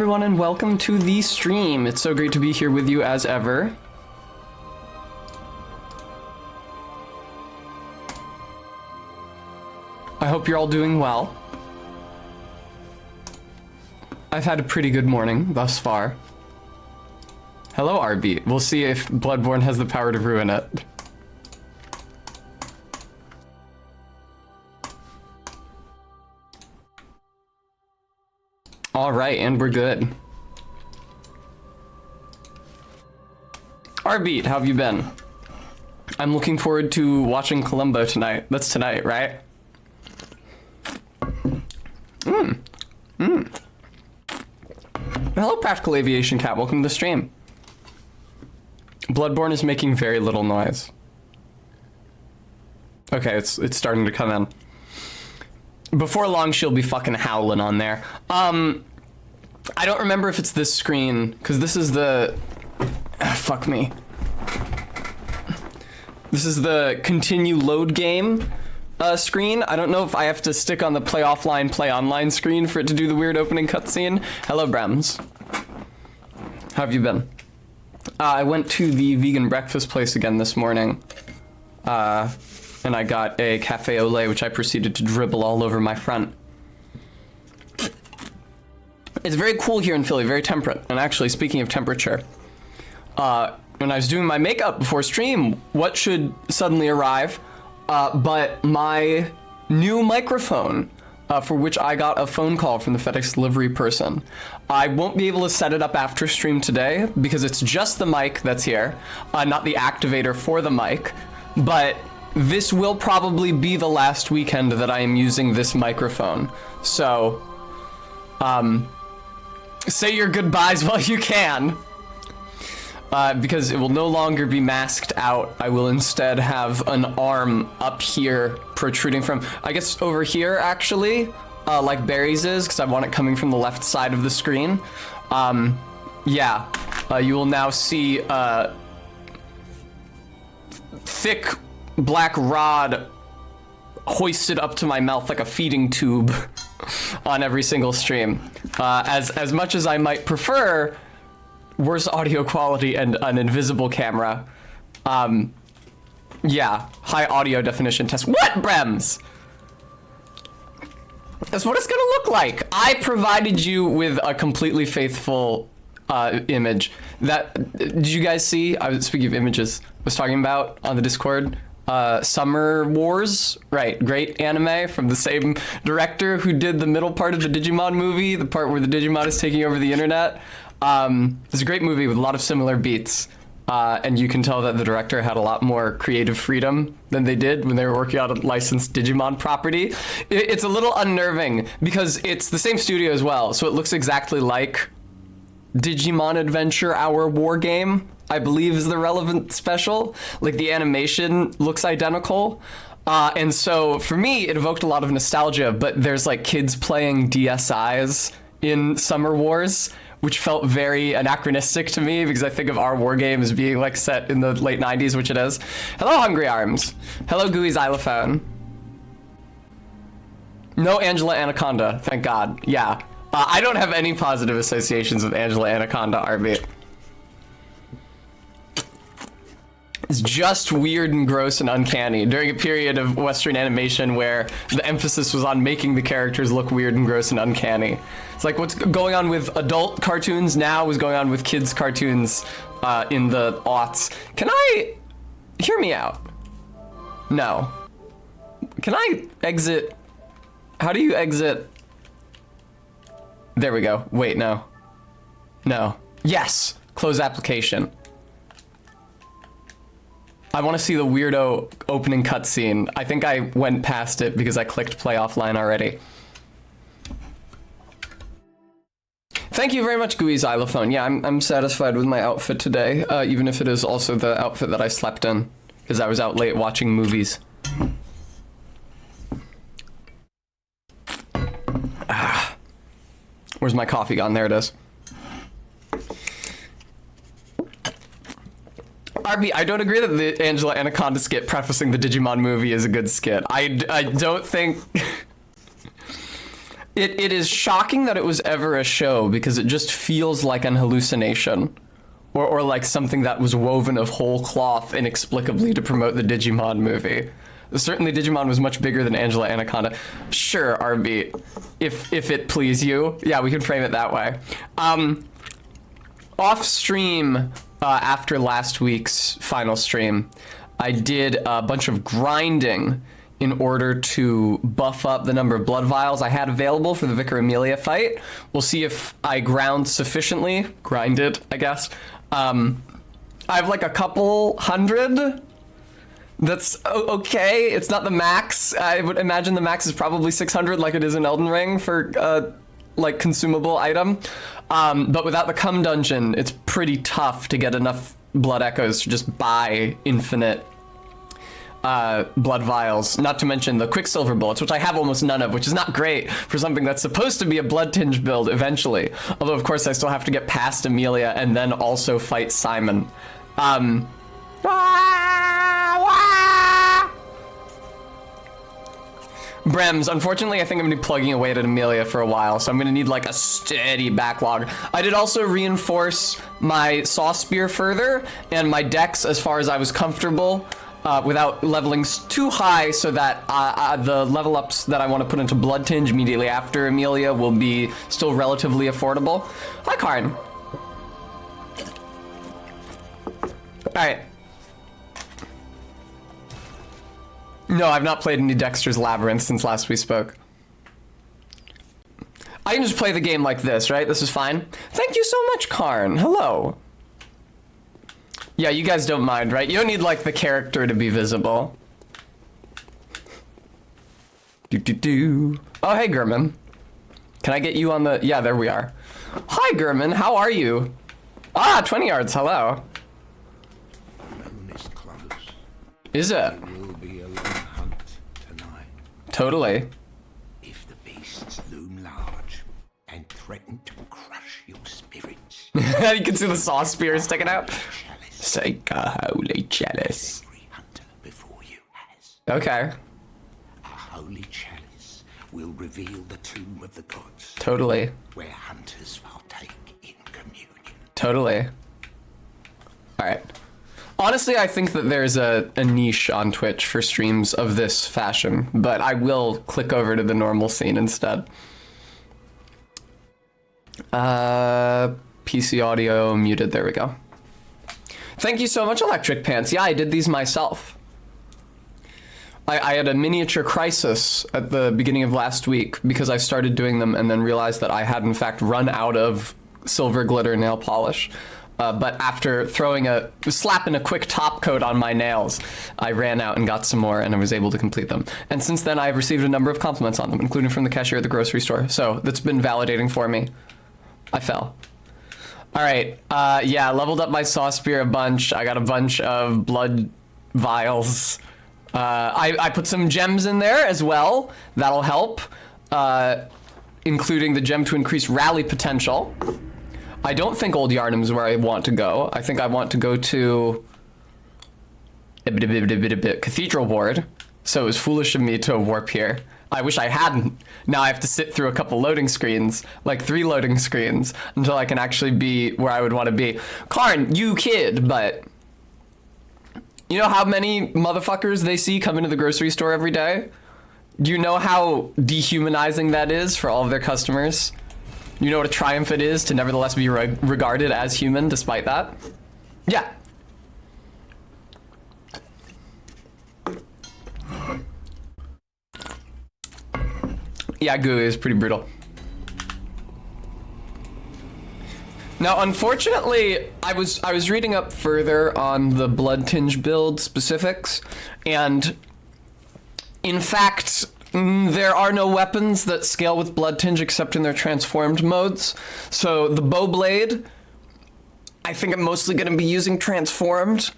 Everyone, and welcome to the stream. It's so great to be here with you as ever. I hope you're all doing well. I've had a pretty good morning thus far. Hello, RB. We'll see if Bloodborne has the power to ruin it. All right, and we're good. RB, how have you been? I'm looking forward to watching Columbo tonight. That's tonight, right? Hello, Practical Aviation Cat. Welcome to the stream. Bloodborne is making very little noise. Okay, it's starting to come in. Before long, she'll be fucking howling on there. I don't remember if it's this screen, because this is the... fuck me. This is the continue load game screen. I don't know if I have to stick on the play offline, play online screen for it to do the weird opening cutscene. Hello, Brems. How have you been? I went to the vegan breakfast place again this morning. And I got a cafe au lait, which I proceeded to dribble all over my front. It's very cool here in Philly, very temperate. And actually, speaking of temperature, when I was doing my makeup before stream, what should suddenly arrive but my new microphone, for which I got a phone call from the FedEx delivery person. I won't be able to set it up after stream today because it's just the mic that's here, not the activator for the mic, but this will probably be the last weekend that I am using this microphone. So, say your goodbyes while you can. Because it will no longer be masked out. I will instead have an arm up here protruding from, I guess over here actually, like Barry's is, because I want it coming from the left side of the screen. You will now see thick black rod hoisted up to my mouth like a feeding tube on every single stream. As much as I might prefer worse audio quality and an invisible camera, high audio definition test. What, Brems? That's what it's gonna look like. I provided you with a completely faithful image. Did you guys see? Speaking of images, I was talking about on the Discord. Summer Wars, right? Great anime from the same director who did the middle part of the Digimon movie, the part where the Digimon is taking over the internet. It's a great movie with a lot of similar beats, and you can tell that the director had a lot more creative freedom than they did when they were working on a licensed Digimon property. It's a little unnerving because it's the same studio as well, so it looks exactly like Digimon Adventure Hour War Game, I believe is the relevant special. Like the animation looks identical. And so for me, it evoked a lot of nostalgia, but there's like kids playing DSIs in Summer Wars, which felt very anachronistic to me because I think of our war game as being like set in the late 90s, which it is. Hello, Hungry Arms. Hello, Gooey Xylophone. No Angela Anaconda, thank God. Yeah. I don't have any positive associations with Angela Anaconda, RB. It's just weird and gross and uncanny during a period of Western animation where the emphasis was on making the characters look weird and gross and uncanny. It's like what's going on with adult cartoons now was going on with kids' cartoons in the aughts. Hear me out? No. Can I exit? How do you exit? There we go. Wait, no. No. Yes! Close application. I want to see the weirdo opening cutscene. I think I went past it because I clicked play offline already. Thank you very much, Gooey Xylophone. Yeah, I'm satisfied with my outfit today, even if it is also the outfit that I slept in, because I was out late watching movies. Where's my coffee gone? There it is. RB, I don't agree that the Angela Anaconda skit prefacing the Digimon movie is a good skit. I don't think... It is shocking that it was ever a show because it just feels like an hallucination. Or like something that was woven of whole cloth inexplicably to promote the Digimon movie. Certainly Digimon was much bigger than Angela Anaconda. Sure, RB, if it please you. Yeah, we can frame it that way. Off stream, after last week's final stream, I did a bunch of grinding in order to buff up the number of blood vials I had available for the Vicar Amelia fight. We'll see if I grinded, I guess. I have like a couple hundred. That's okay. It's not the max. I would imagine the max is probably 600 like it is in Elden Ring for like consumable item. But without the cum dungeon, it's pretty tough to get enough blood echoes to just buy infinite blood vials, not to mention the quicksilver bullets, which I have almost none of, which is not great for something that's supposed to be a blood tinge build eventually. Although of course I still have to get past Amelia and then also fight Simon. Brems, unfortunately I think I'm gonna be plugging away at Amelia for a while, so I'm gonna need like a steady backlog. I did also reinforce my saw spear further and my dex as far as I was comfortable. Without leveling too high, so that the level ups that I want to put into Blood Tinge immediately after Amelia will be still relatively affordable. Hi, Karn. Alright. No, I've not played any Dexter's Labyrinth since last we spoke. I can just play the game like this, right? This is fine. Thank you so much, Karn. Hello. Yeah, you guys don't mind, right? You don't need, like, the character to be visible. Oh, hey, Gurman. Can I get you on the... Yeah, there we are. Hi, Gurman. How are you? 20 yards. Hello. Moon is close. Is it? It will be a long hunt tonight. Totally. If the beasts loom large and threaten to crush your spirits. You can see the saw spear sticking out. Take a holy chalice. Every hunter before you has. Okay. A holy chalice will reveal the tomb of the gods. Totally. Where hunters partake in communion. Totally. Alright. Honestly, I think that there's a niche on Twitch for streams of this fashion, but I will click over to the normal scene instead. PC audio muted, there we go. Thank you so much, Electric Pants. Yeah, I did these myself. I had a miniature crisis at the beginning of last week because I started doing them and then realized that I had in fact run out of silver glitter nail polish. But after slapping a quick top coat on my nails, I ran out and got some more and I was able to complete them. And since then I've received a number of compliments on them, including from the cashier at the grocery store. So that's been validating for me. I fell. All right, yeah, leveled up my saw spear a bunch. I got a bunch of blood vials. I put some gems in there as well. That'll help, including the gem to increase rally potential. I don't think Old Yharnam is where I want to go. I think I want to go to Cathedral Ward. So it was foolish of me to warp here. I wish I hadn't. Now I have to sit through a couple loading screens, like 3 loading screens, until I can actually be where I would want to be. Karn, you kid, but you know how many motherfuckers they see come into the grocery store every day? Do you know how dehumanizing that is for all of their customers? You know what a triumph it is to nevertheless be regarded as human despite that? Yeah. Yeah, Goo is pretty brutal. Now, unfortunately, I was reading up further on the Blood Tinge build specifics, and in fact, there are no weapons that scale with Blood Tinge except in their transformed modes. So the bow blade, I think I'm mostly going to be using transformed,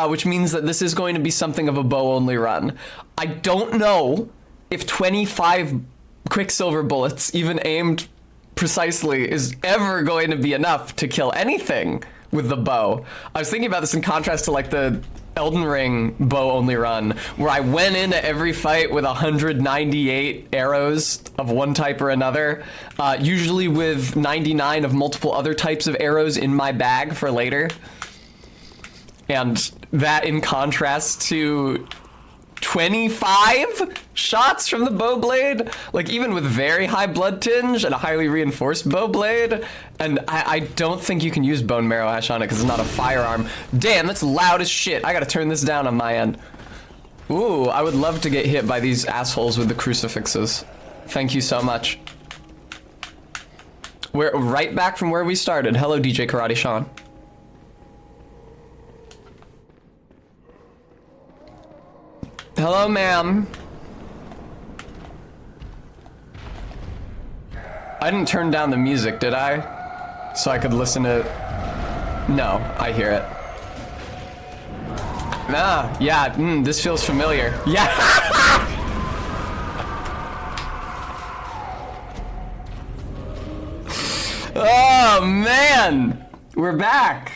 which means that this is going to be something of a bow only run. I don't know if 25 Quicksilver bullets, even aimed precisely, is ever going to be enough to kill anything with the bow. I was thinking about this in contrast to like the Elden Ring bow only run, where I went into every fight with 198 arrows of one type or another, usually with 99 of multiple other types of arrows in my bag for later. And that in contrast to 25 shots from the bow blade, like even with very high blood tinge and a highly reinforced bow blade. And I don't think you can use bone marrow ash on it because it's not a firearm. Damn, that's loud as shit. I gotta turn this down on my end. Ooh, I would love to get hit by these assholes with the crucifixes. Thank you so much. We're right back from where we started. Hello, DJ Karate Sean. Hello, ma'am. I didn't turn down the music, did I? So I could listen to... No, I hear it. Ah, yeah, this feels familiar. Yeah! Oh, man! We're back.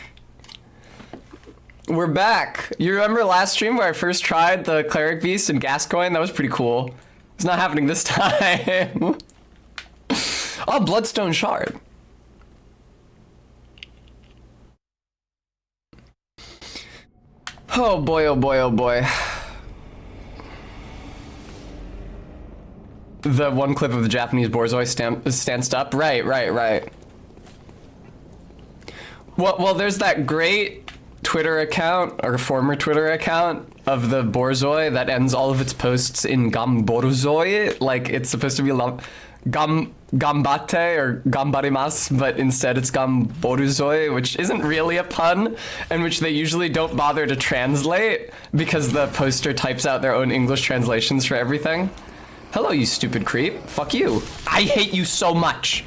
We're back. You remember last stream where I first tried the Cleric Beast and Gascoigne? That was pretty cool. It's not happening this time. Oh, Bloodstone Shard. Oh boy, oh boy, oh boy. The one clip of the Japanese Borzoi stanced up? Right. Well, there's that great Twitter account, or former Twitter account, of the Borzoi that ends all of its posts in Gamborzoi. Like, it's supposed to be Gambate or Gambarimasu, but instead it's Gamborzoi, which isn't really a pun, and which they usually don't bother to translate because the poster types out their own English translations for everything. Hello, you stupid creep. Fuck you. I hate you so much.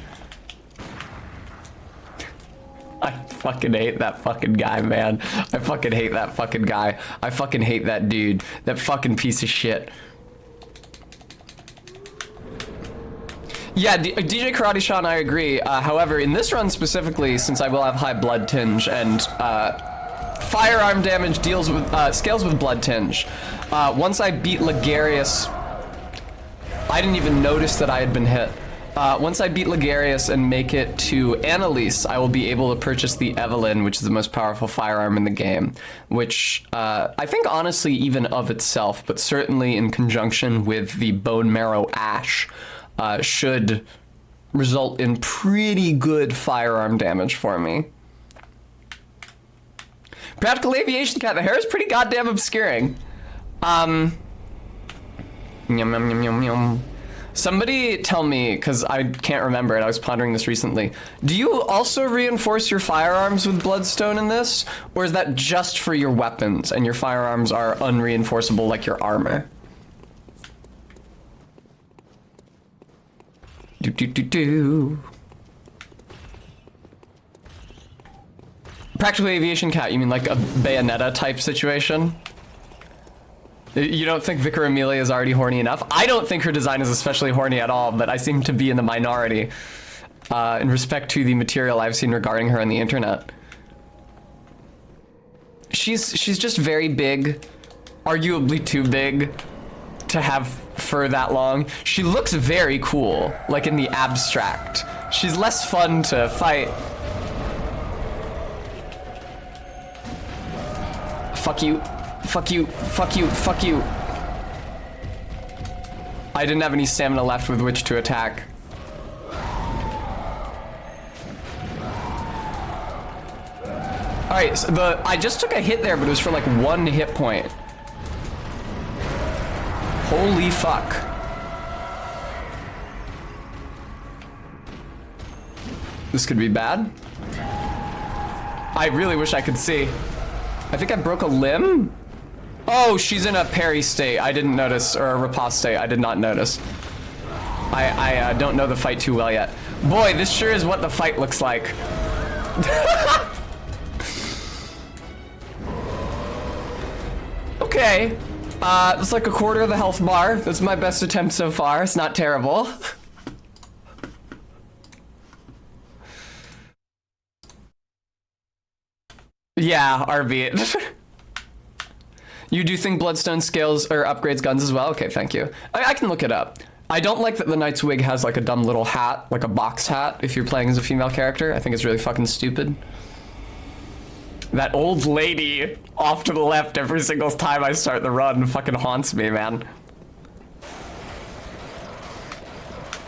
I fucking hate that fucking guy, man. I fucking hate that fucking guy. I fucking hate that dude. That fucking piece of shit. Yeah, DJ Karate Sean, I agree. However, in this run specifically, since I will have high blood tinge and firearm damage deals with scales with blood tinge, once I beat Ligarius, I didn't even notice that I had been hit. Once I beat Ligarius and make it to Annalise, I will be able to purchase the Evelyn, which is the most powerful firearm in the game, which I think honestly even of itself, but certainly in conjunction with the Bone Marrow Ash, should result in pretty good firearm damage for me. Practical Aviation Cat, the hair is pretty goddamn obscuring. Yum, yum, yum, yum, yum. Somebody tell me, because I can't remember it, I was pondering this recently. Do you also reinforce your firearms with Bloodstone in this? Or is that just for your weapons and your firearms are unreinforceable like your armor? Practical Aviation Cat, you mean like a Bayonetta type situation? You don't think Vicar Amelia is already horny enough? I don't think her design is especially horny at all, but I seem to be in the minority in respect to the material I've seen regarding her on the internet. She's just very big, arguably too big to have fur that long. She looks very cool, like in the abstract. She's less fun to fight. Fuck you. Fuck you, fuck you, fuck you. I didn't have any stamina left with which to attack. Alright, so I just took a hit there, but it was for like 1 hit point. Holy fuck. This could be bad. I really wish I could see. I think I broke a limb? Oh, she's in a parry state. I didn't notice, or a riposte state. I did not notice. I don't know the fight too well yet. Boy, this sure is what the fight looks like. Okay. It's like a quarter of the health bar. That's my best attempt so far. It's not terrible. Yeah, RB. You do think Bloodstone scales or upgrades guns as well? Okay, thank you. I can look it up. I don't like that the Knight's Wig has like a dumb little hat, like a box hat, if you're playing as a female character. I think it's really fucking stupid. That old lady off to the left every single time I start the run fucking haunts me, man.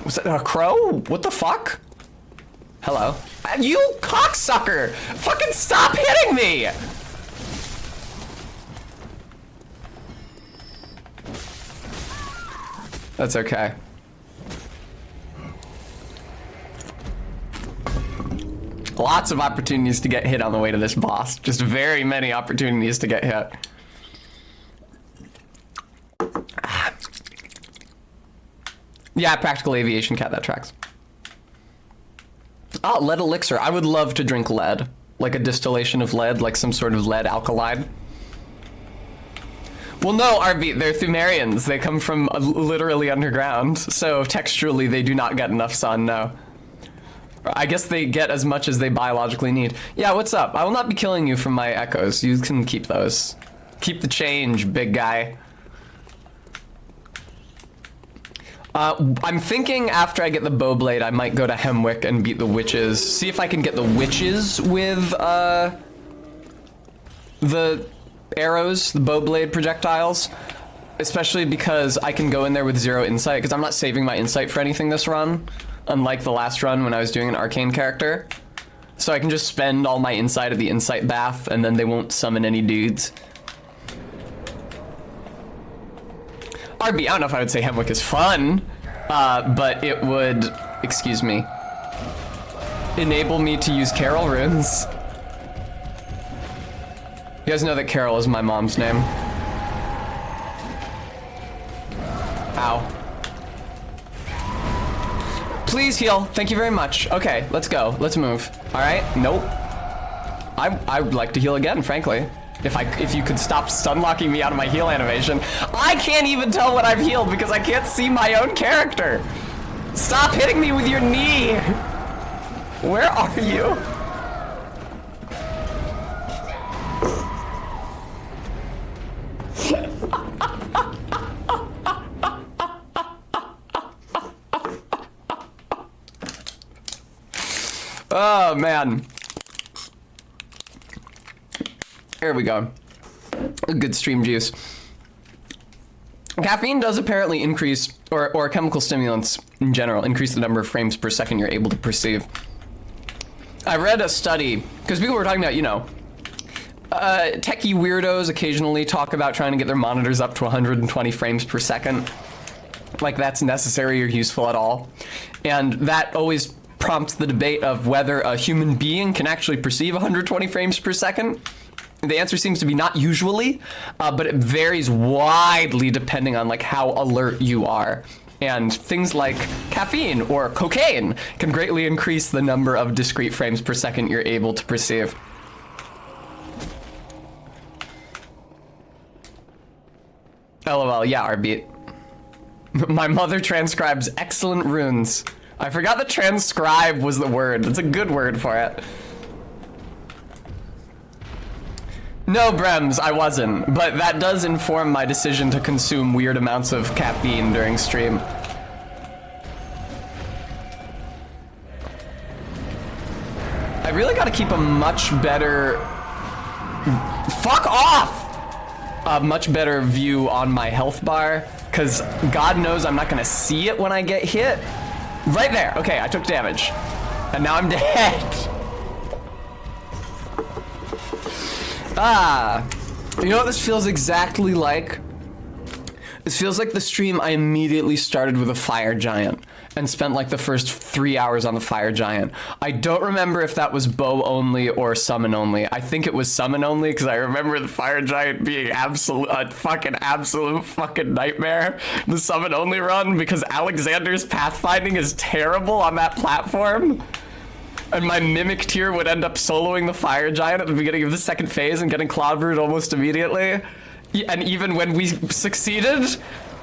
Was that a crow? What the fuck? Hello? You cocksucker! Fucking stop hitting me! That's okay. Lots of opportunities to get hit on the way to this boss. Just very many opportunities to get hit. Yeah, practical aviation cat, that tracks. Oh, lead elixir. I would love to drink lead. Like a distillation of lead, like some sort of lead alkalide. Well, no, RB, they're Thumerians. They come from literally underground. So texturally, they do not get enough sun, no. I guess they get as much as they biologically need. Yeah, what's up? I will not be killing you from my echoes. You can keep those. Keep the change, big guy. I'm thinking after I get the bow blade, I might go to Hemwick and beat the witches. See if I can get the witches with the arrows, the bow blade projectiles. Especially because I can go in there with 0 insight, because I'm not saving my insight for anything this run. Unlike the last run when I was doing an arcane character. So I can just spend all my insight at the insight bath, and then they won't summon any dudes. RB, I don't know if I would say Hemwick is fun, but it would, excuse me, enable me to use Carol runes. You guys know that Carol is my mom's name. Ow. Please heal. Thank you very much. Okay, let's go. Let's move. All right. Nope. I would like to heal again, frankly. If you could stop stun locking me out of my heal animation. I can't even tell what I've healed because I can't see my own character. Stop hitting me with your knee. Where are you? Oh, man. Here we go. A good stream juice. Caffeine does apparently increase, or chemical stimulants in general, increase the number of frames per second you're able to perceive. I read a study, because people were talking about, you know, techie weirdos occasionally talk about trying to get their monitors up to 120 frames per second. Like that's necessary or useful at all. And that always prompts the debate of whether a human being can actually perceive 120 frames per second. The answer seems to be not usually, but it varies widely depending on like how alert you are. And things like caffeine or cocaine can greatly increase the number of discrete frames per second you're able to perceive. LOL, yeah, RB. My mother transcribes excellent runes. I forgot that transcribe was the word. It's a good word for it. No, Brems, I wasn't, but that does inform my decision to consume weird amounts of caffeine during stream. I really gotta keep a much better... Fuck off! A much better view on my health bar, because God knows I'm not gonna see it when I get hit. Right there, okay, I took damage. And now I'm dead. Ah, you know what this feels exactly like? This feels like the stream I immediately started with a fire giant and spent like the first 3 hours on the fire giant. I don't remember if that was bow only or summon only. I think it was summon only because I remember the fire giant being absolute fucking nightmare. The summon only run because Alexander's pathfinding is terrible on that platform. And my Mimic tier would end up soloing the Fire Giant at the beginning of the second phase and getting clobbered almost immediately. And even when we succeeded,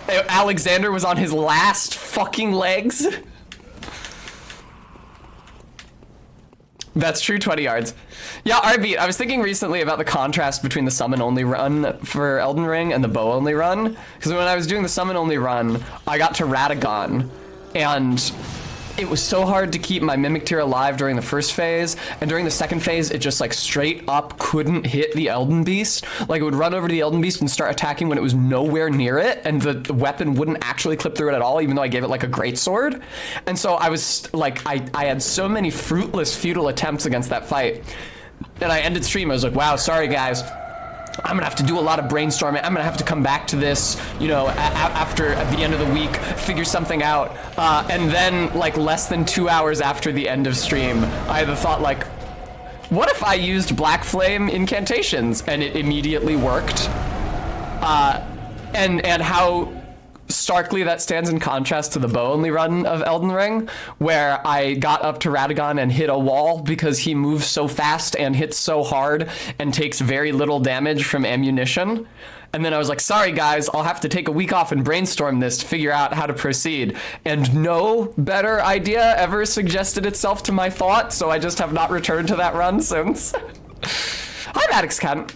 Alexander was on his last fucking legs. That's true, 20 yards. Yeah, RB, I was thinking recently about the contrast between the summon only run for Elden Ring and the bow only run. Because when I was doing the summon only run, I got to Radagon, and it was so hard to keep my Mimic Tier alive during the first phase, and during the second phase, it just like straight up couldn't hit the Elden Beast. Like it would run over to the Elden Beast and start attacking when it was nowhere near it, and the weapon wouldn't actually clip through it at all, even though I gave it like a great sword. And so I was like, I had so many fruitless, futile attempts against that fight. And I ended stream, I was like, wow, sorry guys. I'm gonna have to do a lot of brainstorming. I'm gonna have to come back to this, you know, after at the end of the week, figure something out. And then, like, less than 2 hours after the end of stream, I had the thought, like, what if I used Black Flame incantations? And it immediately worked. And how starkly that stands in contrast to the bow only run of Elden Ring, where I got up to Radagon and hit a wall because he moves so fast and hits so hard and takes very little damage from ammunition. And then I was like, sorry guys, I'll have to take a week off and brainstorm this to figure out how to proceed. And no better idea ever suggested itself to my thought, so I just have not returned to that run since. Hi, Maddox Kent.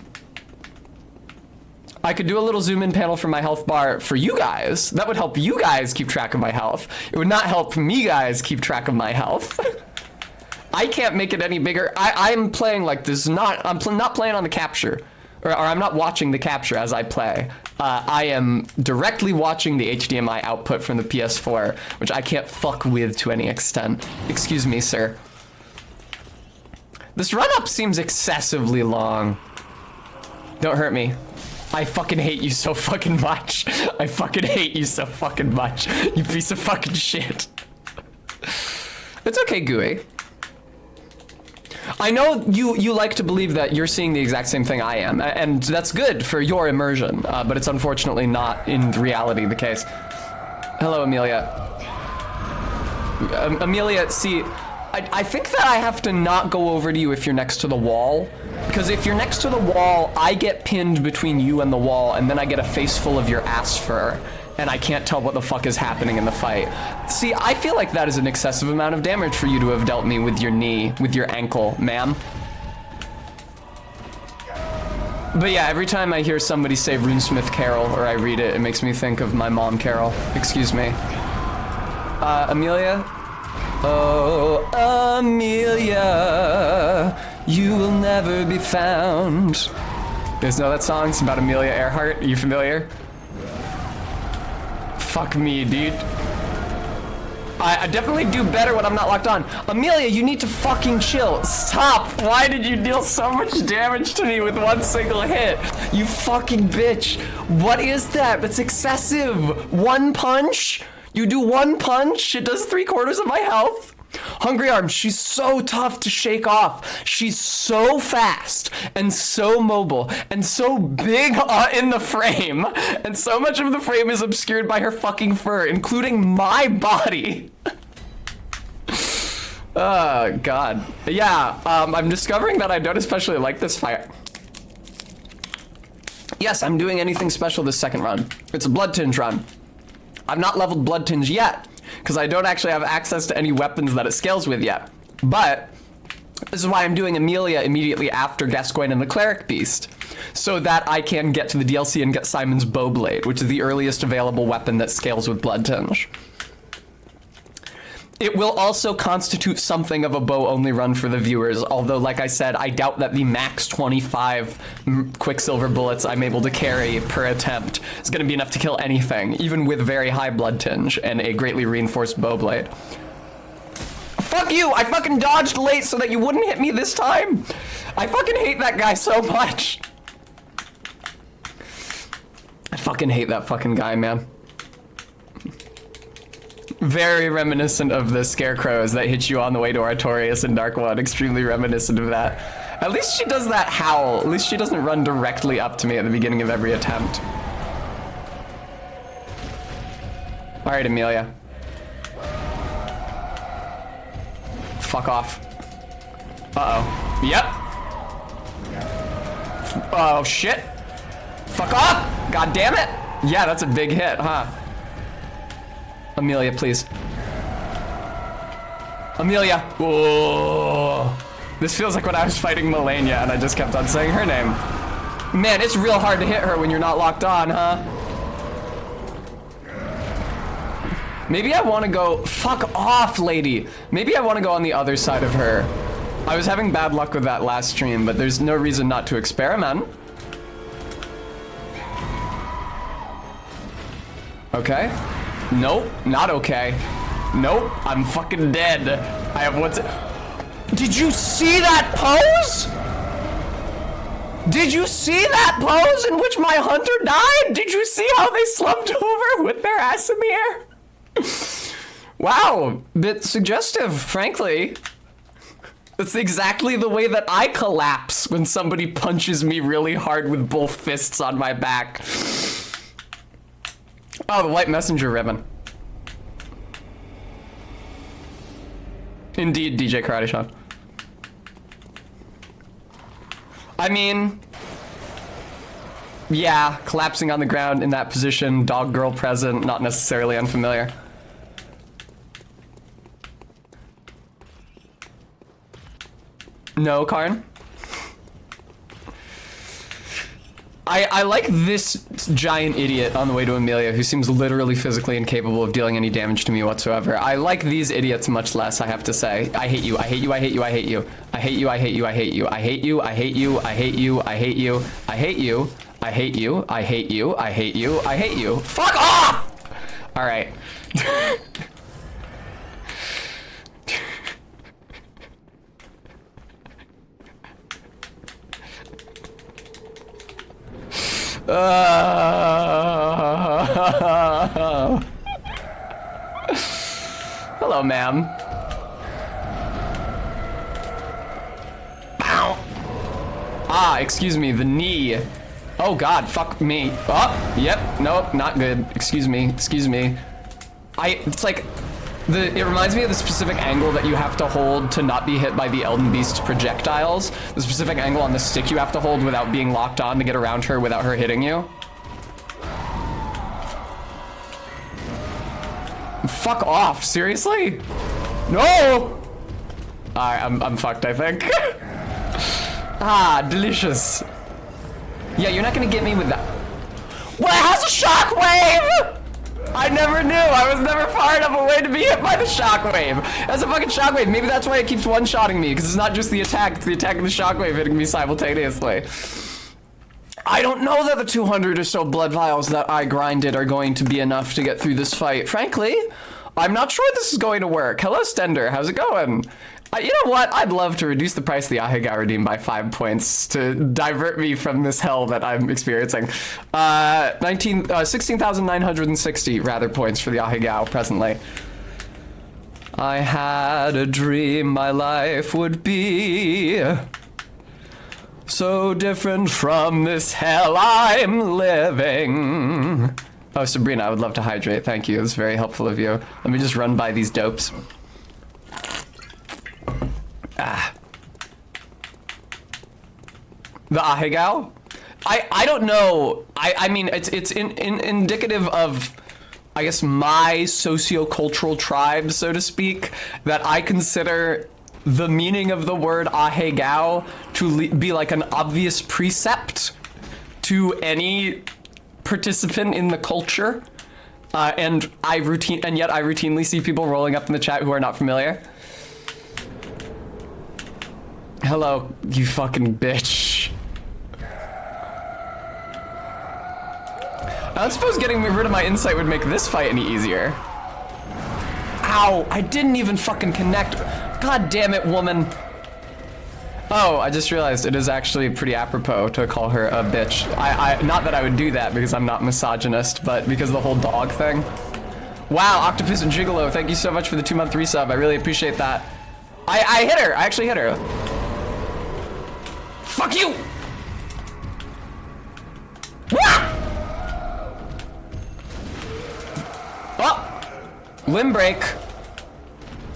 I could do a little zoom in panel for my health bar for you guys. That would help you guys keep track of my health. It would not help me guys keep track of my health. I can't make it any bigger. I'm playing like this is not, not playing on the capture. Or I'm not watching the capture as I play. I am directly watching the HDMI output from the PS4, which I can't fuck with to any extent. Excuse me, sir. This run-up seems excessively long. Don't hurt me. I fucking hate you so fucking much. I fucking hate you so fucking much. You piece of fucking shit. It's okay, Gooey. I know you like to believe that you're seeing the exact same thing I am, and that's good for your immersion, but it's unfortunately not in reality the case. Hello, Amelia. Amelia, see, I think that I have to not go over to you if you're next to the wall. Because if you're next to the wall, I get pinned between you and the wall, and then I get a face full of your ass fur, and I can't tell what the fuck is happening in the fight. See, I feel like that is an excessive amount of damage for you to have dealt me with your knee, with your ankle, ma'am. But yeah, every time I hear somebody say Runesmith Carol, or I read it, it makes me think of my mom, Carol. Excuse me. Amelia? Oh, Amelia, you will never be found. You guys know that song? It's about Amelia Earhart. Are you familiar? Fuck me, dude. I definitely do better when I'm not locked on. Amelia, you need to fucking chill. Stop. Why did you deal so much damage to me with one single hit? You fucking bitch. What is that? That's excessive. One punch? You do one punch, it does 3/4 of my health. Hungry Arms, she's so tough to shake off. She's so fast and so mobile and so big in the frame. And so much of the frame is obscured by her fucking fur, including my body. Oh, God. Yeah, I'm discovering that I don't especially like this fight. Yes, I'm doing anything special this second run. It's a Blood Tinge run. I've not leveled Blood Tinge yet, because I don't actually have access to any weapons that it scales with yet. But this is why I'm doing Amelia immediately after Gascoigne and the Cleric Beast, so that I can get to the DLC and get Simon's Bowblade, which is the earliest available weapon that scales with Blood Tinge. It will also constitute something of a bow-only run for the viewers, although, like I said, I doubt that the max 25 Quicksilver bullets I'm able to carry per attempt is going to be enough to kill anything, even with very high blood tinge and a greatly reinforced bowblade. Fuck you! I fucking dodged late so that you wouldn't hit me this time! I fucking hate that guy so much! I fucking hate that fucking guy, man. Very reminiscent of the scarecrows that hit you on the way to Artorias in Dark One. Extremely reminiscent of that. At least she does that howl. At least she doesn't run directly up to me at the beginning of every attempt. All right, Amelia. Fuck off. Uh-oh. Yep. Oh, shit. Fuck off! God damn it! Yeah, that's a big hit, huh? Amelia, please. Amelia. Oh. This feels like when I was fighting Melania and I just kept on saying her name. Man, it's real hard to hit her when you're not locked on, huh? Maybe I want to go... Fuck off, lady. Maybe I want to go on the other side of her. I was having bad luck with that last stream, but there's no reason not to experiment. Okay. Nope, not okay. Nope, I'm fucking dead. I have what's... Did you see that pose? Did you see that pose in which my hunter died? Did you see how they slumped over with their ass in the air? Wow, bit suggestive, frankly. That's exactly the way that I collapse when somebody punches me really hard with both fists on my back. Oh, the white messenger ribbon. Indeed, DJ Karate Sean. I mean, yeah, collapsing on the ground in that position, dog girl present, not necessarily unfamiliar. No, Karn? I like this giant idiot on the way to Amelia who seems literally physically incapable of dealing any damage to me whatsoever. I like these idiots much less, I have to say. I hate you, I hate you, I hate you, I hate you. I hate you, I hate you, I hate you. I hate you, I hate you, I hate you, I hate you. I hate you, I hate you, I hate you, I hate you, I hate you. Fuck off! Alright. Hello, ma'am. Ow. Ah, excuse me, the knee. Oh God, fuck me. Oh, yep, nope, not good. Excuse me, excuse me. It's like, it reminds me of the specific angle that you have to hold to not be hit by the Elden Beast's projectiles. The specific angle on the stick you have to hold without being locked on to get around her without her hitting you. Fuck off, seriously? No! Alright, I'm fucked, I think. Ah, delicious. Yeah, you're not gonna get me with that. Well, it has a shockwave! I never knew. I was never far enough away to be hit by the shockwave. That's a fucking shockwave. Maybe that's why it keeps one-shotting me, because it's not just the attack, it's the attack and the shockwave hitting me simultaneously. I don't know that the 200 or so blood vials that I grinded are going to be enough to get through this fight. Frankly, I'm not sure this is going to work. Hello, Stender. How's it going? You know what? I'd love to reduce the price of the Ahegao redeem by 5 points to divert me from this hell that I'm experiencing. 16,960 rather points for the Ahegao presently. I had a dream my life would be so different from this hell I'm living. Oh, Sabrina, I would love to hydrate. Thank you. That's very helpful of you. Let me just run by these dopes. Ah. The Ahegao? I don't know. I mean, it's indicative of, I guess, my sociocultural tribe, so to speak, that I consider the meaning of the word Ahegao to be like an obvious precept to any participant in the culture. And yet I routinely see people rolling up in the chat who are not familiar. Hello, you fucking bitch. I don't suppose getting rid of my insight would make this fight any easier. Ow, I didn't even fucking connect. God damn it, woman. Oh, I just realized it is actually pretty apropos to call her a bitch. Not that I would do that because I'm not misogynist, but because of the whole dog thing. Wow, Octopus and Gigolo, thank you so much for the 2-month resub. I really appreciate that. I hit her, I actually hit her. Fuck you! Wah! Oh! Limb break.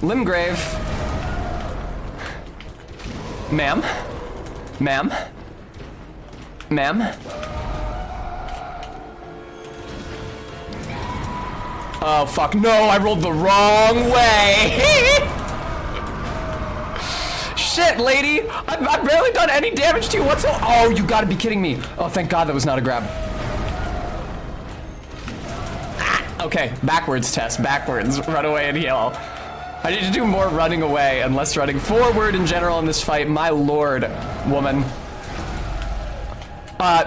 Limb grave. Ma'am? Ma'am? Ma'am? Oh, fuck. No, I rolled the wrong way. shit, lady! I've barely done any damage to you whatsoever. Oh, you gotta be kidding me. Oh, thank God that was not a grab. Ah, okay, backwards test, backwards. Run away and heal. I need to do more running away and less running forward in general in this fight. My lord, woman.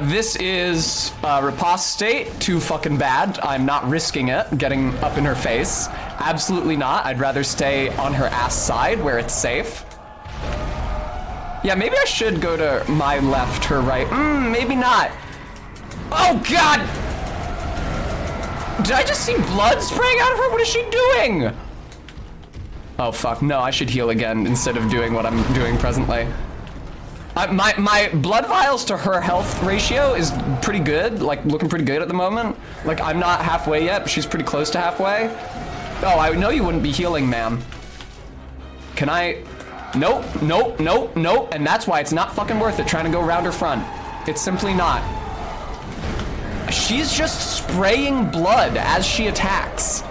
This is riposte state. Too fucking bad. I'm not risking it getting up in her face. Absolutely not. I'd rather stay on her ass side where it's safe. Yeah, maybe I should go to my left, her right. Maybe not. Oh, God! Did I just see blood spraying out of her? What is she doing? Oh, fuck. No, I should heal again instead of doing what I'm doing presently. My blood vials to her health ratio is pretty good, like looking pretty good at the moment. Like I'm not halfway yet, but she's pretty close to halfway. Oh, I know you wouldn't be healing, ma'am. Can I? Nope, nope, nope, nope. And that's why it's not fucking worth it trying to go around her front. It's simply not. She's just spraying blood as she attacks.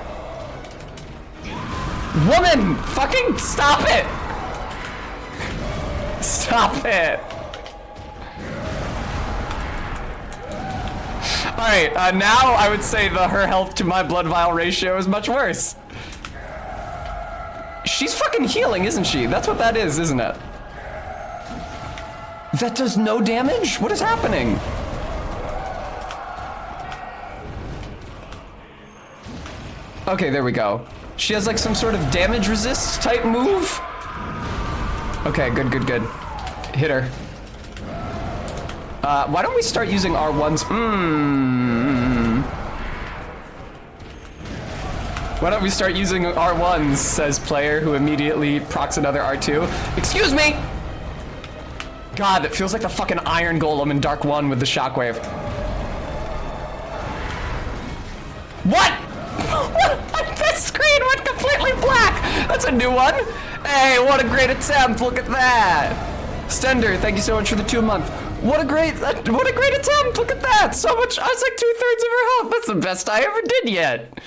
Woman, fucking stop it. Stop it. All right, now I would say her health to my blood vial ratio is much worse. She's fucking healing, isn't she? That's what that is, isn't it? That does no damage? What is happening? Okay, there we go. She has like some sort of damage resist type move. Okay, good, good, good. Hit her. Why don't we start using R1s? Why don't we start using R1s, says player who immediately procs another R2. Excuse me! God, that feels like the fucking Iron Golem in Dark 1 with the shockwave. What? That screen went completely black! That's a new one! Hey, what a great attempt! Look at that! Stender, thank you so much for the 2-month. What a great attempt! Look at that! So much. I was like 2/3 of her health. That's the best I ever did yet.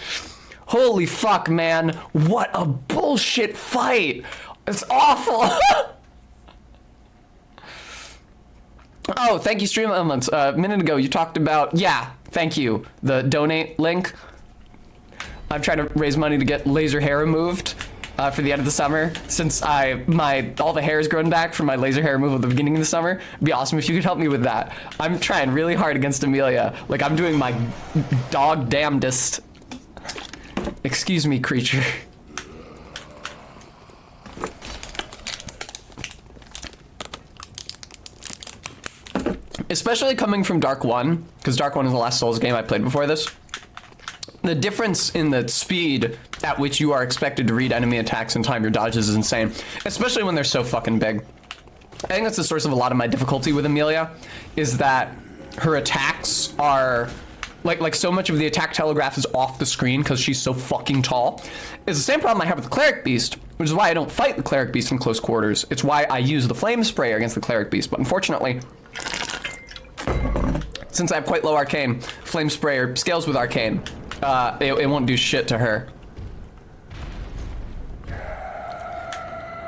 Holy fuck, man! What a bullshit fight! It's awful. Oh, thank you, Stream Elements. A minute ago, you talked about thank you. The donate link. I'm trying to raise money to get laser hair removed. For the end of the summer, since all the hair is growing back from my laser hair removal at the beginning of the summer. It'd be awesome if you could help me with that. I'm trying really hard against Amelia. Like I'm doing my dog damnedest. Excuse me, creature. Especially coming from Dark 1, because Dark 1 is the last Souls game I played before this. The difference in the speed at which you are expected to read enemy attacks and time your dodges is insane, especially when they're so fucking big. I think that's the source of a lot of my difficulty with Amelia, is that her attacks are, like so much of the attack telegraph is off the screen because she's so fucking tall. It's the same problem I have with the Cleric Beast, which is why I don't fight the Cleric Beast in close quarters. It's why I use the Flame Sprayer against the Cleric Beast, but unfortunately, since I have quite low Arcane, Flame Sprayer scales with Arcane. It won't do shit to her.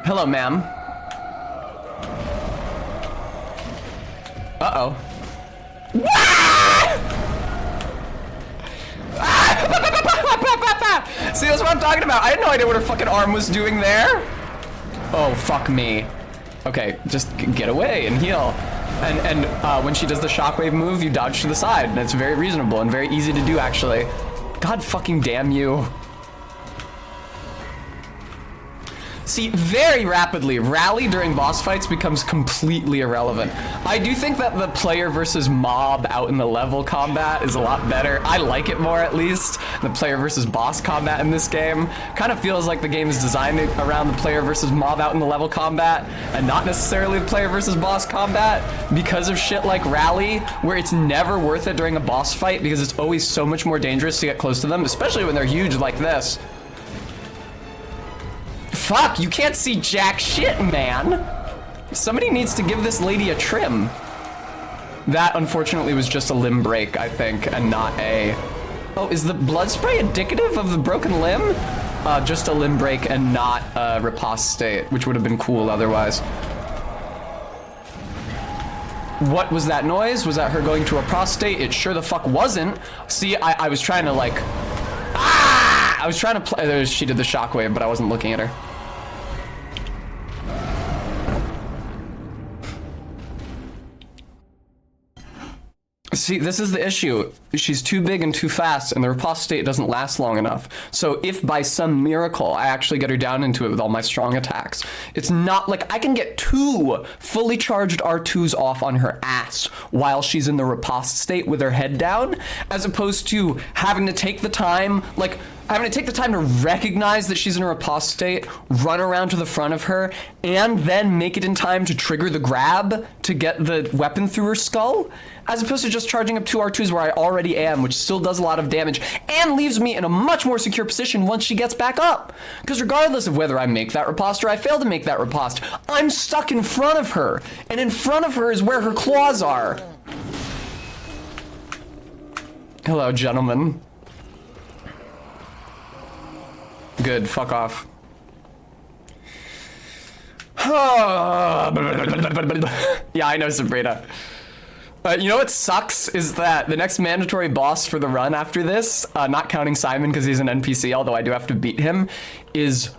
Hello, ma'am. Uh-oh. See, that's what I'm talking about. I had no idea what her fucking arm was doing there. Oh, fuck me. Okay, just get away and heal. And when she does the shockwave move, you dodge to the side, and it's very reasonable and very easy to do, actually. God fucking damn you. See, very rapidly, rally during boss fights becomes completely irrelevant. I do think that the player versus mob out in the level combat is a lot better. I like it more, at least. The player versus boss combat in this game kind of feels like the game is designed around the player versus mob out in the level combat and not necessarily the player versus boss combat because of shit like rally, where it's never worth it during a boss fight because it's always so much more dangerous to get close to them, especially when they're huge like this. Fuck, you can't see jack shit, man. Somebody needs to give this lady a trim. That, unfortunately, was just a limb break, I think, and not a... Oh, is the blood spray indicative of the broken limb? Just a limb break and not a riposte state, which would have been cool otherwise. What was that noise? Was that her going to a prostate? It sure the fuck wasn't. See, I was trying to like, I was trying to play, she did the shockwave, but I wasn't looking at her. See, this is the issue. She's too big and too fast, and the riposte state doesn't last long enough. So if by some miracle I actually get her down into it with all my strong attacks, it's not like I can get 2 fully charged R2s off on her ass while she's in the riposte state with her head down, as opposed to having to take the time, like having to take the time to recognize that she's in a riposte state, run around to the front of her, and then make it in time to trigger the grab to get the weapon through her skull, as opposed to just charging up 2 R2s where I already am, which still does a lot of damage and leaves me in a much more secure position once she gets back up. Because regardless of whether I make that riposte or I fail to make that riposte, I'm stuck in front of her, and in front of her is where her claws are. Hello, gentlemen. Good, fuck off. Yeah, I know, Sabrina. You know what sucks is that the next mandatory boss for the run after this, not counting Simon because he's an NPC, although I do have to beat him, is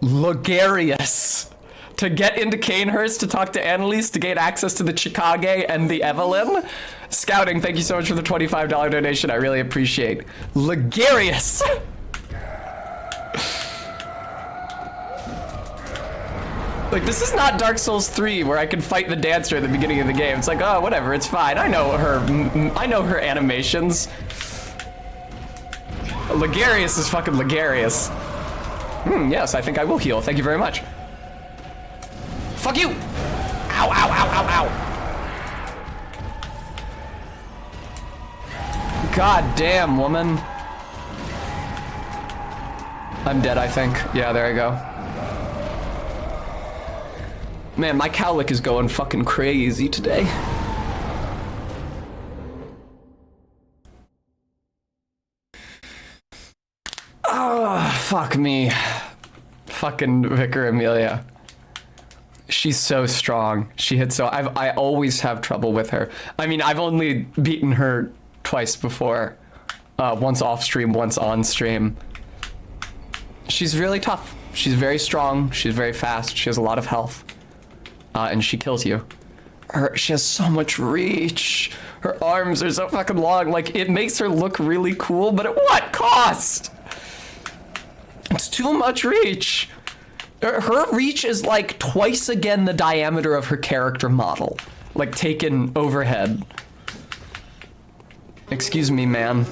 Logarius. To get into Canehurst, to talk to Annalise, to gain access to the Chikage and the Evelyn. Scouting, thank you so much for the $25 donation. I really appreciate. Logarius! Like, this is not Dark Souls 3 where I can fight the dancer at the beginning of the game. It's like, oh, whatever, it's fine. I know her animations. Logarius is fucking Logarius. Yes, I think I will heal. Thank you very much. Fuck you! Ow, ow, ow, ow, ow. God damn, woman. I'm dead, I think. Yeah, there I go. Man, my cowlick is going fucking crazy today. Oh, fuck me. Fucking Vicar Amelia. She's so strong. She hits so... I always have trouble with her. I mean, I've only beaten her twice before. Once off stream, once on stream. She's really tough. She's very strong. She's very fast. She has a lot of health. And she kills you. She has so much reach. Her arms are so fucking long. Like, it makes her look really cool, but at what cost? It's too much reach. Her reach is like twice again the diameter of her character model. Like, taken overhead. Excuse me, man.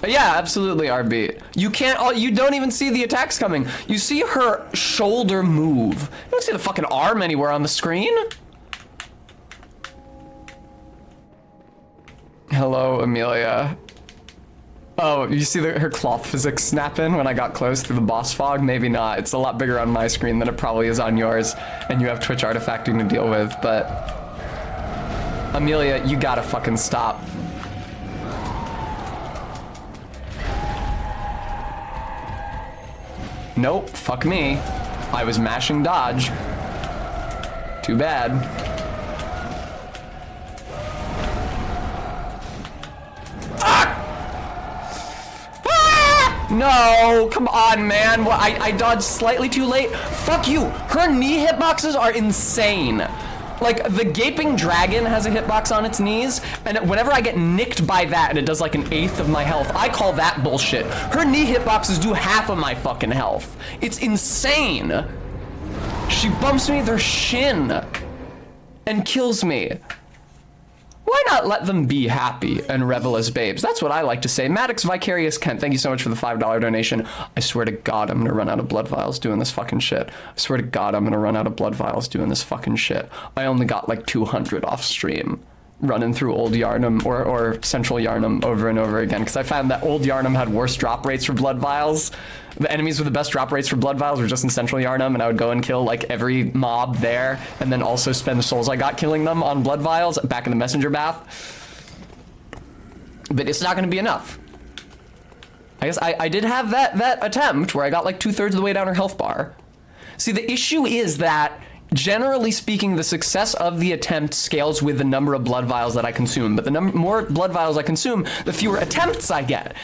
Yeah, absolutely, RB. You don't even see the attacks coming. You see her shoulder move. You don't see the fucking arm anywhere on the screen. Hello, Amelia. Oh, you see her cloth physics snapping when I got close through the boss fog? Maybe not. It's a lot bigger on my screen than it probably is on yours, and you have Twitch artifacting to deal with, but... Amelia, you gotta fucking stop. Nope, fuck me. I was mashing dodge. Too bad. No, come on, man. Well, I dodged slightly too late. Fuck you. Her knee hitboxes are insane. Like, the Gaping Dragon has a hitbox on its knees, and whenever I get nicked by that and it does like 1/8 of my health, I call that bullshit. Her knee hitboxes do half of my fucking health. It's insane. She bumps me with her shin and kills me. Why not let them be happy and revel as babes? That's what I like to say. Maddox Vicarious Kent, thank you so much for the $5 donation. I swear to God, I'm gonna run out of blood vials doing this fucking shit. I swear to God, I'm gonna run out of blood vials doing this fucking shit. I only got like 200 off stream running through Old Yarnum or Central Yarnum over and over again, because I found that Old Yarnum had worse drop rates for blood vials. The enemies with the best drop rates for blood vials were just in Central Yarnum, and I would go and kill like every mob there, and then also spend the souls I got killing them on blood vials back in the messenger bath. But it's not going to be enough. I guess I did have that attempt where I got like 2/3 of the way down her health bar. See, the issue is that Generally speaking, the success of the attempt scales with the number of blood vials that I consume. But the more blood vials I consume, the fewer attempts I get.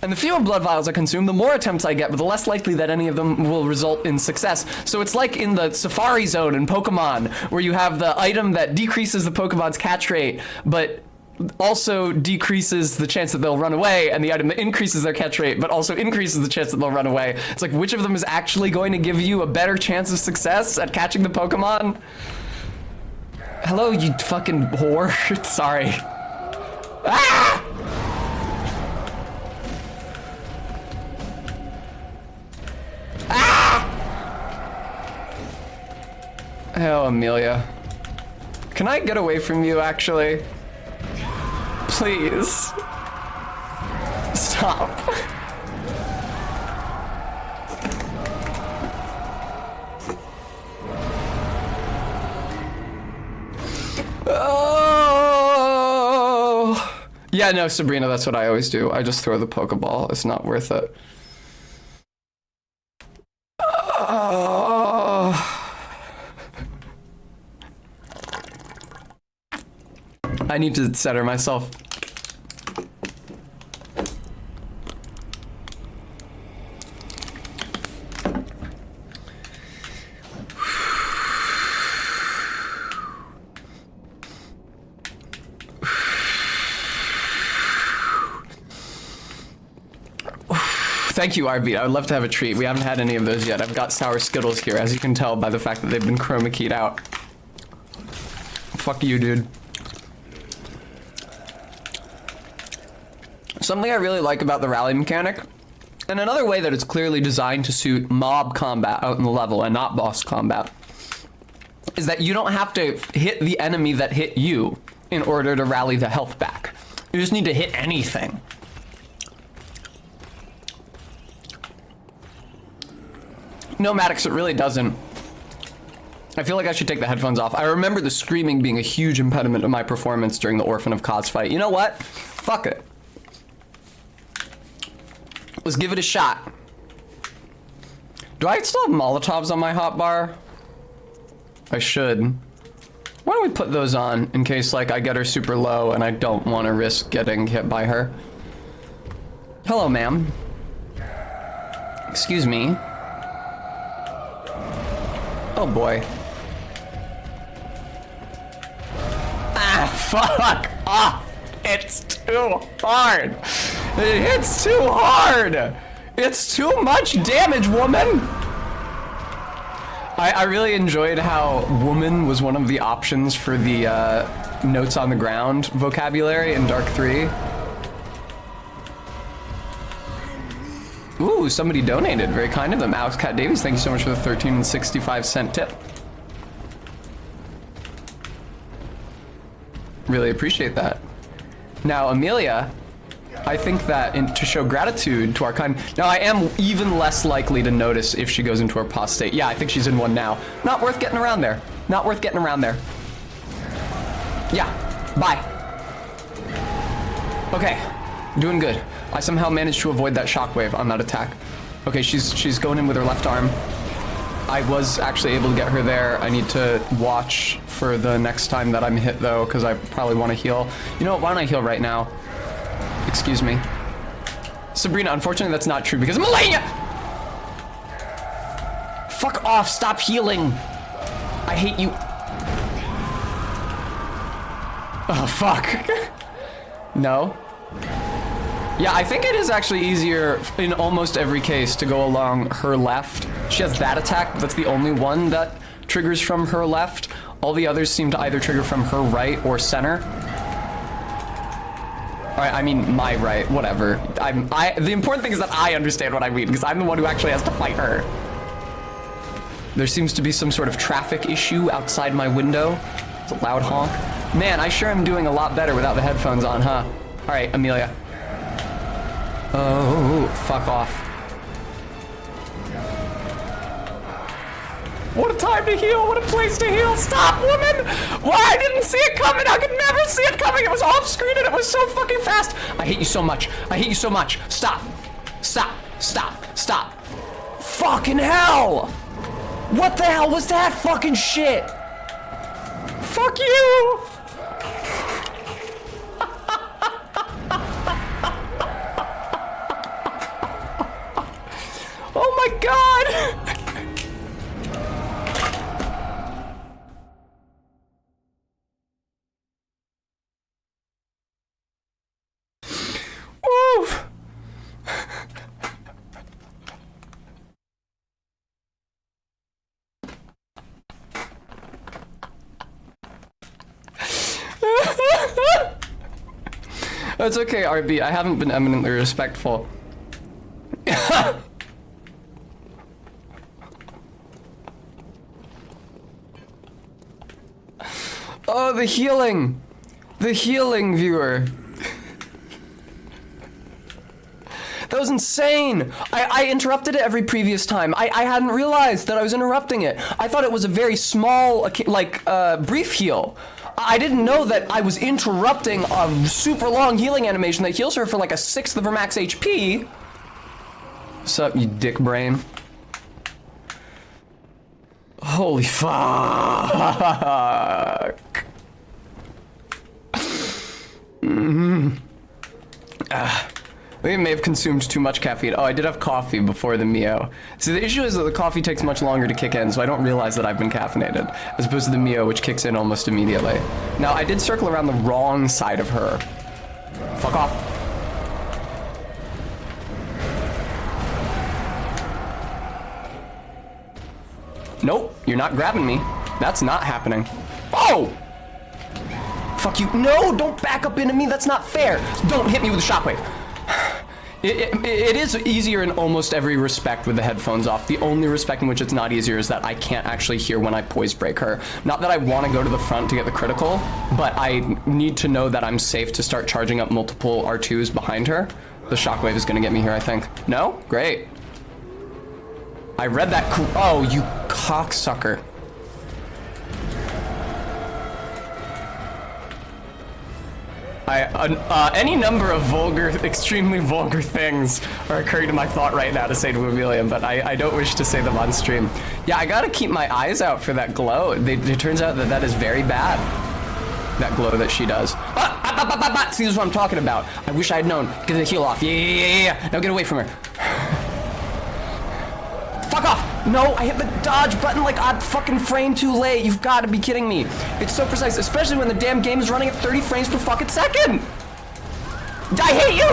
And the fewer blood vials I consume, the more attempts I get, but the less likely that any of them will result in success. So it's like in the Safari Zone in Pokemon, where you have the item that decreases the Pokemon's catch rate, but also decreases the chance that they'll run away, and the item that increases their catch rate, but also increases the chance that they'll run away. It's like, which of them is actually going to give you a better chance of success at catching the Pokemon? Hello, you fucking whore. Sorry. Ah! Oh, Amelia. Can I get away from you, actually? Please. Stop. Oh. Yeah, no, Sabrina, that's what I always do. I just throw the Pokeball. It's not worth it. I need to center myself. Thank you, RB. I would love to have a treat. We haven't had any of those yet. I've got sour Skittles here, as you can tell by the fact that they've been chroma keyed out. Fuck you, dude. Something I really like about the rally mechanic, and another way that it's clearly designed to suit mob combat out in the level and not boss combat, is that you don't have to hit the enemy that hit you in order to rally the health back. You just need to hit anything. No, Maddox, it really doesn't. I feel like I should take the headphones off. I remember the screaming being a huge impediment to my performance during the Orphan of Kos fight. You know what? Fuck it. Let's give it a shot. Do I still have Molotovs on my hotbar? I should. Why don't we put those on in case, like, I get her super low and I don't want to risk getting hit by her. Hello, ma'am. Excuse me. Oh boy. Ah, fuck off. It's too hard. It hits too hard. It's too much damage, woman. I really enjoyed how woman was one of the options for the notes on the ground vocabulary in Dark 3. Ooh, somebody donated. Very kind of them. Alex Cat Davies, thank you so much for the 13.65 tip. Really appreciate that. Now, Amelia, I think that to show gratitude to our kind... Now, I am even less likely to notice if she goes into her pause state. Yeah, I think she's in one now. Not worth getting around there. Not worth getting around there. Yeah, bye. Okay, doing good. I somehow managed to avoid that shockwave on that attack. Okay, she's going in with her left arm. I was actually able to get her there. I need to watch for the next time that I'm hit, though, because I probably want to heal. You know what? Why don't I heal right now? Excuse me. Sabrina, unfortunately, that's not true because Melania! Fuck off. Stop healing. I hate you. Oh, fuck. No. Yeah, I think it is actually easier in almost every case to go along her left. She has that attack, but that's the only one that triggers from her left. All the others seem to either trigger from her right or center. All right, I mean my right, whatever. The important thing is that I understand what I mean, because I'm the one who actually has to fight her. There seems to be some sort of traffic issue outside my window. It's a loud honk. Man, I sure am doing a lot better without the headphones on, huh? All right, Amelia. Oh, fuck off. What a time to heal, what a place to heal. Stop, woman! Why? I didn't see it coming. I could never see it coming. It was off screen and it was so fucking fast. I hate you so much. I hate you so much. Stop. Stop. Stop. Stop. Fucking hell! What the hell was that fucking shit? Fuck you! Oh my god! Woo! It's okay, RB. I haven't been eminently respectful. Oh, the healing! The healing, viewer. That was insane! I interrupted it every previous time. I hadn't realized that I was interrupting it. I thought it was a very small, like, brief heal. I didn't know that I was interrupting a super long healing animation that heals her for like a sixth of her max HP. What's up, you dick brain? Holy fuck. I think I may have consumed too much caffeine. Oh, I did have coffee before the Mio. See, the issue is that the coffee takes much longer to kick in, so I don't realize that I've been caffeinated, as opposed to the Mio, which kicks in almost immediately. Now, I did circle around the wrong side of her. Fuck off. Nope, you're not grabbing me. That's not happening. Oh! Fuck you. No, don't back up into me. That's not fair. Don't hit me with a shockwave. It is easier in almost every respect with the headphones off. The only respect in which it's not easier is that I can't actually hear when I poise break her. Not that I want to go to the front to get the critical, but I need to know that I'm safe to start charging up multiple R2s behind her. The shockwave is going to get me here, I think. No? Great. I read that. Oh, you cocksucker. Any number of vulgar, extremely vulgar things are occurring to my thought right now to say to Amelia, but I don't wish to say them on stream. Yeah, I gotta keep my eyes out for that glow. It turns out that that is very bad. That glow that she does. See, this is what I'm talking about. I wish I had known. Get the heal off. Yeah. Now get away from her. Fuck off! No, I hit the dodge button like a fucking frame too late. You've got to be kidding me. It's so precise, especially when the damn game is running at 30 frames per fucking second. I hate you!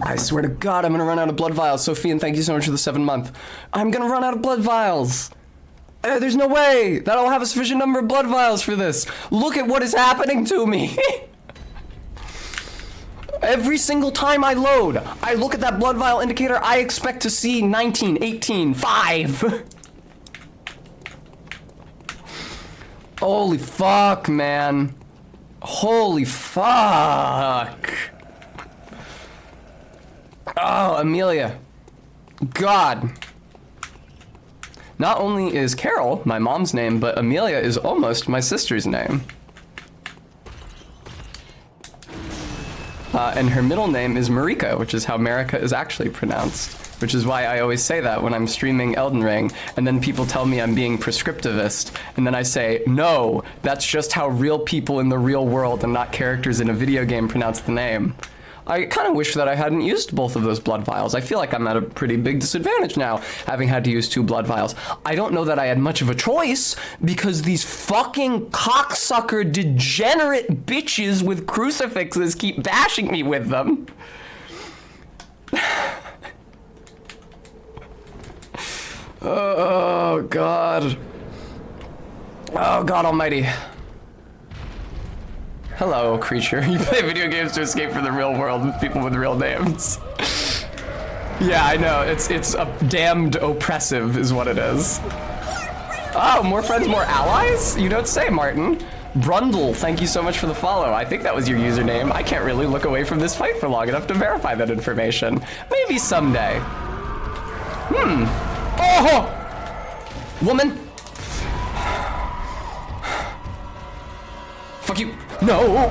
I swear to God, I'm gonna run out of blood vials. Sophie, and thank you so much for the 7-month. I'm gonna run out of blood vials. There's no way that I'll have a sufficient number of blood vials for this. Look at what is happening to me. Every single time I load, I look at that blood vial indicator, I expect to see 19, 18, 5. Holy fuck, man. Holy fuck. Oh, Amelia. God. Not only is Carol my mom's name, but Amelia is almost my sister's name. And her middle name is Marika, which is how Marika is actually pronounced. Which is why I always say that when I'm streaming Elden Ring, and then people tell me I'm being prescriptivist, and then I say, no, that's just how real people in the real world and not characters in a video game pronounce the name. I kind of wish that I hadn't used both of those blood vials. I feel like I'm at a pretty big disadvantage now, having had to use 2 blood vials. I don't know that I had much of a choice, because these fucking cocksucker degenerate bitches with crucifixes keep bashing me with them. Oh, God. Oh, God almighty. Hello, creature. You play video games to escape from the real world with people with real names. Yeah, I know. It's a damned oppressive is what it is. Oh, more friends, more allies? You don't say, Martin. Brundle, thank you so much for the follow. I think that was your username. I can't really look away from this fight for long enough to verify that information. Maybe someday. Oh! Woman, Fuck you. No,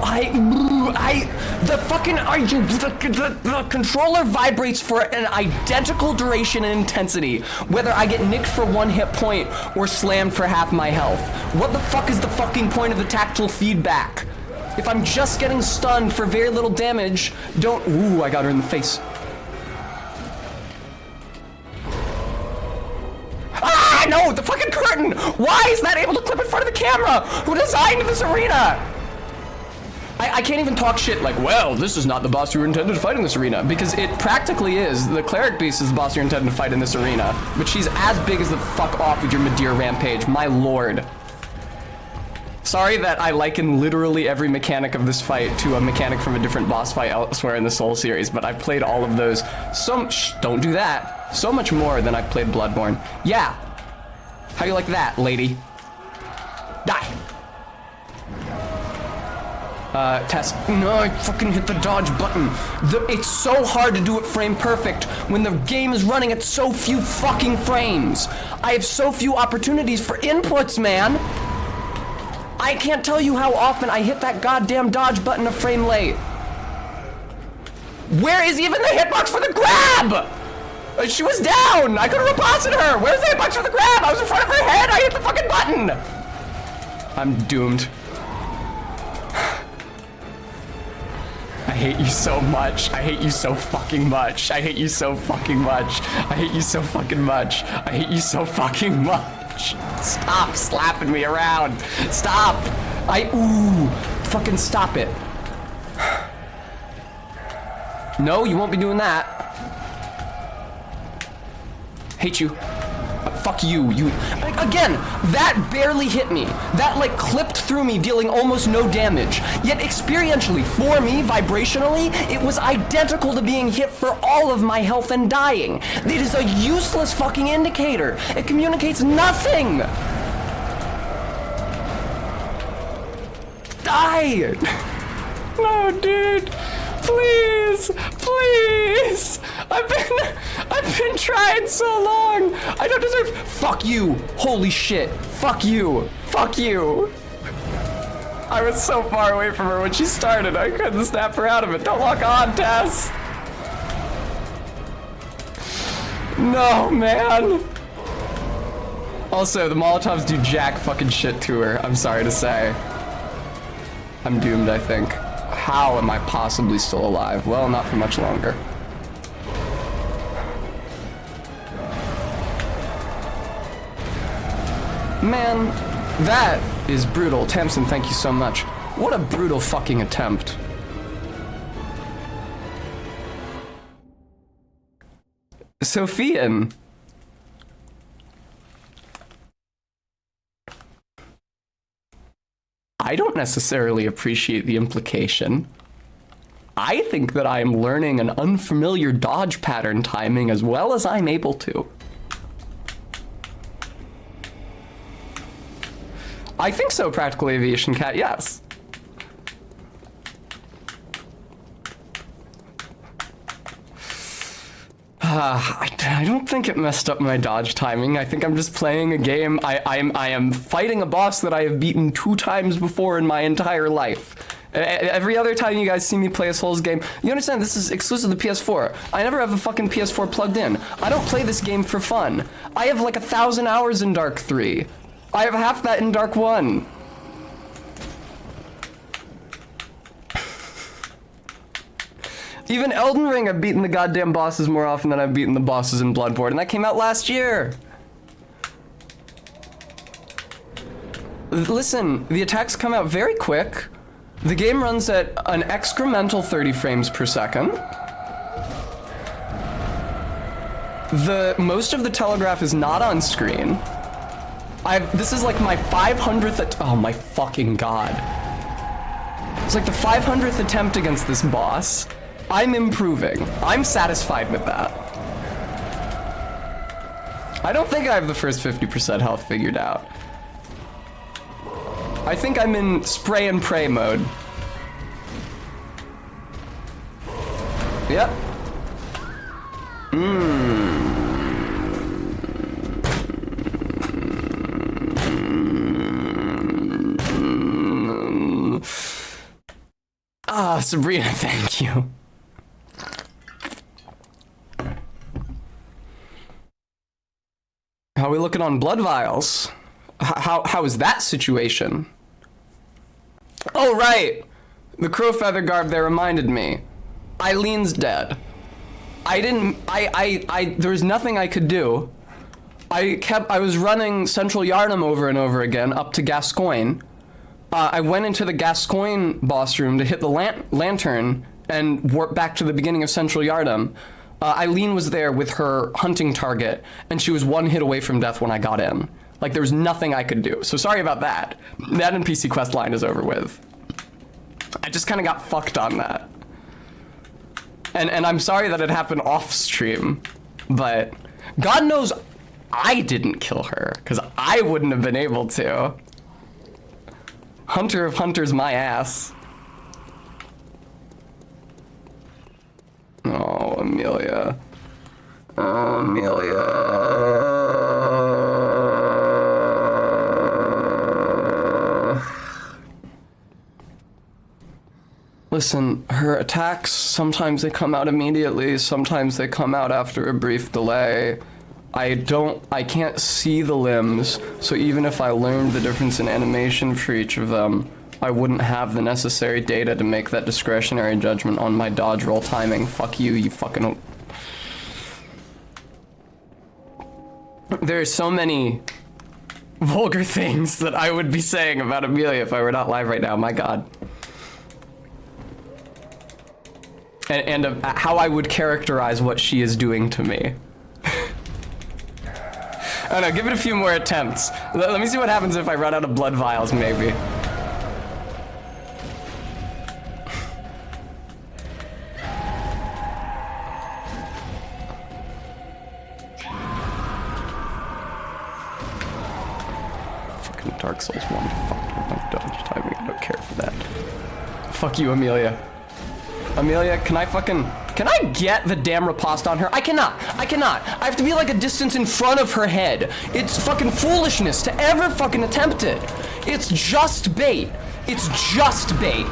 the fucking, the controller vibrates for an identical duration and intensity, whether I get nicked for 1 hit point or slammed for half my health. What the fuck is the fucking point of the tactile feedback? If I'm just getting stunned for very little damage, don't, ooh, I got her in the face. Ah, no, the fucking curtain! Why is that able to clip in front of the camera? Who designed this arena? I can't even talk shit like, well, this is not the boss you were intended to fight in this arena, because it practically is. The cleric beast is the boss you're intended to fight in this arena, but she's as big as the fuck off with your Madeira rampage, my lord. Sorry that I liken literally every mechanic of this fight to a mechanic from a different boss fight elsewhere in the Soul series, but I've played all of those don't do that. So much more than I've played Bloodborne. Yeah. How you like that, lady? Die. Test. No, I fucking hit the dodge button. It's so hard to do it frame perfect when the game is running at so few fucking frames. I have so few opportunities for inputs, man. I can't tell you how often I hit that goddamn dodge button a frame late. Where is even the hitbox for the grab? She was down. I could have riposted her. Where's the hitbox for the grab? I was in front of her head. I hit the fucking button. I'm doomed. I hate you so much. I hate you so fucking much. I hate you so fucking much. I hate you so fucking much. I hate you so fucking much. Stop slapping me around. Stop. Fucking stop it. No, you won't be doing that. Hate you. Fuck you. Again, that barely hit me. That like clipped through me, dealing almost no damage. Yet experientially, for me, vibrationally, it was identical to being hit for all of my health and dying. It is a useless fucking indicator. It communicates nothing. Die. No, dude. Please, please. I've been trying so long. I don't deserve. Fuck you. Holy shit. Fuck you. Fuck you. I was so far away from her when she started. I couldn't snap her out of it. Don't lock on, Tess. No, man. Also, the Molotovs do jack fucking shit to her. I'm sorry to say. I'm doomed, I think. How am I possibly still alive? Well, not for much longer. Man, that is brutal. Tamsin, thank you so much. What a brutal fucking attempt. Sophian. I don't necessarily appreciate the implication. I think that I am learning an unfamiliar dodge pattern timing as well as I'm able to. I think so, Practical Aviation Cat, yes. I don't think it messed up my dodge timing. I think I'm just playing a game. I am fighting a boss that I have beaten 2 times before in my entire life. Every other time you guys see me play a Souls game, you understand this is exclusive to PS4. I never have a fucking PS4 plugged in. I don't play this game for fun. I have like 1,000 hours in Dark 3. I have half that in Dark 1. Even Elden Ring, I've beaten the goddamn bosses more often than I've beaten the bosses in Bloodborne, and that came out last year. Listen, the attacks come out very quick. The game runs at an excremental 30 frames per second. Most of the telegraph is not on screen. This is like my 500th oh my fucking god. It's like the 500th attempt against this boss. I'm improving. I'm satisfied with that. I don't think I have the first 50% health figured out. I think I'm in spray and pray mode. Yep. Sabrina, thank you. How are we looking on blood vials? How is that situation? Oh, right. The crow feather garb there reminded me. Eileen's dead. There was nothing I could do. I was running Central Yharnam over and over again up to Gascoigne. I went into the Gascoigne boss room to hit the lantern and warp back to the beginning of Central Yharnam. Eileen was there with her hunting target, and she was one hit away from death when I got in. Like, there was nothing I could do. So sorry about that. That NPC quest line is over with. I just kind of got fucked on that. And I'm sorry that it happened off stream, but God knows I didn't kill her, because I wouldn't have been able to. Hunter of Hunters my ass. Oh, Amelia. Oh, Amelia. Listen, her attacks, sometimes they come out immediately, sometimes they come out after a brief delay. I can't see the limbs, so even if I learned the difference in animation for each of them, I wouldn't have the necessary data to make that discretionary judgment on my dodge roll timing. Fuck you, you fucking... There are so many vulgar things that I would be saying about Amelia if I were not live right now, my god. And how I would characterize what she is doing to me. I don't know, give it a few more attempts. Let me see what happens if I run out of blood vials, maybe. Fucking Dark Souls 1, fuck dodge timing, I don't care for that. Fuck you, Amelia. Amelia, can I get the damn riposte on her? I cannot. I have to be like a distance in front of her head. It's fucking foolishness to ever fucking attempt it. It's just bait. It's just bait.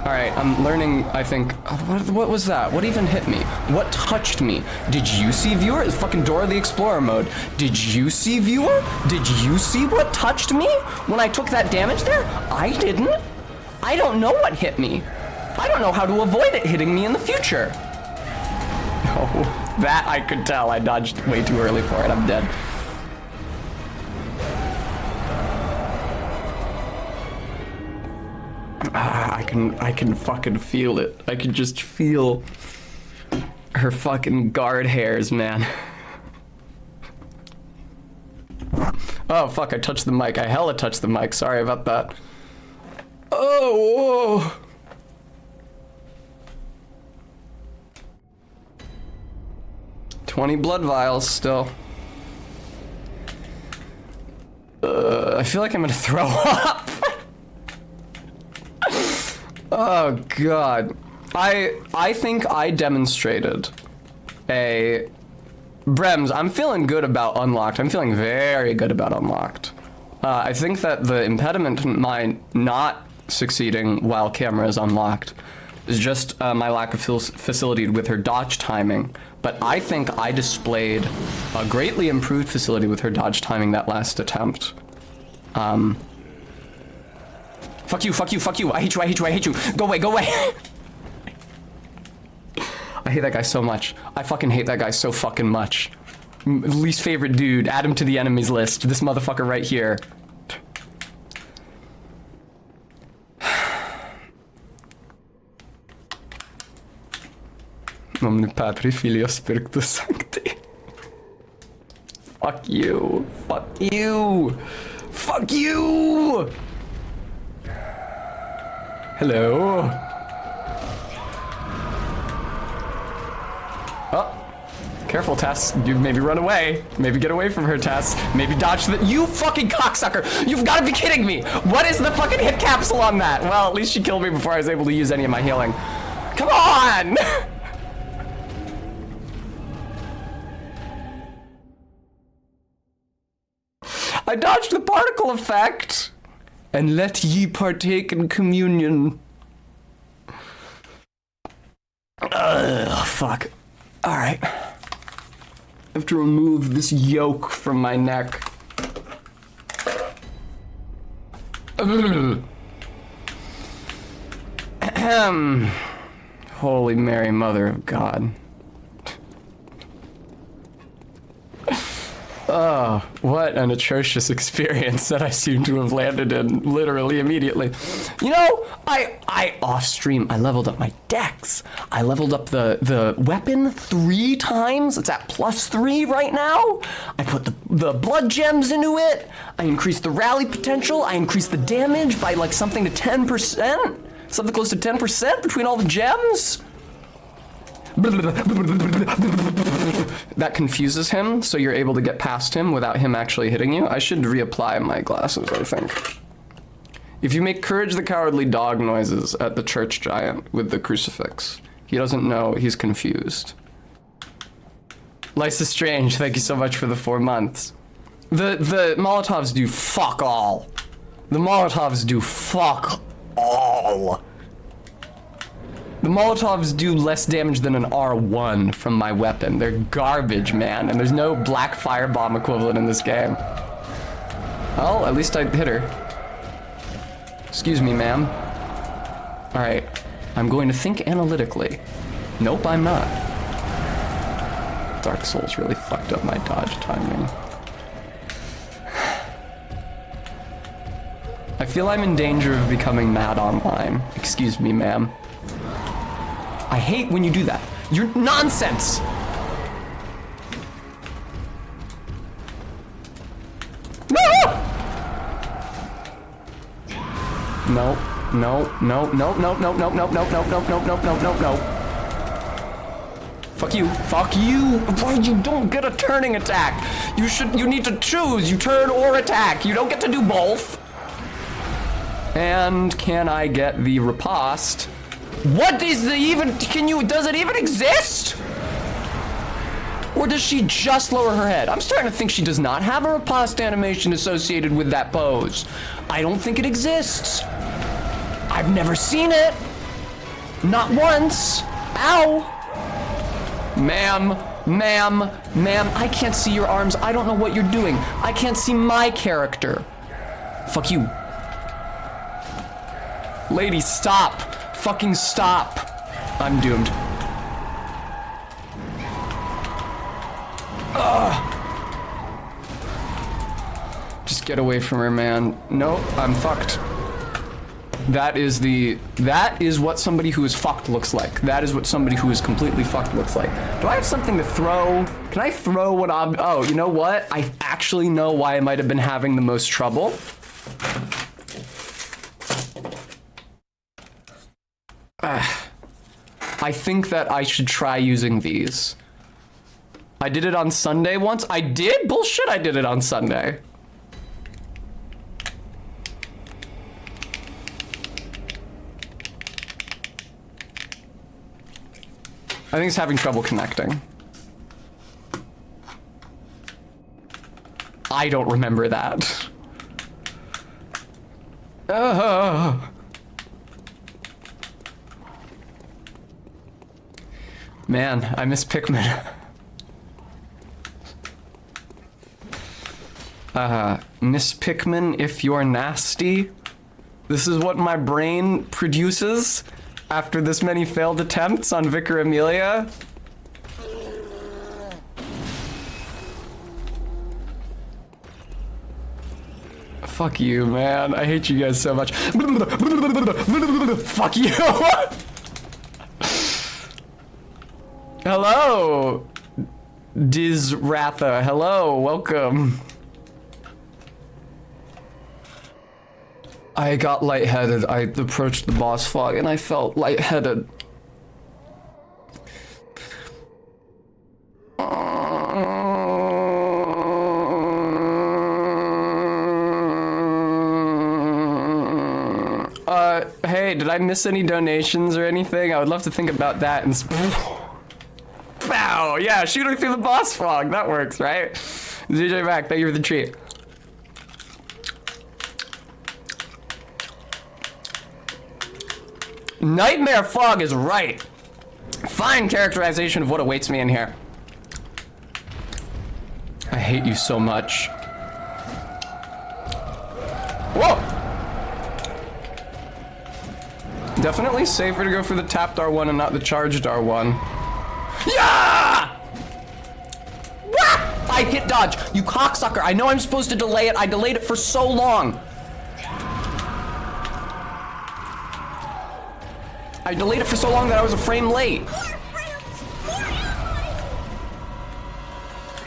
Alright, I'm learning, I think, what was that? What even hit me? What touched me? Did you see, viewer? It's fucking Dora the Explorer mode. Did you see, viewer? Did you see what touched me when I took that damage there? I didn't. I don't know what hit me. I don't know how to avoid it hitting me in the future. Oh, that I could tell. I dodged way too early for it. I'm dead. I can fucking feel it. I can just feel her fucking guard hairs, man. Oh, fuck, I touched the mic. I hella touched the mic. Sorry about that. Oh, whoa. 20 blood vials still. I feel like I'm gonna throw up. Oh god. I think I demonstrated a... Brems, I'm feeling good about Unlocked. I'm feeling very good about Unlocked. I think that the impediment to my not succeeding while camera is unlocked is just my lack of facility with her dodge timing. But I think I displayed a greatly improved facility with her dodge timing that last attempt. Fuck you, fuck you, fuck you. I hate you, I hate you, I hate you. Go away, go away. I hate that guy so much. I fucking hate that guy so fucking much. Least favorite dude. Add him to the enemies list. This motherfucker right here. Nomine Patri Filio Spiritus Sancti. Fuck you. Fuck you. Fuck you. Hello. Oh, careful, Tess. You maybe run away. Maybe get away from her, Tess. Maybe dodge the— You fucking cocksucker! You've got to be kidding me! What is the fucking hit capsule on that? Well, at least she killed me before I was able to use any of my healing. Come on! I dodged the particle effect! And let ye partake in communion. Ugh, fuck. Alright. I have to remove this yoke from my neck. Ahem. Holy Mary, Mother of God. Oh, what an atrocious experience that I seem to have landed in literally immediately. You know, I off stream, I leveled up my dex. I leveled up the weapon 3 times. It's at +3 right now. I put the blood gems into it. I increased the rally potential. I increased the damage by like something to 10%. Something close to 10% between all the gems. That confuses him, so you're able to get past him without him actually hitting you. I should reapply my glasses, I think. If you make Courage the Cowardly Dog noises at the church giant with the crucifix, he doesn't know, he's confused. Lysa Strange, thank you so much for the 4 months. The Molotovs do fuck all. The Molotovs do fuck all. The Molotovs do less damage than an R1 from my weapon. They're garbage, man, and there's no black firebomb equivalent in this game. Well, at least I hit her. Excuse me, ma'am. All right, I'm going to think analytically. Nope, I'm not. Dark Souls really fucked up my dodge timing. I feel I'm in danger of becoming mad online. Excuse me, ma'am. I hate when you do that. You're nonsense! No! No, no, no, no, no, no, no, no, no, no, no, no, no, no, no, no. Fuck you. Fuck you! Why you don't get a turning attack? You need to choose. You turn or attack. You don't get to do both. And can I get the riposte? What is the even, does it even exist? Or does she just lower her head? I'm starting to think she does not have a riposte animation associated with that pose. I don't think it exists. I've never seen it. Not once. Ow. Ma'am, I can't see your arms. I don't know what you're doing. I can't see my character. Fuck you. Lady, stop. Fucking stop. I'm doomed. Ugh. Just get away from her, man. No, I'm fucked. That is what somebody who is fucked looks like. That is what somebody who is completely fucked looks like. Do I have something to throw? Can I throw what I'm, oh, you know what? I actually know why I might have been having the most trouble. I think that I should try using these. I did it on Sunday once. I did? Bullshit, I did it on Sunday. I think it's having trouble connecting. I don't remember that. Man, I miss Pikmin. Miss Pikmin, if you're nasty. This is what my brain produces after this many failed attempts on Vicar Amelia. Fuck you, man. I hate you guys so much. Fuck you. Hello, Dizratha. Hello, welcome. I got lightheaded. I approached the boss fog and I felt lightheaded. Hey, did I miss any donations or anything? I would love to think about that and Pow! Yeah, shooting through the boss fog. That works, right? ZJ back, thank you for the treat. Nightmare fog is right. Fine characterization of what awaits me in here. I hate you so much. Whoa! Definitely safer to go for the tapped R1 and not the charged R1. Yeah! Wah! I hit dodge. You cocksucker. I know I'm supposed to delay it. I delayed it for so long. I delayed it for so long that I was a frame late.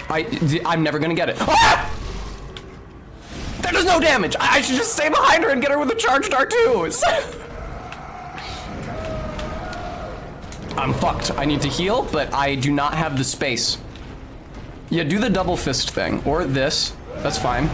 I'm never gonna get it. Ah! That does no damage. I should just stay behind her and get her with a charged R2. I'm fucked. I need to heal, but I do not have the space. Yeah, do the double fist thing. Or this. That's fine.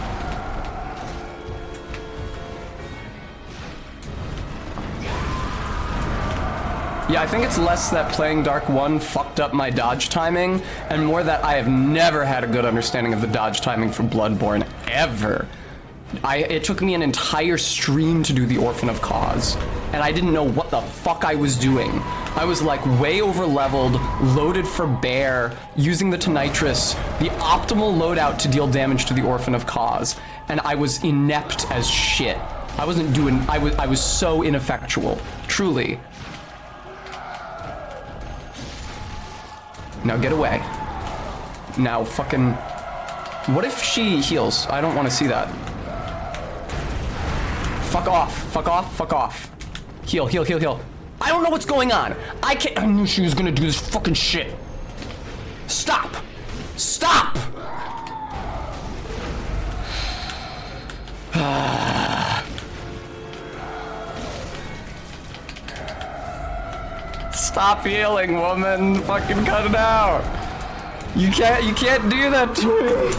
Yeah, I think it's less that playing Dark 1 fucked up my dodge timing, and more that I have never had a good understanding of the dodge timing for Bloodborne, ever. It took me an entire stream to do the Orphan of Cause, and I didn't know what the fuck I was doing. I was like way over leveled, loaded for bear, using the Tonitrus, the optimal loadout to deal damage to the Orphan of Cause, and I was inept as shit. I was so ineffectual, truly. Now get away. Now fucking... What if she heals? I don't want to see that. Fuck off. Fuck off. Fuck off. Heal, heal, heal, heal. I don't know what's going on. I knew she was gonna do this fucking shit. Stop. Stop! Stop healing, woman. Fucking cut it out. You can't do that to me.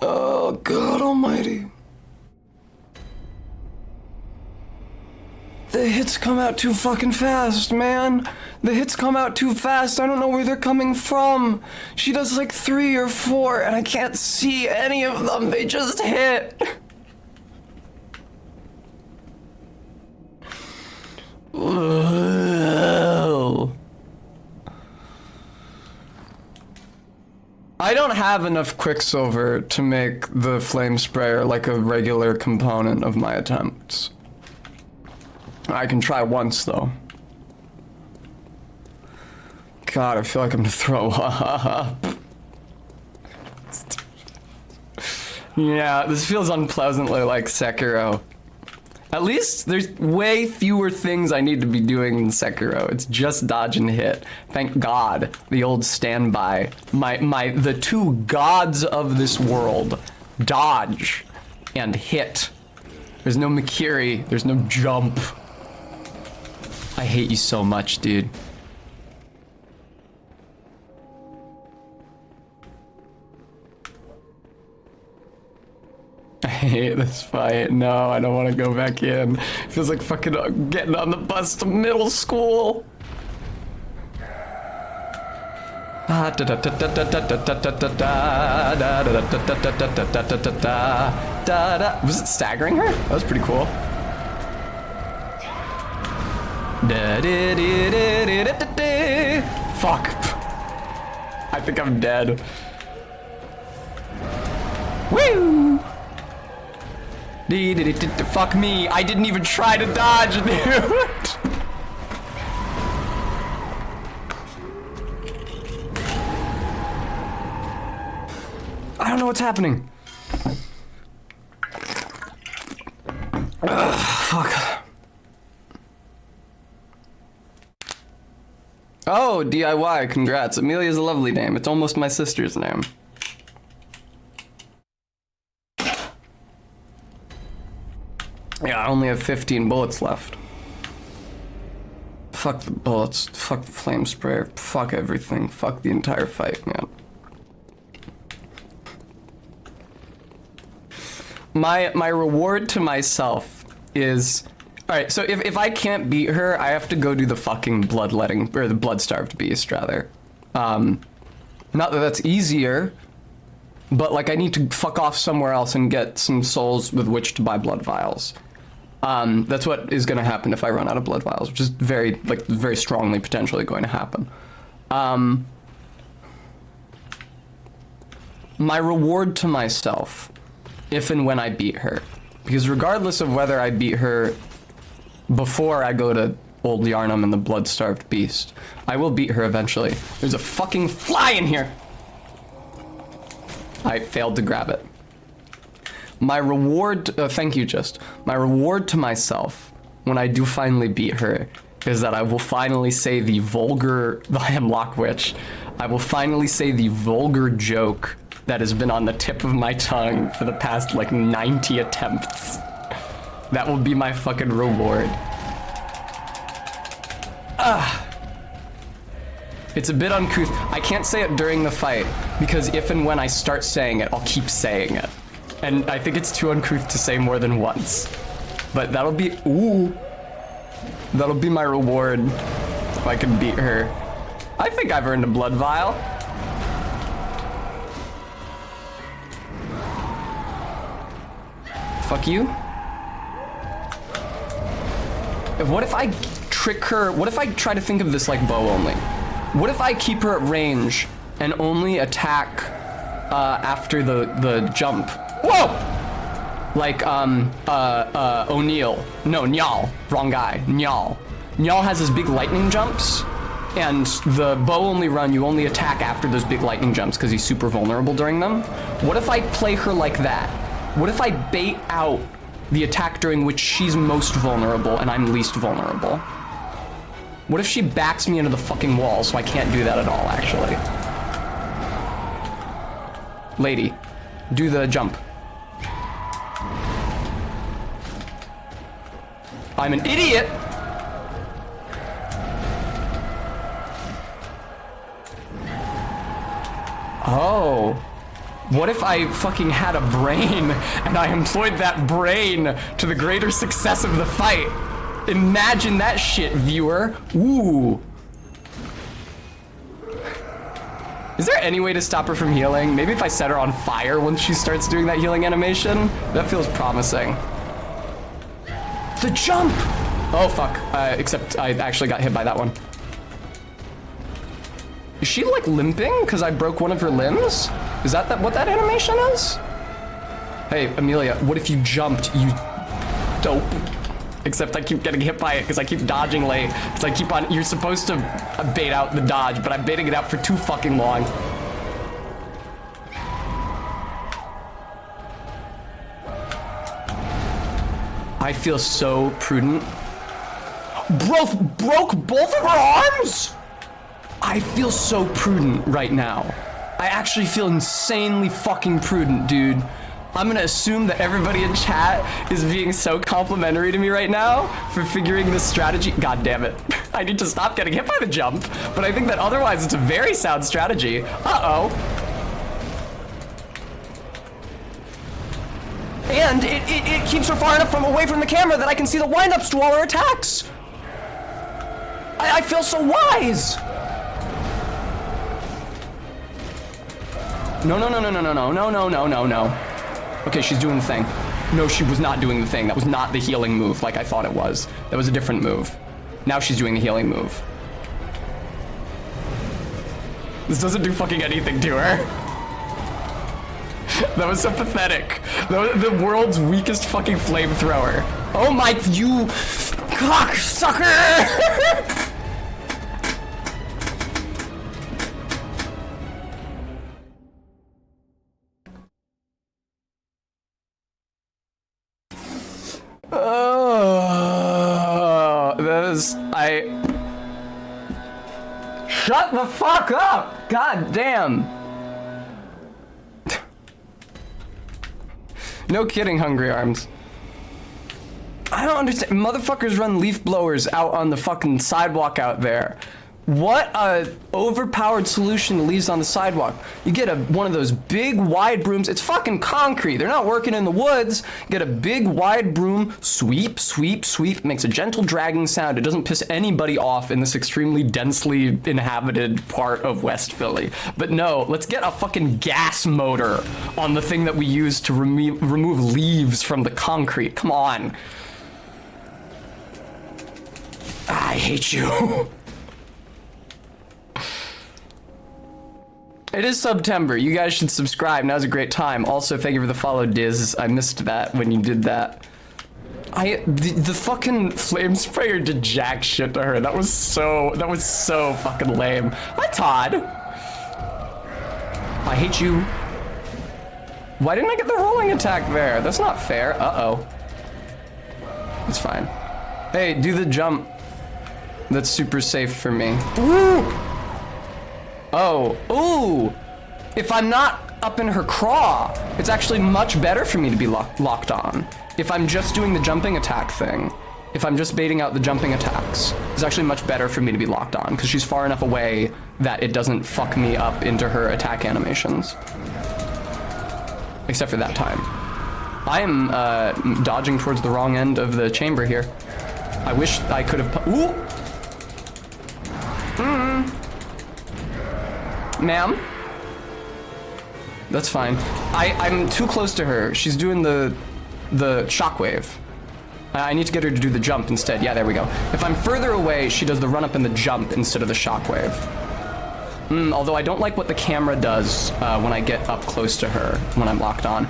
Oh, God almighty. The hits come out too fucking fast, man. The hits come out too fast. I don't know where they're coming from. She does like 3 or 4, and I can't see any of them. They just hit. Whoa. I don't have enough Quicksilver to make the flame sprayer like a regular component of my attempts. I can try once though. God, I feel like I'm gonna throw up. Yeah, this feels unpleasantly like Sekiro. At least there's way fewer things I need to be doing in Sekiro. It's just dodge and hit. Thank God, the old standby. The two gods of this world, dodge and hit. There's no Mikiri, there's no jump. I hate you so much, dude. I hate this fight. No, I don't want to go back in. It feels like fucking getting on the bus to middle school. Was it staggering her? That was pretty cool. Fuck. I think I'm dead. Woo! Fuck me, I didn't even try to dodge, dude. I don't know what's happening. Fuck. Oh, DIY, congrats. Amelia's a lovely name. It's almost my sister's name. Yeah, I only have 15 bullets left. Fuck the bullets, fuck the flame sprayer, fuck everything, fuck the entire fight, man. My reward to myself is, all right. So if I can't beat her, I have to go do the fucking bloodletting or the blood-starved beast rather. Not that that's easier, but like I need to fuck off somewhere else and get some souls with which to buy blood vials. That's what is going to happen if I run out of blood vials, which is very strongly potentially going to happen. My reward to myself, if and when I beat her, because regardless of whether I beat her before I go to Old Yarnum and the Blood-Starved Beast, I will beat her eventually. There's a fucking fly in here! I failed to grab it. My reward, thank you, my reward to myself when I do finally beat her is that I will finally say the Hemlock Witch. I will finally say the vulgar joke that has been on the tip of my tongue for the past like 90 attempts. That will be my fucking reward. It's a bit uncouth. I can't say it during the fight because if and when I start saying it, I'll keep saying it. And I think it's too uncouth to say more than once. But that'll be, that'll be my reward if I can beat her. I think I've earned a blood vial. Fuck you. What if I trick her? What if I try to think of this like bow only? What if I keep her at range and only attack after the jump? Whoa! Like O'Neill. No, Nyal. Wrong guy. Nyal. Nyal has his big lightning jumps, and the bow only run, you only attack after those big lightning jumps because he's super vulnerable during them. What if I play her like that? What if I bait out the attack during which she's most vulnerable and I'm least vulnerable? What if she backs me into the fucking wall so I can't do that at all, actually? Lady, do the jump. I'm an idiot! Oh. What if I fucking had a brain and I employed that brain to the greater success of the fight? Imagine that shit, viewer. Ooh. Is there any way to stop her from healing? Maybe if I set her on fire once she starts doing that healing animation? That feels promising. The jump! Oh, fuck. Except I actually got hit by that one. Is she, like, limping because I broke one of her limbs? Is that what that animation is? Hey, Amelia, what if you jumped, you dope? Except I keep getting hit by it because I keep dodging late. Because I keep on, you're supposed to bait out the dodge, but I'm baiting it out for too fucking long. I feel so prudent. Broke both of her arms? I feel so prudent right now. I actually feel insanely fucking prudent, dude. I'm gonna assume that everybody in chat is being so complimentary to me right now for figuring this strategy. God damn it. I need to stop getting hit by the jump, but I think that otherwise it's a very sound strategy. Uh-oh. And it keeps her far enough away from the camera that I can see the windups to all her attacks. I feel so wise. No. Okay, she's doing the thing. No, she was not doing the thing. That was not the healing move like I thought it was. That was a different move. Now she's doing the healing move. This doesn't do fucking anything to her. That was so pathetic. That was the world's weakest fucking flamethrower. Oh my, you cocksucker! Oh, that is, shut the fuck up! God damn. No kidding, Hungry Arms. I don't understand. Motherfuckers run leaf blowers out on the fucking sidewalk out there. What a overpowered solution leaves on the sidewalk. You get one of those big wide brooms. It's fucking concrete. They're not working in the woods. Get a big wide broom, sweep, sweep, sweep. Makes a gentle dragging sound. It doesn't piss anybody off in this extremely densely inhabited part of West Philly. But no, let's get a fucking gas motor on the thing that we use to remove leaves from the concrete. Come on. I hate you. It is September. You guys should subscribe. Now's a great time. Also, thank you for the follow, Diz. I missed that when you did that. The fucking flame sprayer did jack shit to her. That was so fucking lame. Hi, Todd. I hate you. Why didn't I get the rolling attack there? That's not fair. Uh-oh. It's fine. Hey, do the jump. That's super safe for me. Woo! Oh, ooh! If I'm not up in her craw, it's actually much better for me to be locked on. If I'm just doing the jumping attack thing, if I'm just baiting out the jumping attacks, it's actually much better for me to be locked on, because she's far enough away that it doesn't fuck me up into her attack animations. Except for that time. I am dodging towards the wrong end of the chamber here. I wish I could have... Ooh! Ma'am? That's fine. I'm too close to her. She's doing the shockwave. I need to get her to do the jump instead. Yeah, there we go. If I'm further away, she does the run up and the jump instead of the shockwave. Although I don't like what the camera does when I get up close to her when I'm locked on.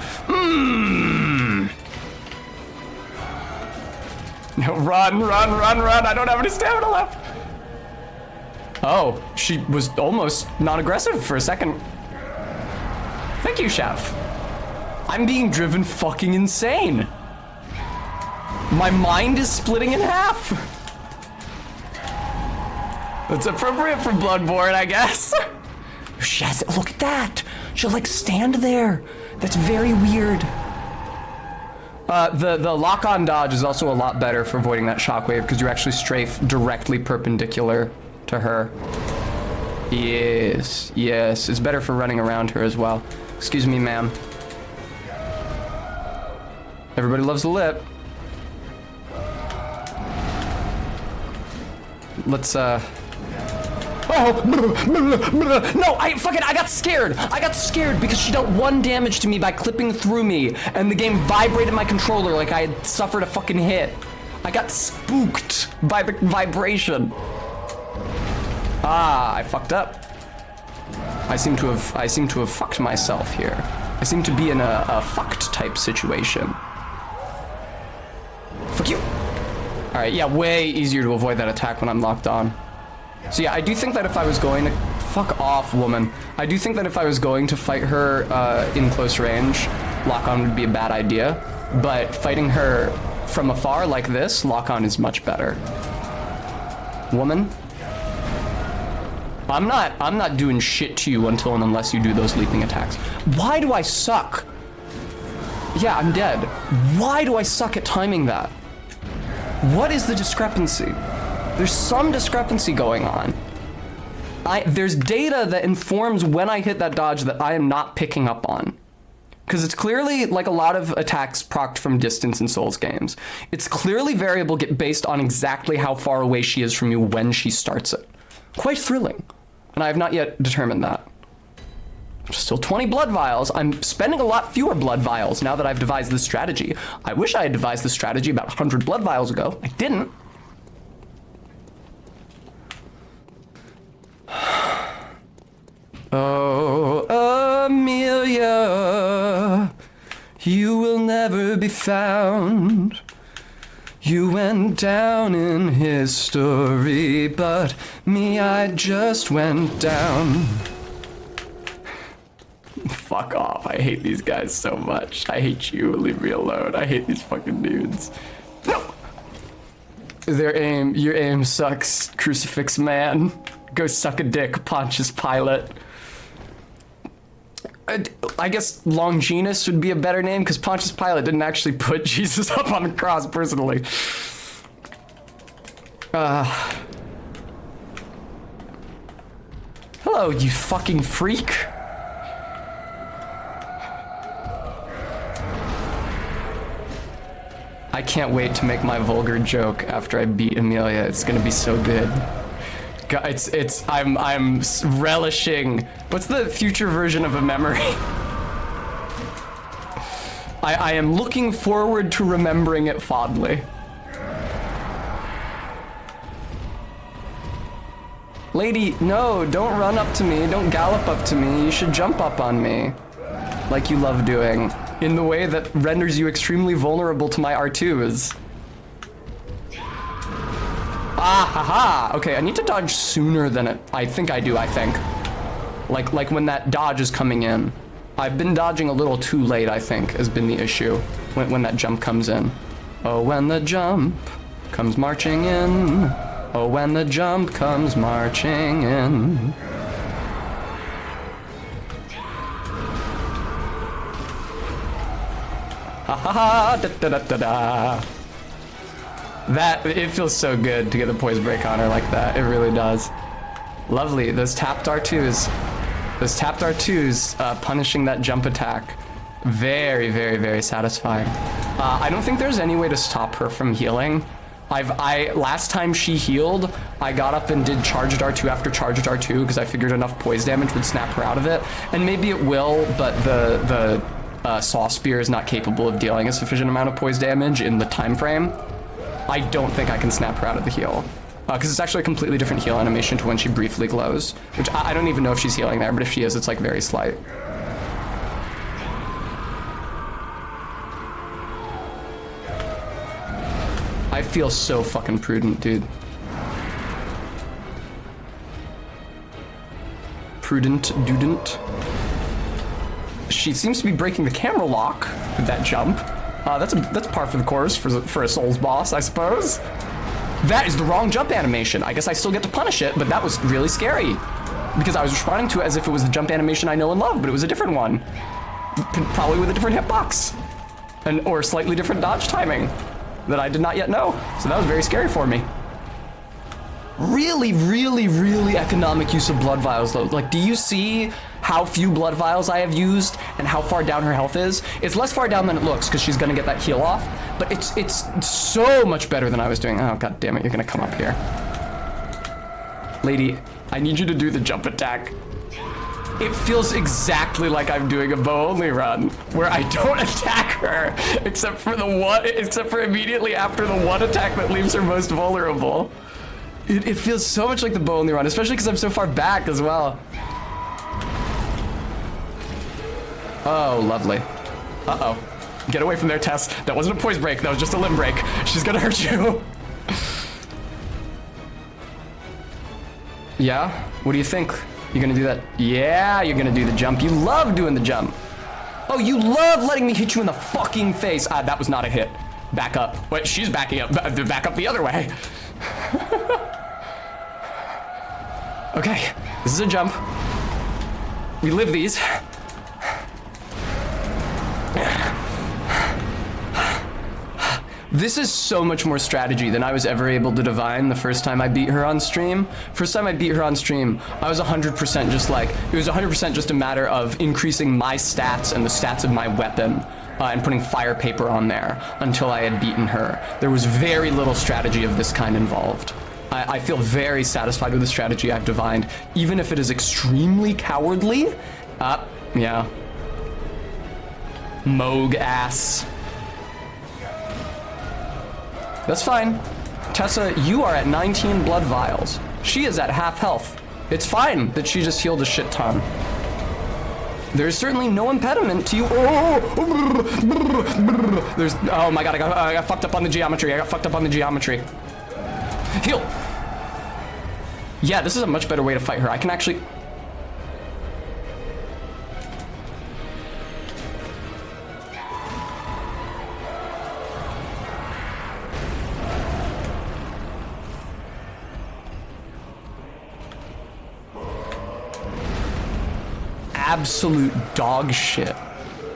No, run, run, run, run. I don't have any stamina left. Oh, she was almost non-aggressive for a second. Thank you, Chef. I'm being driven fucking insane. My mind is splitting in half. That's appropriate for Bloodborne, I guess. She has, look at that. She'll like stand there. That's very weird. The lock-on dodge is also a lot better for avoiding that shockwave because you actually strafe directly perpendicular to her. Yes, yes. It's better for running around her as well. Excuse me, ma'am. Everybody loves the lip. Let's, Oh! No, I got scared! I got scared because she dealt 1 damage to me by clipping through me, and the game vibrated my controller like I had suffered a fucking hit. I got spooked by the vibration. Ah, I fucked up. I seem to have fucked myself here. I seem to be in a fucked type situation. Fuck you. All right, yeah, way easier to avoid that attack when I'm locked on. So yeah, I do think that if I was going to... Fuck off, woman. I do think that if I was going to fight her in close range, lock-on would be a bad idea. But fighting her from afar like this, lock-on is much better. Woman? I'm not doing shit to you until and unless you do those leaping attacks. Why do I suck? Yeah, I'm dead. Why do I suck at timing that? What is the discrepancy? There's some discrepancy going on. There's data that informs when I hit that dodge that I am not picking up on. Because it's clearly, like a lot of attacks procced from distance in Souls games, it's clearly variable based on exactly how far away she is from you when she starts it. Quite thrilling. And I have not yet determined that. Still 20 blood vials. I'm spending a lot fewer blood vials now that I've devised this strategy. I wish I had devised this strategy about 100 blood vials ago. I didn't. Oh, Amelia, you will never be found. You went down in history, but me, I just went down. Fuck off. I hate these guys so much. I hate you. Leave me alone. I hate these fucking dudes. No! Your aim sucks, crucifix man. Go suck a dick, Pontius Pilate. I guess Longinus would be a better name, because Pontius Pilate didn't actually put Jesus up on the cross personally. Hello, you fucking freak. I can't wait to make my vulgar joke after I beat Amelia. It's gonna be so good. I'm relishing. What's the future version of a memory? I am looking forward to remembering it fondly. Lady, no, don't run up to me. Don't gallop up to me. You should jump up on me. Like you love doing. In the way that renders you extremely vulnerable to my R2s. Ah, haha. Okay, I need to dodge sooner than it. I think I do, I think. Like when that dodge is coming in. I've been dodging a little too late, I think, has been the issue. When that jump comes in. Oh, when the jump comes marching in. Oh, when the jump comes marching in. Ha ha ha, da da da da da. That, it feels so good to get the poise break on her like that. It really does. Lovely, those tapped R2s. Those tapped R2s punishing that jump attack. Very, very, very satisfying. I don't think there's any way to stop her from healing. Last time she healed, I got up and did charged R2 after charged R2 because I figured enough poise damage would snap her out of it. And maybe it will, but the Saw Spear is not capable of dealing a sufficient amount of poise damage in the time frame. I don't think I can snap her out of the heal. Because it's actually a completely different heal animation to when she briefly glows. Which I don't even know if she's healing there, but if she is, it's like very slight. I feel so fucking prudent, dude. Prudent dudent. She seems to be breaking the camera lock with that jump. That's par for the course for a Souls boss, I suppose. That is the wrong jump animation. I guess I still get to punish it, but that was really scary. Because I was responding to it as if it was the jump animation I know and love, but it was a different one. Probably with a different hitbox. Or slightly different dodge timing that I did not yet know. So that was very scary for me. Really, really, really economic use of blood vials though. Like, do you see how few blood vials I have used and how far down her health is? It's less far down than it looks because she's gonna get that heal off, but it's so much better than I was doing. Oh, god damn it, you're gonna come up here. Lady, I need you to do the jump attack. It feels exactly like I'm doing a bow only run, where I don't attack her, except for immediately after the one attack that leaves her most vulnerable. It feels so much like the bow only run, especially because I'm so far back as well. Oh, lovely. Uh-oh. Get away from there, Tess. That wasn't a poise break, that was just a limb break. She's gonna hurt you. Yeah? What do you think? You gonna do that? Yeah, you're gonna do the jump. You love doing the jump. Oh, you love letting me hit you in the fucking face. That was not a hit. Back up. Wait, she's backing up. Back up the other way. Okay, this is a jump. We live these. This is so much more strategy than I was ever able to divine the first time I beat her on stream. First time I beat her on stream, I was 100% just like, it was 100% just a matter of increasing my stats and the stats of my weapon and putting fire paper on there until I had beaten her. There was very little strategy of this kind involved. I feel very satisfied with the strategy I've divined, even if it is extremely cowardly. Yeah. Moog ass. That's fine. Tessa, you are at 19 blood vials. She is at half health. It's fine that she just healed a shit ton. There's certainly no impediment to you. Oh my god, I got fucked up on the geometry. Heal. Yeah, this is a much better way to fight her. I can actually... Absolute dog shit.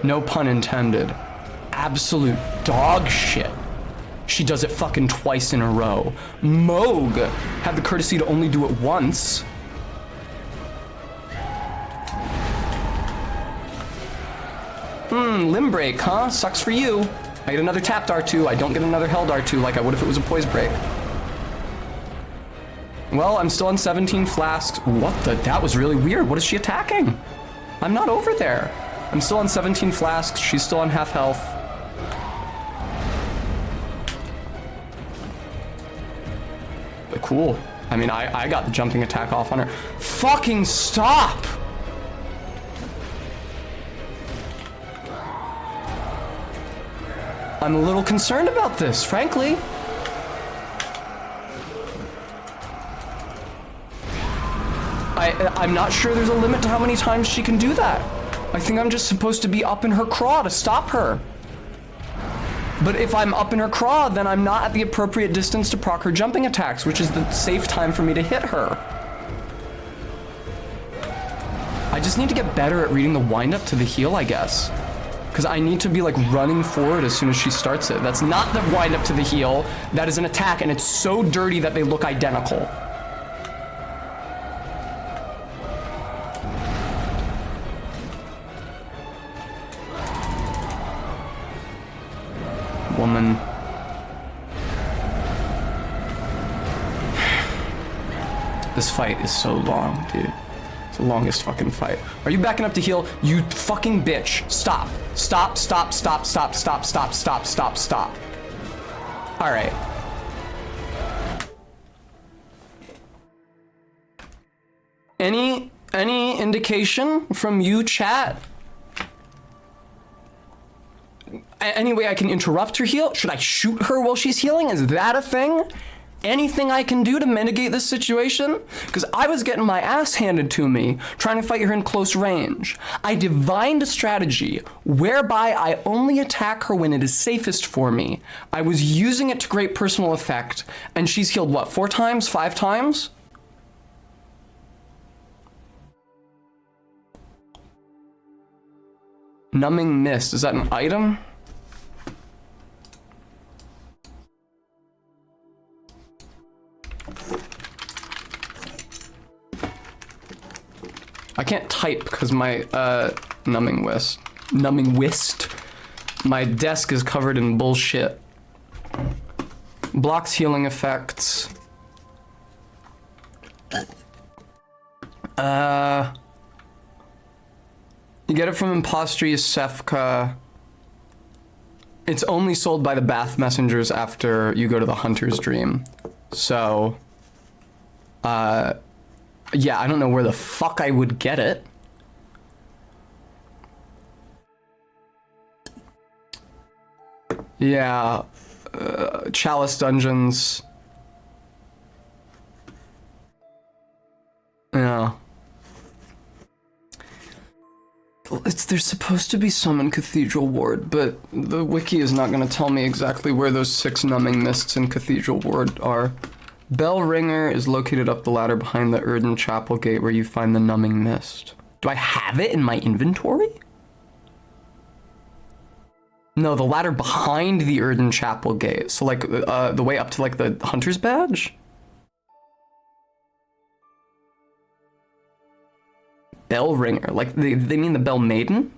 No pun intended. Absolute dog shit. She does it fucking twice in a row. Moog had the courtesy to only do it once. Limb break, huh? Sucks for you. I get another tapped R2. I don't get another held R2 like I would if it was a poise break. Well, I'm still on 17 flasks. What the? That was really weird. What is she attacking? I'm not over there. I'm still on 17 flasks. She's still on half health. But cool. I mean, I got the jumping attack off on her. Fucking stop! I'm a little concerned about this, frankly. I'm not sure there's a limit to how many times she can do that. I think I'm just supposed to be up in her craw to stop her. But if I'm up in her craw, then I'm not at the appropriate distance to proc her jumping attacks, which is the safe time for me to hit her. I just need to get better at reading the windup to the heal, I guess. Because I need to be like running forward as soon as she starts it. That's not the windup to the heal. That is an attack, and it's so dirty that they look identical. Woman. This fight is so long, dude. It's the longest fucking fight. Are you backing up to heal? You fucking bitch. Stop. Stop, stop, stop, stop, stop, stop, stop, stop, stop. All right. Any indication from you, chat? Any way I can interrupt her heal? Should I shoot her while she's healing? Is that a thing? Anything I can do to mitigate this situation? Because I was getting my ass handed to me trying to fight her in close range. I divined a strategy whereby I only attack her when it is safest for me. I was using it to great personal effect, and she's healed what, 4 times? 5 times? Numbing Mist, is that an item? I can't type because my numbing whist, my desk is covered in bullshit. Blocks healing effects. You get it from Impostries Sefka. It's only sold by the Bath Messengers after you go to the Hunter's Dream. So, yeah, I don't know where the fuck I would get it. Yeah, Chalice Dungeons. Yeah. There's supposed to be some in Cathedral Ward, but the wiki is not going to tell me exactly where those 6 numbing mists in Cathedral Ward are. Bell Ringer is located up the ladder behind the Erden Chapel gate where you find the numbing mist. Do I have it in my inventory? No, the ladder behind the Erden Chapel gate. So like the way up to like the Hunter's Badge? Bell Ringer, like they mean the Bell Maiden?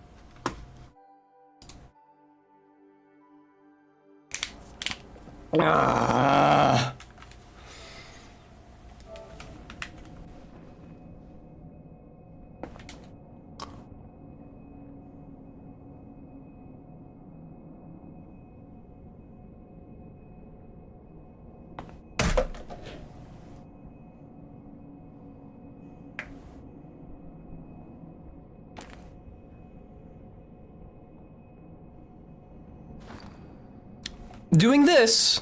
Doing this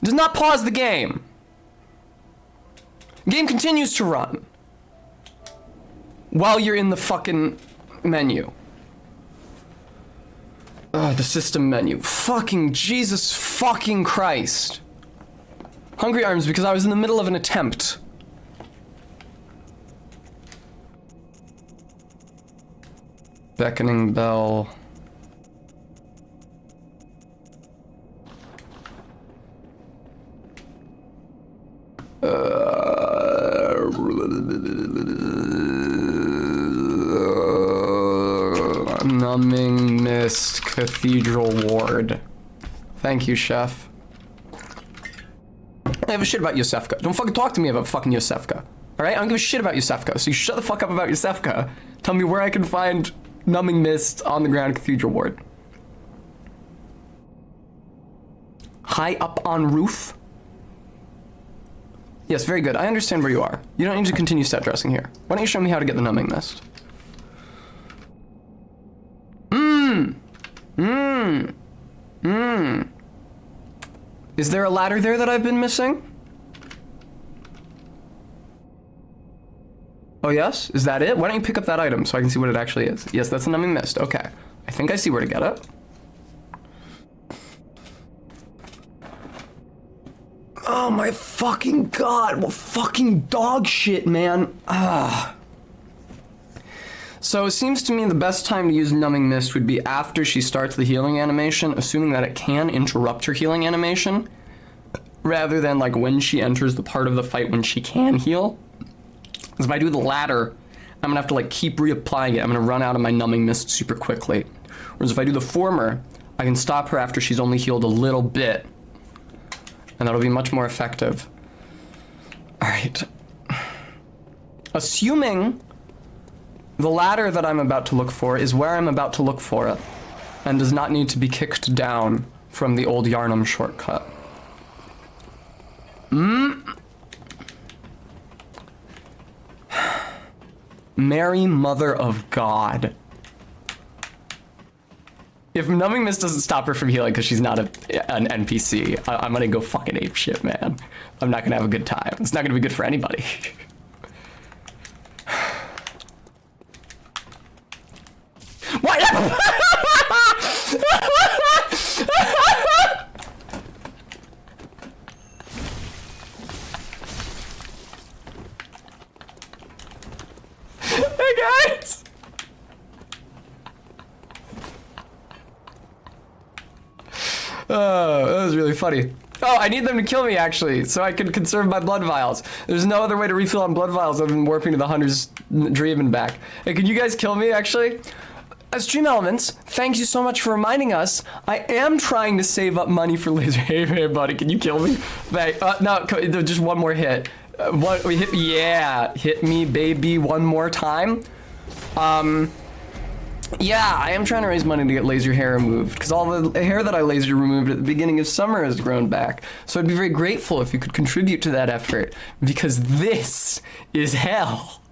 does not pause the game. The game continues to run while you're in the fucking menu. The system menu. Fucking Jesus fucking Christ. Hungry Arms because I was in the middle of an attempt. Beckoning Bell. Numbing Mist Cathedral Ward. Thank you, chef. I have a shit about Yosefka. Don't fucking talk to me about fucking Yosefka. Alright? I don't give a shit about Yosefka, so you shut the fuck up about Yosefka. Tell me where I can find Numbing Mist on the ground Cathedral Ward. High up on roof? Yes, very good. I understand where you are. You don't need to continue set dressing here. Why don't you show me how to get the Numbing Mist? Is there a ladder there that I've been missing? Oh yes? Is that it? Why don't you pick up that item so I can see what it actually is? Yes, that's a Numbing Mist. Okay. I think I see where to get it. Oh my fucking god, what fucking dog shit, man. So it seems to me the best time to use Numbing Mist would be after she starts the healing animation, assuming that it can interrupt her healing animation, rather than like when she enters the part of the fight when she can heal. Because if I do the latter, I'm gonna have to like keep reapplying it. I'm gonna run out of my Numbing Mist super quickly. Whereas if I do the former, I can stop her after she's only healed a little bit. And that'll be much more effective. All right. Assuming the ladder that I'm about to look for is where I'm about to look for it, and does not need to be kicked down from the old Yarnum shortcut. Mary, Mother of God. If Numbing Mist doesn't stop her from healing because she's not an NPC, I'm gonna go fucking ape shit, man. I'm not gonna have a good time. It's not gonna be good for anybody. What? Hey guys! That was really funny. Oh, I need them to kill me, actually, so I can conserve my blood vials. There's no other way to refill on blood vials other than warping to the Hunter's Dream and back. Hey, can you guys kill me, actually? Stream Elements, thank you so much for reminding us. I am trying to save up money for laser. Hey, buddy, can you kill me? No, just one more hit. Yeah, hit me, baby, one more time. Yeah, I am trying to raise money to get laser hair removed, because all the hair that I laser removed at the beginning of summer has grown back. So I'd be very grateful if you could contribute to that effort, because this is hell.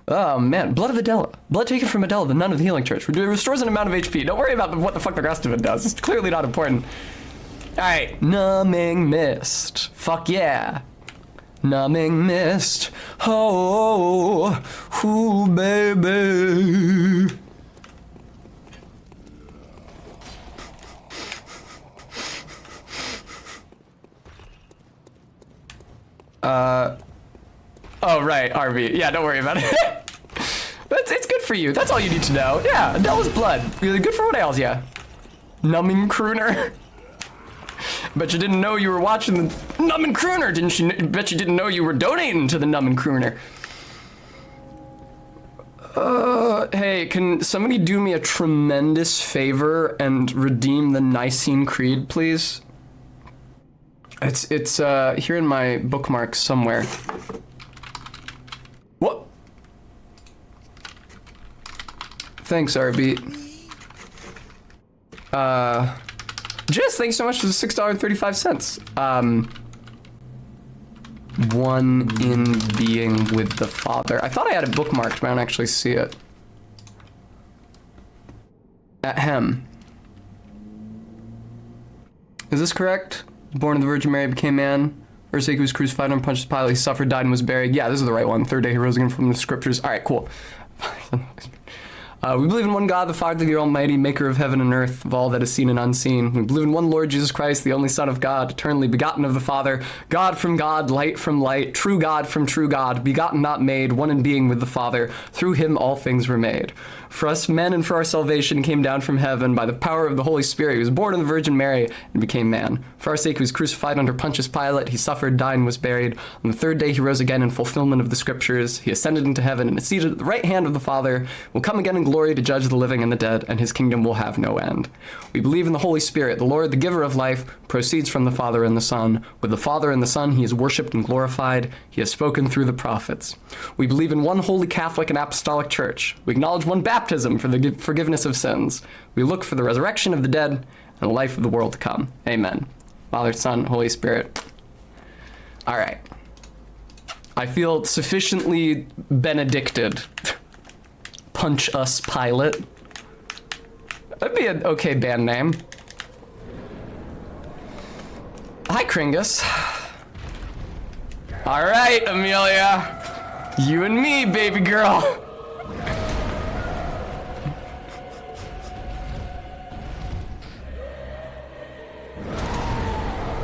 Oh man, Blood of Adela. Blood taken from Adela, the nun of the healing church. It restores an amount of HP. Don't worry about what the fuck the rest of it does. It's clearly not important. Alright, Numbing Mist. Fuck yeah. Numbing Mist. Oh, ooh, baby. Oh, right, RV. Yeah, don't worry about it. It's good for you. That's all you need to know. Yeah, Adela's blood. Really good for what ails ya. Numbing Crooner. Bet you didn't know you were watching the Numbing Crooner, didn't you? Bet you didn't know you were donating to the Numbing Crooner. Hey, can somebody do me a tremendous favor and redeem the Nicene Creed, please? It's here in my bookmarks somewhere. What? Thanks, RB. Jess, thanks so much for the $6.35. One in being with the Father. I thought I had it bookmarked, but I don't actually see it. Ahem. Is this correct? Born of the Virgin Mary, became man. Ursake was crucified on Pontius Pilate. He suffered, died, and was buried. Yeah, this is the right one. Third day he rose again from the scriptures. All right, cool. We believe in one God, the Father, the Almighty, maker of heaven and earth, of all that is seen and unseen. We believe in one Lord Jesus Christ, the only Son of God, eternally begotten of the Father, God from God, light from light, true God from true God, begotten not made, one in being with the Father. Through him all things were made. For us men and for our salvation came down from heaven by the power of the Holy Spirit. He was born of the Virgin Mary and became man. For our sake he was crucified under Pontius Pilate. He suffered, died, and was buried. On the third day he rose again in fulfillment of the Scriptures. He ascended into heaven and is seated at the right hand of the Father. Will come again in glory to judge the living and the dead, and his kingdom will have no end. We believe in the Holy Spirit, the Lord, the giver of life, proceeds from the Father and the Son. With the Father and the Son he is worshipped and glorified. He has spoken through the prophets. We believe in one holy Catholic and apostolic church. We acknowledge one baptism for the forgiveness of sins. We look for the resurrection of the dead and the life of the world to come. Amen. Father, Son, Holy Spirit. All right. I feel sufficiently benedicted. Punch Us Pilate. That'd be an okay band name. Hi, Kringus. All right, Amelia. You and me, baby girl.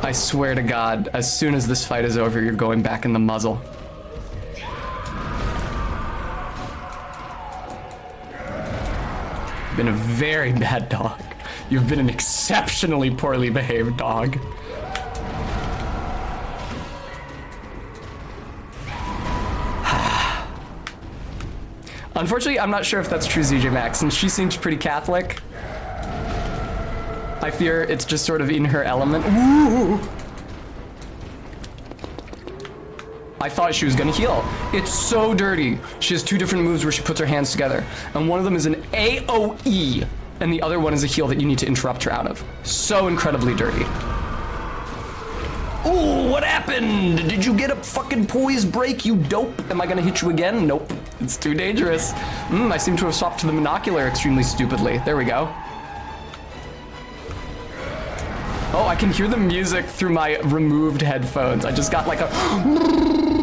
I swear to God, as soon as this fight is over, you're going back in the muzzle. You've been a very bad dog. You've been an exceptionally poorly behaved dog. Unfortunately, I'm not sure if that's true, ZJ Max, since she seems pretty Catholic. I fear it's just sort of in her element. Ooh. I thought she was gonna heal. It's so dirty. She has two different moves where she puts her hands together, and one of them is an AoE, and the other one is a heal that you need to interrupt her out of. So incredibly dirty. Ooh, what happened? Did you get a fucking poise break, you dope? Am I gonna hit you again? Nope. It's too dangerous. I seem to have swapped to the monocular extremely stupidly. There we go. Oh, I can hear the music through my removed headphones. I just got like a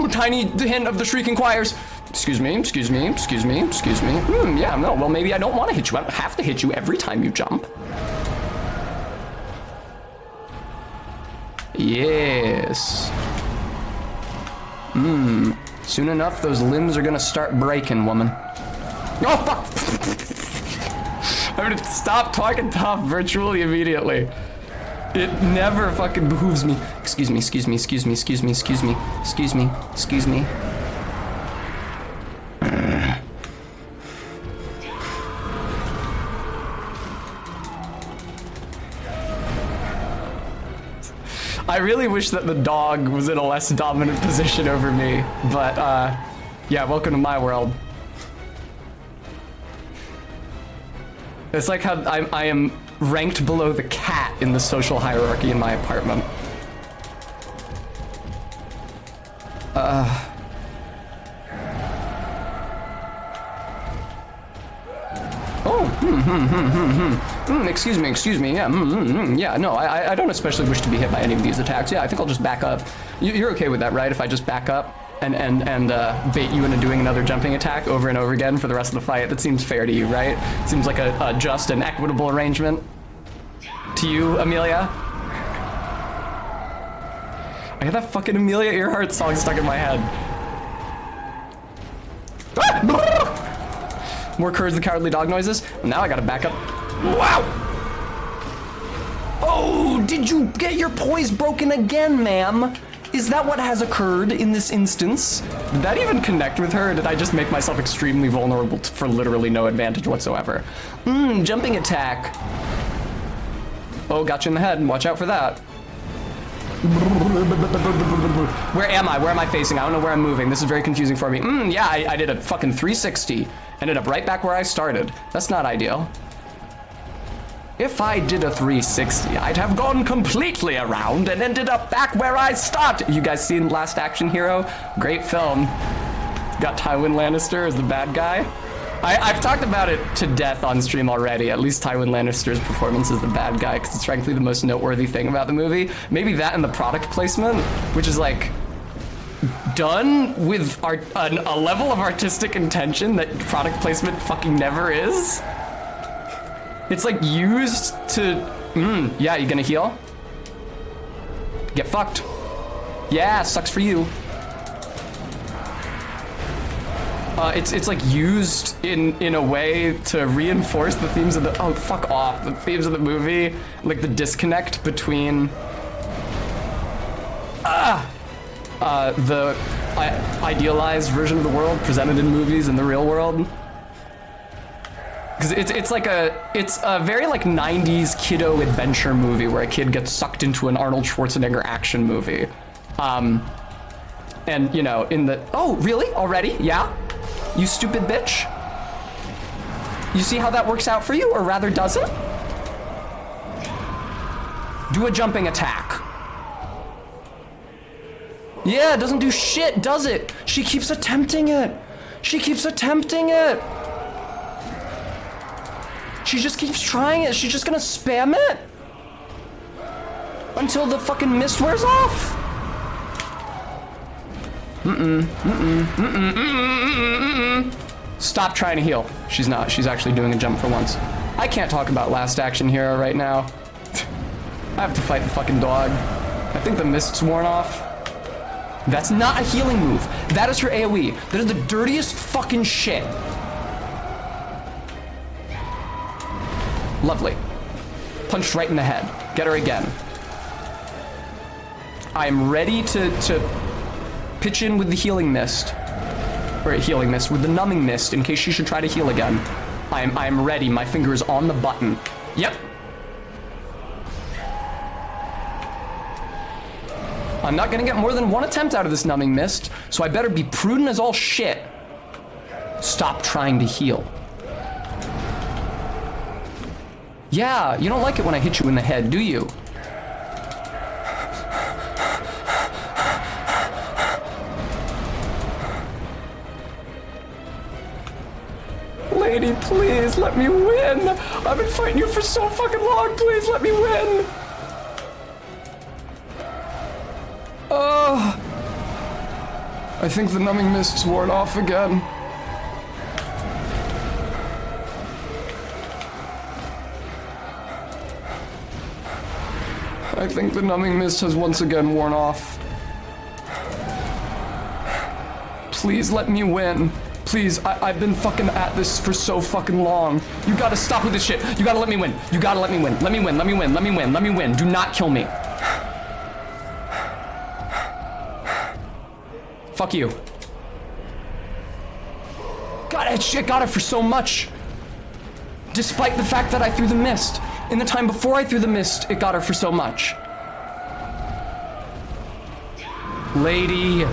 tiny hint of the shrieking choirs. Excuse me, excuse me, excuse me, excuse me. Yeah, no, well, maybe I don't want to hit you. I don't have to hit you every time you jump. Yes. Soon enough, those limbs are gonna start breaking, woman. Oh, fuck! I'm gonna stop talking tough virtually immediately. It never fucking behooves me. Excuse me, excuse me, excuse me, excuse me, excuse me, excuse me, excuse me. I really wish that the dog was in a less dominant position over me, but yeah, welcome to my world. It's like how I am ranked below the cat in the social hierarchy in my apartment. Excuse me, yeah, yeah, no, I don't especially wish to be hit by any of these attacks. Yeah, I think I'll just back up. You're okay with that, right? If I just back up and bait you into doing another jumping attack over and over again for the rest of the fight, that seems fair to you, right? Seems like a just and equitable arrangement to you, Amelia? I got that fucking Amelia Earhart song stuck in my head. More Courage the Cowardly Dog noises. Now I gotta back up. Wow! Oh, did you get your poise broken again, ma'am? Is that what has occurred in this instance? Did that even connect with her, or did I just make myself extremely vulnerable for literally no advantage whatsoever? Jumping attack. Oh, got you in the head. Watch out for that. Where am I? Where am I facing? I don't know where I'm moving. This is very confusing for me. Yeah, I did a fucking 360. Ended up right back where I started. That's not ideal. If I did a 360, I'd have gone completely around and ended up back where I started. You guys seen Last Action Hero? Great film. Got Tywin Lannister as the bad guy. I've talked about it to death on stream already. At least Tywin Lannister's performance as the bad guy, because it's frankly the most noteworthy thing about the movie. Maybe that and the product placement, which is like done with a level of artistic intention that product placement fucking never is. It's like used to, yeah, you gonna heal? Get fucked. Yeah, sucks for you. It's like used in a way to reinforce the themes of the, oh, fuck off, the themes of the movie, like the disconnect between the idealized version of the world presented in movies and the real world. Because it's a very like 90s kiddo adventure movie where a kid gets sucked into an Arnold Schwarzenegger action movie. And you know, oh, really? Already? Yeah? You stupid bitch? You see how that works out for you, or rather doesn't? Do a jumping attack. Yeah, it doesn't do shit, does it? She keeps attempting it. She keeps attempting it. She just keeps trying it. She's just gonna spam it until the fucking mist wears off. Stop trying to heal. She's not. She's actually doing a jump for once. I can't talk about Last Action Hero right now. I have to fight the fucking dog. I think the mist's worn off. That's not a healing move. That is her AoE. That is the dirtiest fucking shit. Lovely. Punched right in the head. Get her again. I am ready to pitch in with the healing mist. Or healing mist, with the numbing mist in case she should try to heal again. I am ready. My finger is on the button. Yep. I'm not gonna get more than one attempt out of this numbing mist, so I better be prudent as all shit. Stop trying to heal. Yeah, you don't like it when I hit you in the head, do you? Lady, please let me win. I've been fighting you for so fucking long. Please let me win. Oh, I think the numbing mist's worn off again. I think the numbing mist has once again worn off. Please let me win. Please, I've been fucking at this for so fucking long. You gotta stop with this shit. You gotta let me win. You gotta let me win. Let me win, let me win, let me win, let me win. Do not kill me. Fuck you. God, that shit got her for so much. Despite the fact that I threw the mist. In the time before I threw the mist, it got her for so much. Lady.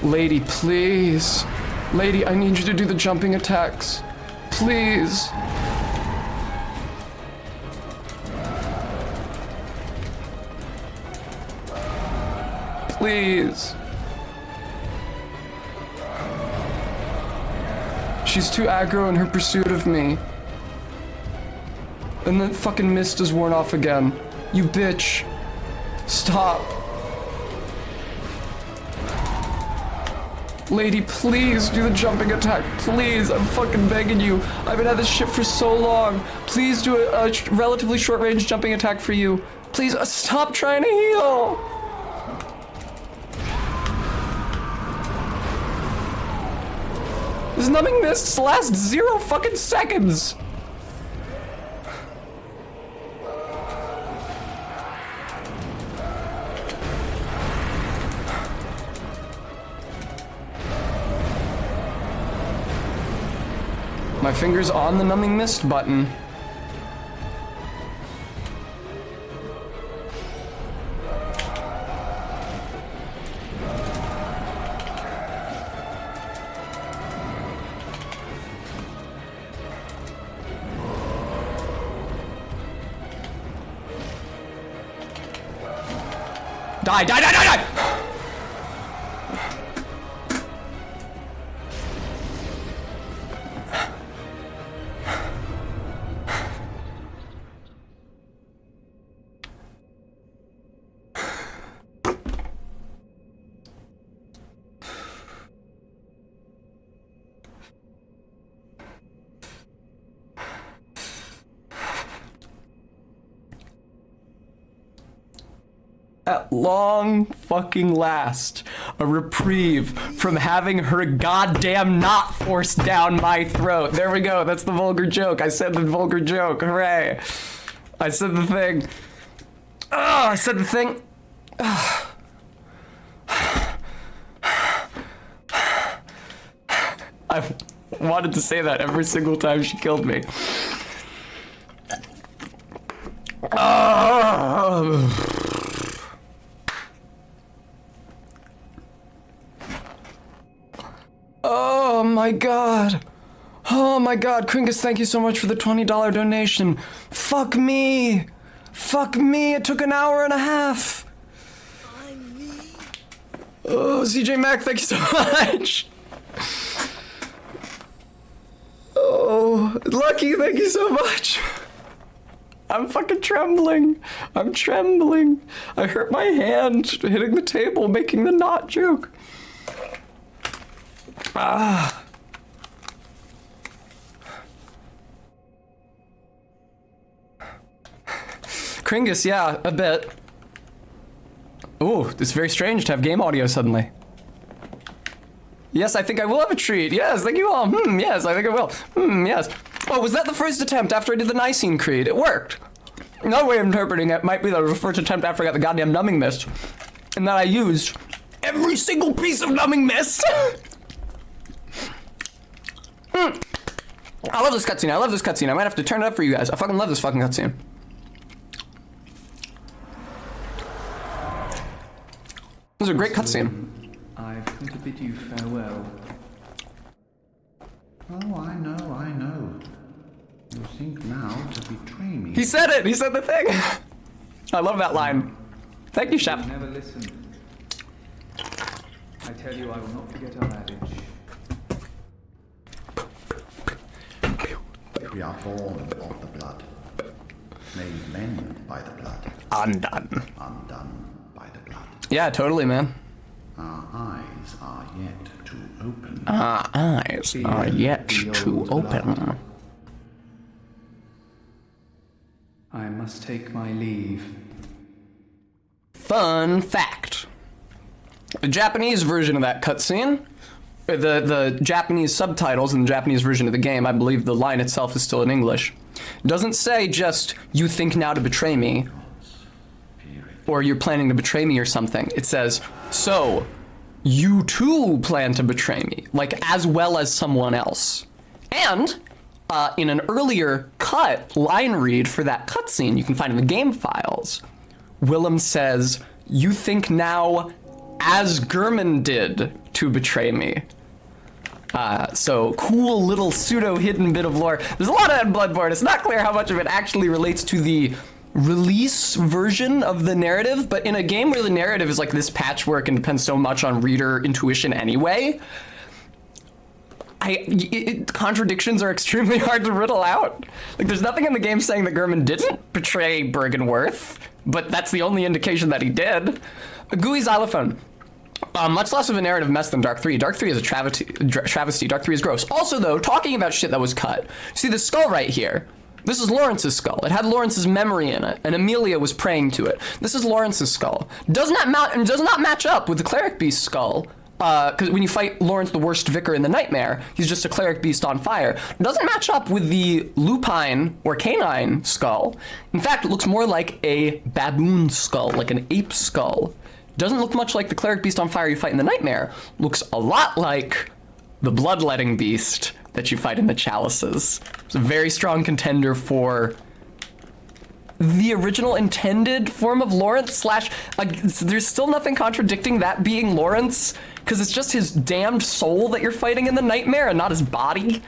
Lady, please. Lady, I need you to do the jumping attacks. Please. Please. She's too aggro in her pursuit of me. And the fucking mist is worn off again. You bitch. Stop. Lady, please do the jumping attack. Please, I'm fucking begging you. I've been at this shit for so long. Please do a relatively short range jumping attack for you. Please, stop trying to heal. This numbing mist lasts 0 fucking seconds. My finger's on the numbing mist button. Die, die, die, die, die! at long fucking last, a reprieve from having her goddamn knot forced down my throat. There we go. That's the vulgar joke. I said the vulgar joke. Hooray. I said the thing. Oh, I said the thing. I wanted to say that every single time she killed me. Oh my god. Oh my god, Kringus, thank you so much for the $20 donation. Fuck me. Fuck me, it took an hour and a half. Oh, CJ Mac, thank you so much. Oh, Lucky, thank you so much. I'm fucking trembling. I'm trembling. I hurt my hand hitting the table, making the knot joke. Ah. Kringus, yeah, a bit. Ooh, it's very strange to have game audio suddenly. Yes, I think I will have a treat. Yes, thank you all. Yes, I think I will. Yes. Oh, was that the first attempt after I did the Nicene Creed? It worked. Another way of interpreting it might be that it was the first attempt after I got the goddamn numbing mist. And that I used every single piece of numbing mist. I love this cutscene. I love this cutscene. I might have to turn it up for you guys. I fucking love this fucking cutscene. This is a great cutscene. I've come to bid you farewell. Oh, I know. You think now to betray me. He said it! He said the thing! I love that line. Thank you, Chef. Never listen. I tell you, I will not forget our adage. We are born of the blood, made men by the blood, Undone. undone by the blood. Yeah, totally, man. Our eyes are yet to open. Our eyes are yet to open. I must take my leave. Fun fact. The Japanese version of that cutscene, the Japanese subtitles in the Japanese version of the game, I believe the line itself is still in English, doesn't say just, "You think now to betray me," or "You're planning to betray me," or something. It says, "So, you too plan to betray me," like as well as someone else. And in an earlier cut line read for that cutscene you can find in the game files, Willem says, "You think now as German did to betray me." So cool little pseudo hidden bit of lore. There's a lot of that in Bloodborne. It's not clear how much of it actually relates to the release version of the narrative, but in a game where the narrative is like this patchwork and depends so much on reader intuition anyway, contradictions are extremely hard to riddle out. Like, there's nothing in the game saying that Gurman didn't betray Bergenworth, but that's the only indication that he did. Gooey Xylophone. Much less of a narrative mess than Dark 3. Dark 3 is a travesty. Dark 3 is gross. Also, though, talking about shit that was cut. See the skull right here? This is Lawrence's skull. It had Lawrence's memory in it, and Amelia was praying to it. This is Lawrence's skull. Does not match up with the Cleric Beast skull. Because when you fight Lawrence, the worst vicar in the Nightmare, he's just a cleric beast on fire. It doesn't match up with the lupine or canine skull. In fact, it looks more like a baboon skull, like an ape skull. Doesn't look much like the cleric beast on fire you fight in the Nightmare. Looks a lot like the bloodletting beast that you fight in the Chalices. It's a very strong contender for the original intended form of Lawrence / there's still nothing contradicting that being Lawrence, because it's just his damned soul that you're fighting in the Nightmare and not his body.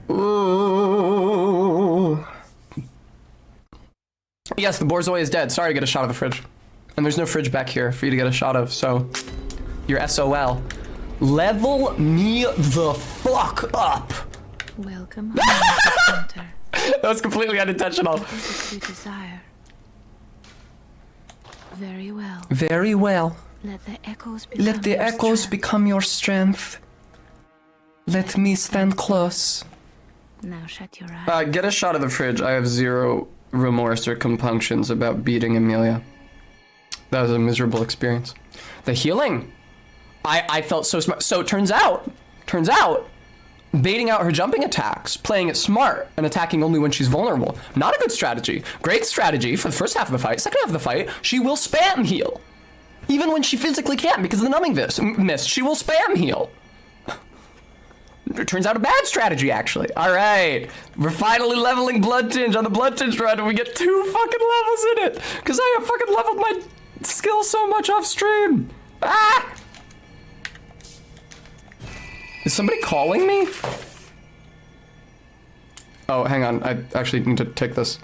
Ooh. Yes, the Borzoi is dead. Sorry to get a shot of the fridge. And there's no fridge back here for you to get a shot of, so you're SOL. Level me the fuck up. Welcome home, Hunter. That was completely unintentional. What is it you desire? Very well. Very well. Let the echoes become Let the your echoes strength. become your strength. Let me stand close. Now shut your eyes. Get a shot of the fridge. I have zero remorse or compunctions about beating Amelia. That was a miserable experience. The healing. I felt so smart. So it turns out, baiting out her jumping attacks, playing it smart, and attacking only when she's vulnerable. Not a good strategy. Great strategy for the first half of the fight. Second half of the fight, she will spam heal. Even when she physically can't because of the numbing mist, she will spam heal. It turns out a bad strategy, actually. All right, we're finally leveling Blood Tinge on the Blood Tinge run, and we get 2 fucking levels in it, because I have fucking leveled my skill so much off stream. Ah! Is somebody calling me? Oh, hang on. I actually need to take this.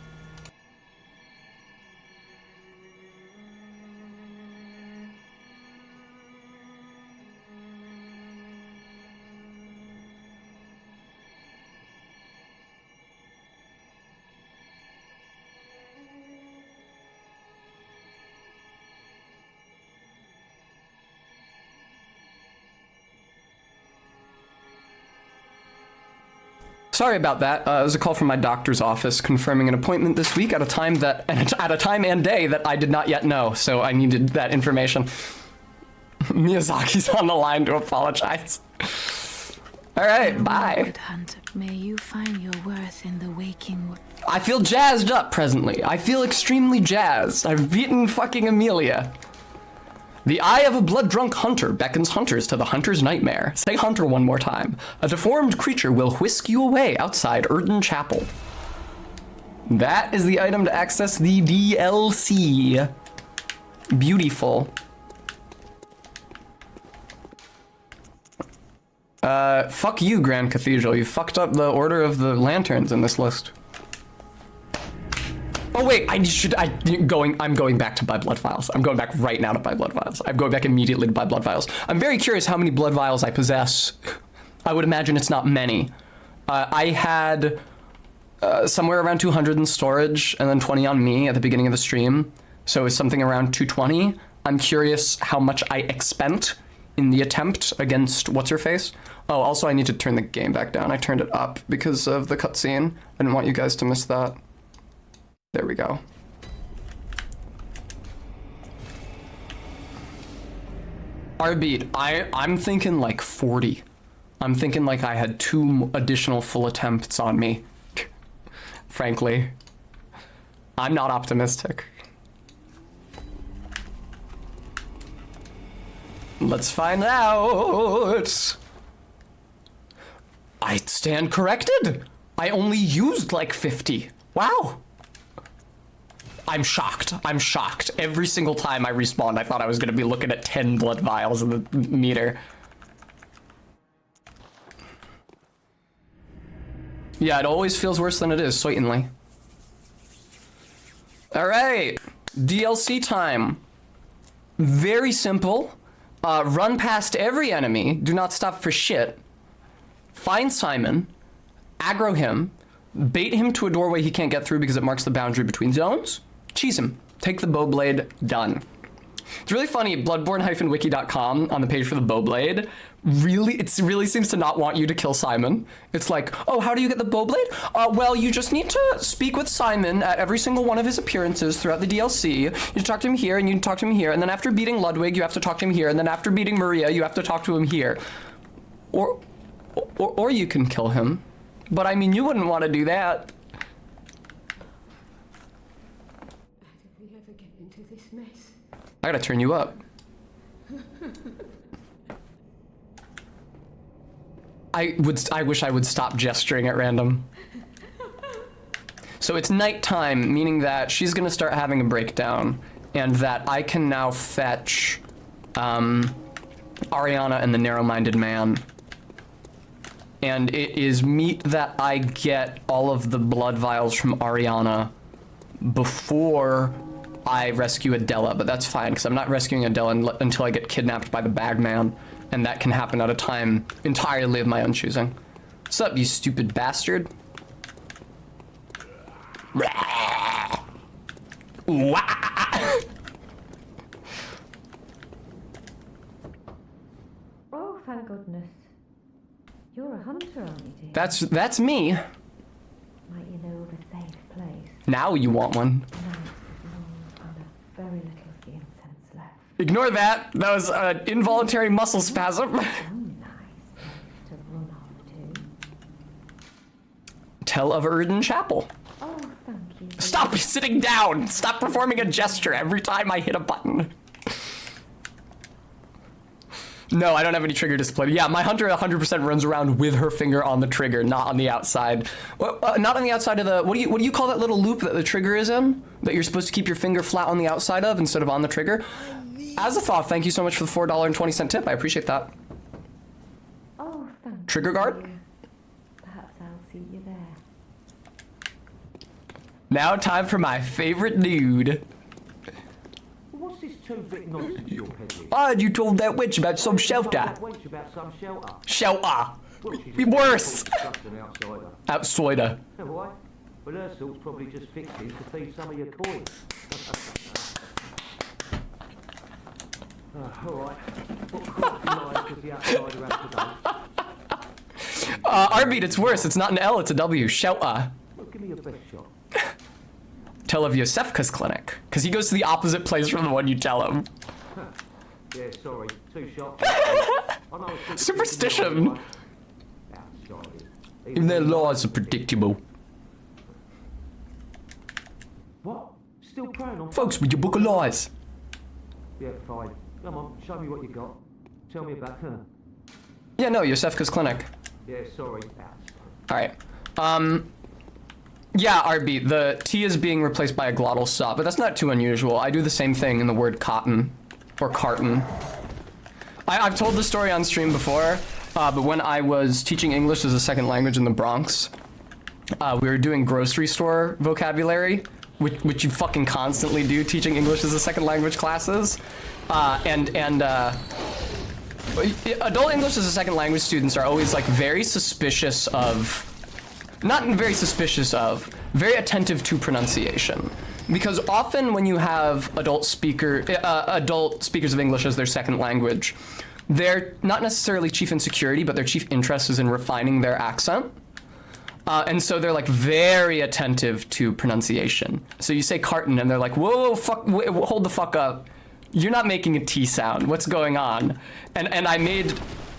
Sorry about that. It was a call from my doctor's office confirming an appointment this week at a time and day that I did not yet know, so I needed that information. Miyazaki's on the line to apologize. All right, bye. Good hunter, may you find your worth in the waking world. I feel jazzed up presently. I feel extremely jazzed. I've beaten fucking Amelia. The eye of a blood-drunk hunter beckons hunters to the hunter's nightmare. Say hunter one more time. A deformed creature will whisk you away outside Erden Chapel. That is the item to access the DLC. Beautiful. Fuck you, Grand Cathedral. You fucked up the order of the lanterns in this list. Oh wait, I'm going back to buy blood vials. I'm going back right now to buy blood vials. I'm going back immediately to buy blood vials. I'm very curious how many blood vials I possess. I would imagine it's not many. I had somewhere around 200 in storage and then 20 on me at the beginning of the stream. So it's something around 220. I'm curious how much I expent in the attempt against what's-her-face. Oh, also I need to turn the game back down. I turned it up because of the cutscene. I didn't want you guys to miss that. There we go. Our beat. I'm thinking like 40. I'm thinking like I had 2 additional full attempts on me. Frankly. I'm not optimistic. Let's find out. I stand corrected. I only used like 50. Wow. I'm shocked. I'm shocked. Every single time I respawned, I thought I was going to be looking at 10 blood vials in the meter. Yeah, it always feels worse than it is, certainly. All right. DLC time. Very simple. Run past every enemy. Do not stop for shit. Find Simon. Aggro him. Bait him to a doorway he can't get through because it marks the boundary between zones. Cheese him. Take the bowblade. Done. It's really funny. Bloodborne-wiki.com on the page for the bowblade. It really seems to not want you to kill Simon. It's like, oh, how do you get the bowblade? Well, you just need to speak with Simon at every single one of his appearances throughout the DLC. You talk to him here, and you talk to him here, and then after beating Ludwig, you have to talk to him here, and then after beating Maria, you have to talk to him here. Or you can kill him. But I mean, you wouldn't want to do that. How did we ever get into this mess? I gotta turn you up. I wish I would stop gesturing at random. So it's nighttime, meaning that she's gonna start having a breakdown, and that I can now fetch Ariana and the Narrow-Minded Man. And it is meet that I get all of the blood vials from Ariana before I rescue Adela, but that's fine, because I'm not rescuing Adela until I get kidnapped by the Bagman, and that can happen at a time entirely of my own choosing. What's up, you stupid bastard? Oh, thank goodness. You're a hunter, aren't you, dear? That's me. safe place. Now you want one. Night is long and a very little of the incense left. Ignore that. That was an involuntary muscle spasm. Oh, nice place to run off to. Tell of Erden Chapel. Oh, thank you. Stop sitting down. Stop performing a gesture every time I hit a button. No, I don't have any trigger display. Yeah, my hunter 100% runs around with her finger on the trigger, not on the outside. Not on the outside of the, what do you call that little loop that the trigger is in? That you're supposed to keep your finger flat on the outside of instead of on the trigger? Azathoth, thank you so much for the $4.20 tip. I appreciate that. Oh, thank Trigger guard? you. Perhaps I'll see you there. Now time for my favorite dude. What's this two-bit nonsense you're peddling? Ah, you told that witch about some shelter. That wench about some shelter. Shelter. Well, she's Be worse. just an outsider. Outsider. Oh, why? Well, her sort's probably just fixing to feed some of your coins. All right. What crafty lies does the outsider have today? Arbeat, it's worse. It's not an L, it's a W. Shelter. Well, give me your best shot. Tell of Yosefka's clinic. Because he goes to the opposite place from the one you tell him. Yeah, sorry. Two shots. I know it's Superstition. Outsiders. Even their laws are predictable. What? Still praying on Folks, with your book of lies. Yeah, fine. Come on, show me what you got. Tell me about her. Yeah, no, Yosefka's clinic. Yeah, sorry. Alright. Yeah, RB, the T is being replaced by a glottal stop, but that's not too unusual. I do the same thing in the word cotton, or carton. I've told this story on stream before, but when I was teaching English as a second language in the Bronx, we were doing grocery store vocabulary, which you fucking constantly do, teaching English as a second language classes. Adult English as a second language students are always like very suspicious of, very attentive to pronunciation. Because often when you have adult speakers of English as their second language, they're not necessarily chief insecurity, but their chief interest is in refining their accent. And so they're like very attentive to pronunciation. So you say carton and they're like, whoa, fuck, wait, hold the fuck up. You're not making a T sound. What's going on? And I made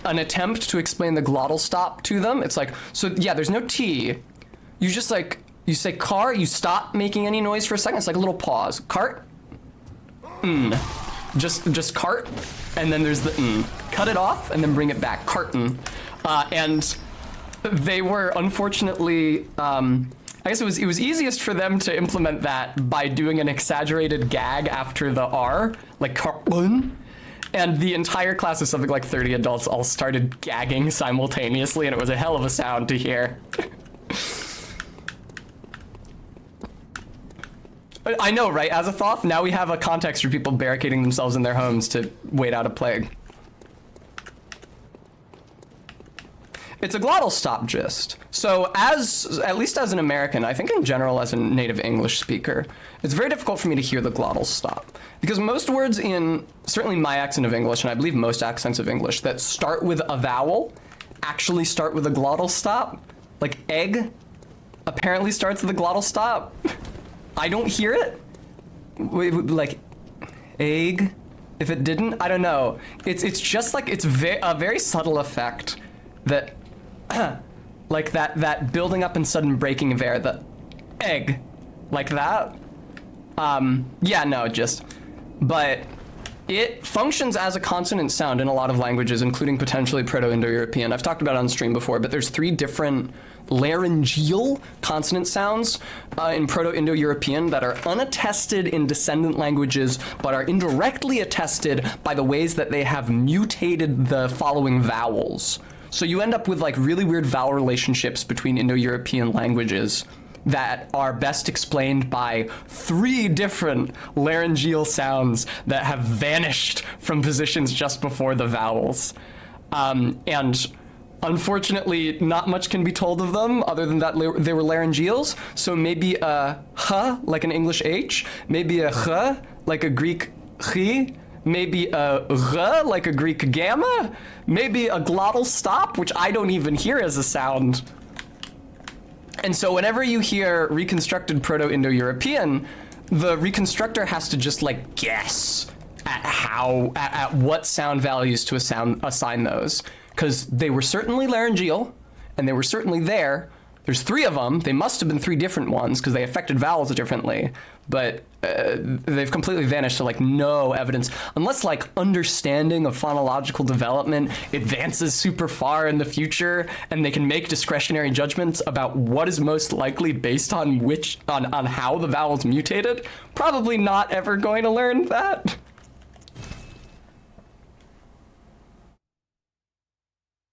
an attempt to explain the glottal stop to them. It's like, so yeah, there's no T. You just like, you say car, you stop making any noise for a second. It's like a little pause. Cart. Just cart. And then there's the Cut it off and then bring it back. Carton. And they were unfortunately, I guess it was easiest for them to implement that by doing an exaggerated gag after the R, like carton. And the entire class of something like 30 adults all started gagging simultaneously, and it was a hell of a sound to hear. I know, right, Azathoth? Now we have a context for people barricading themselves in their homes to wait out a plague. It's a glottal stop gist. So at least as an American, I think in general as a native English speaker, it's very difficult for me to hear the glottal stop. Because most words in, certainly my accent of English, and I believe most accents of English, that start with a vowel actually start with a glottal stop. Like egg apparently starts with a glottal stop. I don't hear it. Like egg, if it didn't, I don't know. It's just like, it's a very subtle effect that, like that building up and sudden breaking of air, the egg, like that. Yeah, no, but it functions as a consonant sound in a lot of languages, including potentially Proto-Indo-European. I've talked about it on stream before, but there's 3 different laryngeal consonant sounds in Proto-Indo-European that are unattested in descendant languages, but are indirectly attested by the ways that they have mutated the following vowels. So you end up with like really weird vowel relationships between Indo-European languages that are best explained by 3 different laryngeal sounds that have vanished from positions just before the vowels. And unfortunately, not much can be told of them other than that they were laryngeals. So maybe a h like an English H, maybe a ch like a Greek chi, maybe a r like a Greek gamma, maybe a glottal stop, which I don't even hear as a sound. And so whenever you hear reconstructed Proto-Indo-European, the reconstructor has to just like guess at what sound values to assign those, because they were certainly laryngeal and they were certainly there. There's 3 of them. They must have been 3 different ones because they affected vowels differently, but they've completely vanished. So like no evidence, unless like understanding of phonological development advances super far in the future and they can make discretionary judgments about what is most likely based on on how the vowels mutated. Probably not ever going to learn that.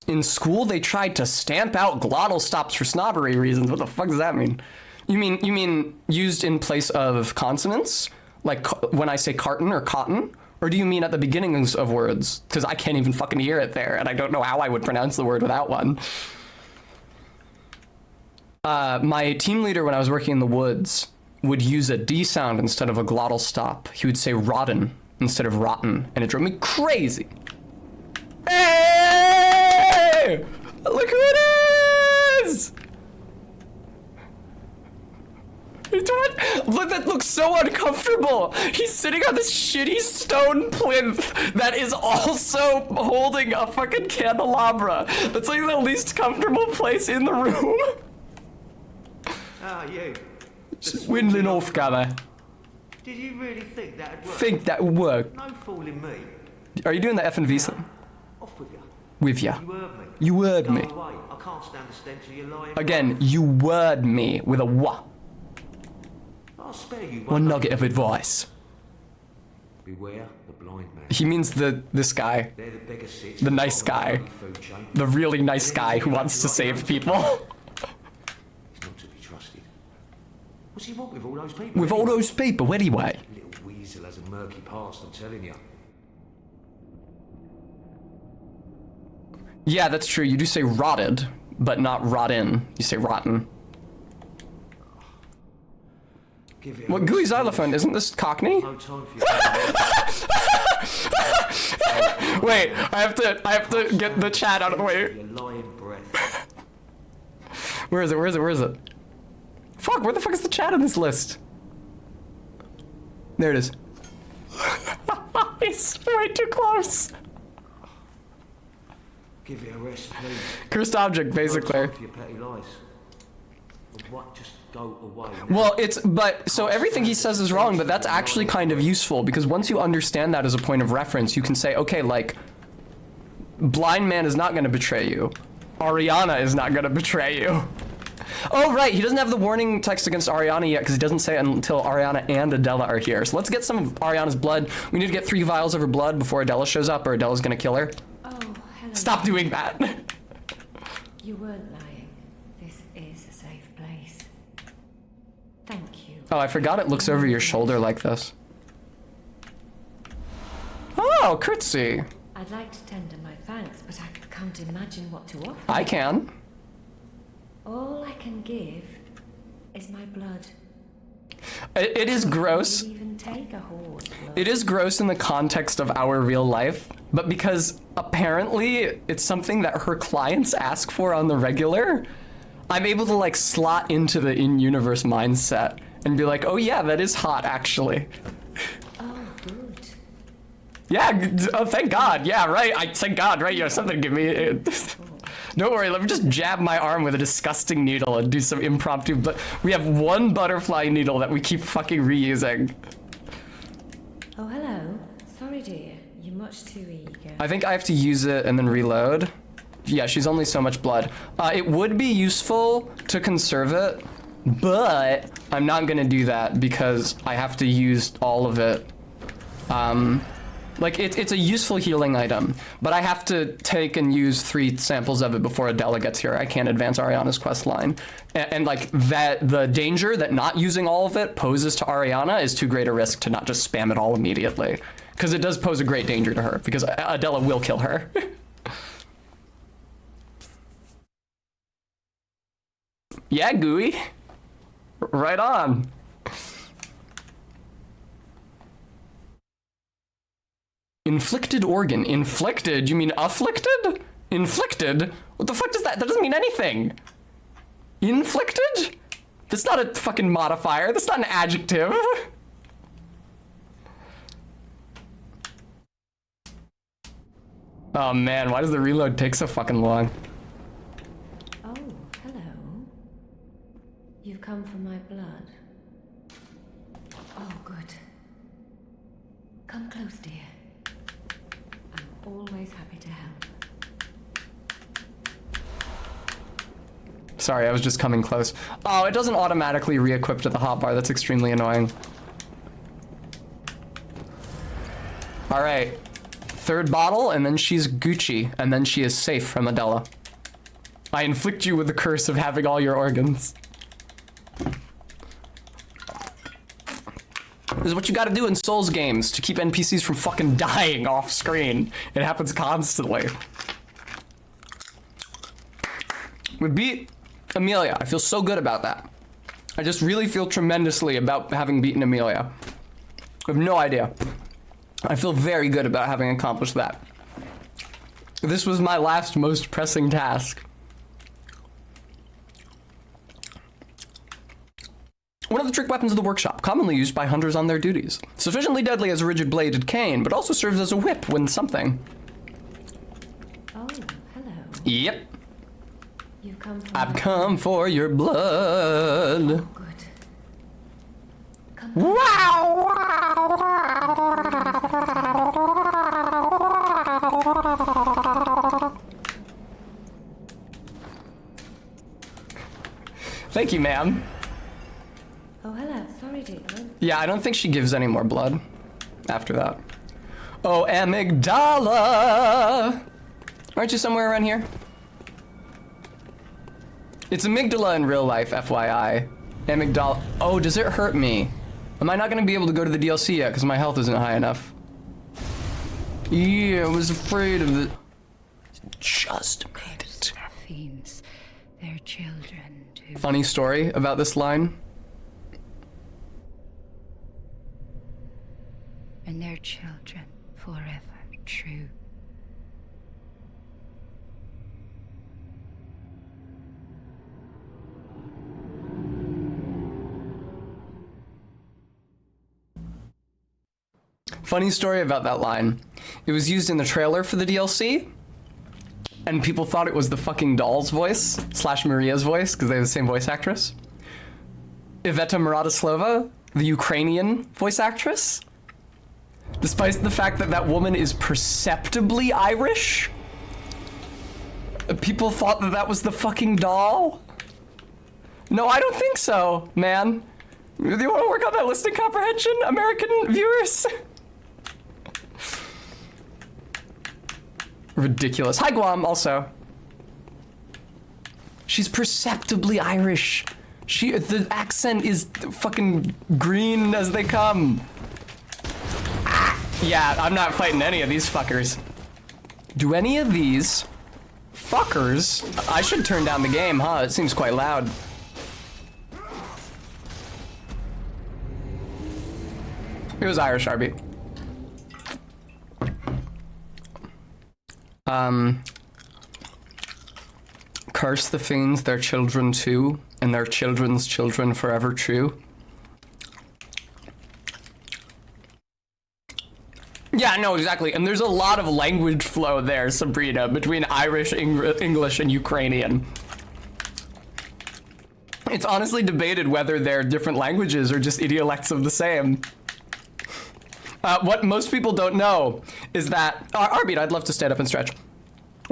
In school, they tried to stamp out glottal stops for snobbery reasons. What the fuck does that mean? You mean used in place of consonants? Like when I say carton or cotton? Or do you mean at the beginnings of words? Because I can't even fucking hear it there, and I don't know how I would pronounce the word without one. My team leader, when I was working in the woods, would use a D sound instead of a glottal stop. He would say rotten instead of rotten, and it drove me crazy. Hey! Look who it is! What? Look, that looks so uncomfortable. He's sitting on this shitty stone plinth that is also holding a fucking candelabra. That's like the least comfortable place in the room. Ah, you. Swindling off, gather. Did you really think that'd work? Think that would work. No fooling me. Are you doing the F and V thing? Off with you. With ya. You heard me. You heard Go me. away. I can't stand the stench of your lying. Again, you word me with a wa. I'll spare you One nugget of advice. Beware the blind man. He means this guy. They're the beggar sits. The nice guy. Food chain. The really nice guy who wants to save people. He's not to be trusted. What's he want with all those people? With all those people, anyway. Little weasel has a murky past, I'm telling you. Yeah, that's true. You do say rotted, but not rotten. You say rotten. Give it What gooey xylophone? Isn't this Cockney? no time for you. Wait, I have to get the chat out of the way. Your lying breath. Where is it? Fuck, where the fuck is the chat on this list? There it is. He's way too close. Give it a rest, please. Cursed object, No basically. time for your petty lies. What? Just go away. Well, so everything he says is wrong, but that's actually kind of useful because once you understand that as a point of reference, you can say, okay, like, blind man is not going to betray you. Ariana is not going to betray you. Oh, right, he doesn't have the warning text against Ariana yet because he doesn't say it until Ariana and Adela are here. So let's get some of Ariana's blood. We need to get 3 vials of her blood before Adela shows up or Adela's going to kill her. Oh, hello. Stop doing that. You weren't lying. This is a safe place. Thank you. Oh, I forgot it looks over your shoulder like this. Oh, curtsy. I'd like to tender my thanks, but I can't imagine what to offer. I can. All I can give is my blood. It is gross. I'll even take a horse blood. It is gross in the context of our real life, but because apparently it's something that her clients ask for on the regular, I'm able to like slot into the in-universe mindset and be like, oh yeah, that is hot actually. Oh, good. Yeah, oh thank God, yeah, right, thank God, right, you have something to give me. Don't worry, let me just jab my arm with a disgusting needle and do some impromptu, but we have one butterfly needle that we keep fucking reusing. Oh, hello. Sorry, dear. You're much too eager. I think I have to use it and then reload. Yeah, she's only so much blood. It would be useful to conserve it, but I'm not gonna do that because I have to use all of it. Like, it's a useful healing item, but I have to take and use 3 samples of it before Adela gets here. I can't advance Ariana's quest line. And like, the danger that not using all of it poses to Ariana is too great a risk to not just spam it all immediately. Because it does pose a great danger to her, because Adela will kill her. Yeah, gooey. Right on. Inflicted organ. Inflicted? You mean afflicted? Inflicted? What the fuck does that? That doesn't mean anything. Inflicted? That's not a fucking modifier. That's not an adjective. Oh man, why does the reload take so fucking long? Oh, hello. You've come for my blood. Oh, good. Come close, dear. I'm always happy to help. Sorry, I was just coming close. Oh, it doesn't automatically re-equip to the hotbar. That's extremely annoying. All right. Third bottle, and then she's Gucci, and then she is safe from Adela. I inflict you with the curse of having all your organs. This is what you gotta do in Souls games to keep NPCs from fucking dying off screen. It happens constantly. We beat Amelia. I feel so good about that. I just really feel tremendously about having beaten Amelia. I have no idea. I feel very good about having accomplished that. This was my last most pressing task. One of the trick weapons of the workshop, commonly used by hunters on their duties. Sufficiently deadly as a rigid-bladed cane, but also serves as a whip when something. Oh, hello. Yep. You've come for I've my come for your blood. Good. Come Wow! Thank you, ma'am. Oh, hello. Sorry, Declan. Yeah, I don't think she gives any more blood after that. Oh, amygdala! Aren't you somewhere around here? It's amygdala in real life, FYI. Amygdala. Oh, does it hurt me? Am I not going to be able to go to the DLC yet because my health isn't high enough? Yeah, I was afraid of it. Just made it. Fiends, their children too. Funny story about this line. And their children forever true. Funny story about that line. It was used in the trailer for the DLC, and people thought it was the fucking doll's voice / Maria's voice because they have the same voice actress. Iveta Muratoslova, the Ukrainian voice actress, despite the fact that that woman is perceptibly Irish, people thought that that was the fucking doll. No, I don't think so, man. Do you want to work on that listening comprehension, American viewers? Ridiculous. Hi, Guam, also. She's perceptibly Irish. The accent is fucking green as they come. Ah, yeah, I'm not fighting any of these fuckers. Do any of these fuckers... I should turn down the game, huh? It seems quite loud. It was Irish, Arby. Curse the fiends, their children too, and their children's children forever true. Yeah, no, exactly. And there's a lot of language flow there, Sabrina, between Irish, English, and Ukrainian. It's honestly debated whether they're different languages or just idiolects of the same. What most people don't know is that... Arbit, I'd love to stand up and stretch.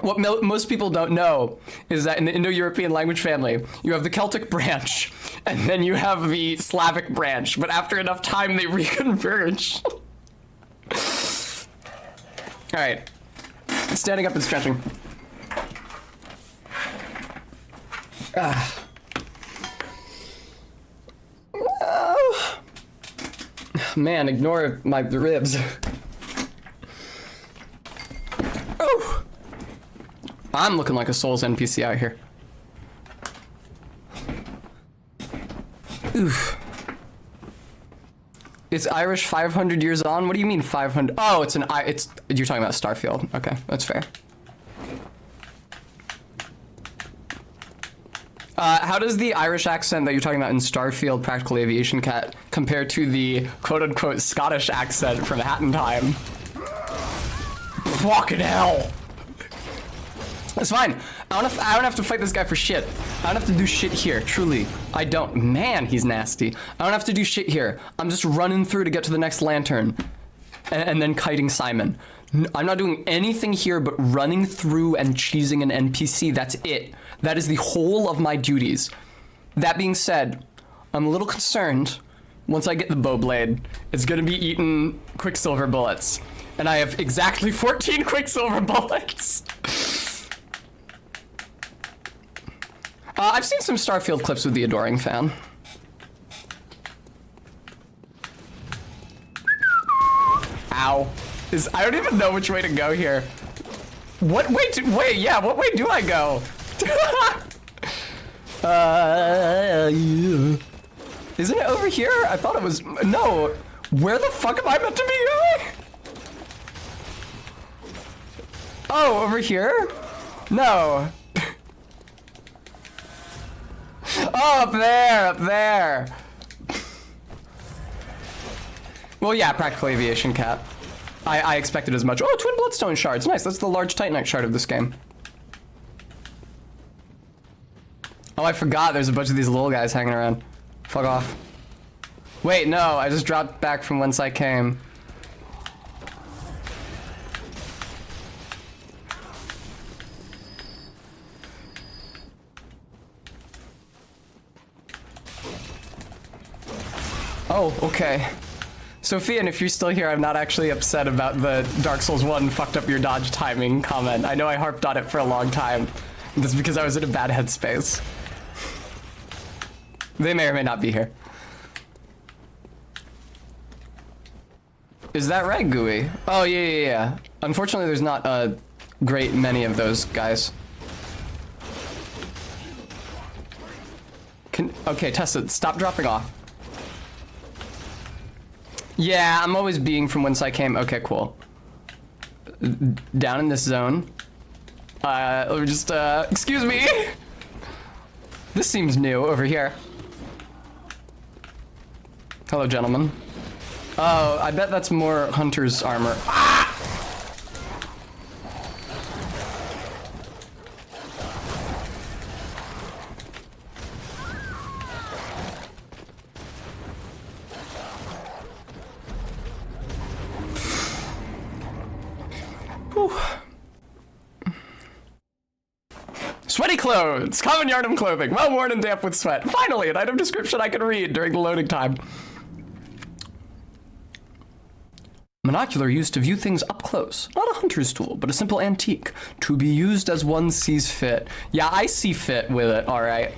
What most people don't know is that in the Indo-European language family, you have the Celtic branch, and then you have the Slavic branch, but after enough time, they reconverge. All right. Standing up and stretching. Oh. Man, ignore my ribs. Oh. I'm looking like a Souls NPC out here. Oof. It's Irish 500 years on? What do you mean 500? Oh, you're talking about Starfield. Okay, that's fair. How does the Irish accent that you're talking about in Starfield Practical Aviation Cat compare to the quote-unquote Scottish accent from Hat in Time? Fucking hell. It's fine. I don't have to fight this guy for shit. I don't have to do shit here, truly. I don't. Man, he's nasty. I don't have to do shit here. I'm just running through to get to the next lantern. And then kiting Simon. I'm not doing anything here but running through and cheesing an NPC. That's it. That is the whole of my duties. That being said, I'm a little concerned. Once I get the bow blade, it's gonna be eating Quicksilver bullets. And I have exactly 14 Quicksilver bullets. I've seen some Starfield clips with the Adoring Fan. Ow. I don't even know which way to go here. What way yeah, what way do I go? Yeah. Isn't it over here? I thought it was, no. Where the fuck am I meant to be going? Oh, over here? No. Oh, up there. Well, yeah, Practical Aviation Cat. I expected as much. Oh, twin bloodstone shards. Nice, that's the large titanite shard of this game. Oh, I forgot there's a bunch of these little guys hanging around. Fuck off. Wait, no, I just dropped back from whence I came. Oh, okay. Sophia, and if you're still here, I'm not actually upset about the Dark Souls 1 fucked up your dodge timing comment. I know I harped on it for a long time. That's because I was in a bad headspace. They may or may not be here. Is that right, Gooey? Oh, yeah. Unfortunately, there's not a great many of those guys. Okay, Tessa, stop dropping off. Yeah, I'm always being from whence I came. Okay, cool. Down in this zone. Let me just, excuse me. This seems new over here. Hello, gentlemen. Oh, I bet that's more hunter's armor. Ah! Sweaty clothes! Common Yharnam clothing, well worn and damp with sweat. Finally, an item description I can read during the loading time. Monocular used to view things up close. Not a hunter's tool, but a simple antique. To be used as one sees fit. Yeah, I see fit with it, alright.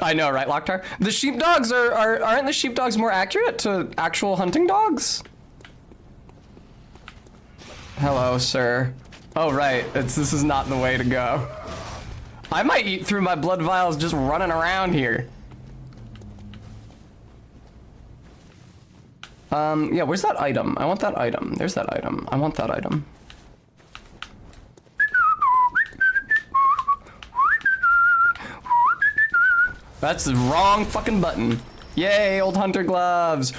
I know, right, Locktar? The sheepdogs aren't the sheepdogs more accurate to actual hunting dogs? Hello, sir. Oh, right. This is not the way to go. I might eat through my blood vials just running around here. Yeah, where's that item? I want that item. There's that item. I want that item. That's the wrong fucking button. Yay, old hunter gloves.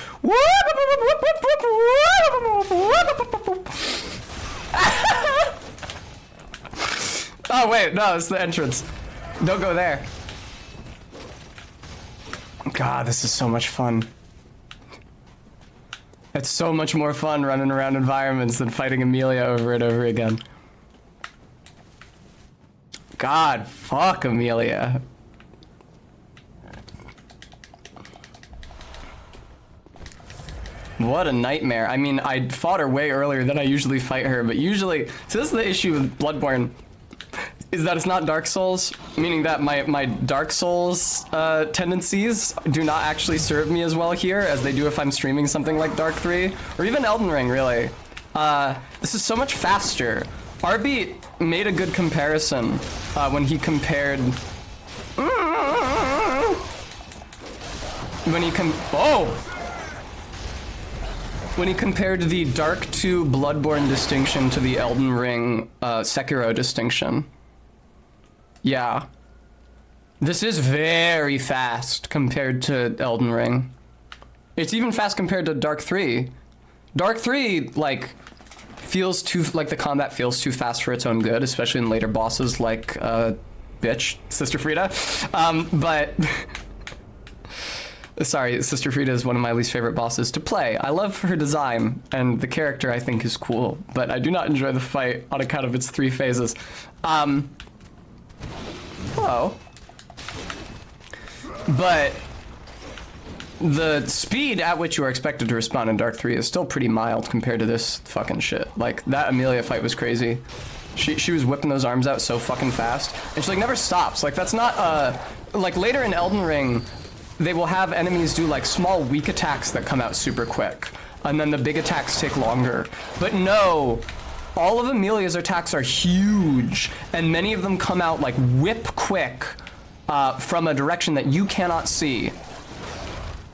Oh wait, no, it's the entrance. Don't go there. God, this is so much fun. It's so much more fun running around environments than fighting Amelia over and over again. God, fuck Amelia. What a nightmare. I mean, I fought her way earlier than I usually fight her, but usually, so this is the issue with Bloodborne, is that it's not Dark Souls, meaning that my Dark Souls tendencies do not actually serve me as well here as they do if I'm streaming something like Dark 3, or even Elden Ring, really. This is so much faster. Arby made a good comparison when he compared... When he compared the Dark 2 Bloodborne distinction to the Elden Ring Sekiro distinction. Yeah. This is very fast compared to Elden Ring. It's even fast compared to Dark 3. Dark 3, like, feels too, like, the combat feels too fast for its own good, especially in later bosses like, bitch, Sister Frida. But, sorry, Sister Frida is one of my least favorite bosses to play. I love her design, and the character I think is cool, but I do not enjoy the fight on account of its 3 phases. Hello. But the speed at which you are expected to respond in Dark 3 is still pretty mild compared to this fucking shit. Like, that Amelia fight was crazy. She was whipping those arms out so fucking fast, and she, like, never stops. Like, that's not, like, later in Elden Ring, they will have enemies do, like, small weak attacks that come out super quick, and then the big attacks take longer. But no, all of Amelia's attacks are huge, and many of them come out, like, whip quick, from a direction that you cannot see.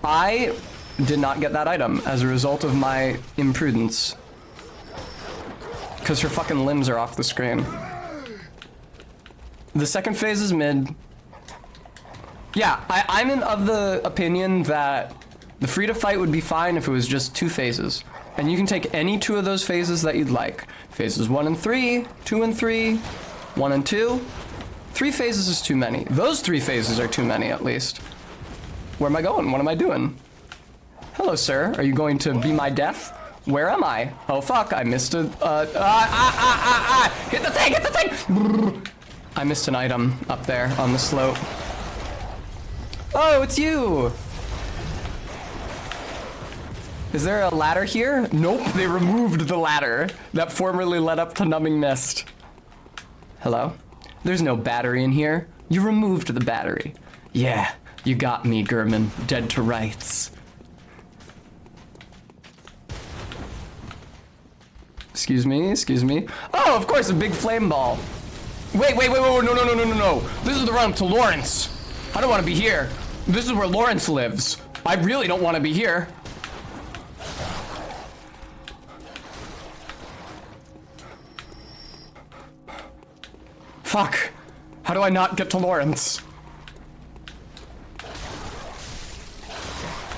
I did not get that item as a result of my imprudence. Because her fucking limbs are off the screen. The second phase is mid. Yeah, I'm of the opinion that the Frida fight would be fine if it was just 2 phases. And you can take any 2 of those phases that you'd like. Phases 1 and 3, 2 and 3, 1 and 2. 3 phases is too many. Those 3 phases are too many, at least. Where am I going? What am I doing? Hello, sir. Are you going to be my death? Where am I? Oh, fuck. I missed a... Hit the thing! Hit the thing! I missed an item up there on the slope. Oh, it's you! Is there a ladder here? Nope, they removed the ladder that formerly led up to Numbing Mist. Hello? There's no battery in here. You removed the battery. Yeah, you got me, Gurman. Dead to rights. Excuse me, excuse me. Oh, of course, a big flame ball. Wait, no. This is the run up to Lawrence. I don't want to be here. This is where Lawrence lives. I really don't want to be here. Fuck. How do I not get to Lawrence?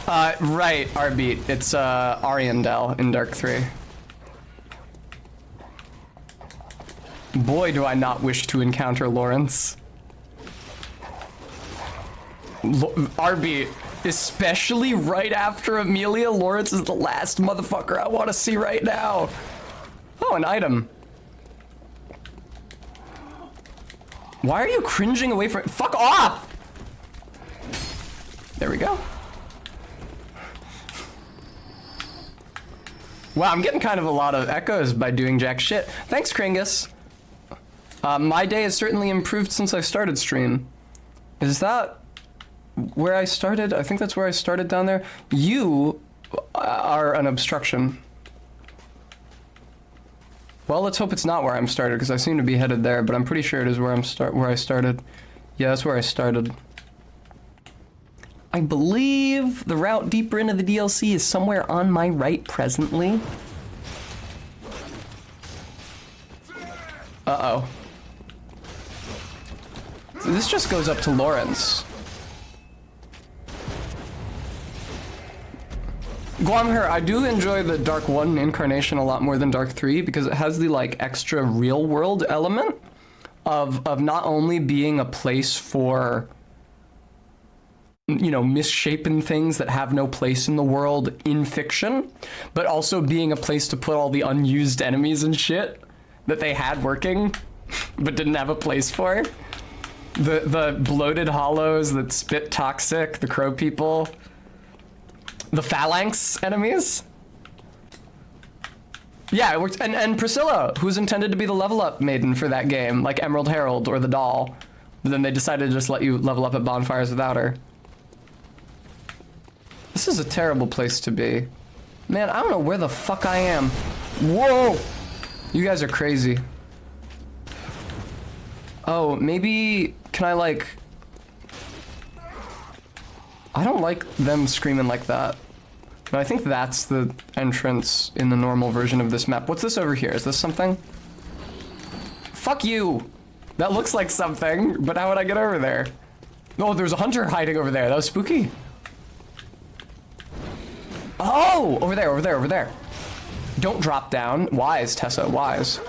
Right, R-beat. It's, Ariandel in Dark 3. Boy, do I not wish to encounter Lawrence. R-beat. Especially right after Amelia, Lawrence is the last motherfucker I want to see right now. Oh, an item. Why are you cringing away from it? Fuck off! There we go. Wow, I'm getting kind of a lot of echoes by doing jack shit. Thanks, Kringus. My day has certainly improved since I started stream. Is that where I started? I think that's where I started down there. You are an obstruction. Well, let's hope it's not where I'm started, because I seem to be headed there, but I'm pretty sure it is where where I started. Yeah, that's where I started. I believe the route deeper into the DLC is somewhere on my right presently. Uh-oh. So this just goes up to Lawrence. Guamher, I do enjoy the Dark 1 incarnation a lot more than Dark 3 because it has the, like, extra real world element of not only being a place for, you know, misshapen things that have no place in the world in fiction, but also being a place to put all the unused enemies and shit that they had working but didn't have a place for. The bloated hollows that spit toxic, the crow people. The phalanx enemies? Yeah, it worked. And Priscilla, who's intended to be the level up maiden for that game, like Emerald Herald or the doll. But then they decided to just let you level up at bonfires without her. This is a terrible place to be. Man, I don't know where the fuck I am. Whoa! You guys are crazy. Oh, maybe, can I like... I don't like them screaming like that. No, I think that's the entrance in the normal version of this map. What's this over here? Is this something? Fuck you! That looks like something, but how would I get over there? Oh, there's a hunter hiding over there. That was spooky. Oh, over there, over there, over there. Don't drop down. Wise, Tessa, wise.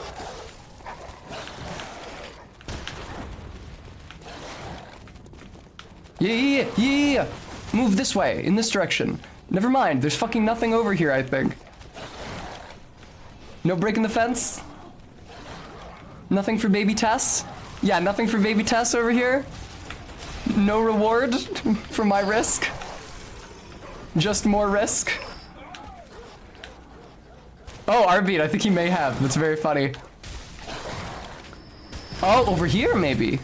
Yeah. Move this way, in this direction. Never mind, there's fucking nothing over here, I think. No breaking the fence? Nothing for baby Tess? Yeah, nothing for baby Tess over here? No reward for my risk? Just more risk? Oh, Arbeat, I think he may have. That's very funny. Oh, over here, maybe.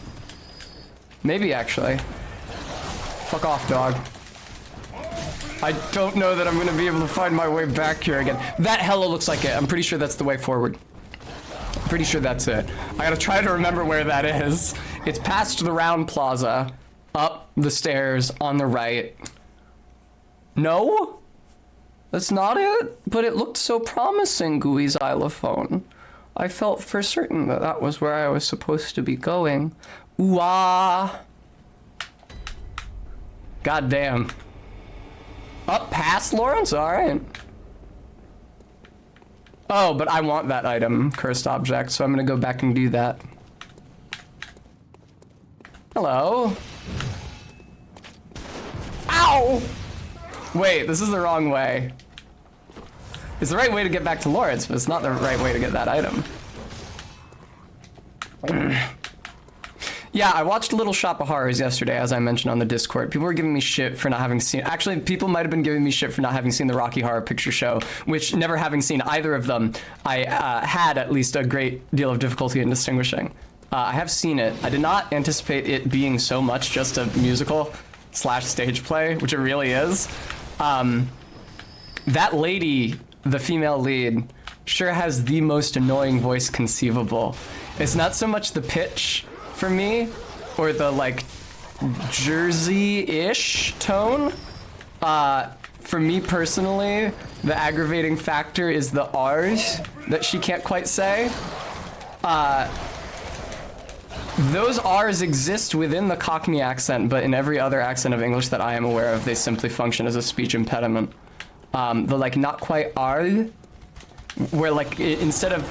Maybe, actually. Fuck off, dog. I don't know that I'm gonna be able to find my way back here again. That hella looks like it. I'm pretty sure that's the way forward. I'm pretty sure that's it. I gotta try to remember where that is. It's past the round plaza, up the stairs on the right. No? That's not it? But it looked so promising, Gooey xylophone. I felt for certain that that was where I was supposed to be going. Ooh-ah. God damn. Up past Lawrence? Alright. Oh, but I want that item, cursed object, so I'm gonna go back and do that. Hello. Ow! Wait, this is the wrong way. It's the right way to get back to Lawrence, but it's not the right way to get that item. Yeah, I watched Little Shop of Horrors yesterday, as I mentioned on the Discord. People were giving me shit for not having seen... Actually, people might have been giving me shit for not having seen the Rocky Horror Picture Show, which, never having seen either of them, I had at least a great deal of difficulty in distinguishing. I have seen it. I did not anticipate it being so much just a musical / stage play, which it really is. That lady, the female lead, sure has the most annoying voice conceivable. It's not so much the pitch for me, or the like Jersey-ish tone. For me personally, the aggravating factor is the R's that she can't quite say. Those R's exist within the Cockney accent, but in every other accent of English that I am aware of, they simply function as a speech impediment. The like not quite R, where like instead of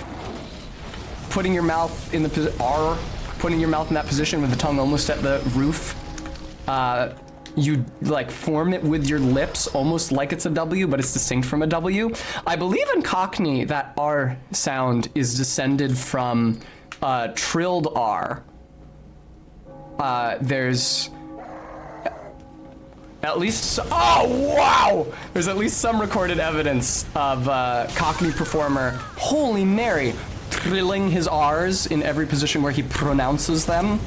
putting your mouth in the R, putting your mouth in that position with the tongue almost at the roof, you like form it with your lips almost like it's a W, but it's distinct from a W. I believe in Cockney that R sound is descended from trilled R. There's at least, oh wow! There's at least some recorded evidence of Cockney performer, holy Mary, trilling his R's in every position where he pronounces them.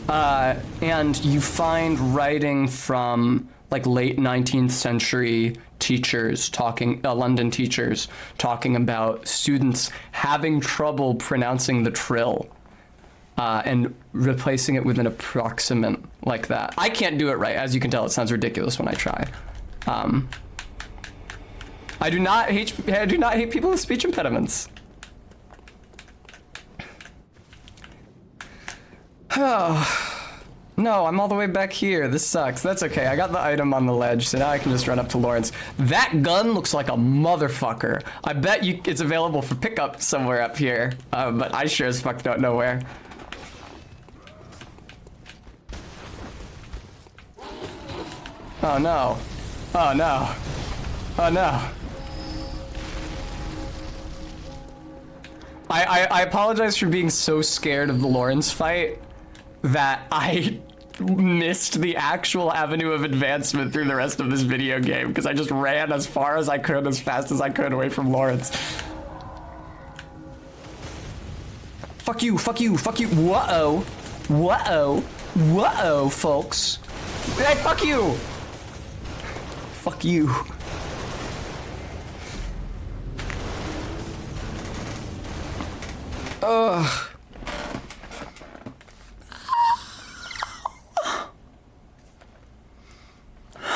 And you find writing from like late 19th century teachers talking, London teachers talking about students having trouble pronouncing the trill and replacing it with an approximant like that. I can't do it right. As you can tell, it sounds ridiculous when I try. I do not hate people with speech impediments. Oh, no, I'm all the way back here. This sucks. That's okay. I got the item on the ledge, so now I can just run up to Lawrence. That gun looks like a motherfucker. I bet you it's available for pickup somewhere up here, but I sure as fuck don't know where. Oh no. Oh no. Oh no. I apologize for being so scared of the Lawrence fight that I missed the actual avenue of advancement through the rest of this video game because I just ran as far as I could, as fast as I could away from Lawrence. Fuck you, fuck you, fuck you. Whoa. Whoa. Whoa, folks. Hey, fuck you. Fuck you. Ugh.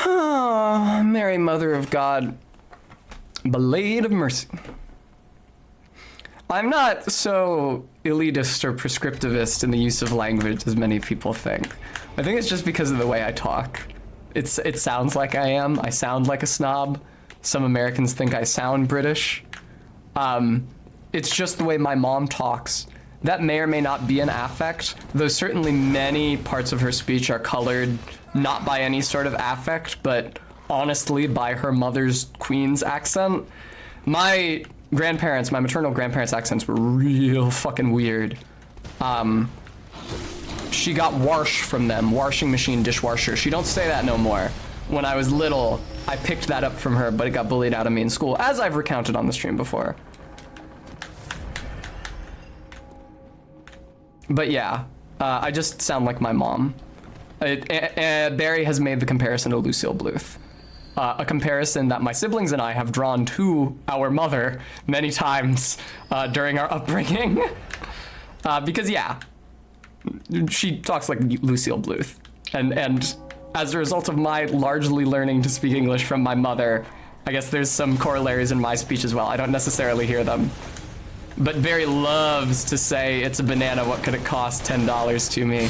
Oh, Mary, Mother of God, Blade of Mercy. I'm not so elitist or prescriptivist in the use of language as many people think. I think it's just because of the way I talk. It sounds like I am. I sound like a snob. Some Americans think I sound British. It's just the way my mom talks. That may or may not be an affect, though certainly many parts of her speech are colored not by any sort of affect, but honestly by her mother's Queen's accent. My grandparents, my maternal grandparents' accents were real fucking weird. She got wash from them, washing machine, dishwasher. She don't say that no more. When I was little, I picked that up from her, but it got bullied out of me in school, as I've recounted on the stream before. But yeah, I just sound like my mom. Barry has made the comparison to Lucille Bluth. A comparison that my siblings and I have drawn to our mother many times during our upbringing. Because yeah, she talks like Lucille Bluth. And as a result of my largely learning to speak English from my mother, I guess there's some corollaries in my speech as well. I don't necessarily hear them. But Barry loves to say, it's a banana, what could it cost? $10 to me.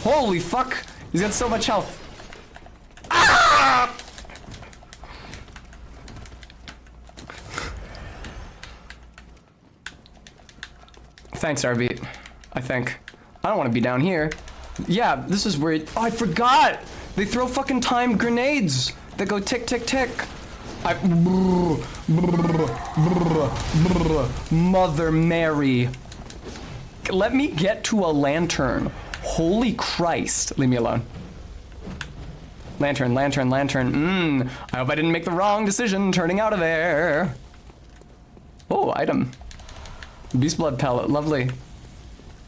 Holy fuck! He's got so much health. Ah! Thanks, RB. I think. I don't want to be down here. Yeah, this is where oh, I forgot! They throw fucking timed grenades that go tick, tick, tick. Mother Mary. Let me get to a lantern. Holy Christ. Leave me alone. Lantern, lantern, lantern. I hope I didn't make the wrong decision turning out of there. Oh, item. Beast blood pellet, lovely.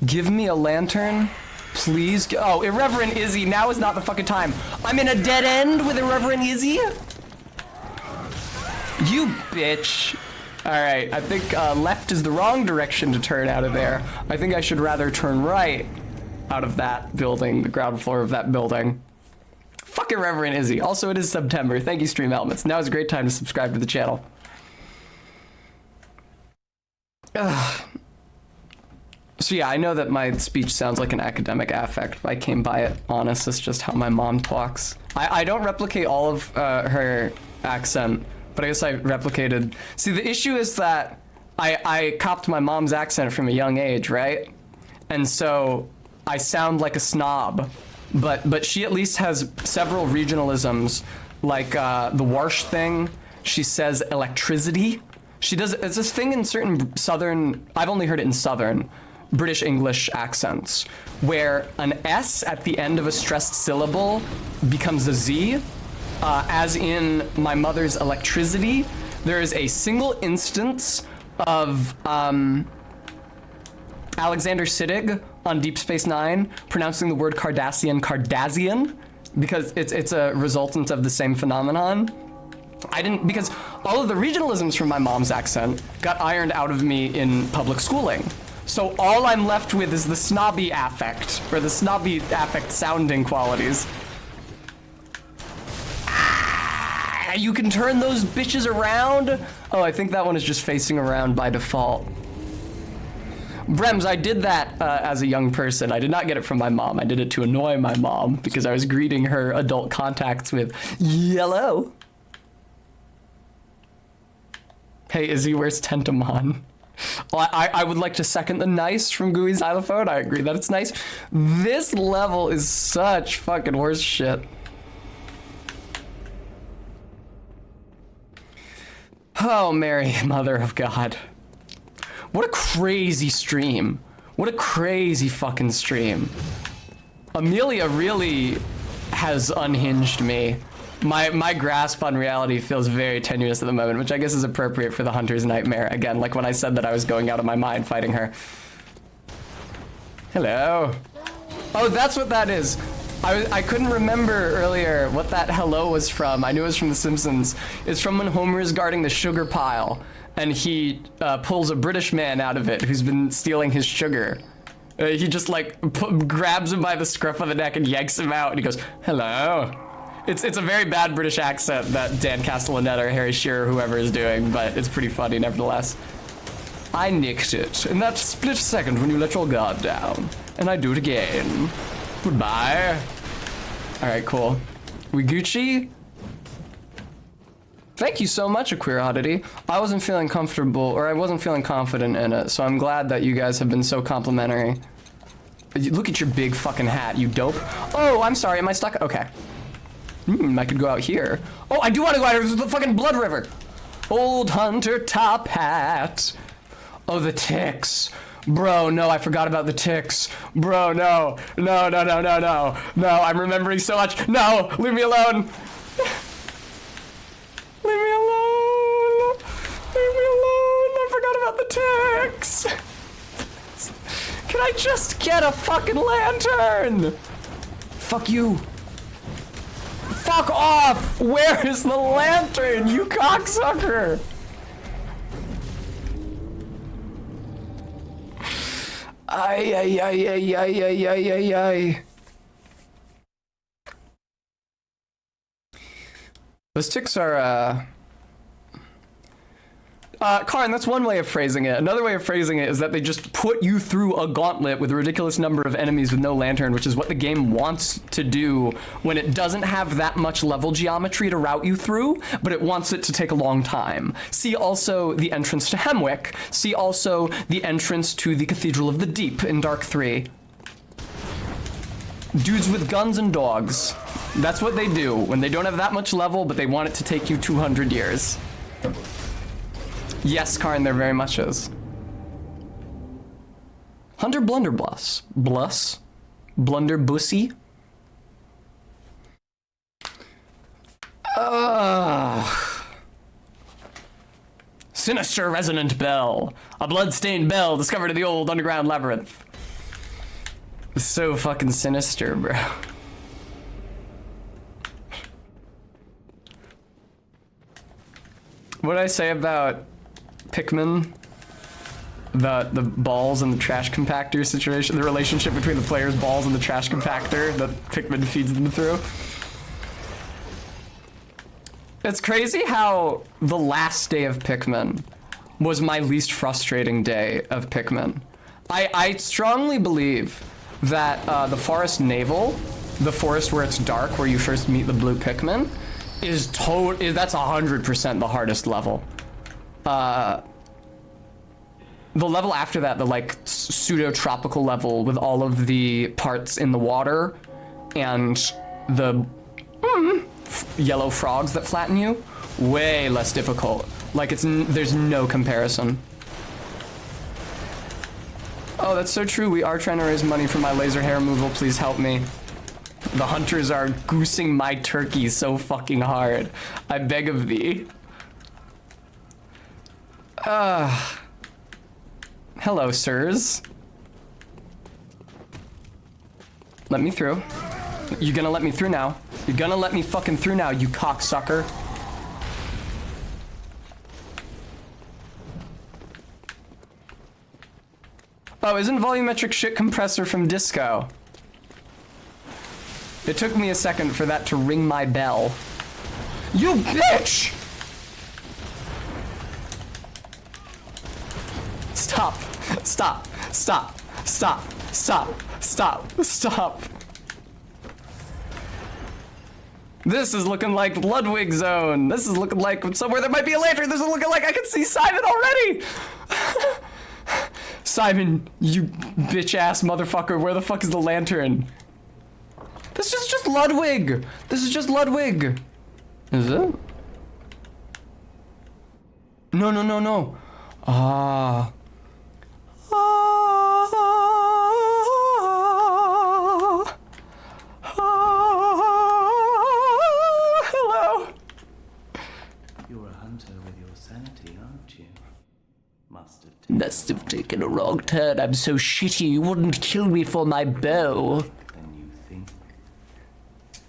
Give me a lantern, please. Oh, Irreverent Izzy, now is not the fucking time. I'm in a dead end with Irreverent Izzy? You bitch. All right, I think left is the wrong direction to turn out of there. I think I should rather turn right out of that building, the ground floor of that building. Fuck Irreverent Izzy. Also, it is September. Thank you, Stream Elements. Now is a great time to subscribe to the channel. Ugh. So yeah, I know that my speech sounds like an academic affect. If I came by it honest, it's just how my mom talks. I don't replicate all of her accent, but I guess I replicated. See, the issue is that I copped my mom's accent from a young age, right? And so I sound like a snob, but she at least has several regionalisms, like the Warsh thing. She says electricity. She does, it's this thing in certain southern, I've only heard it in southern British English accents, where an S at the end of a stressed syllable becomes a Z, as in my mother's electricity. There is a single instance of Alexander Siddig on Deep Space Nine pronouncing the word Cardassian, because it's a resultant of the same phenomenon. Because all of the regionalisms from my mom's accent got ironed out of me in public schooling. So all I'm left with is the snobby affect, or the snobby affect sounding qualities. Ah, you can turn those bitches around? Oh, I think that one is just facing around by default. Brems, I did that as a young person. I did not get it from my mom. I did it to annoy my mom because I was greeting her adult contacts with yellow. Hey, Izzy, where's Tentamon? I would like to second the nice from Gooey Xylophone. I agree that it's nice. This level is such fucking horse shit. Oh, Mary, Mother of God. What a crazy stream. What a crazy fucking stream. Amelia really has unhinged me. My grasp on reality feels very tenuous at the moment, which I guess is appropriate for the Hunter's Nightmare. Again, like when I said that I was going out of my mind fighting her. Hello. Oh, that's what that is. I couldn't remember earlier what that hello was from. I knew it was from The Simpsons. It's from when Homer is guarding the sugar pile, and he pulls a British man out of it who's been stealing his sugar. He just like grabs him by the scruff of the neck and yanks him out, and he goes, hello. It's a very bad British accent that Dan Castellaneta or Harry Shearer, whoever is doing, but it's pretty funny nevertheless. I nicked it in that split second when you let your guard down, and I do it again. Goodbye. All right, cool. We Gucci? Thank you so much, A Queer Oddity. I wasn't feeling comfortable, or I wasn't feeling confident in it, so I'm glad that you guys have been so complimentary. Look at your big fucking hat, you dope. Oh, I'm sorry, am I stuck? Okay. I could go out here. Oh, I do want to go out here. This is the fucking Blood River. Old Hunter Top Hat. Oh, the ticks. Bro, no, I forgot about the ticks. Bro, no. No, no, no, no, no. No, I'm remembering so much. No, leave me alone. Leave me alone. Leave me alone. I forgot about the ticks. Can I just get a fucking lantern? Fuck you. Fuck off! Where is the lantern, you cocksucker? Ay, ay, ay, ay, ay, ay, ay, ay, ay. Those ticks are, Karn, that's one way of phrasing it. Another way of phrasing it is that they just put you through a gauntlet with a ridiculous number of enemies with no lantern, which is what the game wants to do when it doesn't have that much level geometry to route you through, but it wants it to take a long time. See also the entrance to Hemwick. See also the entrance to the Cathedral of the Deep in Dark 3. Dudes with guns and dogs. That's what they do when they don't have that much level, but they want it to take you 200 years. Yes, Karn, there very much is. Hunter Blunderbuss. Bluss? Blunderbussy? Sinister resonant bell. A blood-stained bell discovered in the old underground labyrinth. So fucking sinister, bro. What did I say about Pikmin? About the balls and the trash compactor situation, the relationship between the player's balls and the trash compactor that Pikmin feeds them through. It's crazy how the last day of Pikmin was my least frustrating day of Pikmin. I strongly believe that the Forest Navel, the forest where it's dark, where you first meet the blue Pikmin, that's 100% the hardest level. The level after that, the like pseudo-tropical level with all of the parts in the water and the yellow frogs that flatten you, way less difficult. Like there's no comparison. Oh, that's so true. We are trying to raise money for my laser hair removal. Please help me. The hunters are goosing my turkey so fucking hard. I beg of thee. Hello, sirs. Let me through. You gonna let me through now? You're gonna let me fucking through now, you cocksucker. Oh, isn't volumetric shit compressor from Disco? It took me a second for that to ring my bell. You bitch! Stop. Stop. Stop. Stop. Stop. Stop. Stop. This is looking like Ludwig Zone. This is looking like somewhere there might be a lantern. This is looking like I can see Simon already. Simon, you bitch-ass motherfucker. Where the fuck is the lantern? This is just Ludwig. This is just Ludwig. Is it? No, no, no, no. Ah. Hello. You're a hunter with your sanity, aren't you? Must have taken a wrong turn. I'm so shitty you wouldn't kill me for my bow. Then you think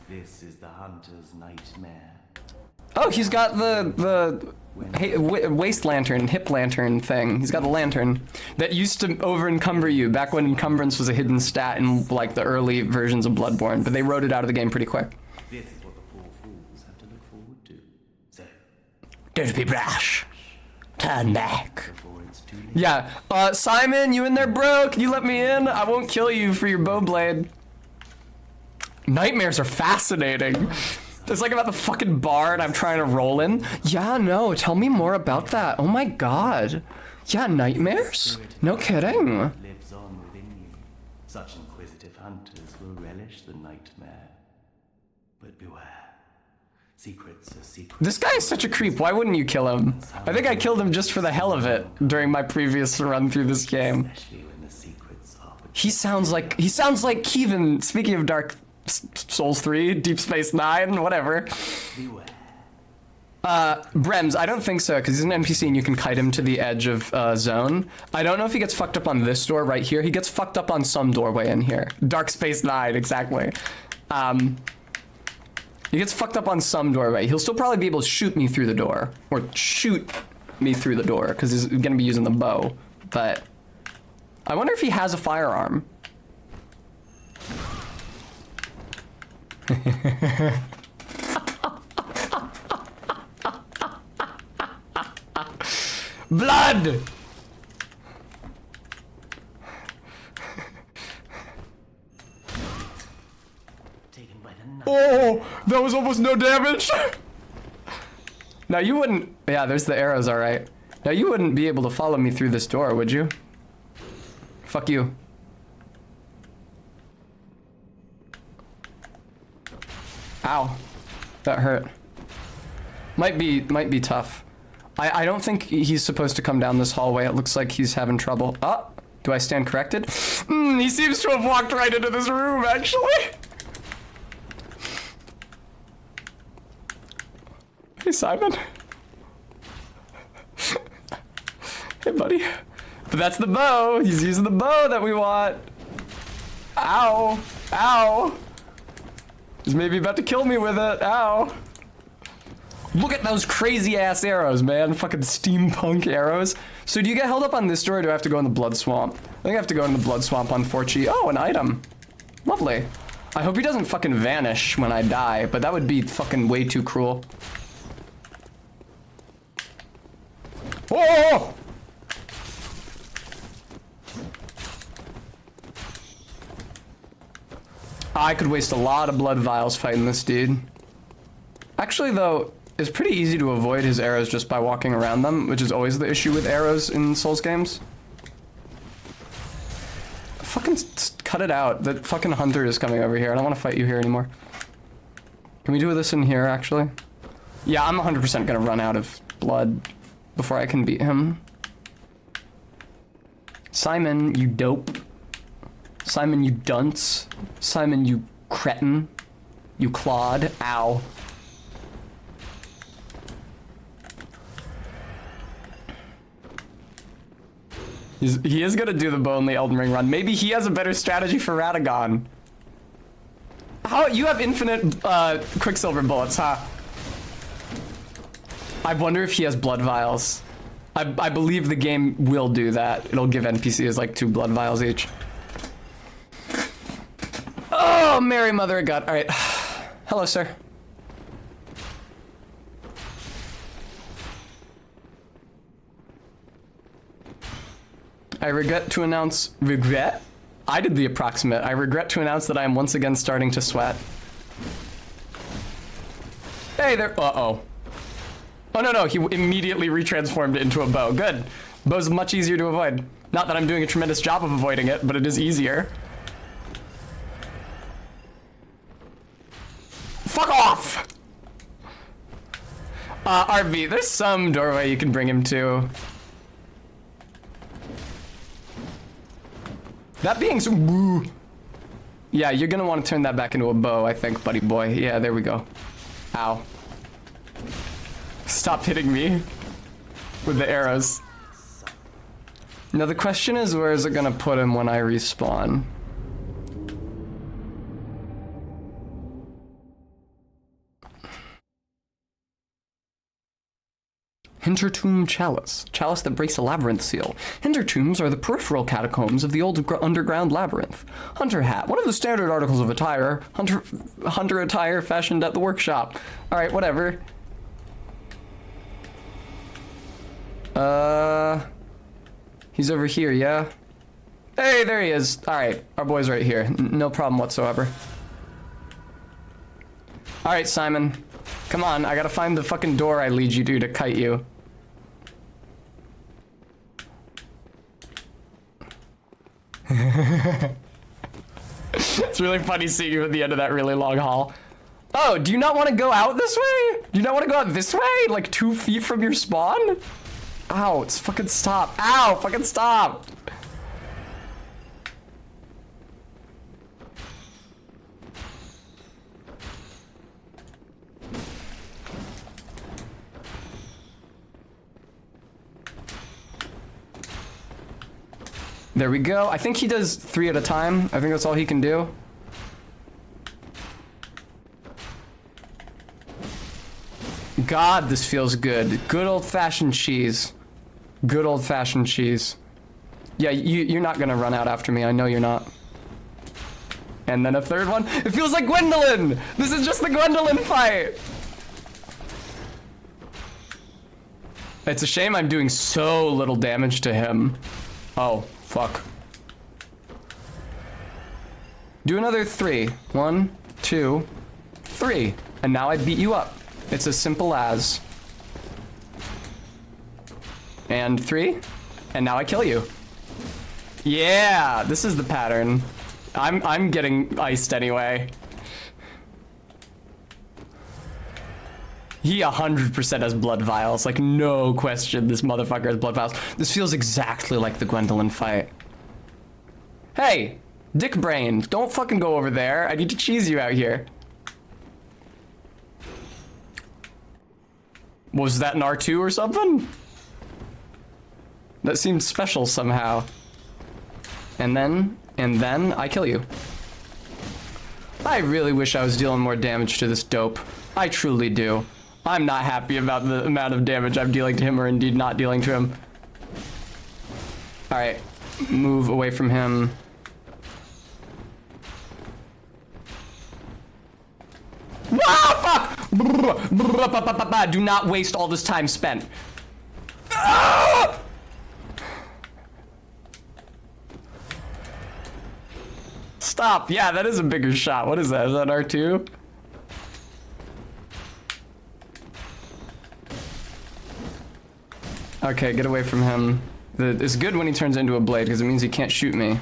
this is the hunter's nightmare. Oh, he's got the waist lantern, hip lantern thing. He's got the lantern that used to over encumber you back when encumbrance was a hidden stat in like the early versions of Bloodborne, but they wrote it out of the game pretty quick. This is what the poor Don't be brash. Turn back. Before it's too late. Yeah, Simon, you in there, bro? Can you let me in? I won't kill you for your bow blade. Nightmares are fascinating. It's like about the fucking bar and I'm trying to roll in. Yeah, no, tell me more about that. Oh my god. Yeah, nightmares? No kidding. Lives on within you. Such inquisitive hunters will relish the nightmare. But beware. Secrets are secrets. This guy is such a creep. Why wouldn't you kill him? I think I killed him just for the hell of it during my previous run through this game. Especially when the secrets are He sounds like Kevin. Speaking of Dark Souls 3, Deep Space 9, whatever. beware. Brems, I don't think so, because he's an NPC and you can kite him to the edge of zone. I don't know if he gets fucked up on this door right here. He gets fucked up on some doorway in here. Dark Space 9, exactly. He gets fucked up on some doorway. He'll still probably be able to shoot me through the door. Or shoot me through the door, because he's going to be using the bow. But I wonder if he has a firearm. Blood! Taken by the night. Oh, that was almost no damage. Now you wouldn't, yeah, there's the arrows, all right. Now you wouldn't be able to follow me through this door, would you? Fuck you. Ow, that hurt. Might be tough. I don't think he's supposed to come down this hallway. It looks like he's having trouble. Oh, do I stand corrected? He seems to have walked right into this room, actually. Hey, Simon. Hey, buddy. But that's the bow. He's using the bow that we want. Ow. Ow. He's maybe about to kill me with it. Ow. Look at those crazy ass arrows, man. Fucking steampunk arrows. So do you get held up on this door or do I have to go in the blood swamp? I think I have to go in the blood swamp on Forchi. Oh, an item. Lovely. I hope he doesn't fucking vanish when I die, but that would be fucking way too cruel. Oh! I could waste a lot of blood vials fighting this dude. Actually, though, it's pretty easy to avoid his arrows just by walking around them, which is always the issue with arrows in Souls games. Fucking cut it out. The fucking hunter is coming over here. I don't want to fight you here anymore. Can we do this in here, actually? Yeah, I'm 100% gonna run out of blood before I can beat him. Simon, you dope. Simon, you dunce. Simon, you cretin. You clod. Ow. He is gonna do the Blood Only Elden Ring run. Maybe he has a better strategy for Radagon. How, you have infinite Quicksilver bullets, huh? I wonder if he has blood vials. I believe the game will do that. It'll give NPCs like 2 blood vials each. Oh, Mary Mother of God. All right. Hello, sir. I regret to announce, regret? I did the approximate. I regret to announce that I am once again starting to sweat. Hey there, uh-oh. Oh, no, he immediately retransformed into a bow. Good. Bow's much easier to avoid. Not that I'm doing a tremendous job of avoiding it, but it is easier. Fuck off! RV, there's some doorway you can bring him to. That being so, woo. Yeah, you're gonna want to turn that back into a bow, I think, buddy boy. Yeah, there we go. Ow. Stop hitting me with the arrows. Now the question is, where is it gonna put him when I respawn? Hintertomb Chalice. Chalice that breaks a labyrinth seal. Hintertombs are the peripheral catacombs of the old underground labyrinth. Hunter hat. One of the standard articles of attire. Hunter attire fashioned at the workshop. Alright, whatever. He's over here, yeah? Hey, there he is. All right, our boy's right here. No problem whatsoever. All right, Simon. Come on, I gotta find the fucking door I lead you to kite you. It's really funny seeing you at the end of that really long hall. Oh, do you not want to go out this way? Do you not want to go out this way? Like 2 feet from your spawn? Ow, it's fucking stop. Ow, fucking stop. There we go. I think he does 3 at a time. I think that's all he can do. God, this feels good. Good old-fashioned cheese. Good old-fashioned cheese. Yeah, you're not gonna run out after me. I know you're not. And then a third one. It feels like Gwendolyn! This is just the Gwendolyn fight! It's a shame I'm doing so little damage to him. Oh, fuck. Do another 3. 1, 2, 3. And now I beat you up. It's as simple as. And 3. And now I kill you. Yeah, this is the pattern. I'm getting iced anyway. He 100% has blood vials. Like, no question, this motherfucker has blood vials. This feels exactly like the Gwendolyn fight. Hey, dick brain, don't fucking go over there. I need to cheese you out here. Was that an R2 or something? That seemed special somehow. And then I kill you. I really wish I was dealing more damage to this dope. I truly do. I'm not happy about the amount of damage I'm dealing to him, or indeed not dealing to him. Alright, move away from him. Ah, fuck! Do not waste all this time spent. Ah! Stop. Yeah, that is a bigger shot. What is that? Is that R2? Okay, get away from him. It's good when he turns into a blade, because it means he can't shoot me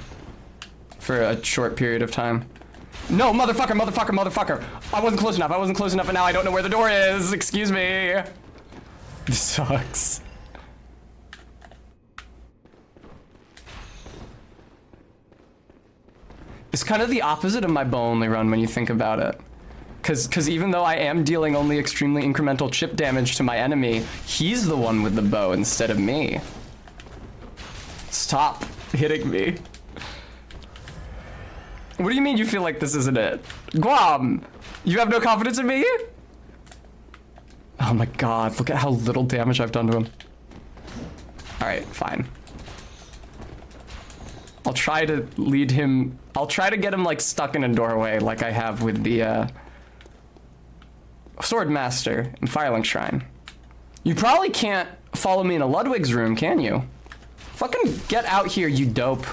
for a short period of time. No, motherfucker, motherfucker, motherfucker. I wasn't close enough, and now I don't know where the door is. Excuse me. This sucks. It's kind of the opposite of my bow only run when you think about it. Cause even though I am dealing only extremely incremental chip damage to my enemy, he's the one with the bow instead of me. Stop hitting me. What do you mean you feel like this isn't it? Guam, you have no confidence in me? Oh my god, look at how little damage I've done to him. Alright, fine. I'll try to lead him, I'll try to get him like stuck in a doorway like I have with the Sword Master and Firelink Shrine. You probably can't follow me in a Ludwig's room, can you? Fucking get out here, you dope.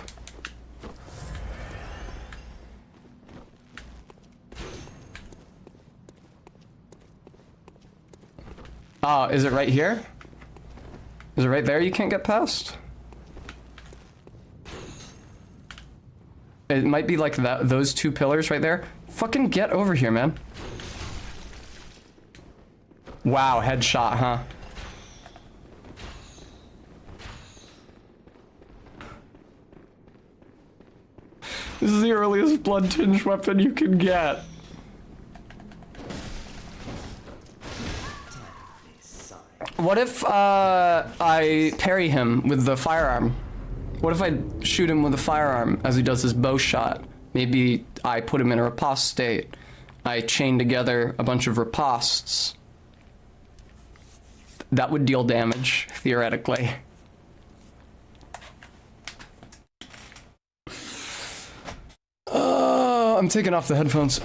Oh, is it right here? Is it right there you can't get past? It might be like that, those 2 pillars right there. Fucking get over here, man. Wow, headshot, huh? This is the earliest blood-tinged weapon you can get. What if I parry him with the firearm? What if I shoot him with a firearm as he does his bow shot? Maybe I put him in a riposte state. I chain together a bunch of ripostes. That would deal damage, theoretically. I'm taking off the headphones.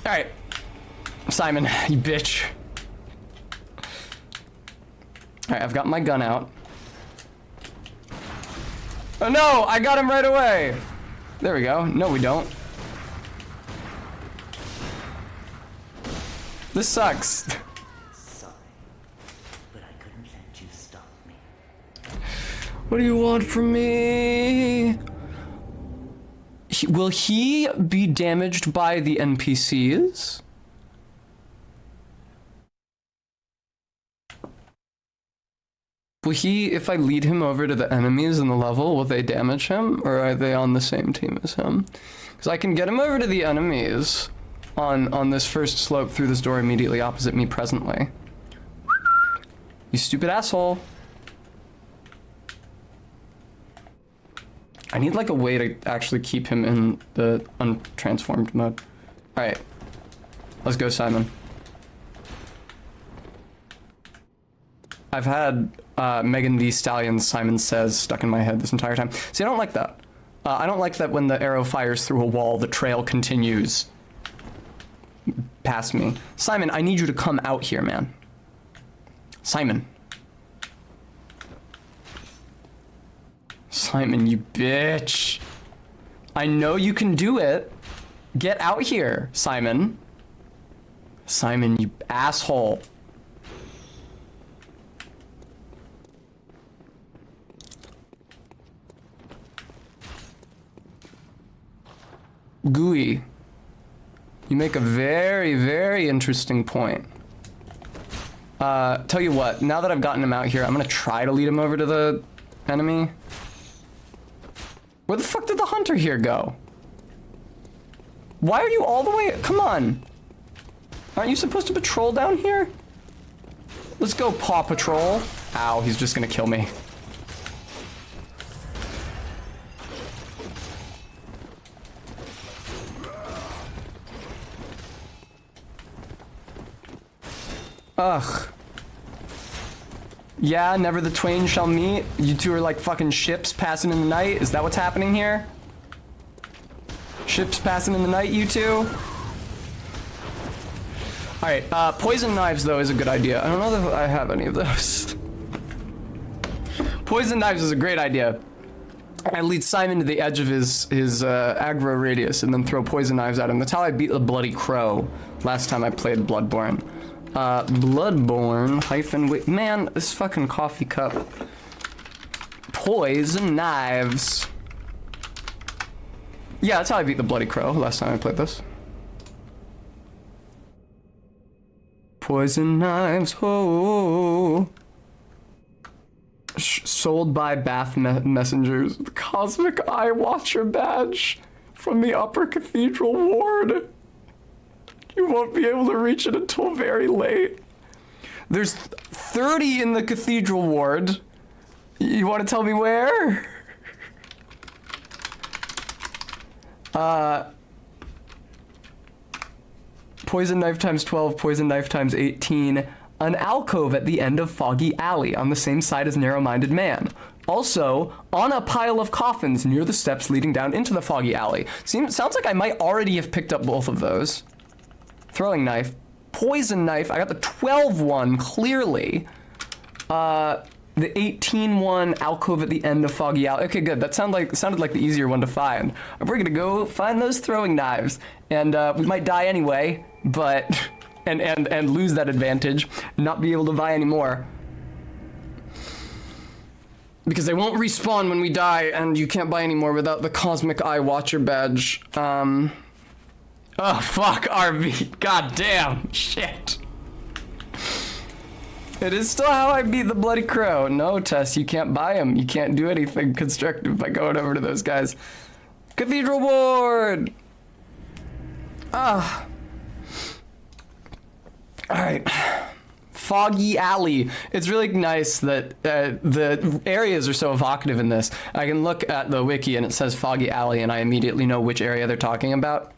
Alright. Simon, you bitch. Alright, I've got my gun out. Oh no, I got him right away. There we go. No, we don't. This sucks. Sorry, but I couldn't let you stop me. What do you want from me? Will he be damaged by the NPCs? Will he, if I lead him over to the enemies in the level, will they damage him? Or are they on the same team as him? Because I can get him over to the enemies on this first slope through this door immediately opposite me presently. You stupid asshole. I need like a way to actually keep him in the untransformed mode. Alright. Let's go, Simon. I've had Megan Thee Stallion Simon Says stuck in my head this entire time. See, I don't like that. I don't like that when the arrow fires through a wall, the trail continues past me. Simon, I need you to come out here, man. Simon. Simon, you bitch. I know you can do it. Get out here, Simon. Simon, you asshole. Gooey, you make a very, very interesting point. Tell you what, now that I've gotten him out here, I'm gonna try to lead him over to the enemy. Where the fuck did the hunter here go? Why are you all the way? Come on. Aren't you supposed to patrol down here? Let's go, Paw Patrol. Ow, he's just gonna kill me. Ugh. Yeah, never the twain shall meet. You two are like fucking ships passing in the night. Is that what's happening here? Ships passing in the night, you two? Alright, poison knives, though, is a good idea. I don't know if I have any of those. Poison knives is a great idea. I lead Simon to the edge of his aggro radius and then throw poison knives at him. That's how I beat the Bloody Crow last time I played Bloodborne. Bloodborne hyphen man, this fucking coffee cup. Poison knives. Yeah, that's how I beat the Bloody Crow last time I played this. Poison knives, oh. Sold by Bath Messengers. The Cosmic Eye Watcher badge from the Upper Cathedral Ward. You won't be able to reach it until very late. There's 30 in the Cathedral Ward. You want to tell me where? Poison knife times 12, poison knife times 18. An alcove at the end of Foggy Alley on the same side as Narrow-Minded Man. Also, on a pile of coffins near the steps leading down into the Foggy Alley. Sounds like I might already have picked up both of those. Throwing knife, poison knife. I got the 12 one clearly. The 18 one, alcove at the end of Foggy Alley. Okay, good. That sounded like the easier one to find. We're gonna go find those throwing knives, and we might die anyway, but and lose that advantage, not be able to buy any more. Because they won't respawn when we die, and you can't buy any more without the Cosmic Eye Watcher badge. Oh, fuck, RV. God damn. Shit. It is still how I beat the Bloody Crow. No, Tess, you can't buy them. You can't do anything constructive by going over to those guys. Cathedral Ward! Ah. Alright. Foggy Alley. It's really nice that the areas are so evocative in this. I can look at the wiki and it says Foggy Alley and I immediately know which area they're talking about.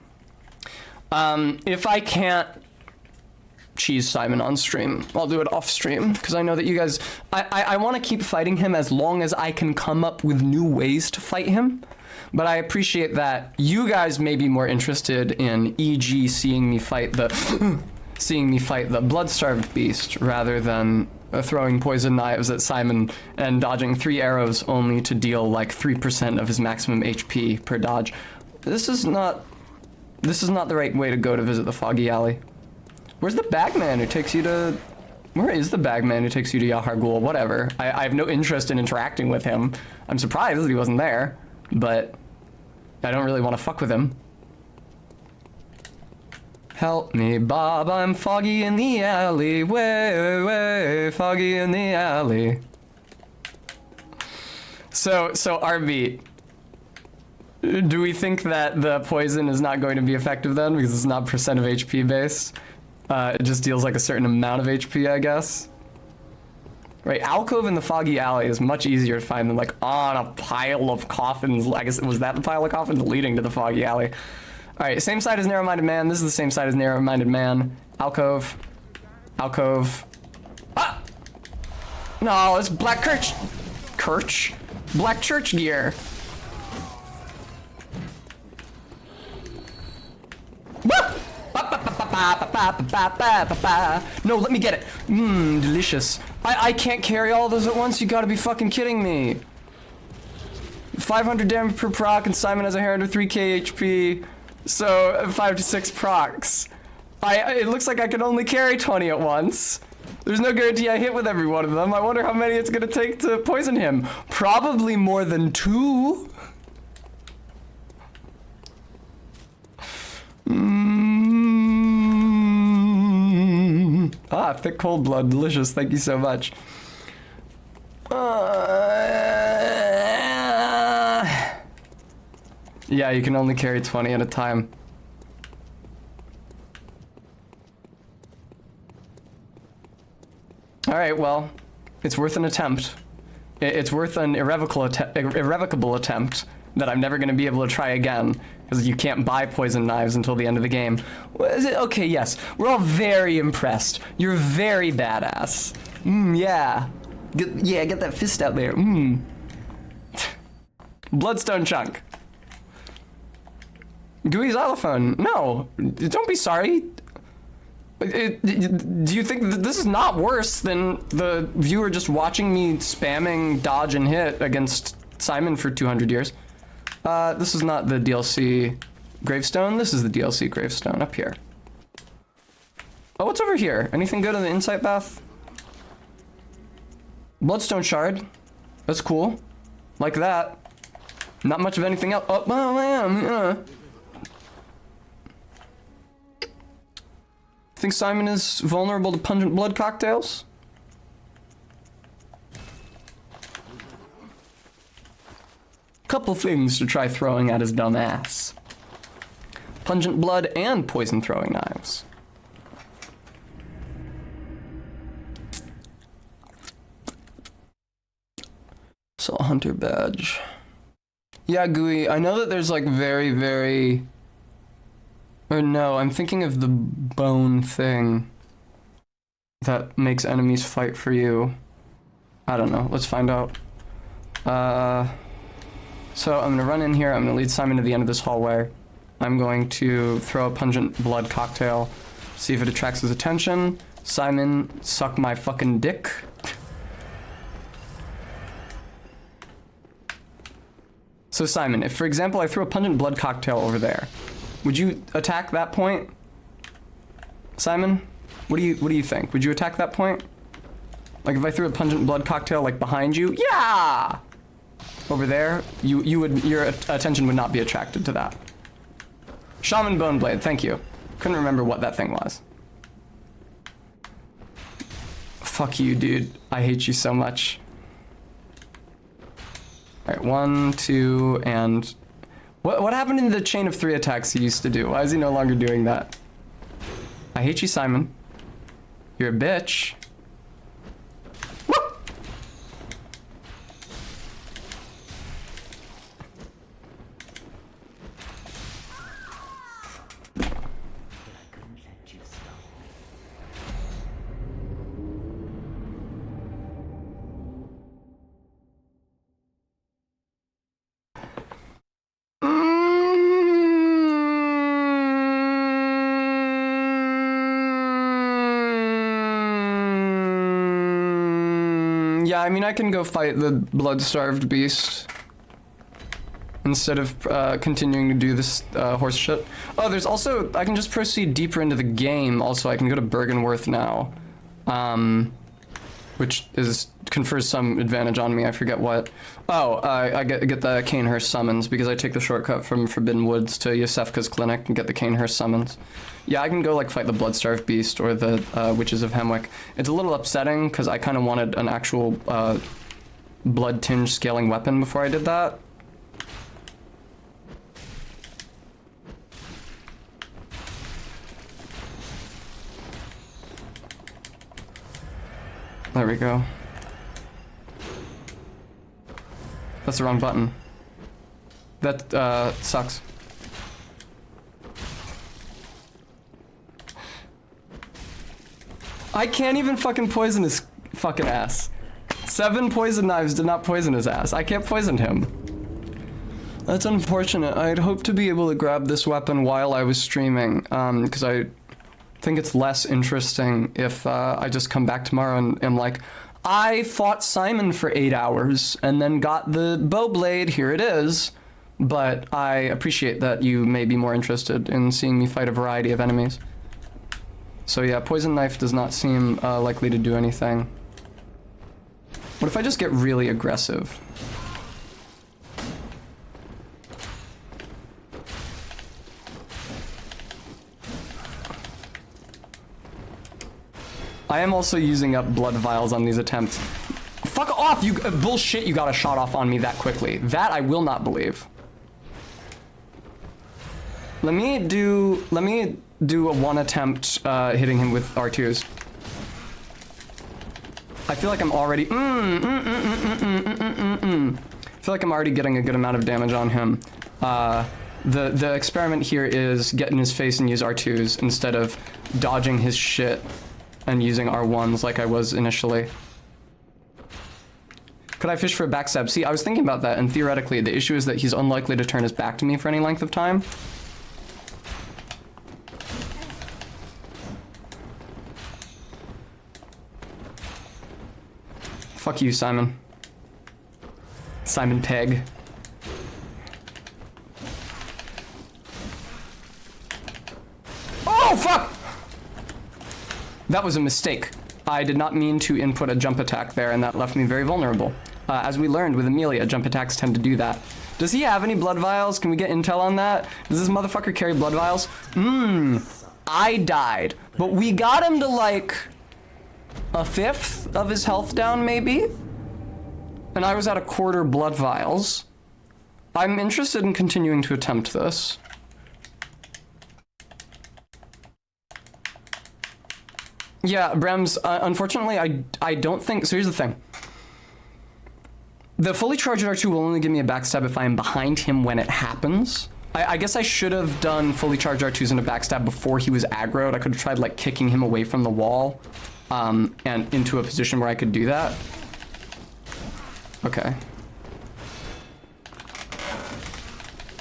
If I can't cheese Simon on stream, I'll do it off stream, because I know that you guys, I want to keep fighting him as long as I can come up with new ways to fight him, but I appreciate that you guys may be more interested in, e.g., seeing me fight the Blood-Starved Beast rather than throwing poison knives at Simon and dodging 3 arrows only to deal like 3% of his maximum HP per dodge. This is not the right way to go to visit the Foggy Alley. Where's the bagman who takes you to... Where is the bagman who takes you to Yahar Ghul? Whatever. I have no interest in interacting with him. I'm surprised that he wasn't there, but I don't really want to fuck with him. Help me, Bob, I'm foggy in the alley. Way, way, foggy in the alley. So RB, do we think that the poison is not going to be effective then because it's not percent of HP based? It just deals like a certain amount of HP, I guess. Right, alcove in the Foggy Alley is much easier to find than like on a pile of coffins. I guess, was that the pile of coffins leading to the Foggy Alley? All right, same side as Narrow-Minded Man. This is the same side as Narrow-Minded Man. Alcove. Alcove. Ah! No, it's Black Church. Black Church gear. Woo! No, let me get it. Mmm, delicious. I can't carry all those at once. You gotta be fucking kidding me. 500 damage per proc, and Simon has a hair under 3k HP. So 5 to 6 procs. It looks like I can only carry 20 at once. There's no guarantee I hit with every one of them. I wonder how many it's gonna take to poison him. Probably more than 2. Ah, thick cold blood, delicious. Thank you so much. Yeah, you can only carry 20 at a time. All right, well, it's worth an attempt. It's worth an irrevocable attempt that I'm never going to be able to try again, because you can't buy poison knives until the end of the game. Okay, yes, we're all very impressed. You're very badass. Yeah. Get that fist out there. Bloodstone chunk. Gooey xylophone. No, don't be sorry. Do you think that this is not worse than the viewer just watching me spamming dodge and hit against Simon for 200 years? This is not the DLC gravestone. This is the DLC gravestone up here. Oh, what's over here? Anything good in the insight bath? Bloodstone shard. That's cool. Like that. Not much of anything else. Oh, man. Think Simon is vulnerable to pungent blood cocktails? Couple things to try throwing at his dumb ass. Pungent blood and poison throwing knives. Soul Hunter badge. Yeah, Gooey, I know that there's like very... Or no, I'm thinking of the bone thing that makes enemies fight for you. I don't know, let's find out. So I'm gonna run in here, I'm gonna lead Simon to the end of this hallway. I'm going to throw a pungent blood cocktail, see if it attracts his attention. Simon, suck my fucking dick. So Simon, if for example I threw a pungent blood cocktail over there, would you attack that point? Simon? What do you think? Would you attack that point? Like if I threw a pungent blood cocktail like behind you? Yeah! Over there, your attention would not be attracted to that. Shaman Boneblade, thank you. Couldn't remember what that thing was. Fuck you, dude. I hate you so much. Alright, 1, 2, and... What happened in the chain of 3 attacks he used to do? Why is he no longer doing that? I hate you, Simon. You're a bitch. Woo! Yeah, I mean, I can go fight the blood-starved beast instead of continuing to do this horse shit. Oh, there's also, I can just proceed deeper into the game. Also, I can go to Bergenworth now, which confers some advantage on me. I forget what. Oh, I get the Canehurst summons because I take the shortcut from Forbidden Woods to Yosefka's clinic and get the Canehurst summons. Yeah, I can go like fight the Bloodstarved Beast or the Witches of Hemwick. It's a little upsetting because I kind of wanted an actual blood-tinged scaling weapon before I did that. There we go. That's the wrong button. That sucks. I can't even fucking poison his fucking ass. 7 poison knives did not poison his ass. I can't poison him. That's unfortunate. I'd hoped to be able to grab this weapon while I was streaming, because I think it's less interesting if I just come back tomorrow and am like, I fought Simon for 8 hours and then got the bow blade, here it is. But I appreciate that you may be more interested in seeing me fight a variety of enemies. So yeah, poison knife does not seem likely to do anything. What if I just get really aggressive? I am also using up blood vials on these attempts. Fuck off, you bullshit, you got a shot off on me that quickly. That I will not believe. Let me do a one attempt hitting him with R2s. I feel like I'm already I feel like I'm already getting a good amount of damage on him. The experiment here is get in his face and use R2s instead of dodging his shit and using R1s like I was initially. Could I fish for a backstab? See, I was thinking about that, and theoretically, the issue is that he's unlikely to turn his back to me for any length of time. Fuck you, Simon. Simon Pegg. Oh, fuck! That was a mistake. I did not mean to input a jump attack there, and that left me very vulnerable. As we learned with Amelia, jump attacks tend to do that. Does he have any blood vials? Can we get intel on that? Does this motherfucker carry blood vials? I died. But we got him to like a 1/5 of his health down, maybe? And I was at 1/4 blood vials. I'm interested in continuing to attempt this. Yeah, Brems, unfortunately, I don't think... So here's the thing. The fully charged R2 will only give me a backstab if I am behind him when it happens. I guess I should have done fully charged R2s and a backstab before he was aggroed. I could have tried, like, kicking him away from the wall and into a position where I could do that. Okay.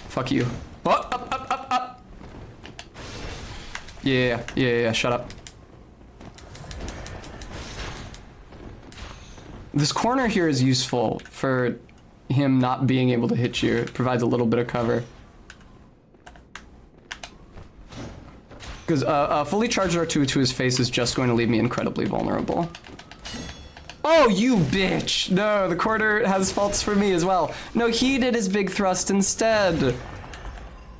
Fuck you. Oh, up. Yeah, shut up. This corner here is useful for him not being able to hit you. It provides a little bit of cover. Because fully charged R2 to his face is just going to leave me incredibly vulnerable. Oh, you bitch! No, the corner has faults for me as well. No, he did his big thrust instead.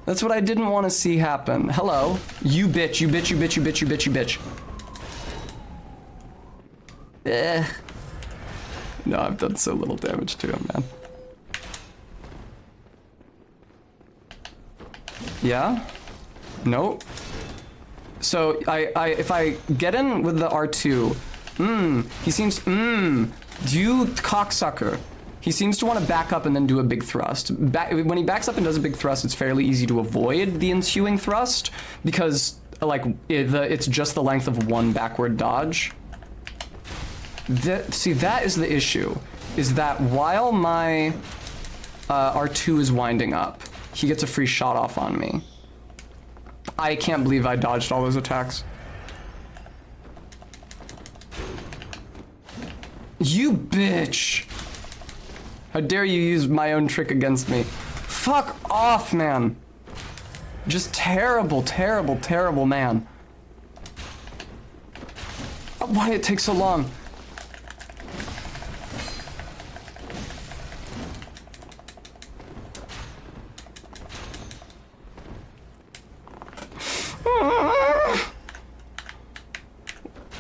That's what I didn't want to see happen. Hello. You bitch, you bitch, you bitch, you bitch, you bitch, you bitch. No, I've done so little damage to him, man. Yeah? Nope. So, if I get in with the R2, he seems, you cocksucker. He seems to want to back up and then do a big thrust. When he backs up and does a big thrust, it's fairly easy to avoid the ensuing thrust because, like, it's just the length of one backward dodge. See, that is the issue, is that while my R2 is winding up, he gets a free shot off on me. I can't believe I dodged all those attacks. You bitch! How dare you use my own trick against me? Fuck off, man. Just terrible, terrible, terrible man. Why did it take so long?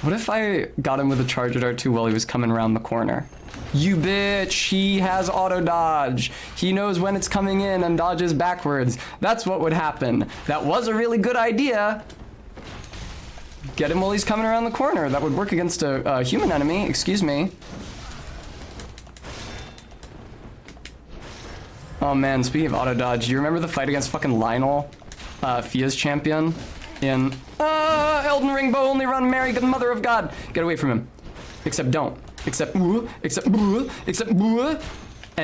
What if I got him with a charge at R2 while he was coming around the corner? You bitch, he has auto dodge. He knows when it's coming in and dodges backwards. That's what would happen. That was a really good idea. Get him while he's coming around the corner. That would work against a human enemy, excuse me. Oh man, speaking of auto dodge, do you remember the fight against fucking Lionel, Fia's champion? In Elden Ring Blood Only Run, Mary, good mother of God. Get away from him. Except don't. Except and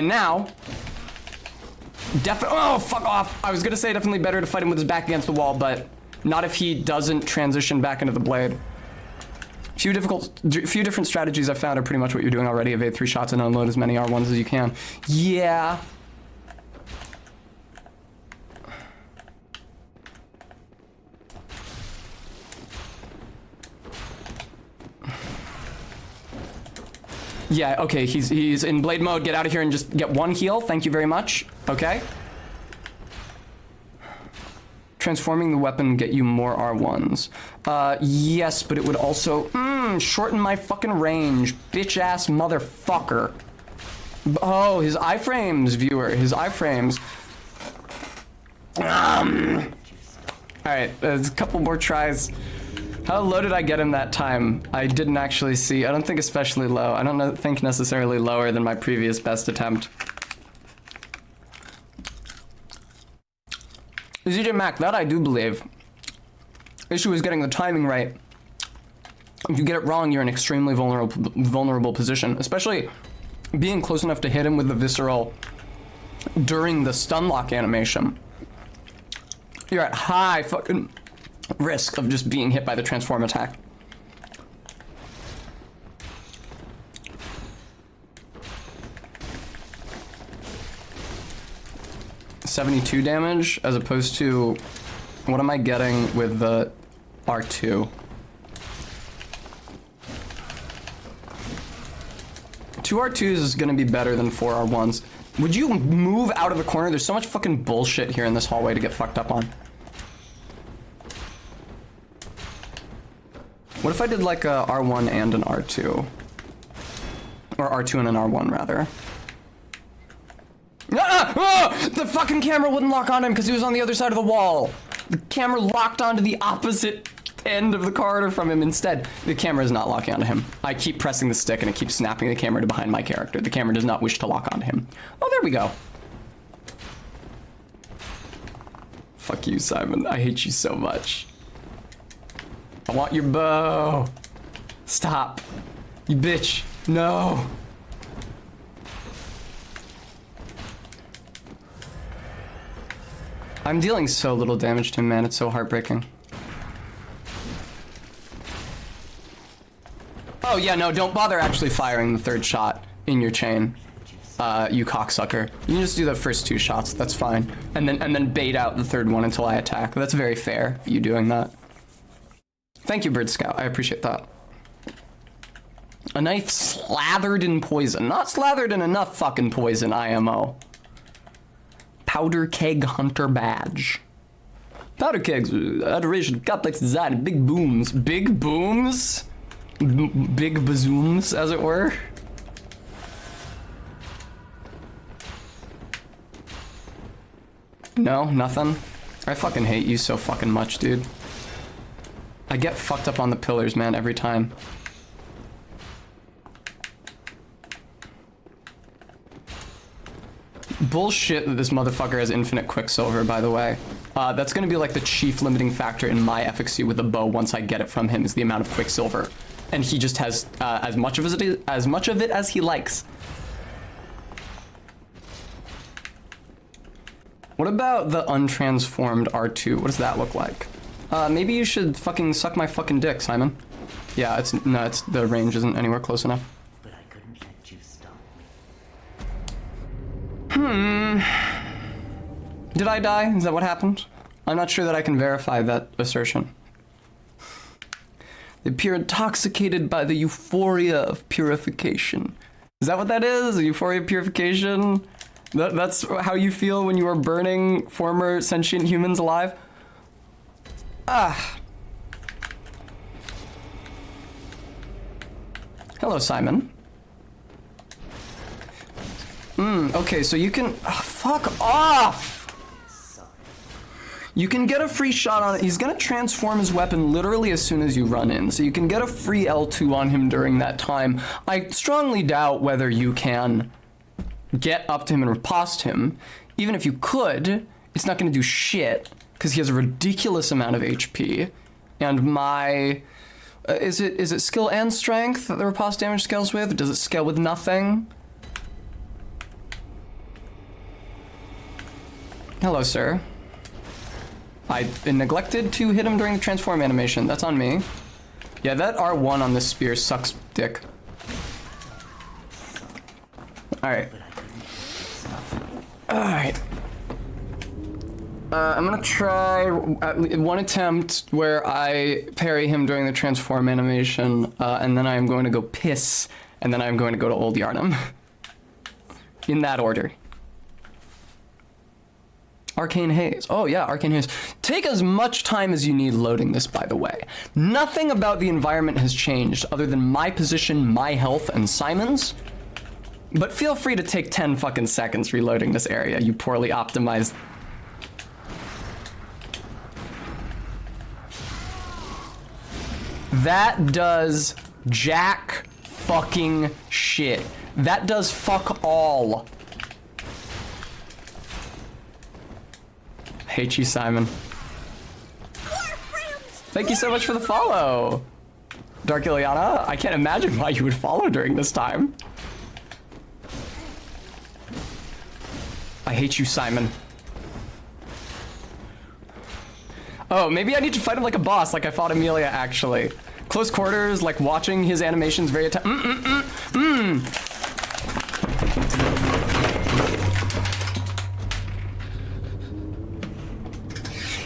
now oh, fuck off. I was gonna say definitely better to fight him with his back against the wall, but not if he doesn't transition back into the blade. Few different strategies I found are pretty much what you're doing already. Evade 3 shots and unload as many R1s as you can. Yeah. Yeah, okay, he's in blade mode. Get out of here and just get 1 heal. Thank you very much. Okay. Transforming the weapon get you more R1s. Yes, but it would also shorten my fucking range. Bitch ass motherfucker. Oh, his iframes, viewer. His iframes. Alright, there's a couple more tries. How low did I get him that time? I didn't actually see. I don't think especially low. I don't think necessarily lower than my previous best attempt. ZJ Mac, that I do believe. Issue is getting the timing right. If you get it wrong, you're in an extremely vulnerable position, especially being close enough to hit him with the visceral during the stun lock animation. You're at high fucking risk of just being hit by the transform attack. $72 damage as opposed to what am I getting with the R2? 2 R2s is gonna be better than 4 R1s. Would you move out of the corner? There's so much fucking bullshit here in this hallway to get fucked up on. What if I did like a R1 and an R2? Or R2 and an R1 rather. The fucking camera wouldn't lock on him because he was on the other side of the wall. The camera locked onto the opposite end of the corridor from him instead. The camera is not locking onto him. I keep pressing the stick and it keeps snapping the camera to behind my character. The camera does not wish to lock onto him. Oh, there we go. Fuck you, Simon. I hate you so much. I want your bow. Stop. You bitch. No. I'm dealing so little damage to him, man. It's so heartbreaking. Oh, yeah, no, don't bother actually firing the 3rd shot in your chain, you cocksucker. You can just do the first 2 shots. That's fine. And then bait out the 3rd one until I attack. That's very fair, you doing that. Thank you, Bird Scout. I appreciate that. A knife slathered in poison. Not slathered in enough fucking poison, IMO. Powder Keg Hunter Badge. Powder kegs, adoration, complex design, big booms. Big booms? Big bazooms, as it were. No, nothing? I fucking hate you so fucking much, dude. I get fucked up on the pillars, man, every time. Bullshit that this motherfucker has infinite Quicksilver, by the way. That's gonna be like the chief limiting factor in my efficacy with the bow once I get it from him, is the amount of Quicksilver. And he just has as much of it as he likes. What about the untransformed R2? What does that look like? Maybe you should fucking suck my fucking dick, Simon. Yeah, it's the range isn't anywhere close enough. But I couldn't Did I die? Is that what happened? I'm not sure that I can verify that assertion. They appear intoxicated by the euphoria of purification. Is that what that is? A euphoria of purification? That's how you feel when you are burning former sentient humans alive? Ah. Hello, Simon. Okay, so you can... Oh, fuck off! You can get a free shot on it. He's gonna transform his weapon literally as soon as you run in, so you can get a free L2 on him during that time. I strongly doubt whether you can get up to him and riposte him. Even if you could, it's not gonna do shit, because he has a ridiculous amount of HP. And my... is it skill and strength that the riposte damage scales with? Does it scale with nothing? Hello, sir. I neglected to hit him during the transform animation. That's on me. Yeah, that R1 on this spear sucks dick. Alright. Alright. I'm gonna try one attempt where I parry him during the transform animation, and then I'm going to go piss, and then I'm going to go to Old Yarnum. In that order. Arcane Haze. Oh yeah, Arcane Haze. Take as much time as you need loading this, by the way. Nothing about the environment has changed other than my position, my health, and Simon's. But feel free to take 10 fucking seconds reloading this area, you poorly optimized. That does jack fucking shit. That does fuck all. Hate you, Simon. Thank you so much for the follow, Dark Ileana. I can't imagine why you would follow during this time. I hate you, Simon. Oh, maybe I need to fight him like a boss, like I fought Amelia, actually. Close quarters, like watching his animations very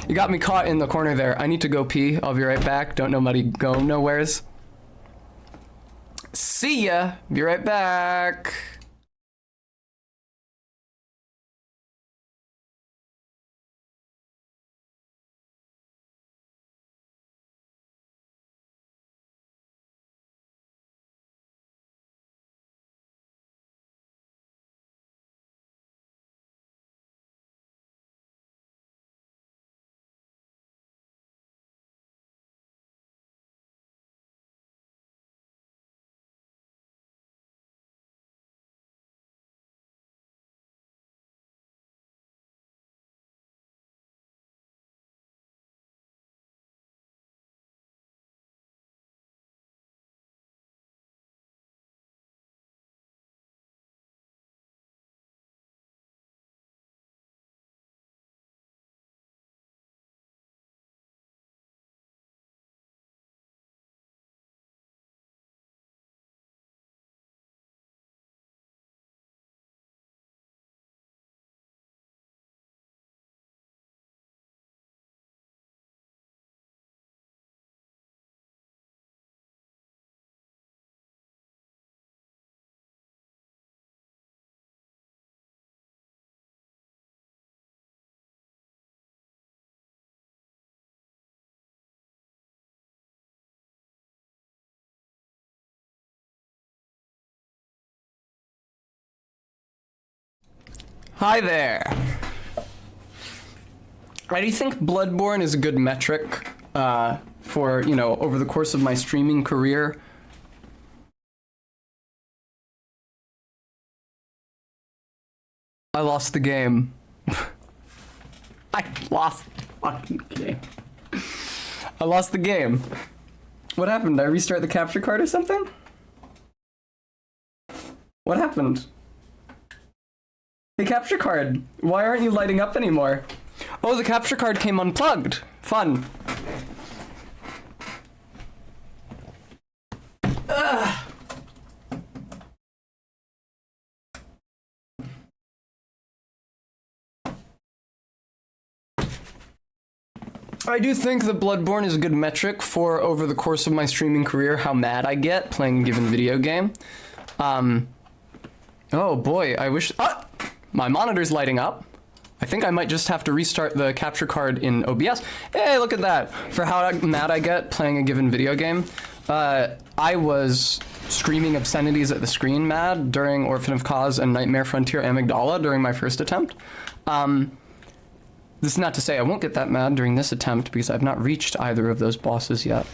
You got me caught in the corner there. I need to go pee. I'll be right back. Don't nobody go nowheres. See ya. Be right back. Hi there. I do think Bloodborne is a good metric for, you know, over the course of my streaming career. I lost the game. I lost the fucking game. I lost the game. What happened? Did I restart the capture card or something? What happened? The capture card. Why aren't you lighting up anymore? Oh, the capture card came unplugged. Fun. Ugh. I do think that Bloodborne is a good metric for, over the course of my streaming career, how mad I get playing a given video game. Oh boy, I wish... Ah! My monitor's lighting up. I think I might just have to restart the capture card in OBS. Hey, look at that. For how mad I get playing a given video game. I was screaming obscenities at the screen mad during Orphan of Cause and Nightmare Frontier Amygdala during my first attempt. This is not to say I won't get that mad during this attempt because I've not reached either of those bosses yet.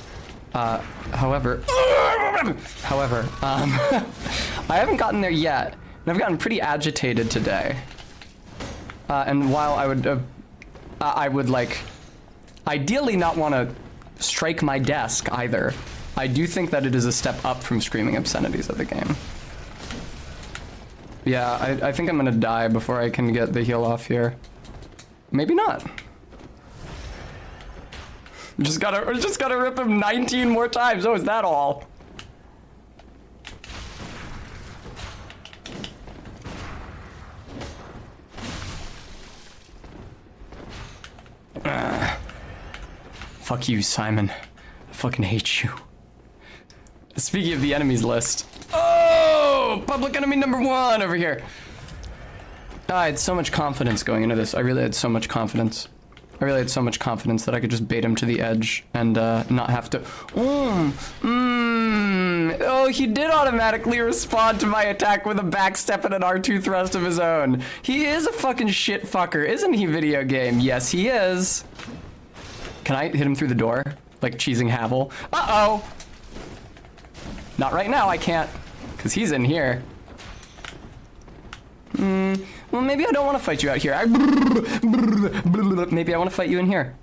However, I haven't gotten there yet, and I've gotten pretty agitated today. And while I would like, ideally not want to strike my desk either, I do think that it is a step up from screaming obscenities at the game. Yeah, I think I'm gonna die before I can get the heal off here. Maybe not. Just gotta rip him 19 more times. Oh, is that all? Fuck you, Simon. I fucking hate you. Speaking of the enemies list. Oh! Public enemy number 1 over here. I had so much confidence going into this. I really had so much confidence. I really had so much confidence that I could just bait him to the edge and not have to... Oh, he did automatically respond to my attack with a backstep and an R2 thrust of his own. He is a fucking shit fucker, isn't he, video game? Yes, he is. Can I hit him through the door? Like cheesing Havel? Uh-oh! Not right now, I can't. Because he's in here. Well, maybe I don't want to fight you out here. Maybe I want to fight you in here.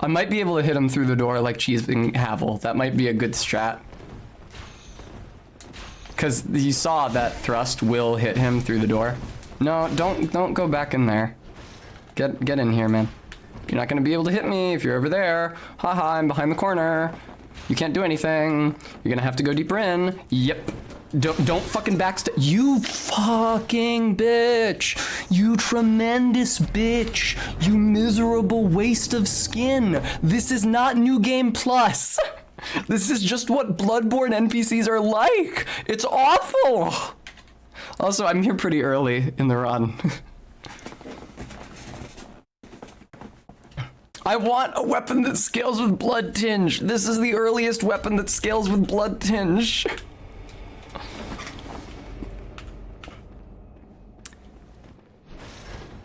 I might be able to hit him through the door like cheesing Havel. That might be a good strat. Because you saw that thrust will hit him through the door. No, don't go back in there. Get in here, man. You're not going to be able to hit me if you're over there. Haha, I'm behind the corner. You can't do anything. You're going to have to go deeper in. Yep. Don't fucking backstab. You fucking bitch. You tremendous bitch. You miserable waste of skin. This is not New Game Plus. This is just what Bloodborne NPCs are like. It's awful. Also, I'm here pretty early in the run. I want a weapon that scales with Blood Tinge. This is the earliest weapon that scales with Blood Tinge.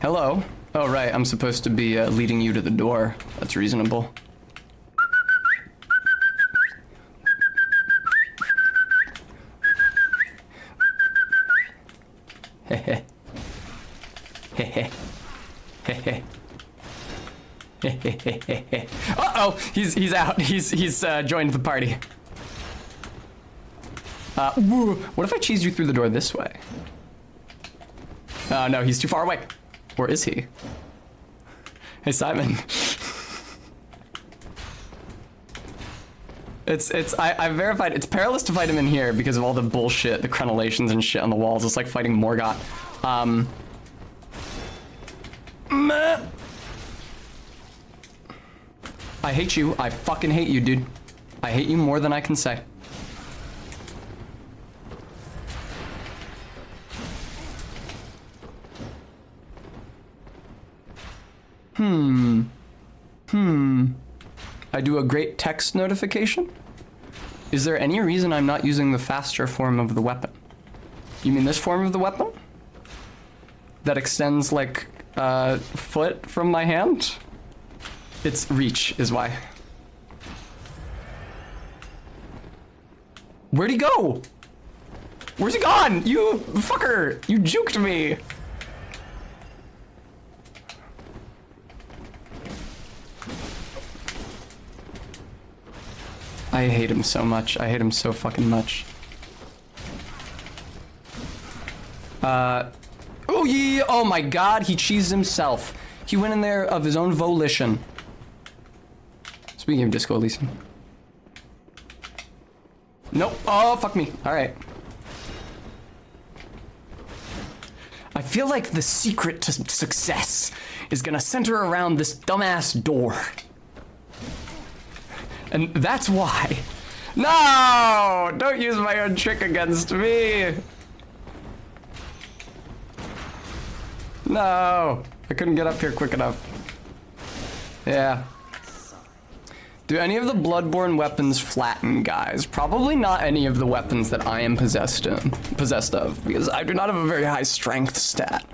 Hello. Oh, right. I'm supposed to be leading you to the door. That's reasonable. Hehe. Hehe. Hehe. Hehe. Uh-oh! He's out. He's joined the party. What if I cheese you through the door this way? Oh, no, he's too far away. Or is he? Hey, Simon. I verified, it's perilous to fight him in here because of all the bullshit, the crenellations and shit on the walls. It's like fighting Morgoth. I hate you. I fucking hate you, dude. I hate you more than I can say. I do a great text notification? Is there any reason I'm not using the faster form of the weapon? You mean this form of the weapon? That extends like a foot from my hand? Its reach is why. Where'd he go? Where's he gone? You fucker! You juked me! I hate him so much. I hate him so fucking much. Oh yeah! Oh my god, he cheesed himself. He went in there of his own volition. Speaking of Disco Elysium. Nope. Oh, fuck me. Alright. I feel like the secret to success is gonna center around this dumbass door. And that's why. No! Don't use my own trick against me! No! I couldn't get up here quick enough. Yeah. Do any of the Bloodborne weapons flatten, guys? Probably not any of the weapons that I am possessed of, because I do not have a very high strength stat.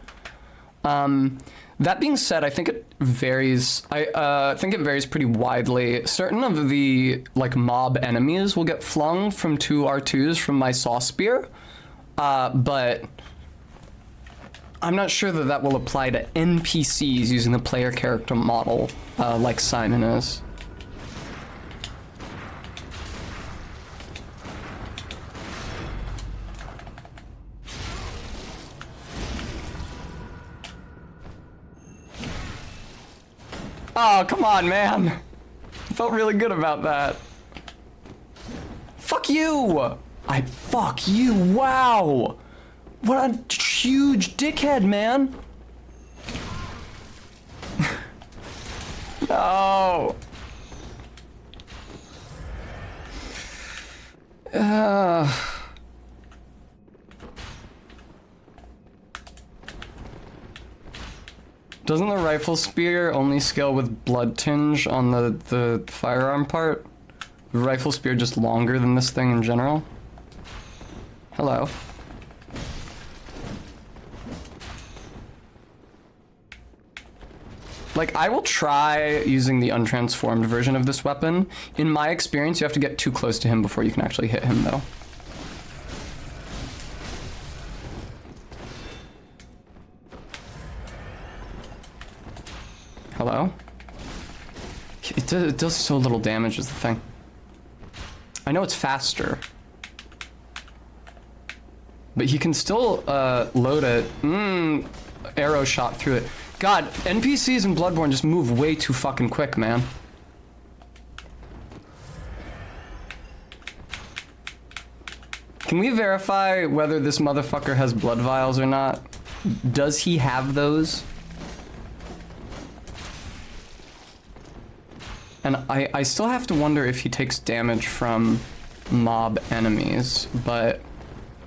That being said, I think it varies. I think it varies pretty widely. Certain of the like mob enemies will get flung from 2 R2s from my saw spear, but I'm not sure that that will apply to NPCs using the player character model like Simon is. Oh, come on, man. I felt really good about that. Fuck you! Fuck you, wow! What a huge dickhead, man! No! Doesn't the rifle spear only scale with blood tinge on the firearm part? The rifle spear just longer than this thing in general? Hello. Like, I will try using the untransformed version of this weapon. In my experience, you have to get too close to him before you can actually hit him, though. Hello? It does so little damage is the thing. I know it's faster. But he can still load it. Arrow shot through it. God, NPCs in Bloodborne just move way too fucking quick, man. Can we verify whether this motherfucker has blood vials or not? Does he have those? And I still have to wonder if he takes damage from mob enemies, but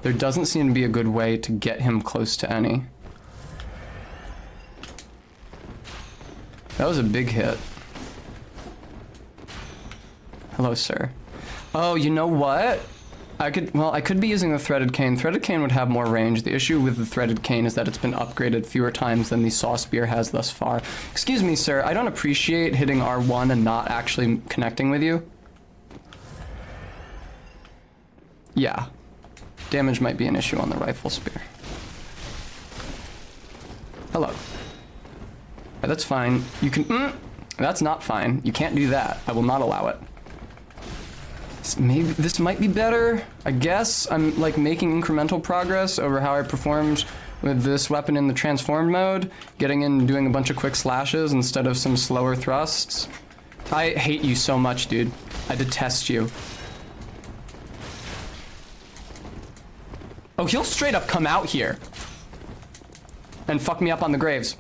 there doesn't seem to be a good way to get him close to any. That was a big hit. Hello, sir. Oh, you know what? I could be using the threaded cane. Threaded cane would have more range. The issue with the threaded cane is that it's been upgraded fewer times than the saw spear has thus far. Excuse me, sir. I don't appreciate hitting R1 and not actually connecting with you. Yeah. Damage might be an issue on the rifle spear. Hello. That's fine. You can... that's not fine. You can't do that. I will not allow it. Maybe this might be better, I guess. I'm like making incremental progress over how I performed with this weapon in the transformed mode, getting in and doing a bunch of quick slashes instead of some slower thrusts. I hate you so much, dude. I detest you. Oh, he'll straight up come out here and fuck me up on the graves.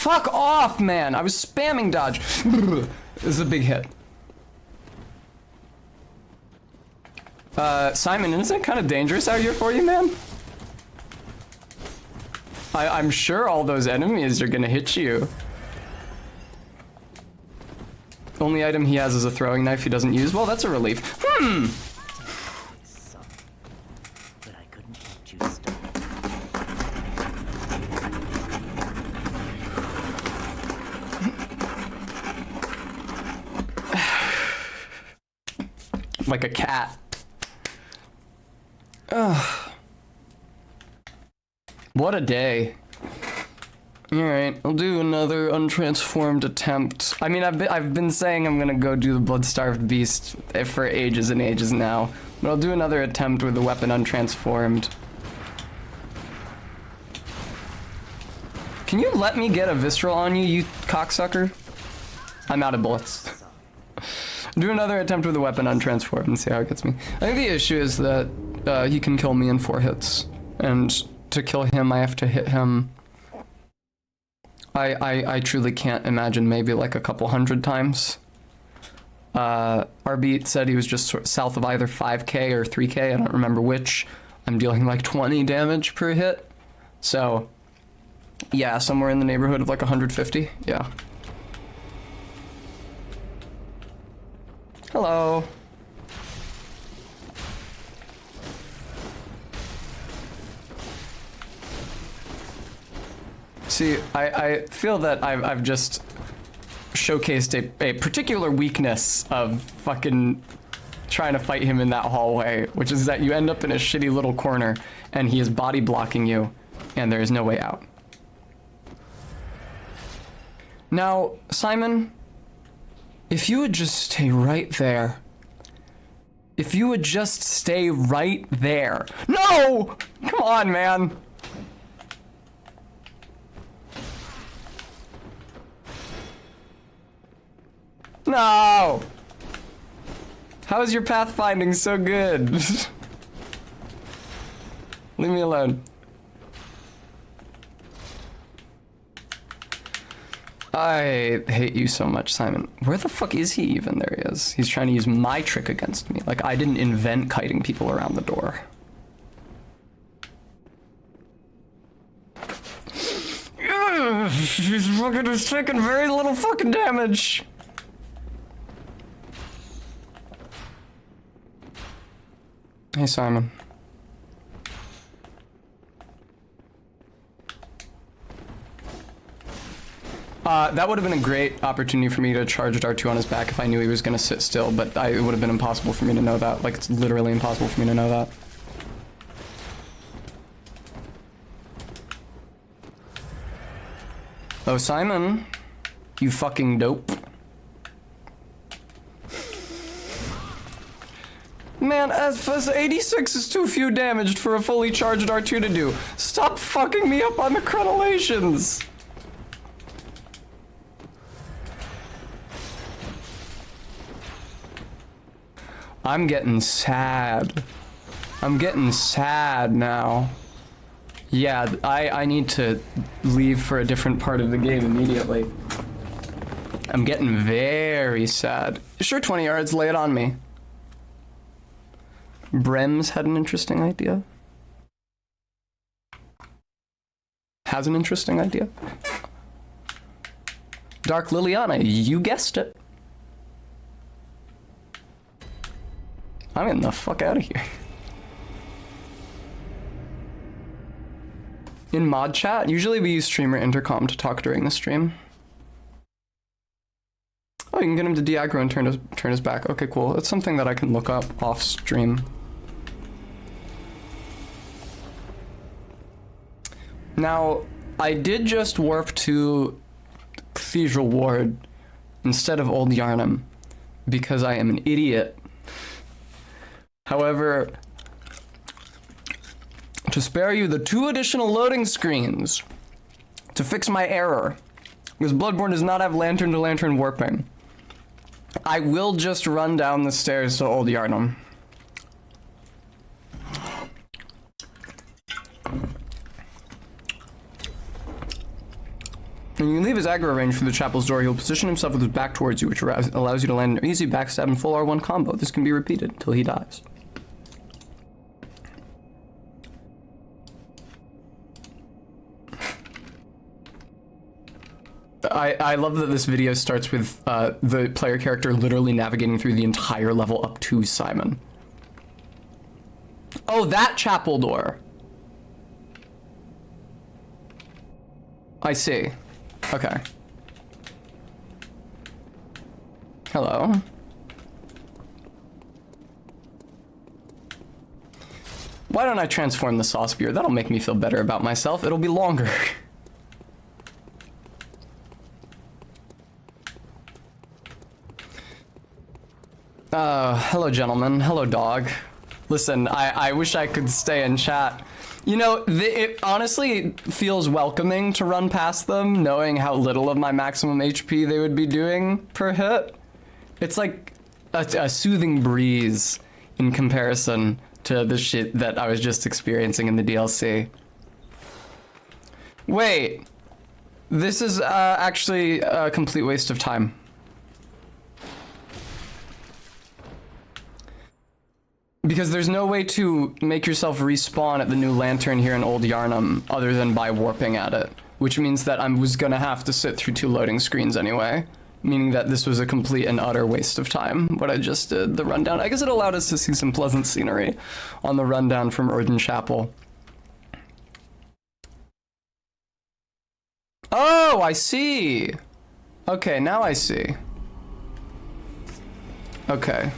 Fuck off, man! I was spamming dodge. This is a big hit. Simon, isn't it kind of dangerous out here for you, man? I'm sure all those enemies are gonna hit you. Only item he has is a throwing knife he doesn't use. Well, that's a relief. But I couldn't let you stop. Like a cat. Ugh. What a day. Alright, I'll do another untransformed attempt. I mean, I've been saying I'm gonna go do the Blood-Starved Beast for ages and ages now. But I'll do another attempt with the weapon untransformed. Can you let me get a visceral on you, you cocksucker? I'm out of bullets. Do another attempt with a weapon on transform and see how it gets me. I think the issue is that he can kill me in 4 hits. And to kill him, I have to hit him. I truly can't imagine maybe like a couple hundred times. RB said he was just south of either 5k or 3k, I don't remember which. I'm dealing like 20 damage per hit. So, yeah, somewhere in the neighborhood of like 150, yeah. Hello. See, I feel that I've just showcased a particular weakness of fucking trying to fight him in that hallway, which is that you end up in a shitty little corner and he is body blocking you and there is no way out. Now, Simon, if you would just stay right there. If you would just stay right there. No! Come on, man. No! How is your pathfinding so good? Leave me alone. I hate you so much, Simon. Where the fuck is he even? There he is. He's trying to use my trick against me. Like, I didn't invent kiting people around the door. He's fucking just taking very little fucking damage. Hey, Simon. That would have been a great opportunity for me to charge at R2 on his back if I knew he was going to sit still, but it would have been impossible for me to know that. Like, it's literally impossible for me to know that. Oh, Simon. You fucking dope. Man, as 86 is too few damaged for a fully charged R2 to do. Stop fucking me up on the crenellations! I'm getting sad. I'm getting sad now. Yeah, I need to leave for a different part of the game immediately. I'm getting very sad. Sure, 20 yards, lay it on me. Brems had an interesting idea. Has an interesting idea. Dark Liliana, you guessed it. I'm getting the fuck out of here. In mod chat, usually we use streamer intercom to talk during the stream. Oh, you can get him to de-aggro and turn his back. Okay, cool. That's something that I can look up off stream. Now, I did just warp to Cathedral Ward instead of Old Yarnum because I am an idiot. However, to spare you the 2 additional loading screens to fix my error, because Bloodborne does not have lantern to lantern warping, I will just run down the stairs to Old Yarnum. When you leave his aggro range for the chapel's door, he'll position himself with his back towards you, which allows you to land an easy backstab and full R1 combo. This can be repeated until he dies. I love that this video starts with the player character literally navigating through the entire level up to Simon. Oh, that chapel door. I see. Okay. Hello. Why don't I transform the sauce beer? That'll make me feel better about myself. It'll be longer. Hello, gentlemen. Hello, dog. Listen, I wish I could stay and chat. You know, it honestly feels welcoming to run past them, knowing how little of my maximum HP they would be doing per hit. It's like, a soothing breeze in comparison to the shit that I was just experiencing in the DLC. Wait, this is actually a complete waste of time. Because there's no way to make yourself respawn at the new lantern here in Old Yarnum other than by warping at it, which means that I was gonna have to sit through 2 loading screens anyway, meaning that this was a complete and utter waste of time, what I just did, the rundown. I guess it allowed us to see some pleasant scenery on the rundown from Orden Chapel. Oh, I see! Okay, now I see. Okay.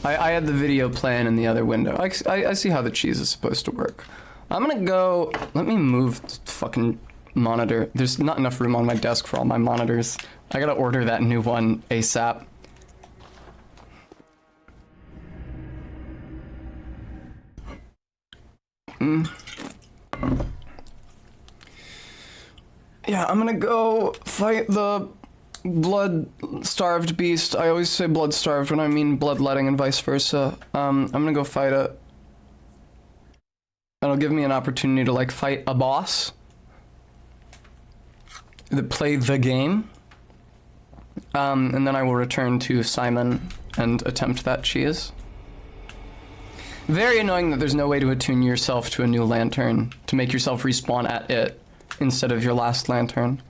I had the video playing in the other window. I see how the cheese is supposed to work. I'm gonna go... Let me move the fucking monitor. There's not enough room on my desk for all my monitors. I gotta order that new one ASAP. Yeah, I'm gonna go fight the blood-starved beast. I always say blood-starved when I mean bloodletting and vice versa. I'm gonna go fight it. That'll give me an opportunity to, like, fight a boss. Play the game. And then I will return to Simon and attempt that cheese. Very annoying that there's no way to attune yourself to a new lantern, to make yourself respawn at it instead of your last lantern,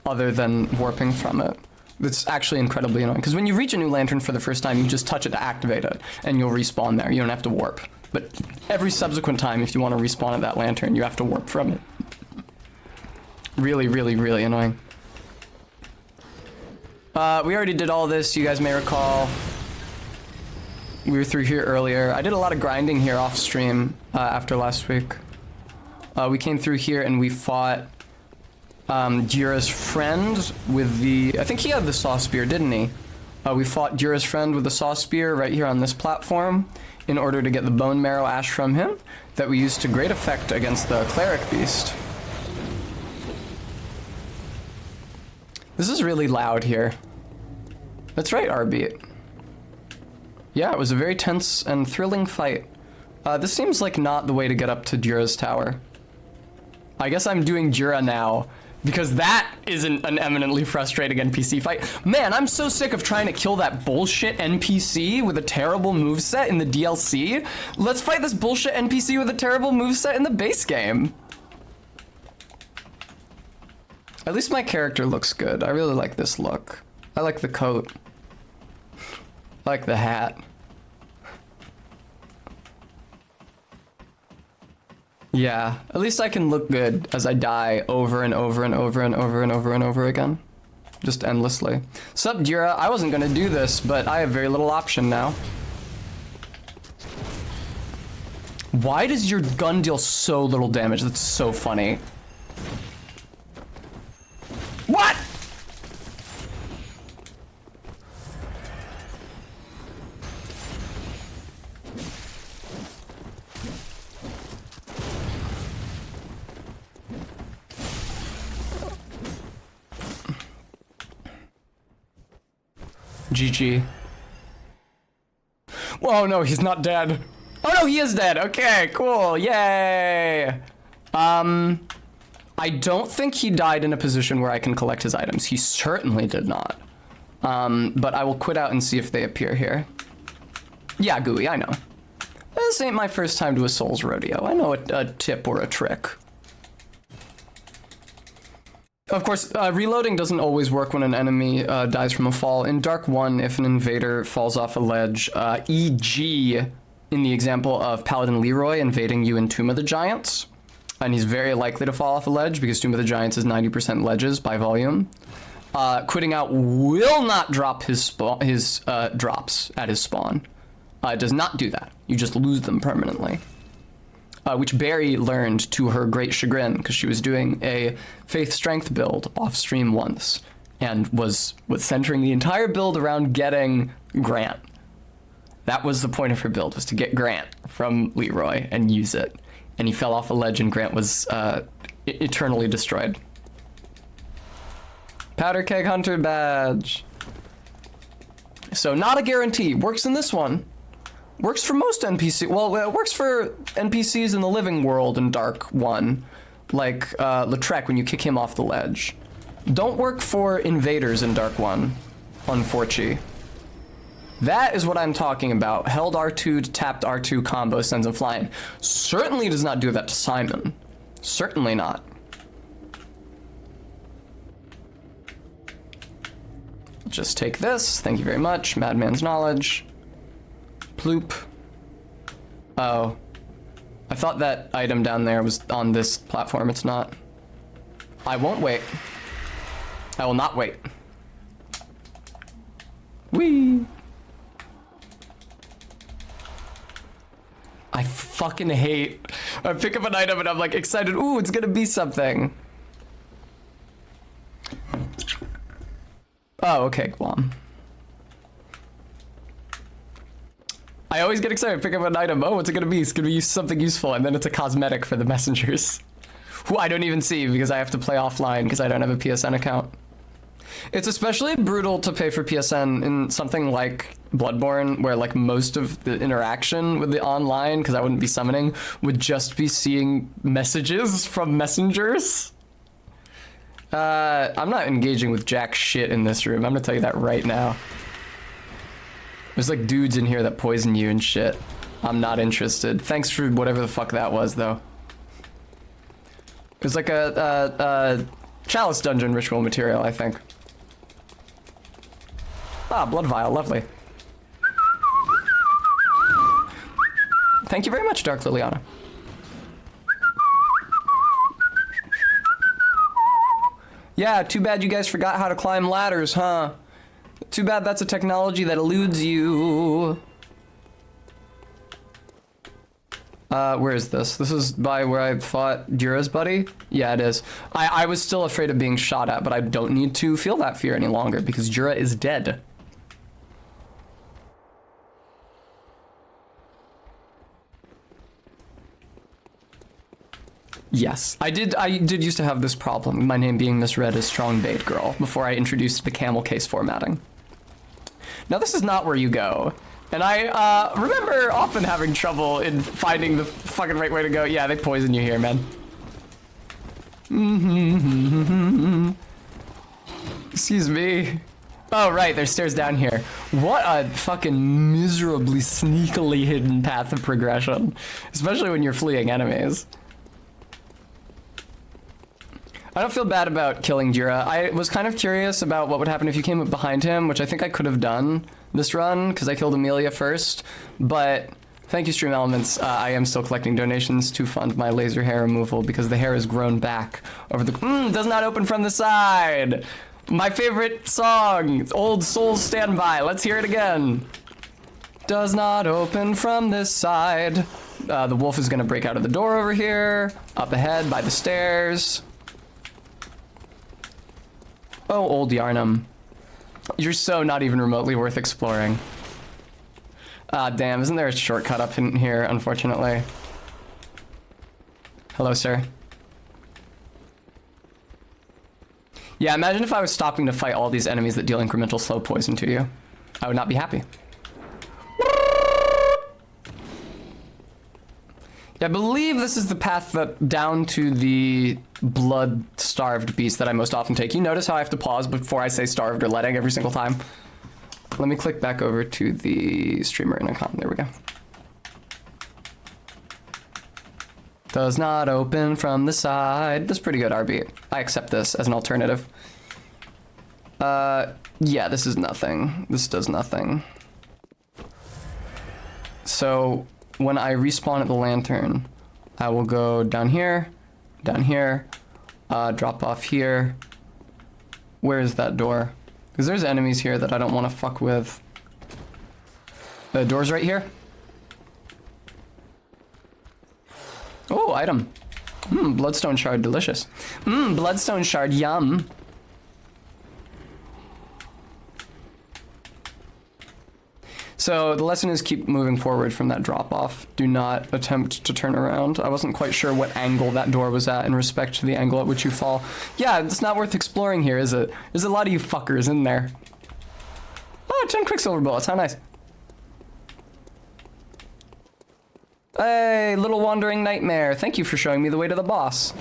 other than warping from it. It's actually incredibly annoying, because when you reach a new lantern for the first time, you just touch it to activate it, and you'll respawn there. You don't have to warp. But every subsequent time, if you want to respawn at that lantern, you have to warp from it. Really, really, really annoying. We already did all this, you guys may recall. We were through here earlier. I did a lot of grinding here off stream after last week. We came through here and we fought Jira's friend with the... I think he had the saw spear, didn't he? We fought Jira's friend with the saw spear right here on this platform in order to get the bone marrow ash from him that we used to great effect against the cleric beast. This is really loud here. That's right, Arbeat. Yeah, it was a very tense and thrilling fight. This seems like not the way to get up to Jira's tower. I guess I'm doing Jira now, because that isn't an eminently frustrating NPC fight. Man, I'm so sick of trying to kill that bullshit NPC with a terrible moveset in the DLC. Let's fight this bullshit NPC with a terrible moveset in the base game. At least my character looks good. I really like this look. I like the coat. I like the hat. Yeah, at least I can look good as I die over and over and over and over and over and over again. Just endlessly. Sup, Jira? I wasn't gonna do this, but I have very little option now. Why does your gun deal so little damage? That's so funny. What? GG. Whoa, no, he's not dead. Oh no, he is dead. Okay, cool. Yay. I don't think he died in a position where I can collect his items. He certainly did not. But I will quit out and see if they appear here. Yeah, Gooey, I know. This ain't my first time to a Souls rodeo. I know a tip or a trick. Of course, reloading doesn't always work when an enemy dies from a fall. In Dark 1, if an invader falls off a ledge, e.g. in the example of Paladin Leroy invading you in Tomb of the Giants, and he's very likely to fall off a ledge because Tomb of the Giants is 90% ledges by volume, quitting out will not drop his drops at his spawn. It does not do that. You just lose them permanently. Which Barry learned to her great chagrin because she was doing a faith strength build off stream once and was centering the entire build around getting Grant. That was the point of her build, was to get Grant from Leroy and use it. And he fell off a ledge and Grant was eternally destroyed. Powder Keg Hunter badge. So not a guarantee. Works in this one. Works for most NPC. Well, it works for NPCs in the living world in Dark 1. Like Lautrec when you kick him off the ledge. Don't work for invaders in Dark 1, unfortunately. That is what I'm talking about. Held R2 to tapped R2 combo sends him flying. Certainly does not do that to Simon. Certainly not. Just take this. Thank you very much. Madman's knowledge. Ploop. Oh. I thought that item down there was on this platform. It's not. I won't wait. I will not wait. Whee! I fucking hate. I pick up an item and I'm like excited. Ooh, it's gonna be something. Oh, okay, Guam. I always get excited, pick up an item. Oh, what's it gonna be? It's gonna be something useful, and then it's a cosmetic for the messengers, who I don't even see because I have to play offline because I don't have a PSN account. It's especially brutal to pay for PSN in something like Bloodborne, where like most of the interaction with the online, because I wouldn't be summoning, would just be seeing messages from messengers. I'm not engaging with jack shit in this room. I'm gonna tell you that right now. There's like dudes in here that poison you and shit. I'm not interested. Thanks for whatever the fuck that was, though. It was like a chalice dungeon ritual material, I think. Ah, blood vial, lovely. Thank you very much, Dark Liliana. Yeah, too bad you guys forgot how to climb ladders, huh? Too bad that's a technology that eludes you. Where is this? This is by where I fought Jura's buddy? Yeah, it is. I was still afraid of being shot at, but I don't need to feel that fear any longer because Jura is dead. Yes, I did used to have this problem, my name being misread as Strong Bait Girl, before I introduced the camel case formatting. Now this is not where you go, and I remember often having trouble in finding the fucking right way to go. Yeah, they poison you here, man. Excuse me. Oh, right, there's stairs down here. What a fucking miserably sneakily hidden path of progression, especially when you're fleeing enemies. I don't feel bad about killing Jira. I was kind of curious about what would happen if you came up behind him, which I think I could have done this run, because I killed Amelia first, but thank you, Stream Elements. I am still collecting donations to fund my laser hair removal, because the hair has grown back over the... does not open from the side! My favorite song, Old Souls Standby. Let's hear it again. Does not open from this side. The wolf is gonna break out of the door over here, up ahead by the stairs. Oh, old Yarnum. You're so not even remotely worth exploring. Ah, damn, isn't there a shortcut up in here, unfortunately? Hello, sir. Yeah, imagine if I was stopping to fight all these enemies that deal incremental slow poison to you. I would not be happy. Yeah, I believe this is the path that down to the blood-starved beast that I most often take. You notice how I have to pause before I say starved or letting every single time? Let me click back over to the streamer icon. There we go. Does not open from the side. That's pretty good, RB. I accept this as an alternative. Yeah, this is nothing. This does nothing. So... when I respawn at the lantern, I will go down here, drop off here. Where is that door? Because there's enemies here that I don't want to fuck with. The door's right here. Oh, item. Bloodstone shard, delicious. Bloodstone shard, yum. So the lesson is keep moving forward from that drop off. Do not attempt to turn around. I wasn't quite sure what angle that door was at in respect to the angle at which you fall. Yeah, it's not worth exploring here, is it? There's a lot of you fuckers in there. Oh, 10 Quicksilver bullets. How nice. Hey, little wandering nightmare. Thank you for showing me the way to the boss.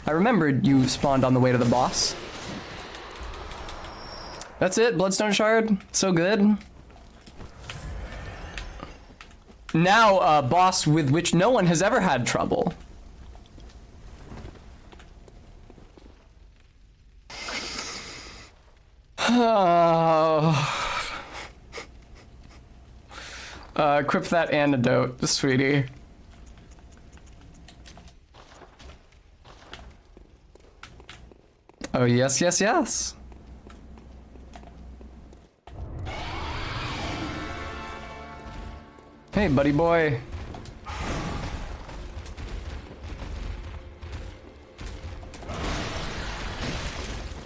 I remembered you spawned on the way to the boss. That's it, Bloodstone Shard. So good. Now a boss with which no one has ever had trouble. Equip that antidote, sweetie. Oh, yes, yes, yes. Hey, buddy boy.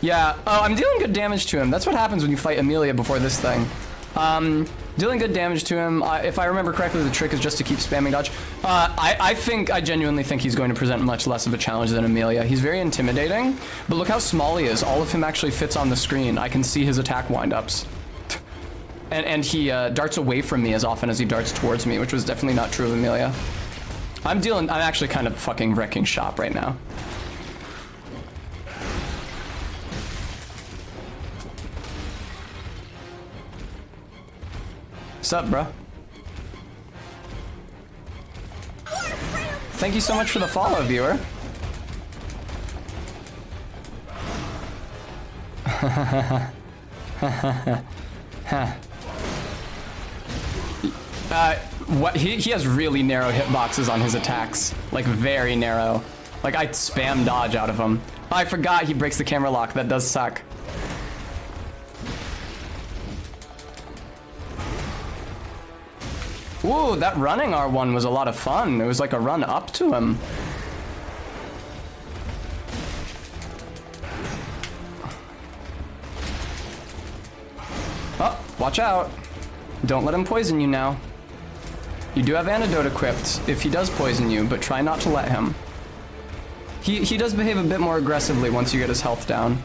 Yeah, oh, I'm dealing good damage to him. That's what happens when you fight Amelia before this thing. Dealing good damage to him. If I remember correctly, the trick is just to keep spamming dodge. I genuinely think he's going to present much less of a challenge than Amelia. He's very intimidating, but look how small he is. All of him actually fits on the screen. I can see his attack windups. And he darts away from me as often as he darts towards me, which was definitely not true of Amelia. I'm actually kind of fucking wrecking shop right now. Sup, bro? Thank you so much for the follow, viewer. What he has really narrow hitboxes on his attacks, like very narrow. Like I spam dodge out of him. Oh, I forgot he breaks the camera lock. That does suck. Ooh, that running R1 was a lot of fun. It was like a run up to him. Oh, watch out. Don't let him poison you now. You do have antidote equipped if he does poison you, but try not to let him. He does behave a bit more aggressively once you get his health down.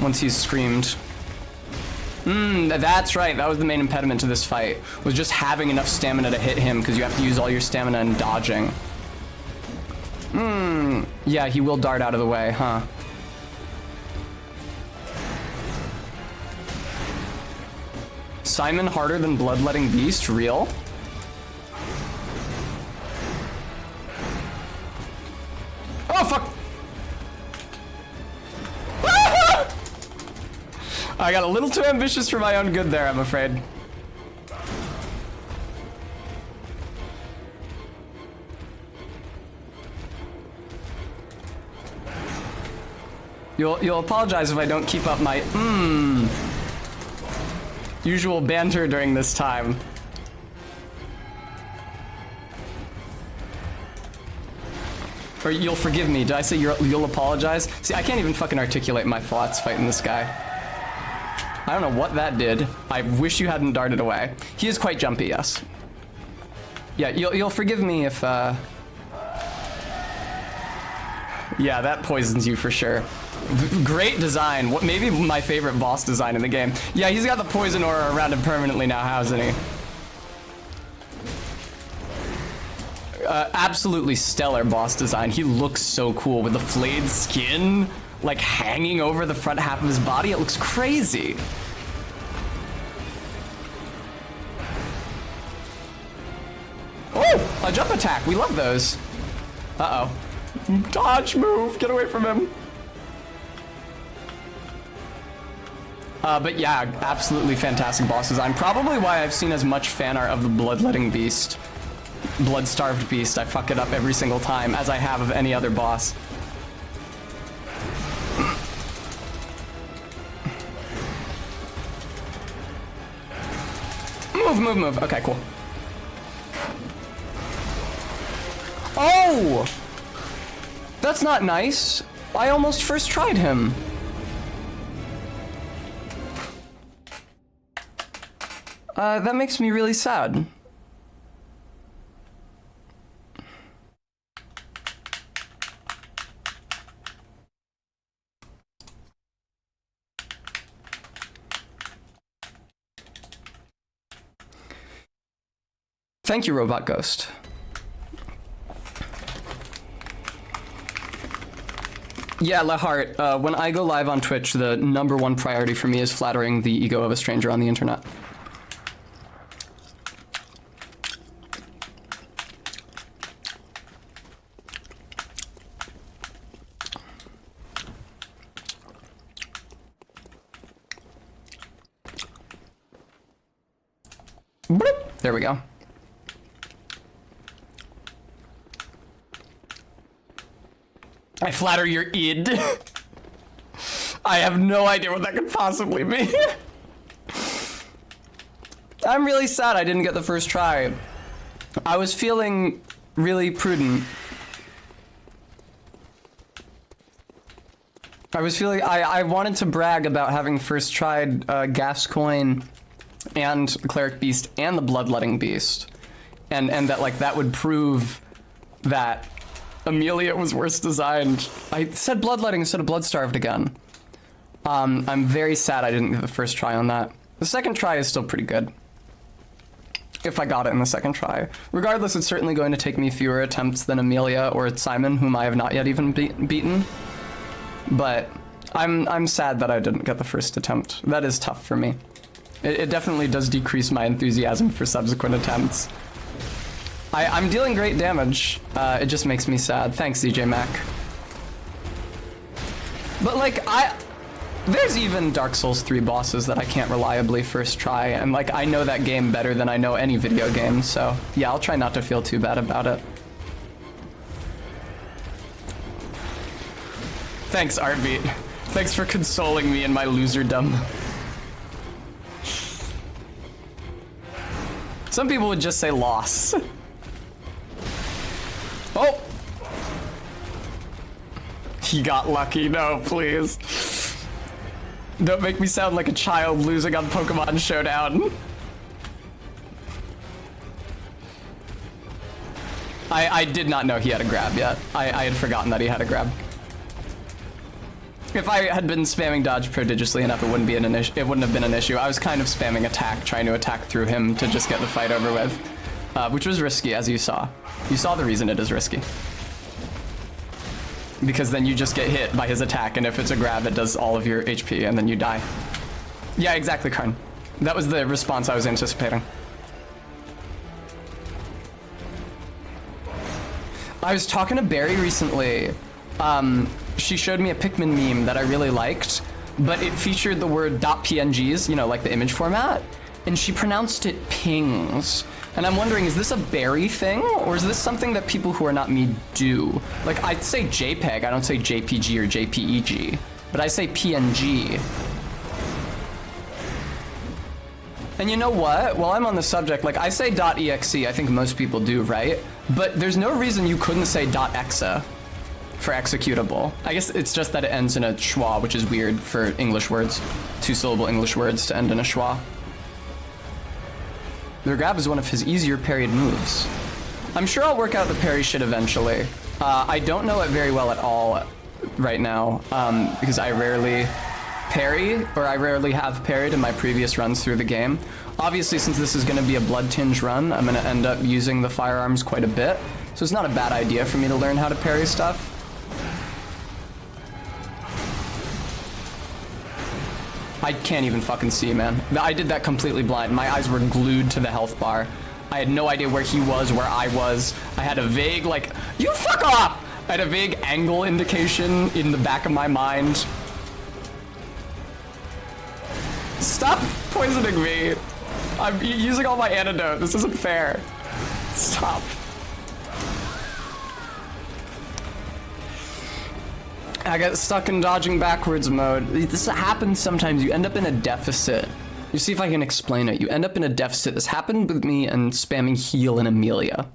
Once he's screamed. That's right. That was the main impediment to this fight, was just having enough stamina to hit him, because you have to use all your stamina in dodging. Yeah, he will dart out of the way, huh? Simon harder than Bloodletting Beast? Real? Oh, fuck! I got a little too ambitious for my own good there, I'm afraid. You'll apologize if I don't keep up my usual banter during this time. Or you'll forgive me. Did I say you'll apologize? See, I can't even fucking articulate my thoughts fighting this guy. I don't know what that did. I wish you hadn't darted away. He is quite jumpy, yes. Yeah, you'll forgive me if, yeah, that poisons you for sure. Great design. What, maybe my favorite boss design in the game. Yeah, he's got the poison aura around him permanently now, hasn't he? Absolutely stellar boss design. He looks so cool with the flayed skin, like hanging over the front half of his body. It looks crazy. Oh, a jump attack. We love those. Uh-oh. Dodge move. Get away from him. But yeah, absolutely fantastic boss design. Probably why I've seen as much fan art of the Bloodletting Beast. Blood-starved beast. I fuck it up every single time, as I have of any other boss. Move. Okay, cool. Oh! That's not nice. I almost first tried him. That makes me really sad. Thank you, Robot Ghost. Yeah, Lahart, when I go live on Twitch, the #1 priority for me is flattering the ego of a stranger on the internet. Bloop. There we go. I flatter your id. I have no idea what that could possibly mean. I'm really sad I didn't get the first try. I was feeling really prudent. I wanted to brag about having first tried Gascoigne and the Cleric Beast and the Bloodletting Beast. And that like that would prove that Amelia was worse designed. I said Bloodletting instead of Bloodstarved again. I'm very sad I didn't get the first try on that. The second try is still pretty good. If I got it in the second try. Regardless, it's certainly going to take me fewer attempts than Amelia or Simon, whom I have not yet even beaten. But I'm sad that I didn't get the first attempt. That is tough for me. It definitely does decrease my enthusiasm for subsequent attempts. I'm dealing great damage. It just makes me sad. Thanks, DJ Mac. But like, there's even Dark Souls 3 bosses that I can't reliably first try, and like, I know that game better than I know any video game, so yeah, I'll try not to feel too bad about it. Thanks, Artbeat. Thanks for consoling me in my loserdom. Some people would just say loss. Oh! He got lucky. No, please. Don't make me sound like a child losing on Pokemon Showdown. I did not know he had a grab yet. I had forgotten that he had a grab. If I had been spamming dodge prodigiously enough, it wouldn't have been an issue. I was kind of spamming attack, trying to attack through him to just get the fight over with, which was risky, as you saw. You saw the reason it is risky. Because then you just get hit by his attack, and if it's a grab, it does all of your HP, and then you die. Yeah, exactly, Karn. That was the response I was anticipating. I was talking to Barry recently. She showed me a Pikmin meme that I really liked, but it featured the word .pngs, you know, like the image format, and she pronounced it pings. And I'm wondering, is this a Barry thing, or is this something that people who are not me do? Like, I'd say JPEG, I don't say JPG or JPEG, but I say PNG. And you know what? While I'm on the subject, like, I say .exe, I think most people do, right? But there's no reason you couldn't say .exe for executable. I guess it's just that it ends in a schwa, which is weird for English words. 2-syllable English words to end in a schwa. The grab is one of his easier parried moves. I'm sure I'll work out the parry shit eventually. I don't know it very well at all right now, because I rarely parry, or I rarely have parried in my previous runs through the game. Obviously, since this is gonna be a blood tinge run, I'm gonna end up using the firearms quite a bit, so it's not a bad idea for me to learn how to parry stuff. I can't even fucking see, man. I did that completely blind. My eyes were glued to the health bar. I had no idea where he was, where I was. I had a vague, like, you fuck off! I had a vague angle indication in the back of my mind. Stop poisoning me. I'm using all my antidote. This isn't fair. Stop. I got stuck in dodging backwards mode. This happens sometimes. You end up in a deficit. You see if I can explain it. You end up in a deficit. This happened with me and spamming heal in Amelia,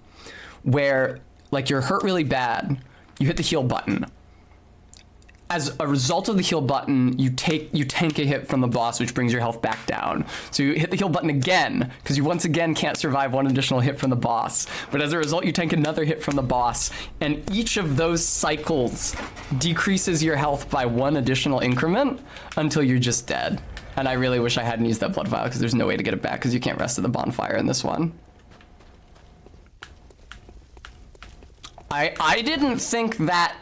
where like you're hurt really bad. You hit the heal button. As a result of the heal button, you tank a hit from the boss, which brings your health back down. So you hit the heal button again, because you once again can't survive one additional hit from the boss. But as a result, you tank another hit from the boss, and each of those cycles decreases your health by one additional increment until you're just dead. And I really wish I hadn't used that blood vial, because there's no way to get it back, because you can't rest at the bonfire in this one. I didn't think that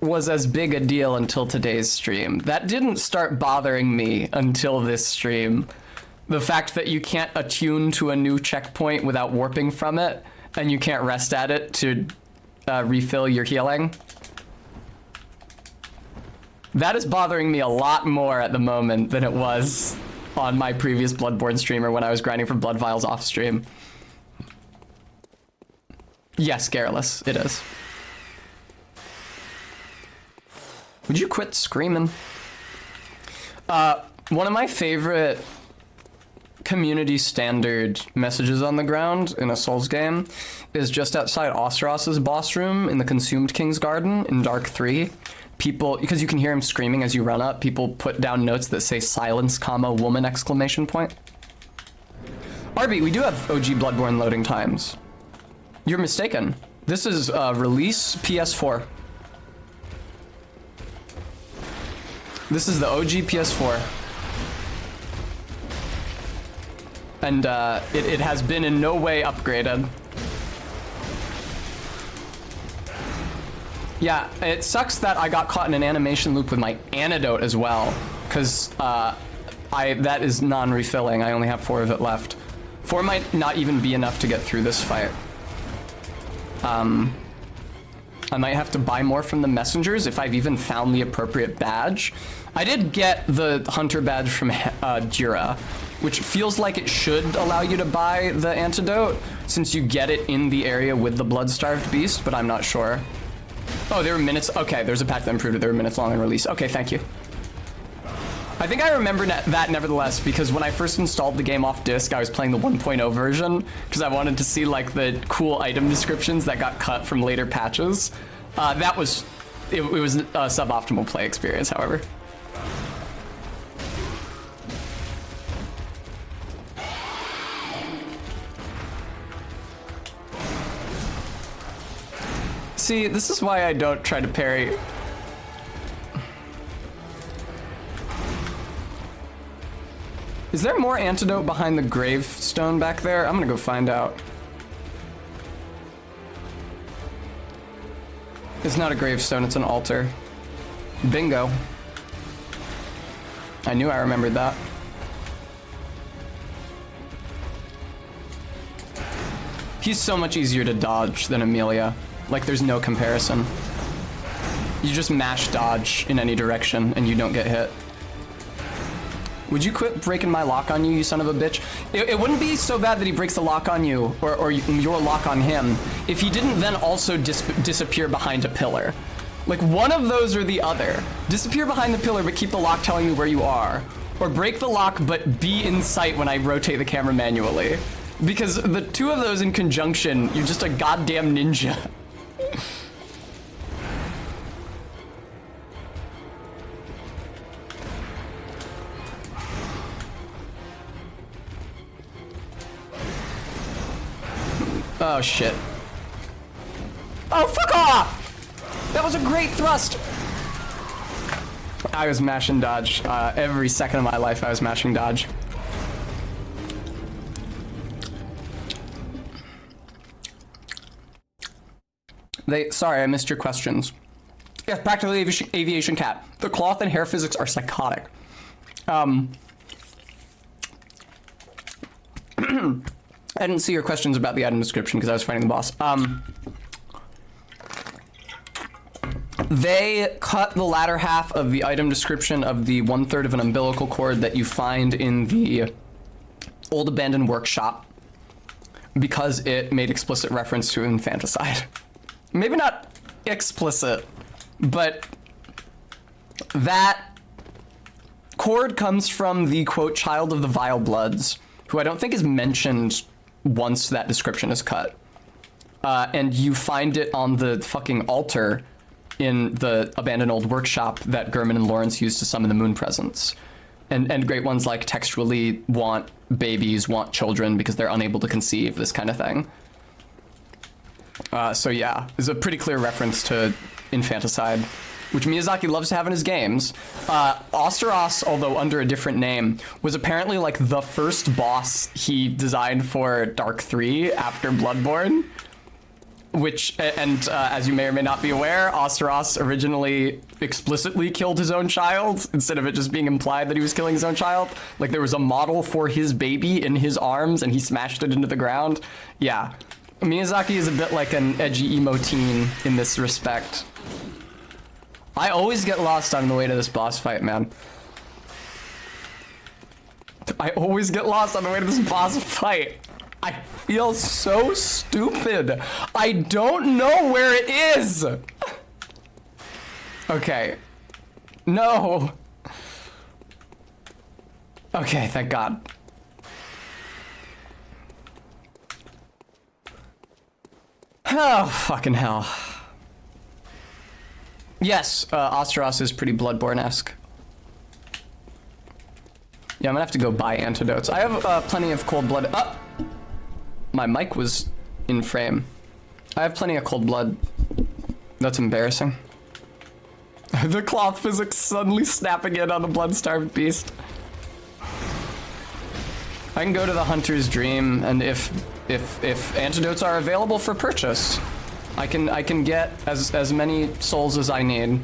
was as big a deal until today's stream. That didn't start bothering me until this stream. The fact that you can't attune to a new checkpoint without warping from it, and you can't rest at it to refill your healing. That is bothering me a lot more at the moment than it was on my previous Bloodborne streamer when I was grinding for blood vials off stream. Yes, Garrulous, it is. Would you quit screaming? One of my favorite community standard messages on the ground in a Souls game is just outside Osteros's boss room in the Consumed King's Garden in Dark 3. People, because you can hear him screaming as you run up, people put down notes that say silence, comma, woman, exclamation point. Arby, we do have OG Bloodborne loading times. You're mistaken. This is release PS4. This is the OG PS4. And it has been in no way upgraded. Yeah, it sucks that I got caught in an animation loop with my antidote as well, because that is non-refilling. I only have 4 of it left. 4 might not even be enough to get through this fight. I might have to buy more from the messengers if I've even found the appropriate badge. I did get the hunter badge from Jira, which feels like it should allow you to buy the antidote since you get it in the area with the blood-starved beast, but I'm not sure. Oh, there were minutes. Okay, there's a patch that improved it. There were minutes long in release. Okay, thank you. I think I remember that nevertheless, because when I first installed the game off disc, I was playing the 1.0 version because I wanted to see like the cool item descriptions that got cut from later patches. It was a suboptimal play experience, however. See, this is why I don't try to parry. Is there more antidote behind the gravestone back there? I'm gonna go find out. It's not a gravestone, it's an altar. Bingo. I knew I remembered that. He's so much easier to dodge than Amelia. Like, there's no comparison. You just mash dodge in any direction and you don't get hit. Would you quit breaking my lock on you, you son of a bitch? It wouldn't be so bad that he breaks the lock on you, or your lock on him, if he didn't then also disappear behind a pillar. Like, one of those or the other. Disappear behind the pillar, but keep the lock telling you where you are. Or break the lock, but be in sight when I rotate the camera manually. Because the two of those in conjunction, you're just a goddamn ninja. Oh shit. Oh, fuck off! That was a great thrust! I was mashing dodge. Every second of my life I was mashing dodge. Sorry, I missed your questions. Yes, back to the aviation cat. The cloth and hair physics are psychotic. I didn't see your questions about the item description because I was fighting the boss. They cut the latter half of the item description of the 1/3 of an umbilical cord that you find in the old abandoned workshop because it made explicit reference to infanticide. Maybe not explicit, but that cord comes from the, quote, child of the Vile Bloods, who I don't think is mentioned once that description is cut. And you find it on the fucking altar in the abandoned old workshop that Gurman and Lawrence used to summon the moon presence. And great ones like textually want babies, want children because they're unable to conceive, this kind of thing. So yeah, there's a pretty clear reference to infanticide, which Miyazaki loves to have in his games. Osteros, although under a different name, was apparently like the first boss he designed for Dark 3 after Bloodborne. As you may or may not be aware, Osteros originally explicitly killed his own child instead of it just being implied that he was killing his own child. Like there was a model for his baby in his arms and he smashed it into the ground. Yeah. Miyazaki is a bit like an edgy emo teen in this respect. I always get lost on the way to this boss fight, man. I always get lost on the way to this boss fight. I feel so stupid. I don't know where it is. Okay. No. Okay, thank God. Oh, fucking hell. Yes, Osteros is pretty Bloodborne-esque. Yeah, I'm gonna have to go buy antidotes. I have plenty of cold blood. My mic was in frame. I have plenty of cold blood. That's embarrassing. The cloth physics suddenly snapping in on the blood-starved beast. I can go to the Hunter's Dream, and if antidotes are available for purchase, I can get as many souls as I need.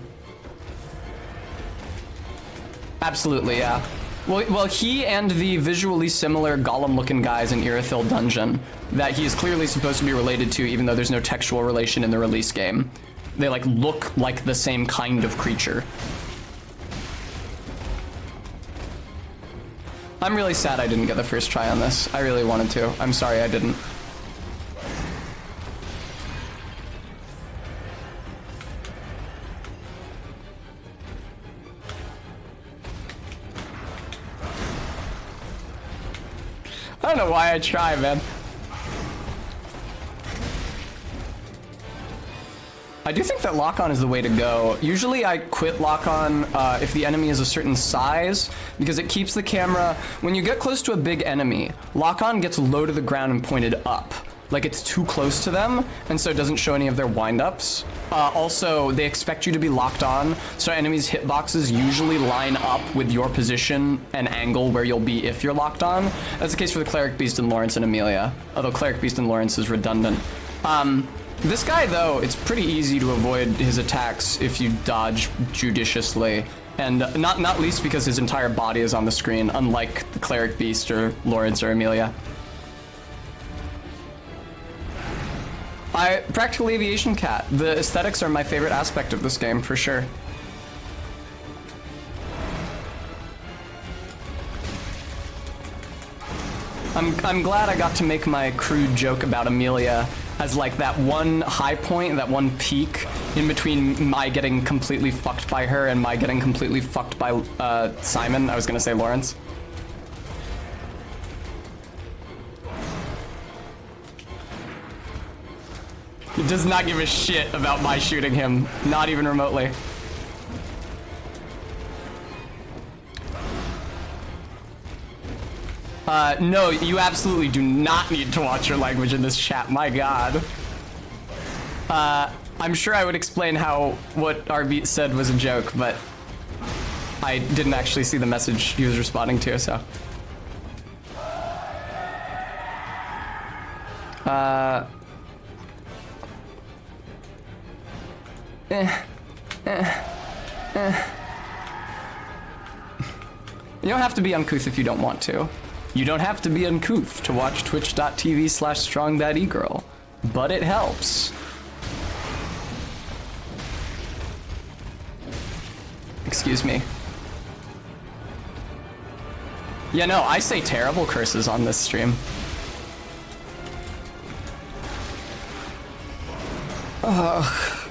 Absolutely, yeah. Well, he and the visually similar golem-looking guys in Irithyll Dungeon that he is clearly supposed to be related to, even though there's no textual relation in the release game. They like look like the same kind of creature. I'm really sad I didn't get the first try on this. I really wanted to. I'm sorry I didn't. I don't know why I try, man. I do think that lock-on is the way to go. Usually I quit lock-on if the enemy is a certain size, because it keeps the camera... When you get close to a big enemy, lock-on gets low to the ground and pointed up. Like it's too close to them, and so it doesn't show any of their wind-ups. Also, they expect you to be locked on, so enemies' hitboxes usually line up with your position and angle where you'll be if you're locked on. That's the case for the Cleric Beast and Lawrence and Amelia, although Cleric Beast and Lawrence is redundant. This guy, though, it's pretty easy to avoid his attacks if you dodge judiciously, and not least because his entire body is on the screen, unlike the Cleric Beast or Lawrence or Amelia. Practical Aviation Cat. The aesthetics are my favorite aspect of this game, for sure. I'm glad I got to make my crude joke about Amelia as like that one high point, that one peak in between my getting completely fucked by her and my getting completely fucked by Simon. I was gonna say Lawrence. He does not give a shit about my shooting him, not even remotely. No, you absolutely do not need to watch your language in this chat, my god. I'm sure I would explain how what RB said was a joke, but I didn't actually see the message he was responding to, so. You don't have to be uncouth if you don't want to. You don't have to be uncouth to watch twitch.tv/strongbadegirl, but it helps. Excuse me. Yeah, no, I say terrible curses on this stream. Ugh.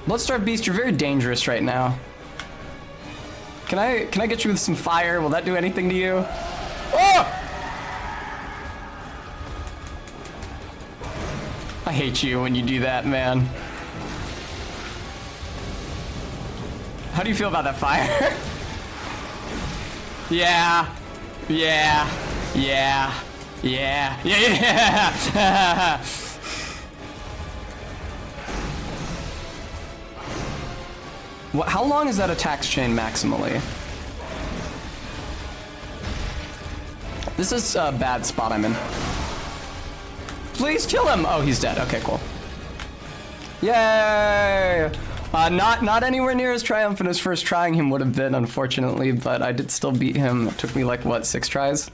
Bloodstarved Beast, you're very dangerous right now. Can I get you with some fire? Will that do anything to you? Oh! I hate you when you do that, man. How do you feel about that fire? Yeah. Yeah. Yeah. Yeah. Yeah. How long is that attack chain maximally? This is a bad spot I'm in. Please kill him! Oh, he's dead. Okay, cool. Yay! Not anywhere near as triumphant as first trying him would have been, unfortunately, but I did still beat him. It took me like, what, 6 tries?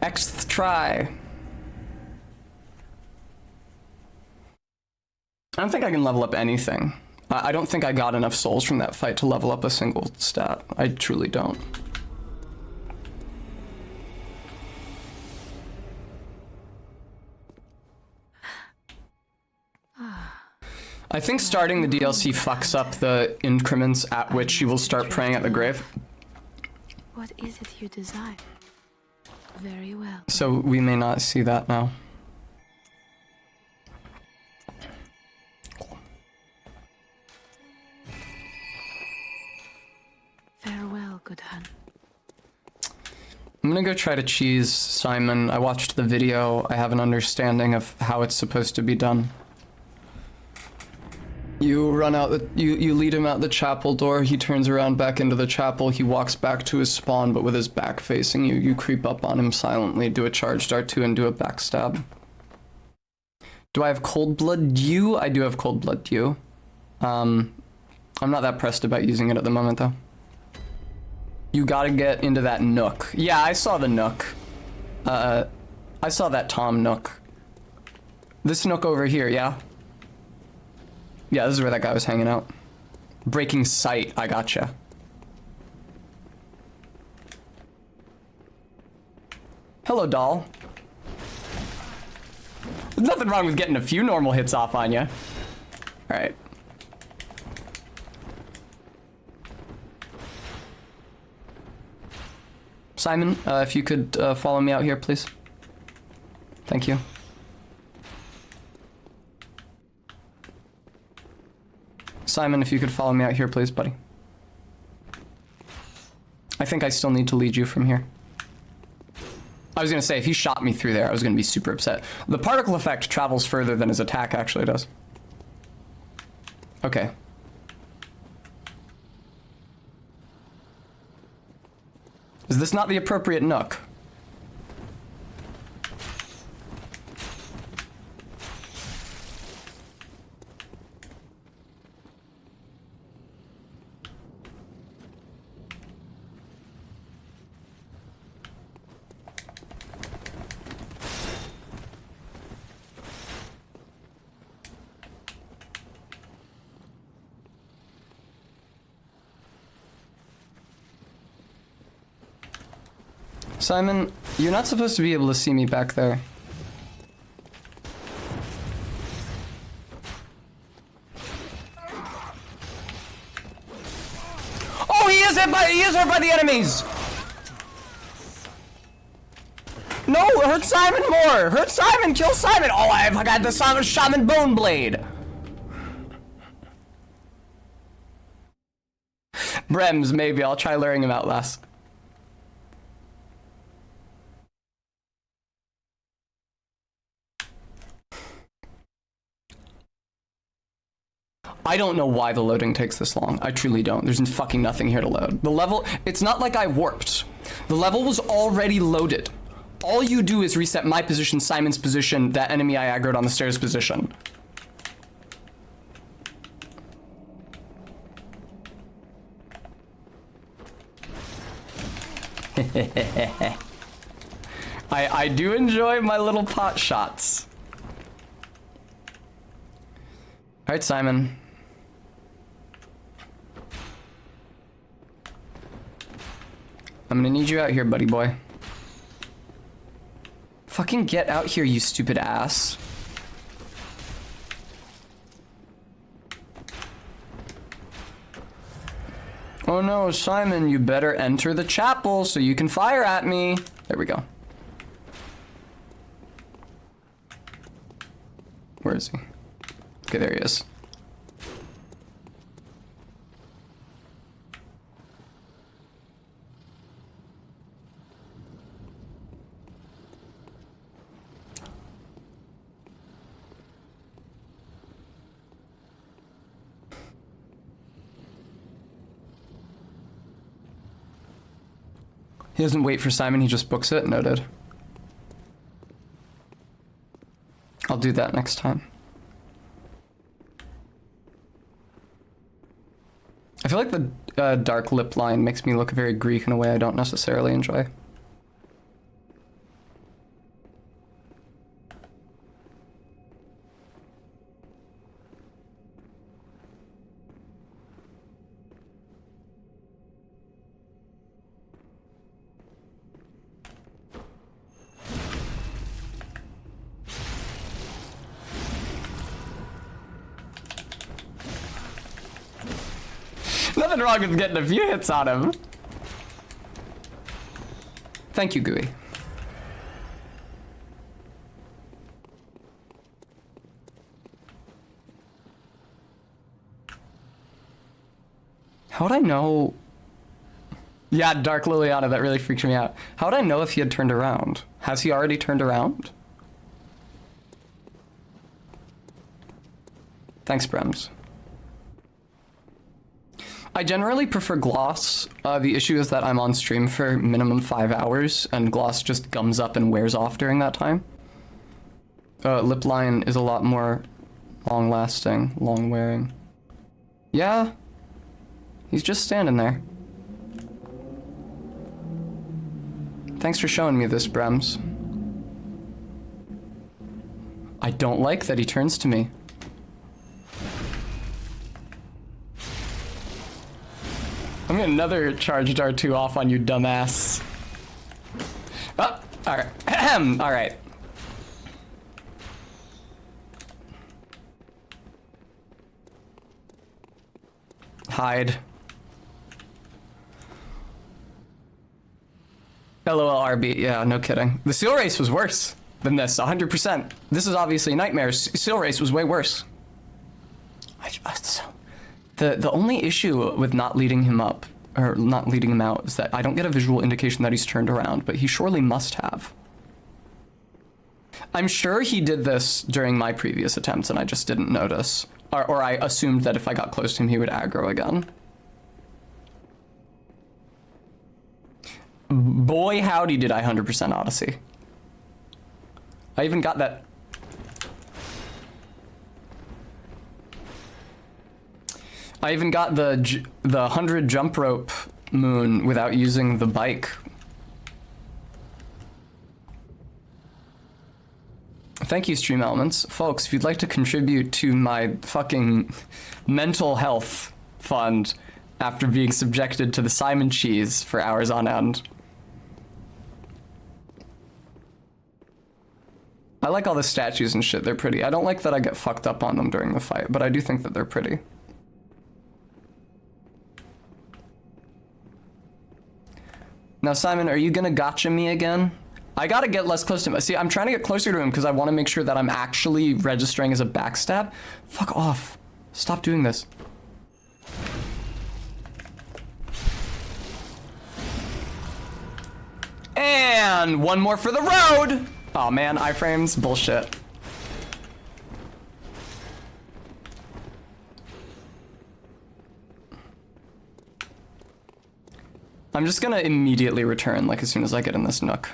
Xth try. I don't think I can level up anything. I don't think I got enough souls from that fight to level up a single stat. I truly don't. I think starting the DLC fucks up the increments at which you will start praying at the grave. What is it you desire? Very well. So we may not see that now. Farewell, good hun. I'm gonna go try to cheese Simon. I watched the video. I have an understanding of how it's supposed to be done. You run out you lead him out the chapel door. He turns around back into the chapel. He walks back to his spawn, but with his back facing you. You creep up on him silently, do a charge dart 2 and do a backstab. Do I have cold blood dew? I do have cold blood dew. I'm not that pressed about using it at the moment though. You gotta get into that nook. Yeah, I saw the nook. I saw that Tom nook. This nook over here, yeah? Yeah, this is where that guy was hanging out. Breaking sight, I gotcha. Hello, doll. There's nothing wrong with getting a few normal hits off on you. Alright. Simon, if you could follow me out here, please. Thank you. Simon, if you could follow me out here, please, buddy. I think I still need to lead you from here. I was gonna say, if he shot me through there, I was gonna be super upset. The particle effect travels further than his attack actually does. Okay. Is this not the appropriate nook? Simon, you're not supposed to be able to see me back there. Oh, he is hurt by the enemies! No, hurt Simon more! Hurt Simon, kill Simon! Oh, I got the Shaman Bone Blade! Brems, maybe. I'll try luring him out last. I don't know why the loading takes this long. I truly don't. There's fucking nothing here to load. The level, it's not like I warped. The level was already loaded. All you do is reset my position, Simon's position, that enemy I aggroed on the stairs position. I do enjoy my little pot shots. All right, Simon. I'm gonna need you out here, buddy boy. Fucking get out here, you stupid ass. Oh no, Simon, you better enter the chapel so you can fire at me. There we go. Where is he? Okay, there he is. He doesn't wait for Simon, he just books it. Noted. I'll do that next time. I feel like the dark lip line makes me look very Greek in a way I don't necessarily enjoy. Nothing wrong with getting a few hits on him. Thank you, Gooey. How would I know? Yeah, Dark Liliana, that really freaked me out. How would I know if he had turned around? Has he already turned around? Thanks, Brems. I generally prefer gloss. The issue is that I'm on stream for minimum 5 hours, and gloss just gums up and wears off during that time. Lip line is a lot more long-lasting, long-wearing. Yeah, he's just standing there. Thanks for showing me this, Brems. I don't like that he turns to me. I'm getting another charged R2 off on you, dumbass. Oh, alright. Alright. Hide. LOLRB, yeah, no kidding. The seal race was worse than this, 100%. This is obviously a nightmare. Seal race was way worse. The only issue with not leading him up, or not leading him out, is that I don't get a visual indication that he's turned around, but he surely must have. I'm sure he did this during my previous attempts and I just didn't notice. Or I assumed that if I got close to him, he would aggro again. Boy, howdy did I 100% Odyssey. I even got that... I even got the 100 jump rope moon without using the bike. Thank you, Stream Elements. Folks, if you'd like to contribute to my fucking mental health fund after being subjected to the Simon cheese for hours on end. I like all the statues and shit, they're pretty. I don't like that I get fucked up on them during the fight, but I do think that they're pretty. Now, Simon, are you gonna gotcha me again? I gotta get less close to him. See, I'm trying to get closer to him because I want to make sure that I'm actually registering as a backstab. Fuck off. Stop doing this. And one more for the road! Oh man, iframes, bullshit. I'm just gonna immediately return, like, as soon as I get in this nook.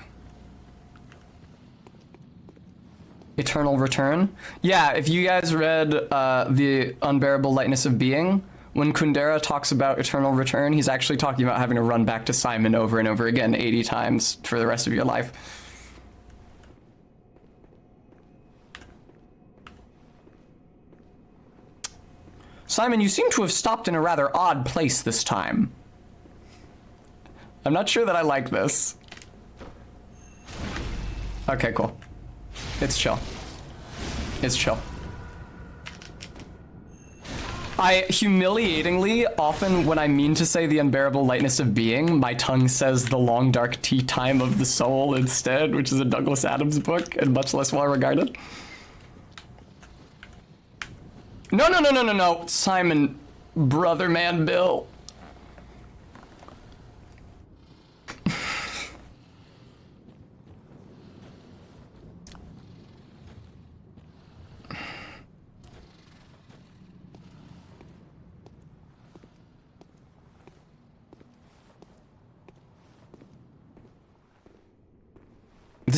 Eternal Return? Yeah, if you guys read The Unbearable Lightness of Being, when Kundera talks about Eternal Return, he's actually talking about having to run back to Simon over and over again 80 times for the rest of your life. Simon, you seem to have stopped in a rather odd place this time. I'm not sure that I like this. Okay, cool. It's chill. It's chill. I humiliatingly, often when I mean to say the unbearable lightness of being, my tongue says the long dark tea time of the soul instead, which is a Douglas Adams book and much less well regarded. No, Simon, brother man Bill.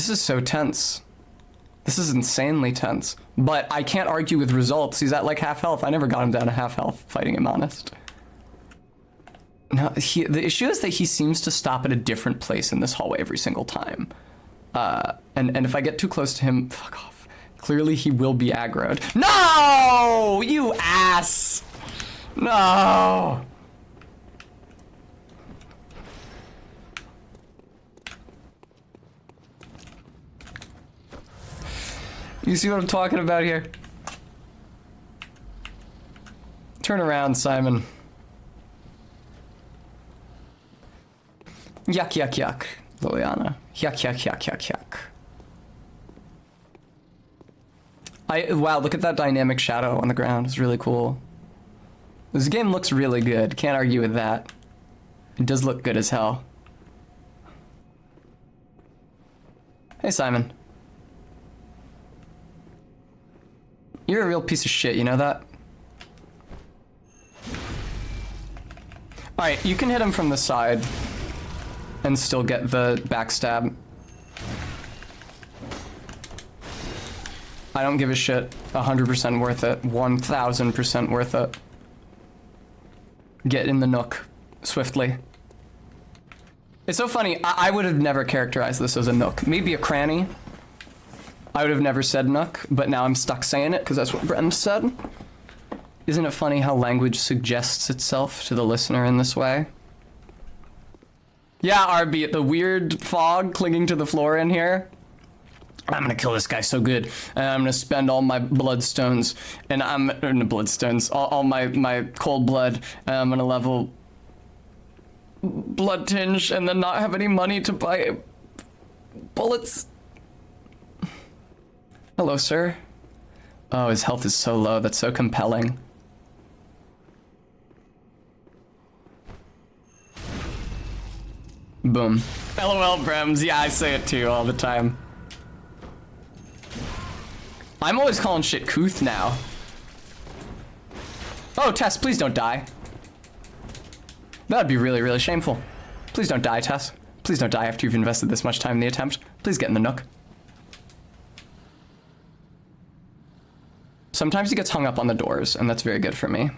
This is so tense. This is insanely tense. But I can't argue with results. He's at like half health. I never got him down to half health, fighting him honest. No, the issue is that he seems to stop at a different place in this hallway every single time. And if I get too close to him, fuck off. Clearly he will be aggroed. No! You ass! No! You see what I'm talking about here? Turn around, Simon. Yuck, yuck, yuck, Liliana. Yuck, yuck, yuck, yuck, yuck. Wow, look at that dynamic shadow on the ground. It's really cool. This game looks really good. Can't argue with that. It does look good as hell. Hey, Simon. You're a real piece of shit, you know that? Alright, you can hit him from the side and still get the backstab. I don't give a shit. 100% worth it. 1000% worth it. Get in the nook swiftly. It's so funny, I would have never characterized this as a nook. Maybe a cranny. I would have never said nook, but now I'm stuck saying it because that's what Bren said. Isn't it funny how language suggests itself to the listener in this way? Yeah, RB, the weird fog clinging to the floor in here. I'm gonna kill this guy so good, and I'm gonna spend all my bloodstones, and all my cold blood, and I'm gonna level blood tinge, and then not have any money to buy bullets. Hello, sir. Oh, his health is so low. That's so compelling. Boom. LOL, Brems. Yeah, I say it too all the time. I'm always calling shit Kuth now. Oh, Tess, please don't die. That'd be really, really shameful. Please don't die, Tess. Please don't die after you've invested this much time in the attempt. Please get in the nook. Sometimes he gets hung up on the doors, and that's very good for me.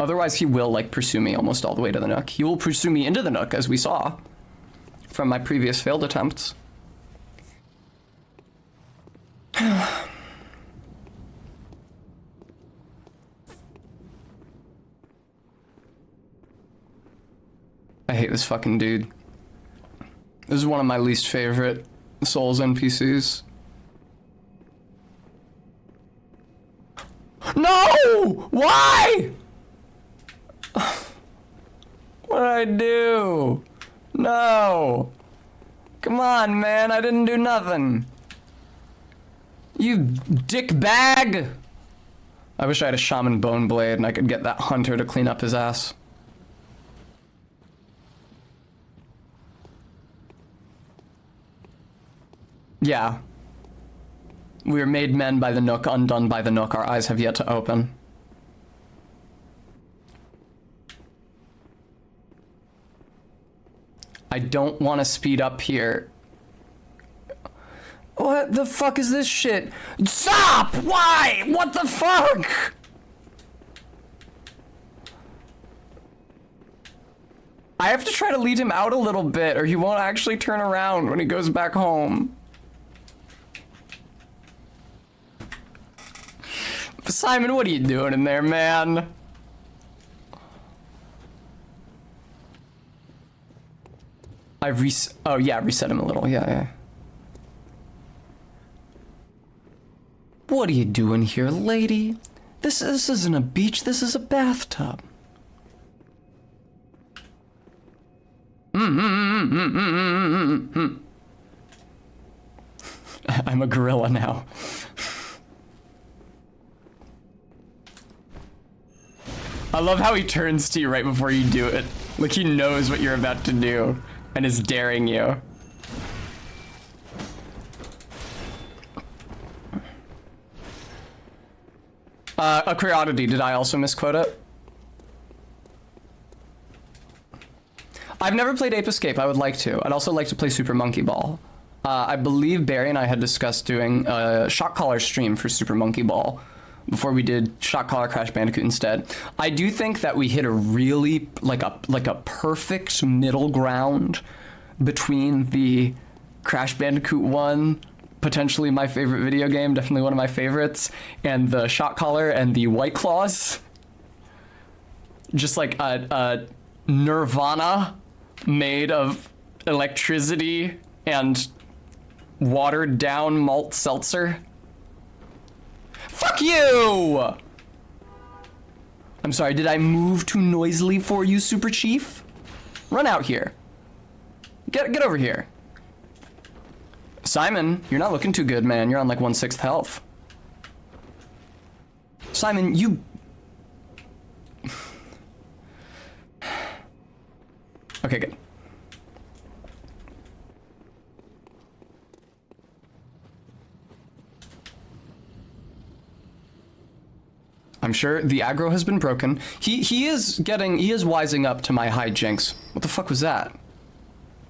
Otherwise, he will, like, pursue me almost all the way to the nook. He will pursue me into the nook, as we saw from my previous failed attempts. I hate this fucking dude. This is one of my least favorite Souls NPCs. No! Why? What did I do? No. Come on, man. I didn't do nothing. You dick bag. I wish I had a shaman bone blade and I could get that hunter to clean up his ass. Yeah. We are made men by the nook, undone by the nook. Our eyes have yet to open. I don't want to speed up here. What the fuck is this shit? Stop! Why? What the fuck? I have to try to lead him out a little bit or he won't actually turn around when he goes back home. Simon, what are you doing in there, man? Oh yeah, reset him a little, yeah. What are you doing here, lady? This isn't a beach, this is a bathtub. I'm a gorilla now. I love how he turns to you right before you do it. Like he knows what you're about to do and is daring you. A curiosity, did I also misquote it? I've never played Ape Escape, I would like to. I'd also like to play Super Monkey Ball. I believe Barry and I had discussed doing a Shot Caller stream for Super Monkey Ball before we did Shot Caller Crash Bandicoot instead. I do think that we hit a really, like a perfect middle ground between the Crash Bandicoot 1, potentially my favorite video game, definitely one of my favorites, and the Shot Caller and the White Claws. Just like a Nirvana made of electricity and watered down malt seltzer. Fuck you! I'm sorry, did I move too noisily for you, Super Chief? Run out here. Get over here. Simon, you're not looking too good, man. You're on like 1/6 health. Simon, you... Okay, good. I'm sure the aggro has been broken. He is wising up to my hijinks. What the fuck was that?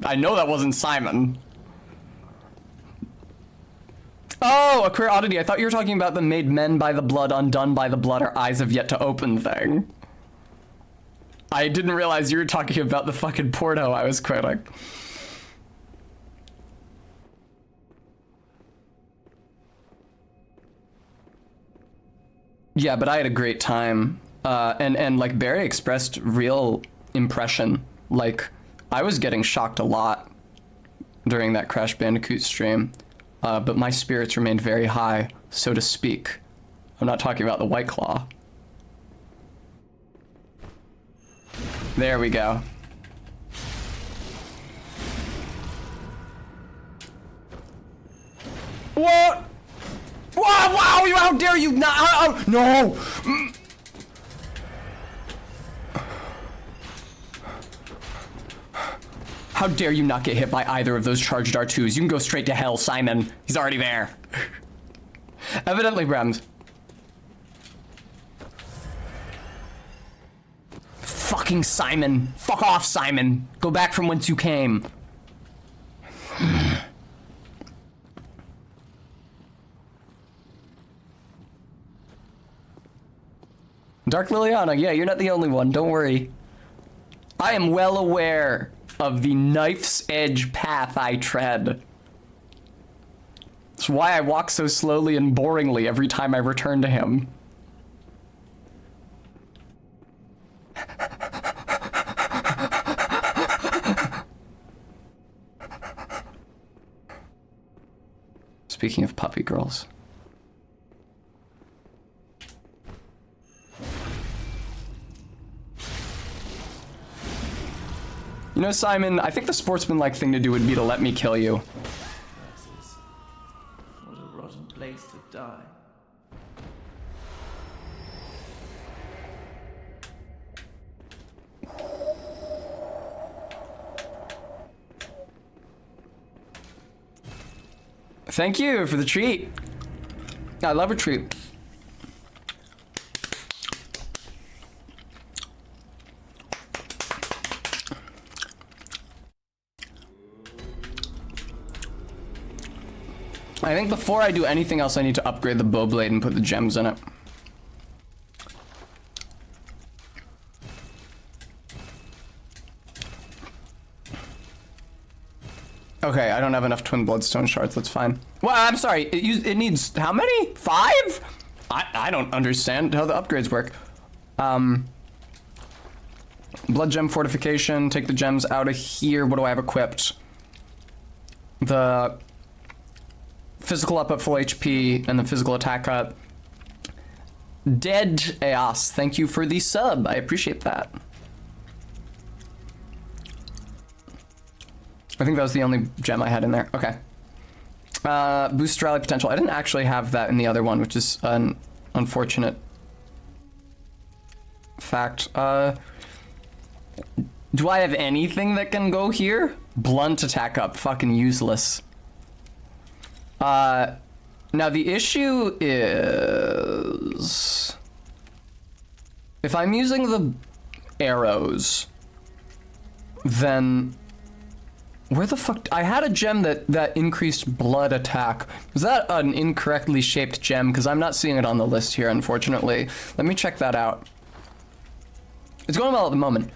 I know that wasn't Simon. Oh, a queer oddity. I thought you were talking about the made men by the blood, undone by the blood, our eyes have yet to open thing. I didn't realize you were talking about the fucking Porto I was quoting. Yeah, but I had a great time. And like Barry expressed real impression. Like, I was getting shocked a lot during that Crash Bandicoot stream. But my spirits remained very high, so to speak. I'm not talking about the White Claw. There we go. What? Wow, wow, you, how dare you not, no! How dare you not get hit by either of those charged R2s? You can go straight to hell, Simon. He's already there. Evidently, Brems. Fucking Simon. Fuck off, Simon. Go back from whence you came. Dark Liliana, yeah, you're not the only one. Don't worry. I am well aware of the knife's edge path I tread. It's why I walk so slowly and boringly every time I return to him. Speaking of puppy girls. You know, Simon, I think the sportsman-like thing to do would be to let me kill you. What a rotten place to die. Thank you for the treat. I love a treat. I think before I do anything else, I need to upgrade the bow blade and put the gems in it. Okay, I don't have enough twin bloodstone shards, that's fine. Well, I'm sorry, it needs how many? 5? I don't understand how the upgrades work. Blood gem fortification, take the gems out of here. What do I have equipped? The physical up at full HP and the physical attack up. Dead Eos, thank you for the sub. I appreciate that. I think that was the only gem I had in there. Okay. Boost rally potential. I didn't actually have that in the other one, which is an unfortunate fact. Do I have anything that can go here? Blunt attack up. Fucking useless. Now the issue is... if I'm using the arrows, then Where the fuck? I had a gem that increased blood attack. Was that an incorrectly shaped gem? Because I'm not seeing it on the list here, unfortunately. Let me check that out. It's going well at the moment.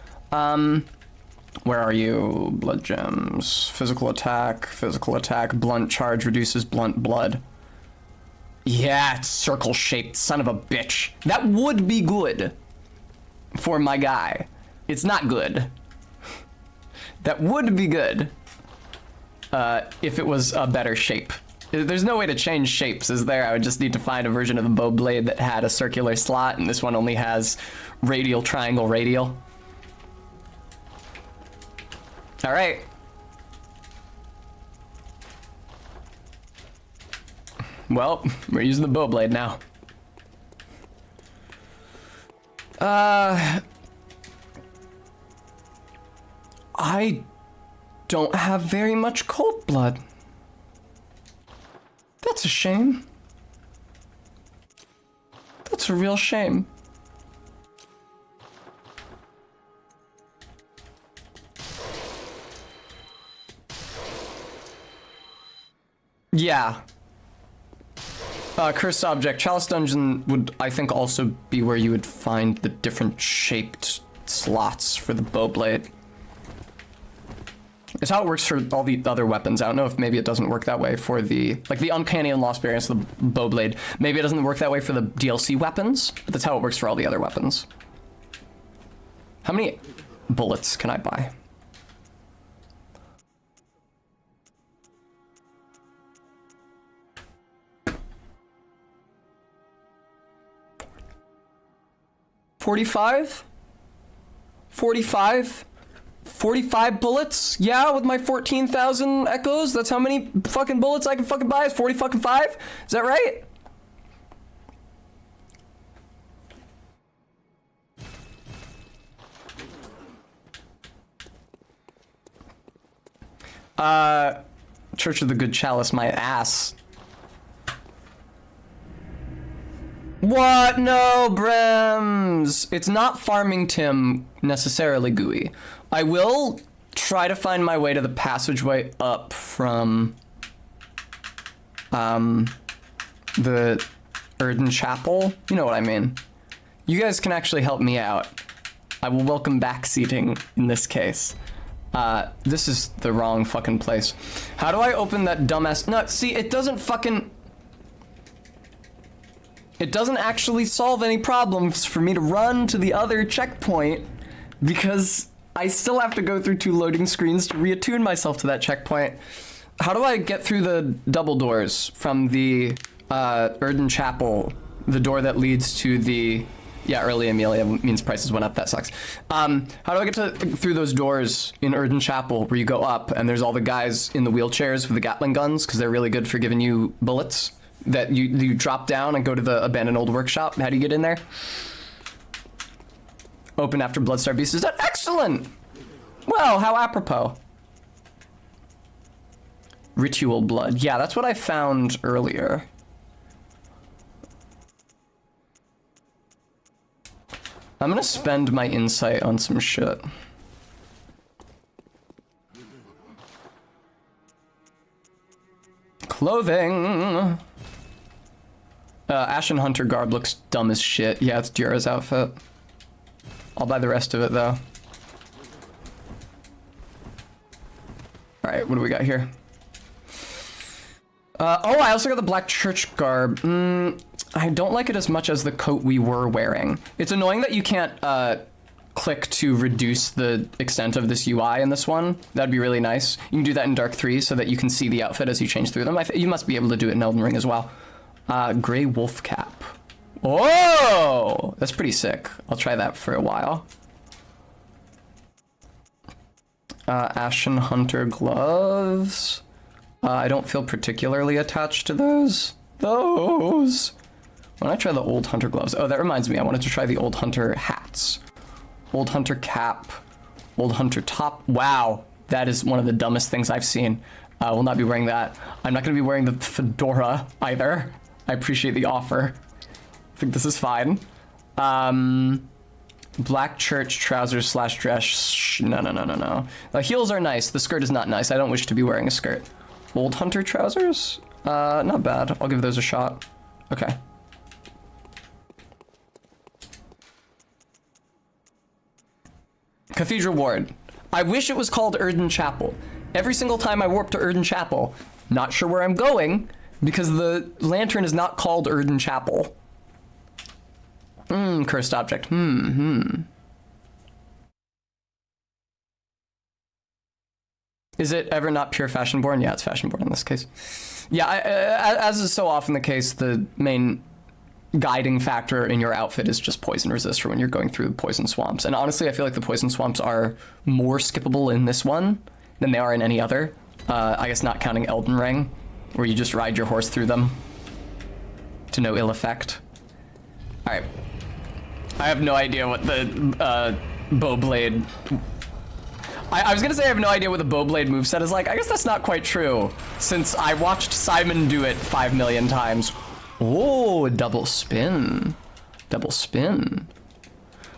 Where are you? Blood gems. Physical attack. Blunt charge reduces blunt blood. Yeah, it's circle shaped, son of a bitch. That would be good for my guy. It's not good. That would be good if it was a better shape. There's no way to change shapes, is there? I would just need to find a version of the bow blade that had a circular slot, and this one only has radial, triangle, radial. All right. Well, we're using the bow blade now. I don't have very much cold blood. That's a shame. That's a real shame. Yeah. Cursed object. Chalice Dungeon would, I think, also be where you would find the different shaped slots for the bow blade. It's how it works for all the other weapons. I don't know if maybe it doesn't work that way for the, like the uncanny and lost variance of the bow blade. Maybe it doesn't work that way for the DLC weapons, but that's how it works for all the other weapons. How many bullets can I buy? $45? 45 bullets? Yeah, with my 14,000 echoes? That's how many fucking bullets I can fucking buy? Is 40 fucking 5? Is that right? Church of the Good Chalice, my ass. What? No, Brems! It's not farming Tim necessarily, Gooey. I will try to find my way to the passageway up from the Erden Chapel. You know what I mean. You guys can actually help me out. I will welcome backseating in this case. This is the wrong fucking place. How do I open that dumbass? No, see, it doesn't fucking... It doesn't actually solve any problems for me to run to the other checkpoint because I still have to go through 2 loading screens to reattune myself to that checkpoint. How do I get through the double doors from the Erden Chapel, the door that leads to the... Yeah, early Amelia means prices went up, that sucks. How do I get through those doors in Erden Chapel where you go up and there's all the guys in the wheelchairs with the Gatling guns because they're really good for giving you bullets? That you drop down and go to the abandoned old workshop. How do you get in there? Open after Bloodstar Beast is done. Excellent! Well, how apropos. Ritual blood. Yeah, that's what I found earlier. I'm gonna spend my insight on some shit. Clothing! Ashen Hunter garb looks dumb as shit. Yeah, it's Jira's outfit. I'll buy the rest of it, though. Alright, what do we got here? Oh, I also got the Black Church garb. I don't like it as much as the coat we were wearing. It's annoying that you can't, click to reduce the extent of this UI in this one. That'd be really nice. You can do that in Dark 3 so that you can see the outfit as you change through them. You must be able to do it in Elden Ring as well. Gray wolf cap. Oh, that's pretty sick. I'll try that for a while. Ashen Hunter gloves. I don't feel particularly attached to those. When I try the old Hunter gloves. Oh, that reminds me. I wanted to try the old Hunter hats. Old Hunter cap. Old Hunter top. Wow. That is one of the dumbest things I've seen. I will not be wearing that. I'm not going to be wearing the fedora either. I appreciate the offer. I think this is fine. Black church trousers slash dress. No. Heels are nice. The skirt is not nice. I don't wish to be wearing a skirt. Old hunter trousers? Not bad. I'll give those a shot. Okay. Cathedral Ward. I wish it was called Erden Chapel. Every single time I warp to Erden Chapel, not sure where I'm going because the lantern is not called Erden Chapel. Cursed object. Is it ever not pure Fashionborn? Yeah, it's Fashionborn in this case. Yeah, as is so often the case, the main guiding factor in your outfit is just poison resist for when you're going through poison swamps. And honestly, I feel like the poison swamps are more skippable in this one than they are in any other. I guess not counting Elden Ring, where you just ride your horse through them to no ill effect. All right. I have no idea what the Bowblade... I was gonna say I have no idea what the Bowblade moveset is like. I guess that's not quite true, since I watched Simon do it 5 million times. Oh, double spin. Double spin.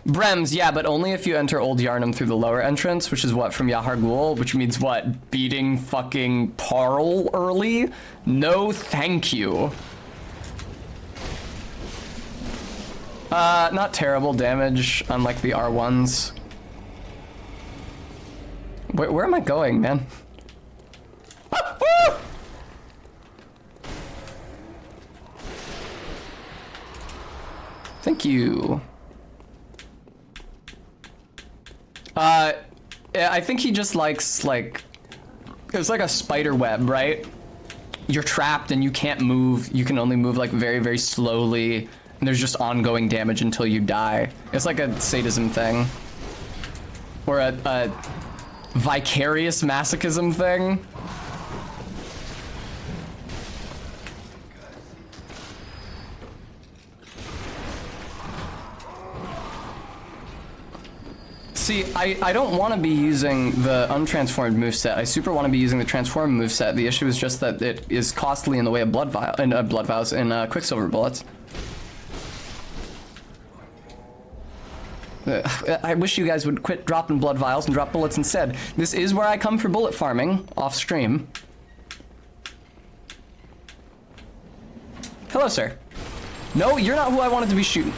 Brems, yeah, but only if you enter Old Yarnum through the lower entrance, which is what, from Yahar Ghul, which means what, beating fucking Parl early? No thank you. Not terrible damage, unlike the R1s. Where am I going, man? Ah, woo! Thank you. I think he just likes, like, it's like a spider web, right? You're trapped and you can't move. You can only move, like, very, very slowly. And there's just ongoing damage until you die. It's like a sadism thing. Or a vicarious masochism thing. See, I don't want to be using the untransformed moveset. I super want to be using the transformed moveset. The issue is just that it is costly in the way of blood vials and quicksilver bullets. I wish you guys would quit dropping blood vials and drop bullets instead. This is where I come for bullet farming, off stream. Hello, sir. No, you're not who I wanted to be shooting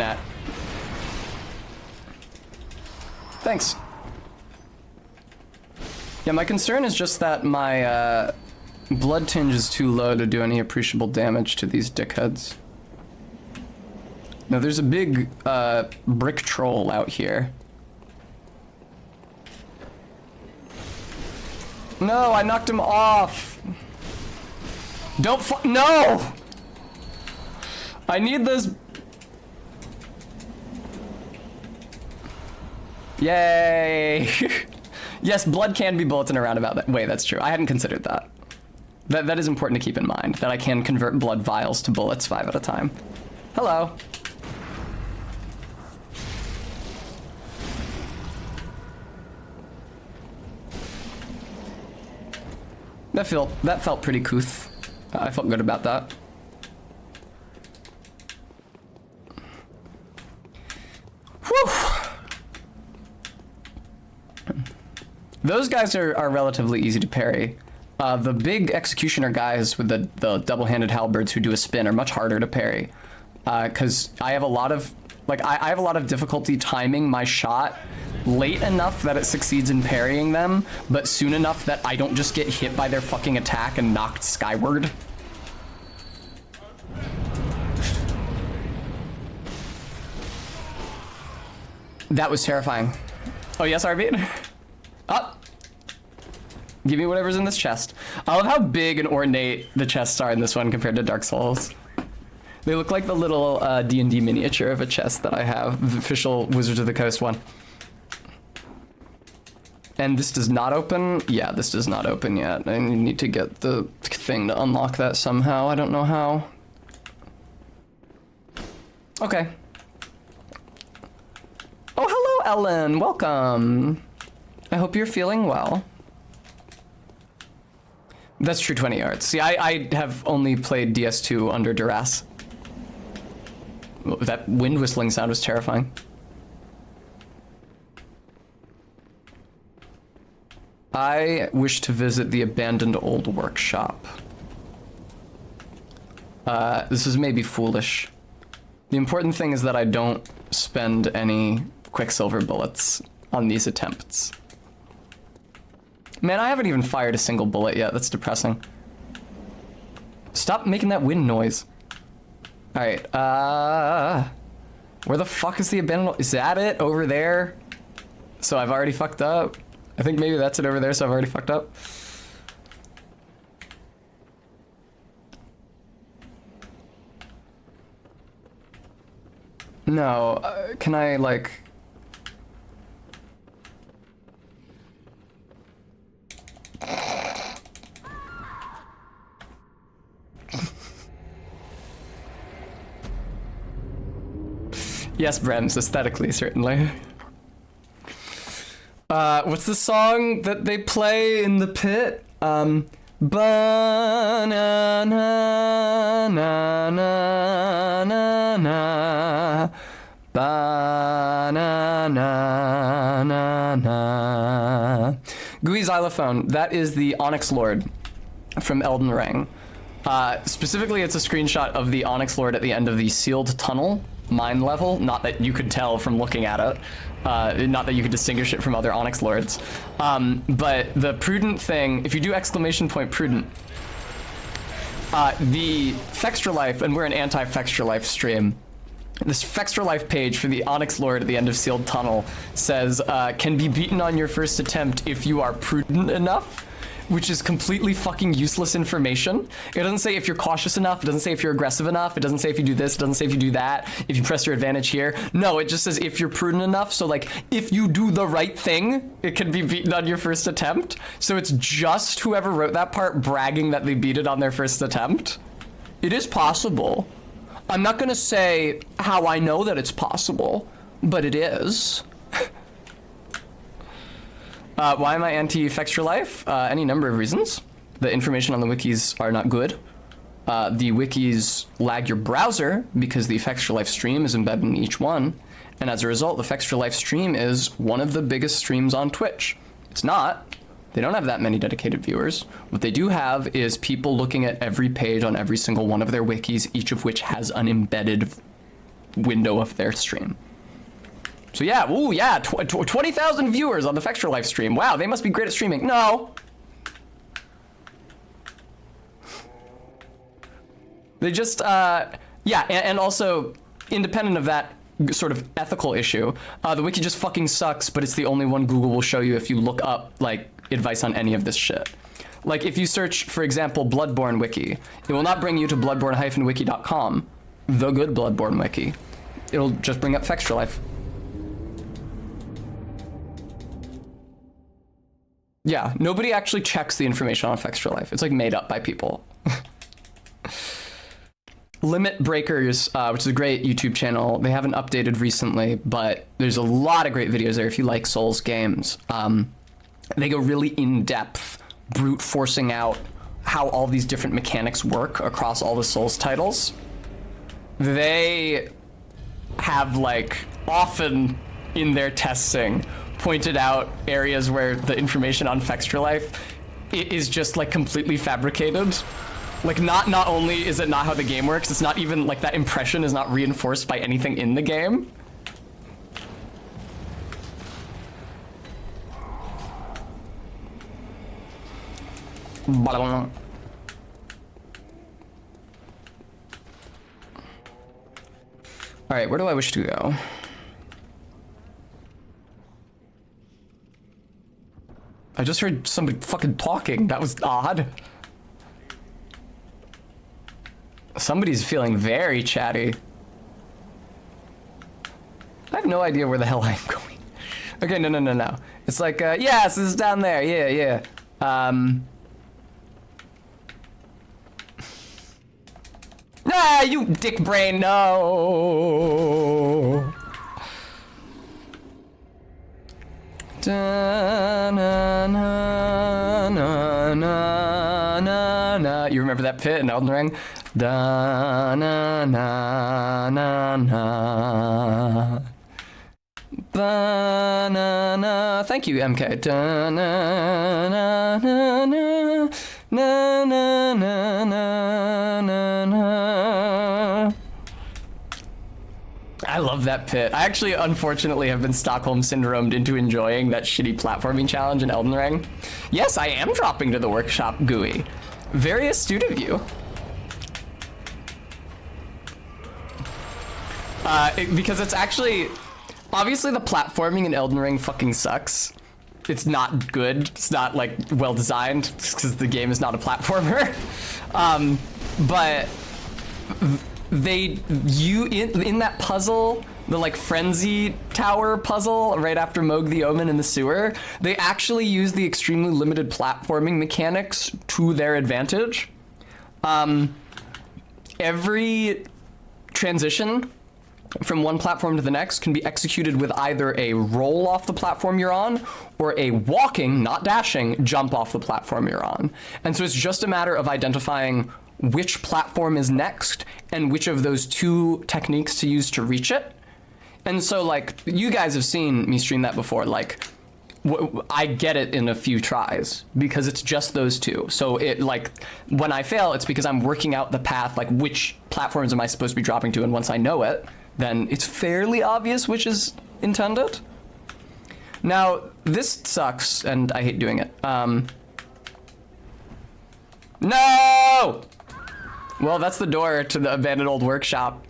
at. Thanks. Yeah, my concern is just that my blood tinge is too low to do any appreciable damage to these dickheads. Now, there's a big brick troll out here. No, I knocked him off. No! I need this. Yay! Yes, blood can be bullets in a roundabout way, that's true. I hadn't considered that. That is important to keep in mind, that I can convert blood vials to bullets 5 at a time. Hello. That felt pretty couth. I felt good about that. Whew. Those guys are relatively easy to parry. The big executioner guys with the double-handed halberds who do a spin are much harder to parry. Because I have a lot of I have a lot of difficulty timing my shot late enough that it succeeds in parrying them, but soon enough that I don't just get hit by their fucking attack and knocked skyward. That was terrifying. Oh yes, RV? Up. Give me whatever's in this chest. I love how big and ornate the chests are in this one compared to Dark Souls. They look like the little D&D miniature of a chest that I have, the official Wizards of the Coast one. And this does not open? Yeah, this does not open yet. I need to get the thing to unlock that somehow. I don't know how. Okay. Oh, hello, Ellen. Welcome. I hope you're feeling well. That's true, 20 yards. See, I have only played DS2 under duress. That wind whistling sound was terrifying. I wish to visit the abandoned old workshop. This is maybe foolish. The important thing is that I don't spend any quicksilver bullets on these attempts. Man, I haven't even fired a single bullet yet. That's depressing. Stop making that wind noise. Alright, where the fuck is the abandoned... Is that it? Over there? So I've already fucked up? I think maybe that's it over there, so I've already fucked up. No, can I, like... Yes, Brems, aesthetically, certainly. What's the song that they play in the pit? Ba-na-na-na-na-na. Ba-na-na-na-na. Gooey Xylophone, that is the Onyx Lord from Elden Ring. Specifically, it's a screenshot of the Onyx Lord at the end of the sealed tunnel mine level. Not that you could tell from looking at it. Not that you could distinguish it from other Onyx Lords. But the prudent thing, if you do exclamation point prudent, the Fextra Life, and we're an anti-Fextra Life stream, this Fextra Life page for the Onyx Lord at the end of Sealed Tunnel says, can be beaten on your first attempt if you are prudent enough, which is completely fucking useless information. It doesn't say if you're cautious enough, it doesn't say if you're aggressive enough, it doesn't say if you do this, it doesn't say if you do that, if you press your advantage here. No, it just says if you're prudent enough, so like, if you do the right thing, it can be beaten on your first attempt. So it's just whoever wrote that part bragging that they beat it on their first attempt. It is possible. I'm not gonna say how I know that it's possible, but it is. Why am I anti-Fextra Life? Any number of reasons. The information on the wikis are not good. The wikis lag your browser because the Fextra Life stream is embedded in each one. And as a result, the Fextra Life stream is one of the biggest streams on Twitch. It's not. They don't have that many dedicated viewers. What they do have is people looking at every page on every single one of their wikis, each of which has an embedded window of their stream. So yeah, ooh yeah, 20,000 viewers on the Fextra Life stream. Wow, they must be great at streaming. No. They just, yeah, and also, independent of that sort of ethical issue, the wiki just fucking sucks, but it's the only one Google will show you if you look up, like, advice on any of this shit. Like, if you search, for example, Bloodborne wiki, it will not bring you to bloodborne-wiki.com, the good Bloodborne wiki. It'll just bring up Fextra Life. Yeah, nobody actually checks the information on Fextra Life. It's like made up by people. Limit Breakers, which is a great YouTube channel. They haven't updated recently, but there's a lot of great videos there if you like Souls games. They go really in-depth, brute forcing out how all these different mechanics work across all the Souls titles. They have, like, often in their testing pointed out areas where the information on Fextra Life is just, like, completely fabricated. Like, not only is it not how the game works, it's not even, like, that impression is not reinforced by anything in the game. All right, where do I wish to go? I just heard somebody fucking talking. That was odd. Somebody's feeling very chatty. I have no idea where the hell I'm going. Okay, no. It's like, yes, this is down there. Yeah. Ah, you dick brain, no. Da, na, na, na, na, na, na. You remember that pit in Elden Ring? Da, na, na, na, na. Ba-na-na. Thank you, MK. Da-na-na-na-na. Na-na-na-na-na-na. I love that pit. I actually, unfortunately, have been Stockholm syndromed into enjoying that shitty platforming challenge in Elden Ring. Yes, I am dropping to the workshop, GUI. Very astute of you. Because it's actually... Obviously, the platforming in Elden Ring fucking sucks. It's not good. It's not, like, well-designed, because the game is not a platformer. But... in that puzzle, the like frenzy tower puzzle right after Moog the Omen in the sewer, they actually use the extremely limited platforming mechanics to their advantage. Every transition from one platform to the next can be executed with either a roll off the platform you're on or a walking, not dashing, jump off the platform you're on. And so it's just a matter of identifying which platform is next and which of those two techniques to use to reach it. And so, like, you guys have seen me stream that before. Like, I get it in a few tries because it's just those two. So it, like, when I fail, it's because I'm working out the path, like, which platforms am I supposed to be dropping to, and once I know it, then it's fairly obvious which is intended. Now, this sucks, and I hate doing it. No! Well, that's the door to the abandoned old workshop.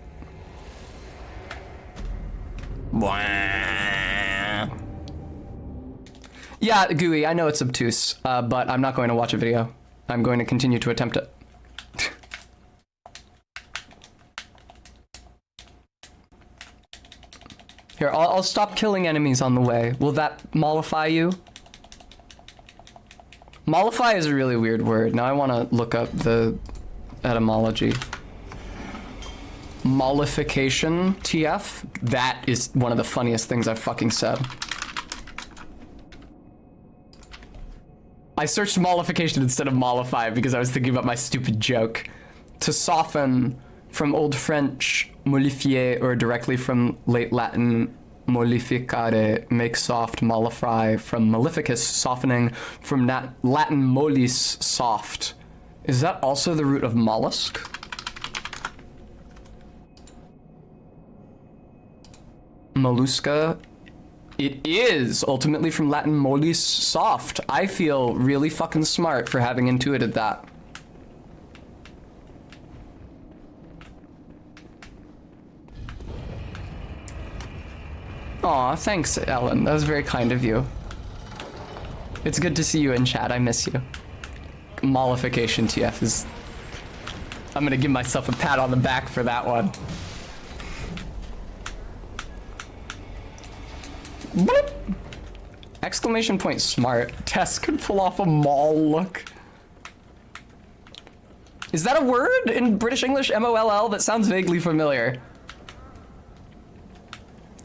Yeah, GUI, I know it's obtuse, but I'm not going to watch a video. I'm going to continue to attempt it. Here, I'll stop killing enemies on the way. Will that mollify you? Mollify is a really weird word. Now I want to look up the etymology. Mollification, TF. That is one of the funniest things I've fucking said. I searched mollification instead of mollify because I was thinking about my stupid joke. To soften, from Old French mollifier, or directly from late Latin mollificare, make soft, mollify, from maleficus, softening, from Latin mollis, soft. Is that also the root of mollusk? Mollusca? It is ultimately from Latin mollis, soft. I feel really fucking smart for having intuited that. Aw, thanks, Ellen. That was very kind of you. It's good to see you in chat. I miss you. Mollification TF is... I'm gonna give myself a pat on the back for that one. Boop. Exclamation point smart. Tess could pull off a mall look. Is that a word in British English? M-O-L-L? That sounds vaguely familiar.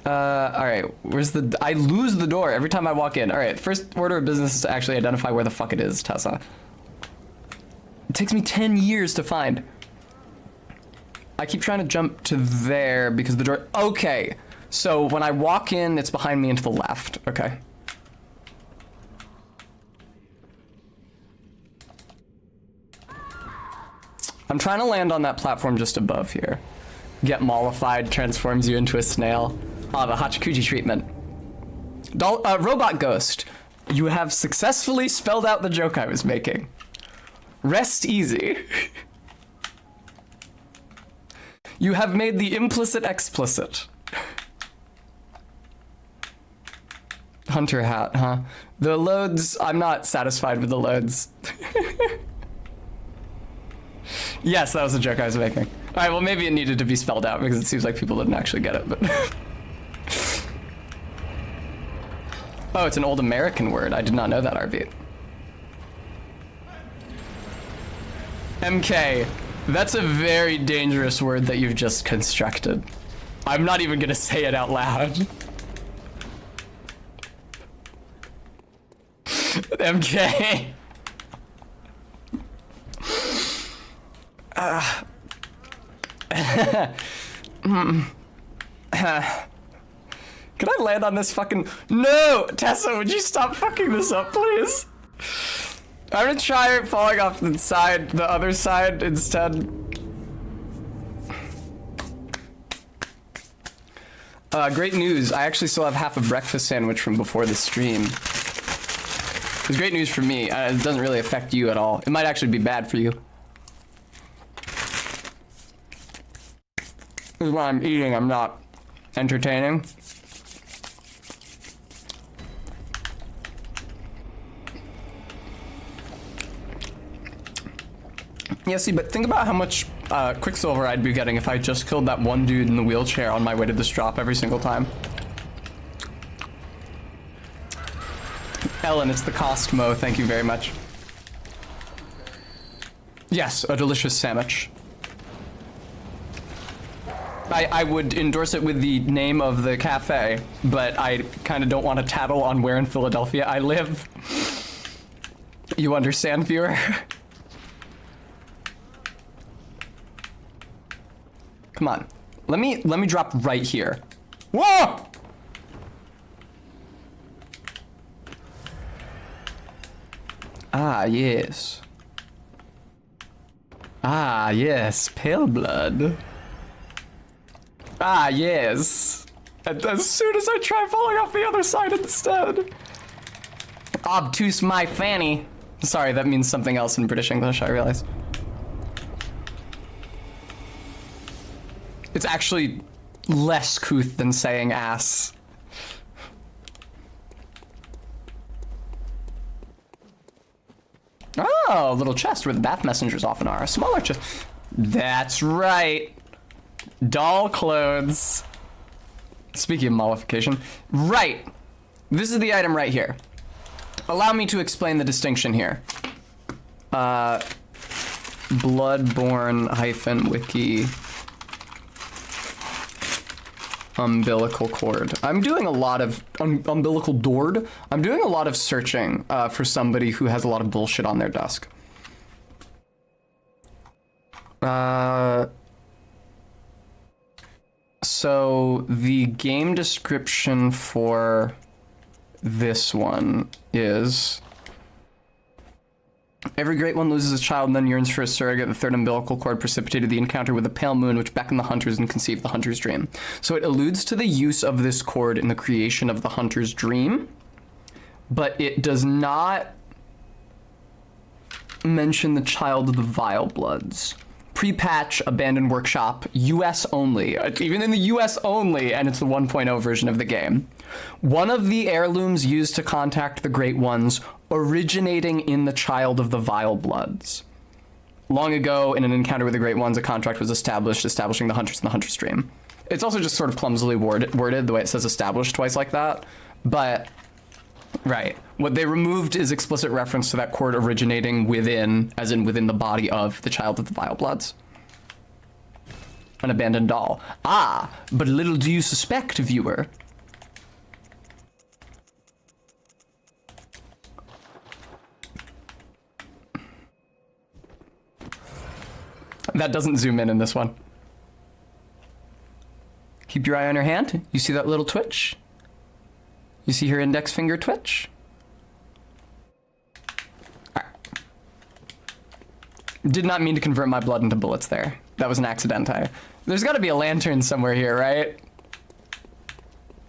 Alright, where's the... I lose the door every time I walk in. Alright, first order of business is to actually identify where the fuck it is, Tessa. It takes me 10 years to find. I keep trying to jump to there because the door... Okay, so when I walk in, it's behind me and to the left. Okay. I'm trying to land on that platform just above here. Get mollified, transforms you into a snail. Ah, the Hachikuji treatment. Robot Ghost, you have successfully spelled out the joke I was making. Rest easy. You have made the implicit explicit. Hunter hat, huh? The loads, I'm not satisfied with the loads. Yes, that was the joke I was making. All right, well, maybe it needed to be spelled out because it seems like people didn't actually get it, but... Oh, it's an old American word. I did not know that, RV. MK, that's a very dangerous word that you've just constructed. I'm not even gonna say it out loud. MK. Can I land on this fucking... No! Tessa, would you stop fucking this up, please? I'm gonna try falling off the other side instead. Great news. I actually still have half a breakfast sandwich from before the stream. It's great news for me. It doesn't really affect you at all. It might actually be bad for you. This is what I'm eating. I'm not entertaining. Yeah, see, but think about how much Quicksilver I'd be getting if I just killed that one dude in the wheelchair on my way to this drop every single time. Ellen, it's the cost, Mo. Thank you very much. Yes, a delicious sandwich. I would endorse it with the name of the cafe, but I kind of don't want to tattle on where in Philadelphia I live. You understand, viewer? Come on. Let me drop right here. Whoa! Ah, yes. Ah, yes, pale blood. Ah, yes. And as soon as I try falling off the other side instead. Obtuse my fanny. Sorry, that means something else in British English, I realize. It's actually less couth than saying ass. Oh, a little chest where the bath messengers often are. A smaller chest. That's right. Doll clothes. Speaking of mollification. Right. This is the item right here. Allow me to explain the distinction here. Bloodborne-wiki. Umbilical cord. I'm doing a lot of umbilical dord. I'm doing a lot of searching for somebody who has a lot of bullshit on their desk. So the game description for this one is: every great one loses a child and then yearns for a surrogate. The third umbilical cord precipitated the encounter with a pale moon, which beckoned the hunters and conceived the hunter's dream. So it alludes to the use of this cord in the creation of the hunter's dream, but it does not mention the child of the Vile Bloods. Pre-patch, abandoned workshop, US only. Even in the US only, and it's the 1.0 version of the game. One of the heirlooms used to contact the Great Ones, originating in the child of the Vile Bloods. Long ago, in an encounter with the Great Ones, a contract was established, establishing the hunters and the hunter's dream. It's also just sort of clumsily worded the way it says established twice like that, but right. What they removed is explicit reference to that cord originating within, as in within the body of the child of the Vile Bloods. An abandoned doll. Ah, but little do you suspect, viewer. That doesn't zoom in this one. Keep your eye on her hand. You see that little twitch? You see her index finger twitch? All right. Did not mean to convert my blood into bullets there. That was an accident. There's got to be a lantern somewhere here, right?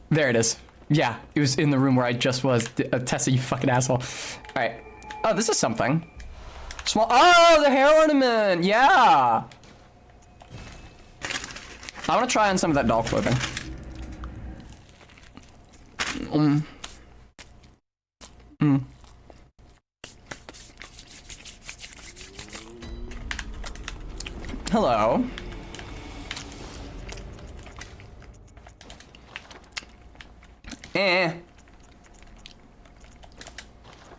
There it is. Yeah, it was in the room where I just was. Tessa, you fucking asshole. All right. Oh, this is something. Small. Oh, the hair ornament. Yeah. I want to try on some of that doll clothing. Hello.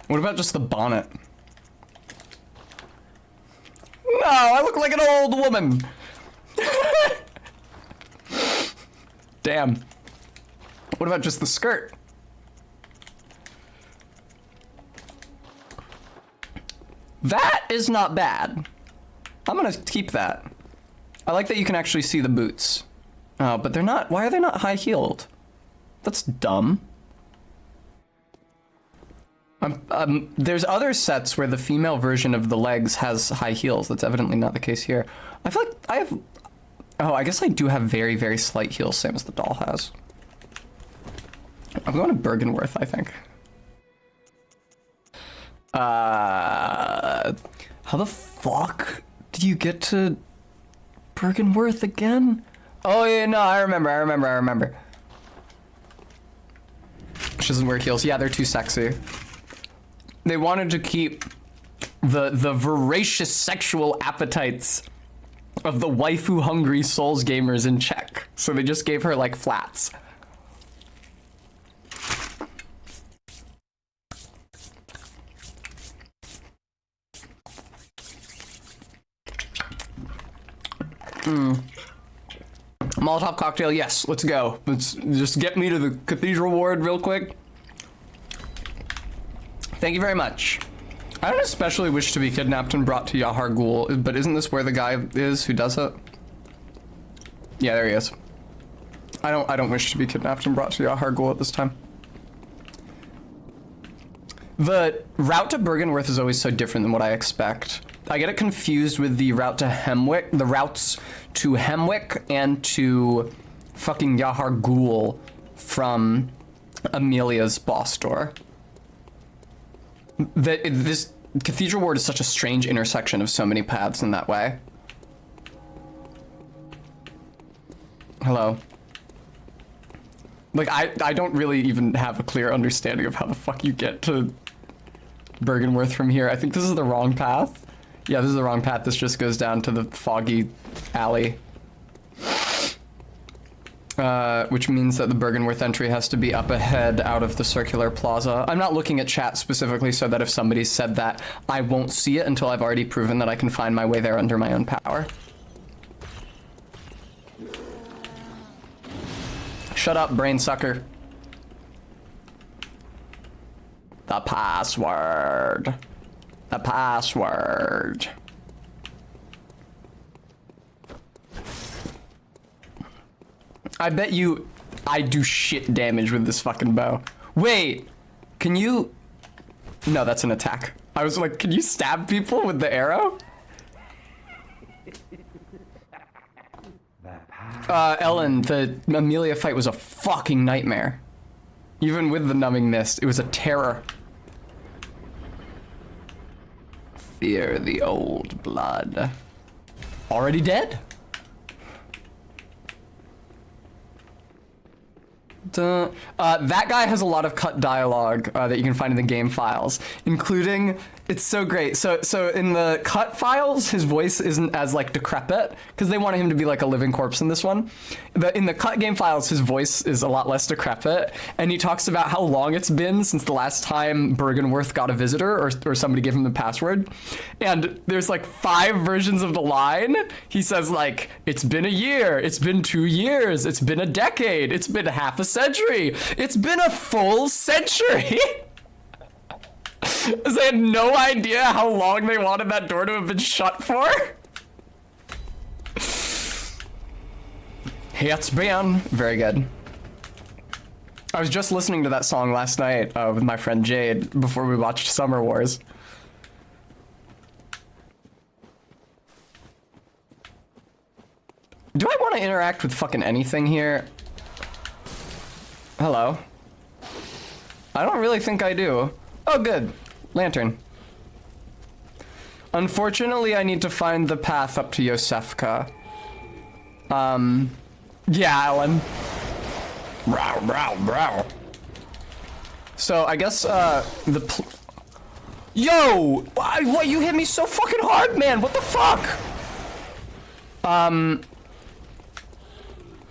What about just the bonnet? No, I look like an old woman. Damn. What about just the skirt? That is not bad. I'm gonna keep that. I like that you can actually see the boots. Oh, but they're not, why are they not high-heeled? That's dumb. There's other sets where the female version of the legs has high heels. That's evidently not the case here. I feel like I have... Oh, I guess I do have very, very slight heels, same as the doll has. I'm going to Bergenworth, I think. How the fuck did you get to Bergenworth again? Oh yeah, no, I remember. She doesn't wear heels. Yeah, they're too sexy. They wanted to keep the voracious sexual appetites of the waifu-hungry Souls gamers in check. So they just gave her, like, flats. Molotov cocktail, yes, let's go. Let's just get me to the cathedral ward real quick. Thank you very much. I don't especially wish to be kidnapped and brought to Yahar Ghul, but isn't this where the guy is who does it? Yeah, there he is. I don't wish to be kidnapped and brought to Yahar Ghul at this time. The route to Bergenworth is always so different than what I expect. I get it confused with the route to Hemwick, the routes to Hemwick and to fucking Yahar Ghul from Amelia's boss door. This Cathedral Ward is such a strange intersection of so many paths in that way. Hello. Like, I don't really even have a clear understanding of how the fuck you get to Bergenworth from here. I think this is the wrong path. Yeah, this is the wrong path. This just goes down to the foggy alley. Which means that the Bergenworth entry has to be up ahead out of the circular plaza. I'm not looking at chat specifically so that if somebody said that, I won't see it until I've already proven that I can find my way there under my own power. Shut up, brain sucker. The password. The password. I bet you I do shit damage with this fucking bow. Wait, can you... No, that's an attack. I was like, can you stab people with the arrow? Ellen, the Amelia fight was a fucking nightmare. Even with the numbing mist, it was a terror. Fear the old blood. Already dead? That guy has a lot of cut dialogue that you can find in the game files, including, it's so great. So in the cut files, his voice isn't as like decrepit because they wanted him to be like a living corpse in this one. In the cut game files, his voice is a lot less decrepit, and he talks about how long it's been since the last time Bergenworth got a visitor or somebody gave him the password. And there's like 5 versions of the line. He says like, it's been a year, it's been 2 years, it's been a decade, it's been half a century, it's been a full century. Because they had no idea how long they wanted that door to have been shut for. It's been very good. I was just listening to that song last night with my friend Jade before we watched Summer Wars. Do I want to interact with fucking anything here? Hello. I don't really think I do. Oh, good. Lantern. Unfortunately, I need to find the path up to Yosefka. Yeah, Alan. Brow, brow, brow. So, I guess, Yo! What, you hit me so fucking hard, man! What the fuck?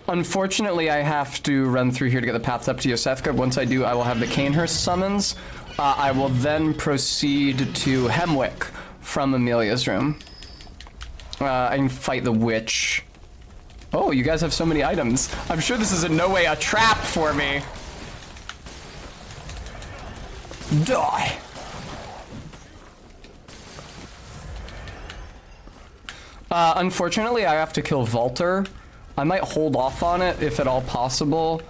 Unfortunately, I have to run through here to get the paths up to Yosefka. Once I do, I will have the Canehurst summons. I will then proceed to Hemwick from Amelia's room. I can fight the witch. Oh, you guys have so many items. I'm sure this is in no way a trap for me. Die. Unfortunately, I have to kill Volter. I might hold off on it if at all possible.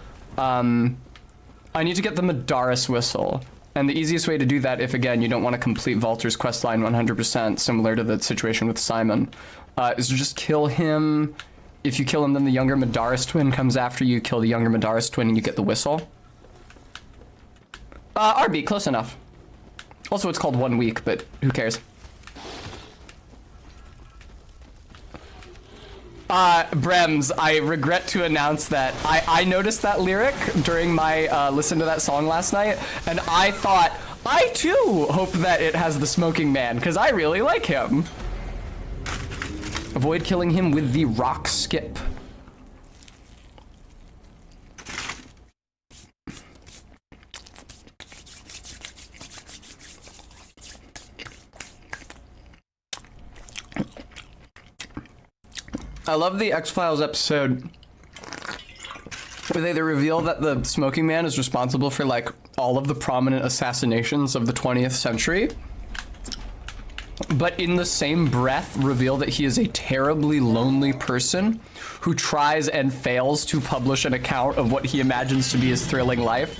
I need to get the Madaris whistle. And the easiest way to do that, if again, you don't want to complete Valter's questline 100%, similar to the situation with Simon, is to just kill him. If you kill him, then the younger Madaris twin comes after you, kill the younger Madaris twin, and you get the whistle. RB, close enough. Also, it's called 1 week, but who cares? Brems, I regret to announce that I noticed that lyric during my listen to that song last night, and I thought, I too hope that it has the smoking man, because I really like him. Avoid killing him with the rock skip. I love the X-Files episode where they reveal that the smoking man is responsible for like all of the prominent assassinations of the 20th century, but in the same breath reveal that he is a terribly lonely person who tries and fails to publish an account of what he imagines to be his thrilling life.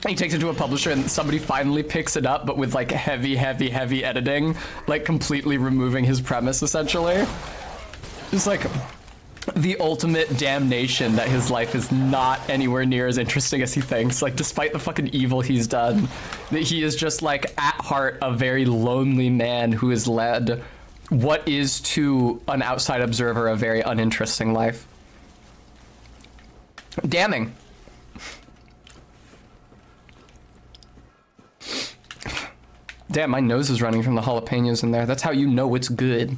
He takes it to a publisher and somebody finally picks it up, but with like heavy editing, like completely removing his premise essentially. It's like the ultimate damnation that his life is not anywhere near as interesting as he thinks. Like, despite the fucking evil he's done, that he is just like at heart a very lonely man who has led what is to an outside observer a very uninteresting life. Damning. Damn, my nose is running from the jalapenos in there. That's how you know it's good.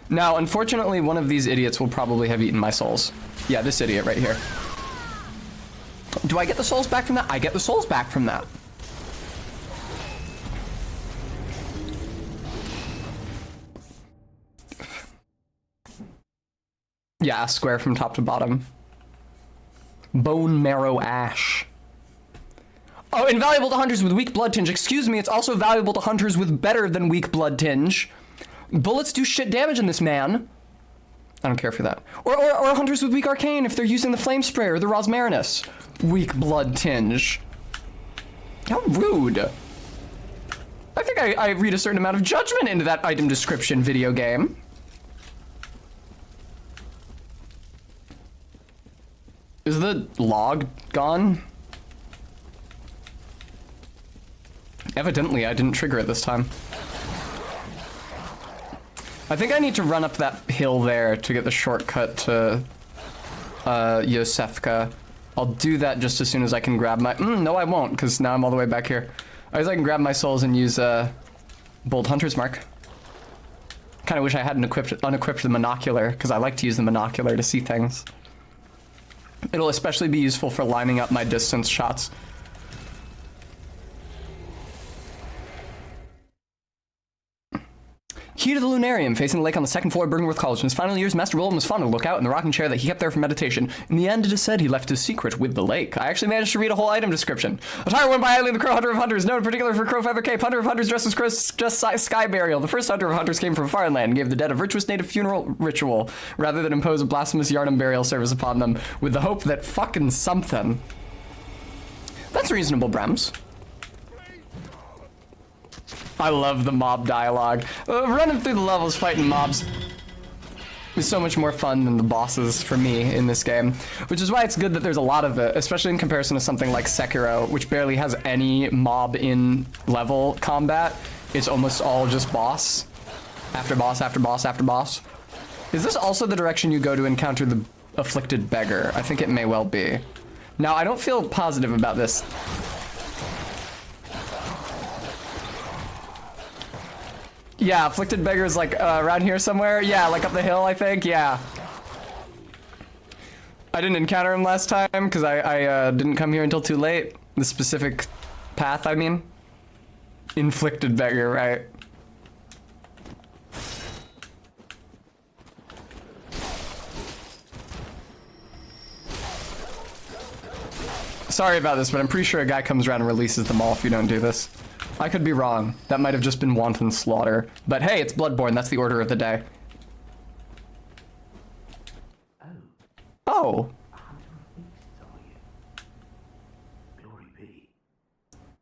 Now, unfortunately, one of these idiots will probably have eaten my souls. Yeah, this idiot right here. Do I get the souls back from that? I get the souls back from that. Yeah, square from top to bottom. Bone marrow ash. Oh, invaluable to hunters with weak blood tinge. Excuse me, it's also valuable to hunters with better than weak blood tinge. Bullets do shit damage in this, man. I don't care for that. Or hunters with weak arcane if they're using the flame spray or the rosmarinus. Weak blood tinge. How rude. I think I read a certain amount of judgment into that item description, video game. Is the log gone? Evidently, I didn't trigger it this time. I think I need to run up that hill there to get the shortcut to Yosefka. I'll do that just as soon as I can grab my... no, I won't, because now I'm all the way back here. I guess I can grab my souls and use Bold Hunter's Mark. Kind of wish I hadn't unequipped the monocular, because I like to use the monocular to see things. It'll especially be useful for lining up my distance shots. Key to the Lunarium, facing the lake on the second floor of Bergenworth College. In his final years, Master Willem was fond of look out in the rocking chair that he kept there for meditation. In the end, it is said he left his secret with the lake. I actually managed to read a whole item description. Attire worn by Eileen the Crow Hunter of Hunters, known in particular for Crow Feather Cape. Hunter of Hunters dressed as Crow's just sky burial. The first Hunter of Hunters came from Foreign Land and gave the dead a virtuous native funeral ritual, rather than impose a blasphemous Yharnam burial service upon them, with the hope that fucking something. That's reasonable, Brems. I love the mob dialogue. Running through the levels fighting mobs is so much more fun than the bosses for me in this game, which is why it's good that there's a lot of it, especially in comparison to something like Sekiro, which barely has any mob in level combat. It's almost all just boss after boss after boss after boss. Is this also the direction you go to encounter the afflicted beggar? I think it may well be. Now, I don't feel positive about this. Yeah, afflicted beggar's like around here somewhere. Yeah, like up the hill, I think. Yeah. I didn't encounter him last time because I didn't come here until too late. The specific path, I mean. Inflicted beggar, right? Sorry about this, but I'm pretty sure a guy comes around and releases them all if you don't do this. I could be wrong. That might have just been wanton slaughter. But hey, it's Bloodborne. That's the order of the day. Oh.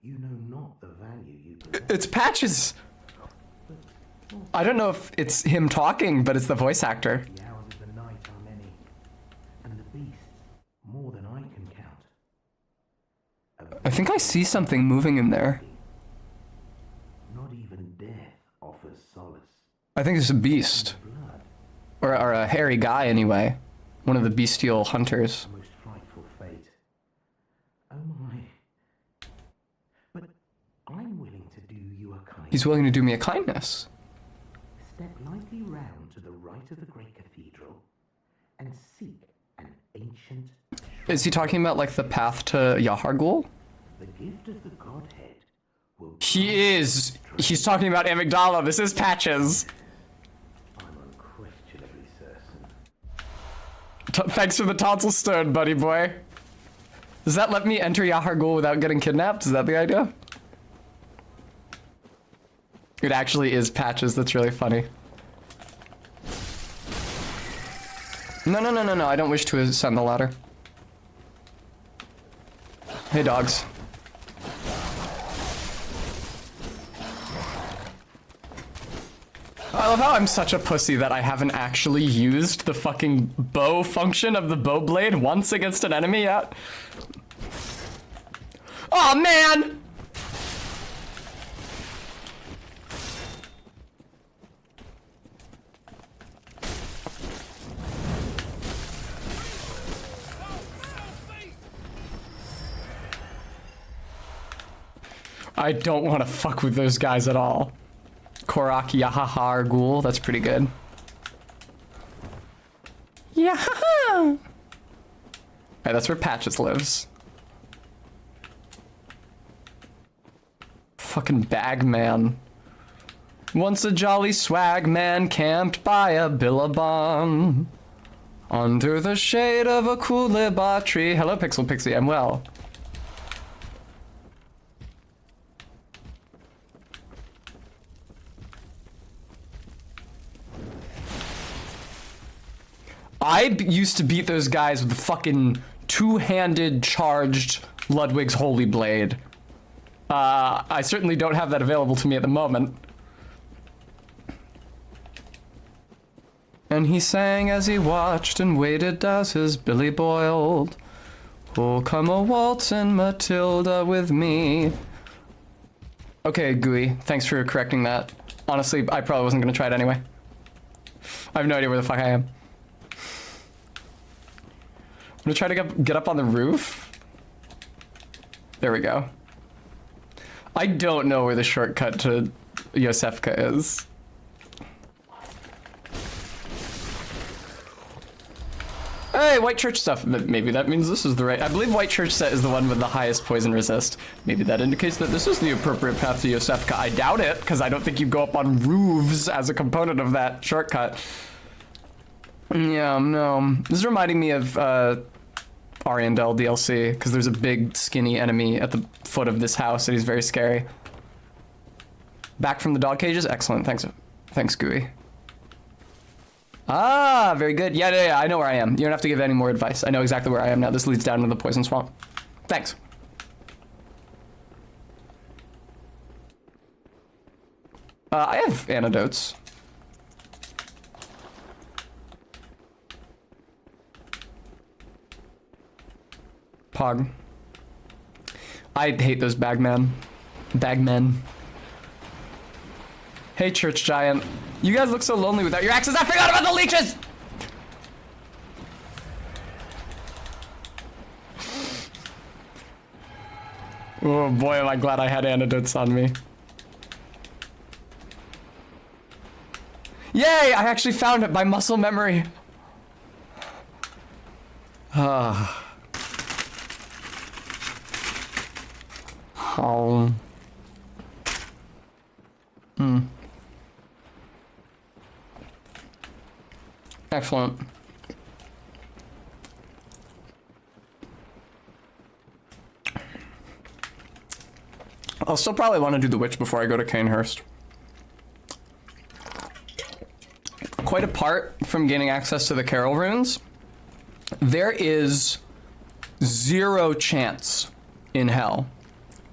You know not the value you possess. It's Patches. I don't know if it's him talking, but it's the voice actor. The hours of the night are many, and the beasts more than I can count. I think I see something moving in there. Not even death offers solace. I think it's a beast. Blood, Or a hairy guy, anyway. One of the bestial hunters. the most frightful fate. Oh my. But I'm willing to do you a kindness. He's willing to do me a kindness. Step lightly round to the right of the great cathedral and seek an ancient. Is he talking about, like, the path to Yahar'gul? The gift of the Godhead will. He is. He's talking about Amygdala. This is Patches. I'm unquestionably certain. Thanks for the tonsil stone, buddy boy. Does that let me enter Yahar'gul without getting kidnapped? Is that the idea? It actually is Patches. That's really funny. No. I don't wish to ascend the ladder. Hey, dogs. I love how I'm such a pussy that I haven't actually used the fucking bow function of the bow blade once against an enemy yet. Oh man! I don't want to fuck with those guys at all. Korak Yahar'gul, that's pretty good. Yahaha! Alright, that's where Patches lives. Fucking Bagman. Once a jolly swag man camped by a billabong. Under the shade of a coolibah tree. Hello, Pixel Pixie, I'm well. I used to beat those guys with the fucking two-handed charged Ludwig's Holy Blade. I certainly don't have that available to me at the moment. And he sang as he watched and waited as his billy boiled. Oh, come a waltzin' Matilda with me. Okay, Gooey, thanks for correcting that. Honestly, I probably wasn't gonna try it anyway. I have no idea where the fuck I am. I'm gonna try to get up on the roof. There we go. I don't know where the shortcut to Yosefka is. Hey, White Church stuff. Maybe that means this is the right. I believe White Church set is the one with the highest poison resist. Maybe that indicates that this is the appropriate path to Yosefka. I doubt it, because I don't think you go up on roofs as a component of that shortcut. Yeah, no. This is reminding me of Ariandel DLC, because there's a big skinny enemy at the foot of this house and he's very scary. Back from the dog cages? Excellent, thanks Gooey. Ah, very good. Yeah, I know where I am. You don't have to give any more advice. I know exactly where I am now. This leads down into the poison swamp. Thanks. I have antidotes. Pog. I hate those bagmen. Hey, Church Giant. You guys look so lonely without your axes. I forgot about the leeches! Oh boy, am I glad I had antidotes on me. Yay! I actually found it by muscle memory. Ah. Oh. Excellent. I'll still probably want to do the witch before I go to Canehurst. Quite apart from gaining access to the Carol runes, there is 0 chance in hell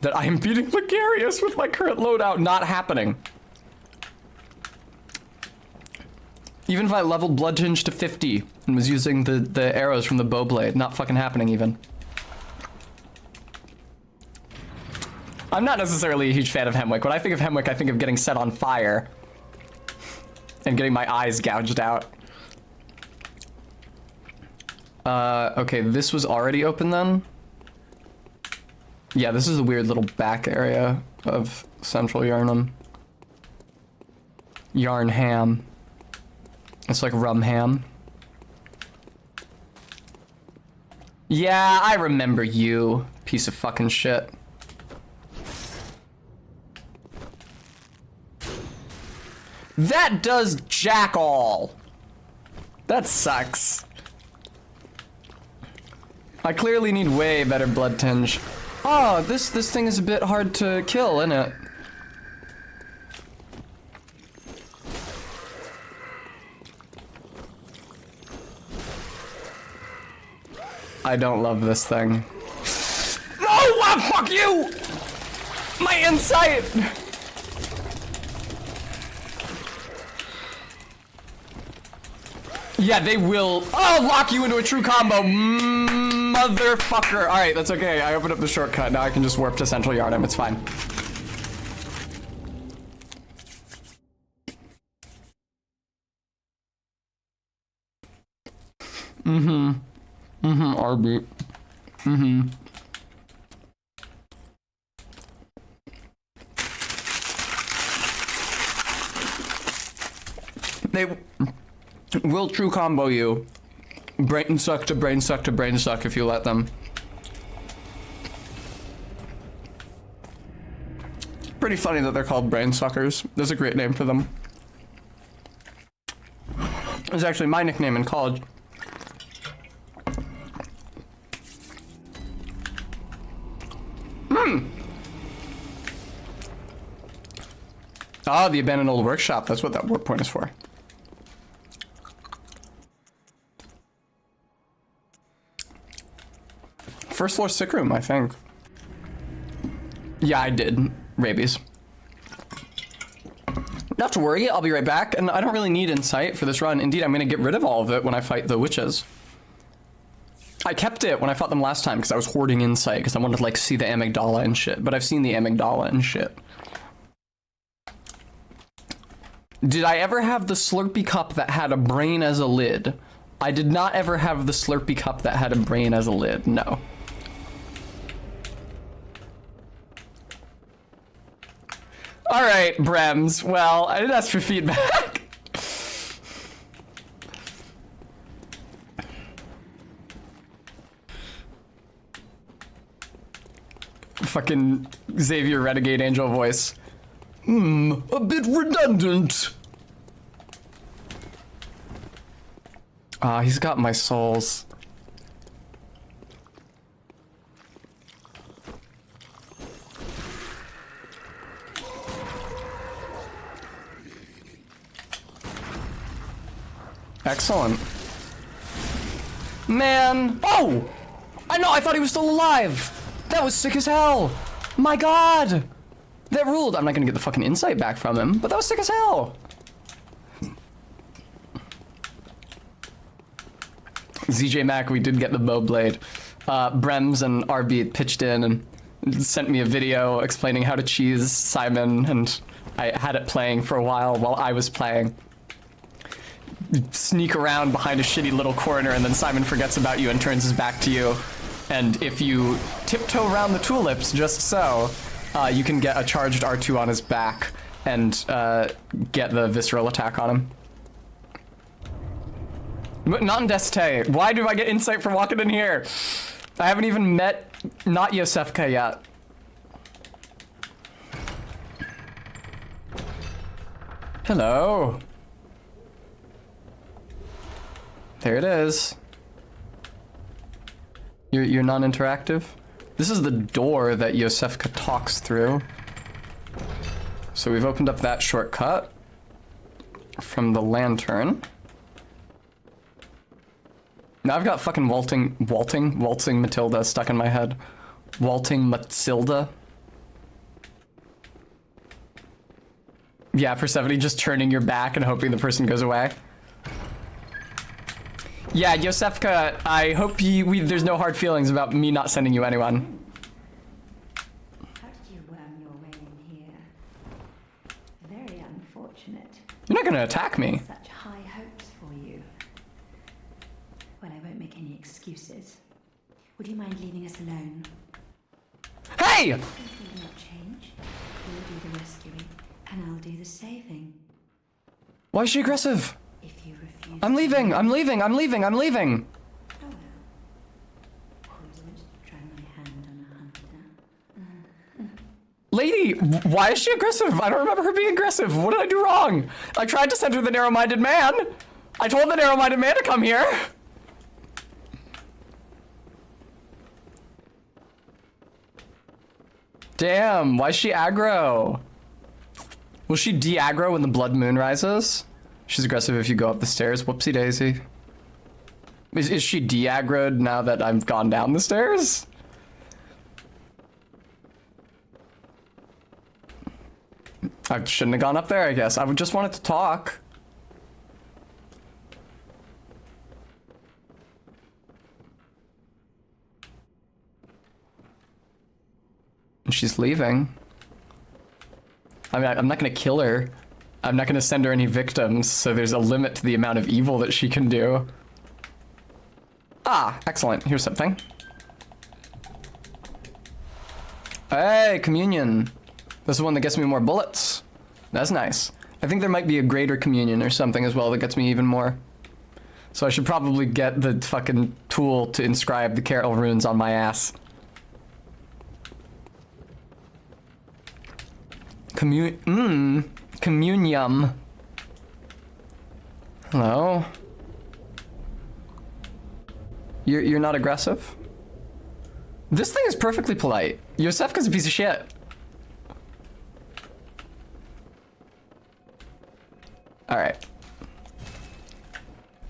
that I am beating Ligarius with my current loadout. Not happening. Even if I leveled Blood Tinge to 50 and was using the arrows from the bow blade, not fucking happening even. I'm not necessarily a huge fan of Hemwick. When I think of Hemwick, I think of getting set on fire and getting my eyes gouged out. Okay, this was already open then? Yeah, this is a weird little back area of Central Yarnum. Yarn ham. It's like rum ham. Yeah, I remember you, piece of fucking shit. That does jack all. That sucks. I clearly need way better blood tinge. Oh, this thing is a bit hard to kill, isn't it? I don't love this thing. No! Fuck you! My insight! Yeah, they will lock you into a true combo, motherfucker. All right, that's okay. I opened up the shortcut. Now I can just warp to Central Yardum. It's fine. RB. They will true combo you. Brain suck to brain suck to brain suck if you let them. Pretty funny that they're called brain suckers. There's a great name for them. It was actually my nickname in college. Ah, the abandoned old workshop. That's what that warp point is for. First floor sick room, I think. Yeah, I did. Rabies. Not to worry, I'll be right back. And I don't really need insight for this run. Indeed, I'm gonna get rid of all of it when I fight the witches. I kept it when I fought them last time because I was hoarding insight because I wanted to like see the amygdala and shit. But I've seen the amygdala and shit. Did I ever have the Slurpee cup that had a brain as a lid? I did not ever have the Slurpee cup that had a brain as a lid, no. All right, Brems. Well, I didn't ask for feedback. Fucking Xavier Renegade Angel voice. A bit redundant. Ah, he's got my souls. Excellent. Man. Oh! I know, I thought he was still alive. That was sick as hell. My god. That ruled. I'm not gonna get the fucking insight back from him, but that was sick as hell. ZJ Mac, we did get the bow blade. Brems and RB pitched in and sent me a video explaining how to cheese Simon, and I had it playing for a while I was playing. Sneak around behind a shitty little corner, and then Simon forgets about you and turns his back to you. And if you tiptoe around the tulips just so, you can get a charged R2 on his back and get the visceral attack on him. Non-deste. Why do I get insight for walking in here? I haven't even met not Yosefka yet. Hello. There it is. You're non-interactive? This is the door that Yosefka talks through. So we've opened up that shortcut from the lantern. Now I've got fucking waltzing Matilda stuck in my head. Waltzing Matilda. Yeah, Persephone just turning your back and hoping the person goes away. Yeah, Yosefka, I hope there's no hard feelings about me not sending you anyone. How did you worm your way in here? Very unfortunate. You're not gonna attack me. Such high hopes for you. Well, I won't make any excuses. Would you mind leaving us alone? Hey! Things will not change. You'll do the rescuing, and I'll do the saving. Why is she aggressive? If you refuse... I'm leaving, I'm leaving, I'm leaving, I'm leaving. Oh well. Always try my hand on a hunter. Lady, why is she aggressive? I don't remember her being aggressive. What did I do wrong? I tried to send her the narrow-minded man. I told the narrow-minded man to come here. Damn, why is she aggro? Will she de-aggro when the blood moon rises? She's aggressive if you go up the stairs. Whoopsie daisy. Is she de-aggroed now that I've gone down the stairs? I shouldn't have gone up there, I guess. I just wanted to talk. And she's leaving. I mean, I'm not gonna kill her. I'm not gonna send her any victims, so there's a limit to the amount of evil that she can do. Ah, excellent. Here's something. Hey, communion. This is the one that gets me more bullets. That's nice. I think there might be a greater communion or something as well that gets me even more. So I should probably get the fucking tool to inscribe the Carol runes on my ass. Communium. Hello? You're not aggressive? This thing is perfectly polite. Yosefka's a piece of shit. Alright.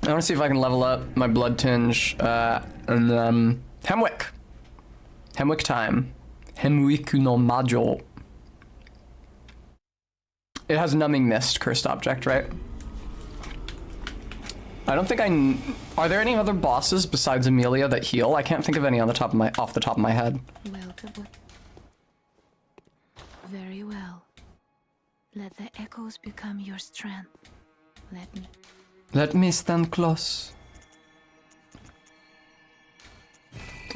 I want to see if I can level up my blood tinge. And Hemwick. Hemwick time. Hemwick no module. It has numbing mist, cursed object, right? I don't think are there any other bosses besides Amelia that heal? I can't think of any on the top of off the top of my head. Well, very well. Let the echoes become your strength. Let me stand close.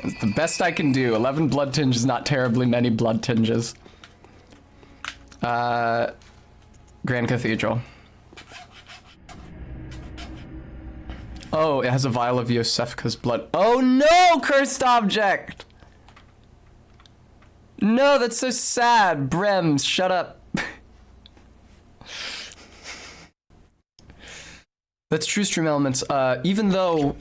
That's the best I can do. 11 blood tinge is not terribly many blood tinges. Grand Cathedral. Oh, it has a vial of Yosefka's blood. Oh no, cursed object! No, that's so sad. Brems, shut up. That's true, stream elements. Even though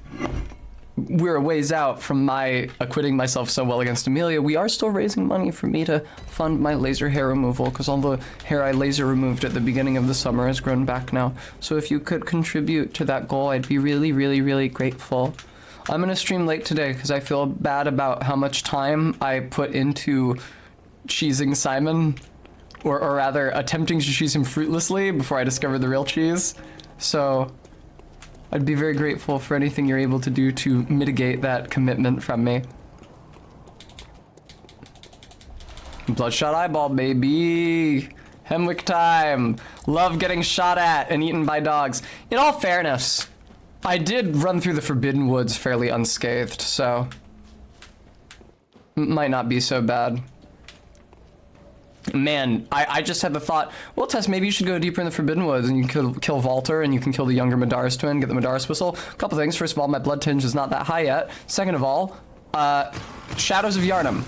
we're a ways out from my acquitting myself so well against Amelia, we are still raising money for me to fund my laser hair removal, because all the hair I laser removed at the beginning of the summer has grown back now. So if you could contribute to that goal, I'd be really, really, really grateful. I'm gonna stream late today because I feel bad about how much time I put into cheesing Simon, or rather attempting to cheese him fruitlessly before I discovered the real cheese. So I'd be very grateful for anything you're able to do to mitigate that commitment from me. Bloodshot eyeball, baby. Hemwick time. Love getting shot at and eaten by dogs. In all fairness, I did run through the Forbidden Woods fairly unscathed, so might not be so bad. Man, I just had the thought, well, Tess, maybe you should go deeper in the Forbidden Woods and you can kill Walter and you can kill the younger Madaris twin, get the Madaris whistle. A couple things. First of all, my blood tinge is not that high yet. Second of all, Shadows of Yharnam.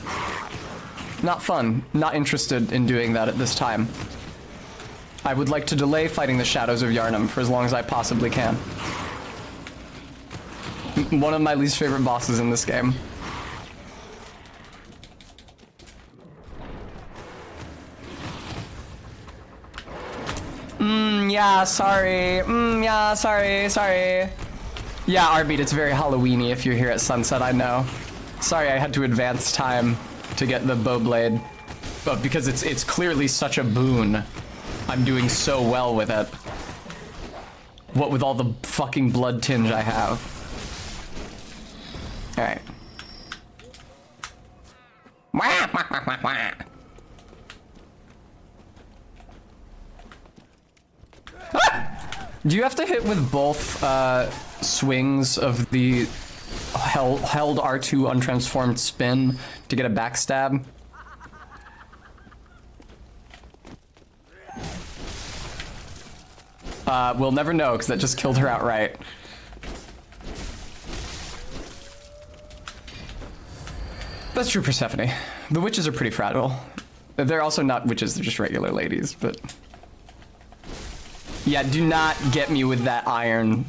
Not fun. Not interested in doing that at this time. I would like to delay fighting the Shadows of Yharnam for as long as I possibly can. One of my least favorite bosses in this game. Yeah, sorry. Yeah, sorry. Yeah, Arbeat, it's very Halloween-y if you're here at sunset, I know. Sorry, I had to advance time to get the bow blade. But because it's clearly such a boon, I'm doing so well with it. What with all the fucking blood tinge I have. Alright. Do you have to hit with both swings of the held R2 untransformed spin to get a backstab? We'll never know because that just killed her outright. That's true, Persephone. The witches are pretty fragile. They're also not witches, they're just regular ladies, but... Yeah, do not get me with that iron.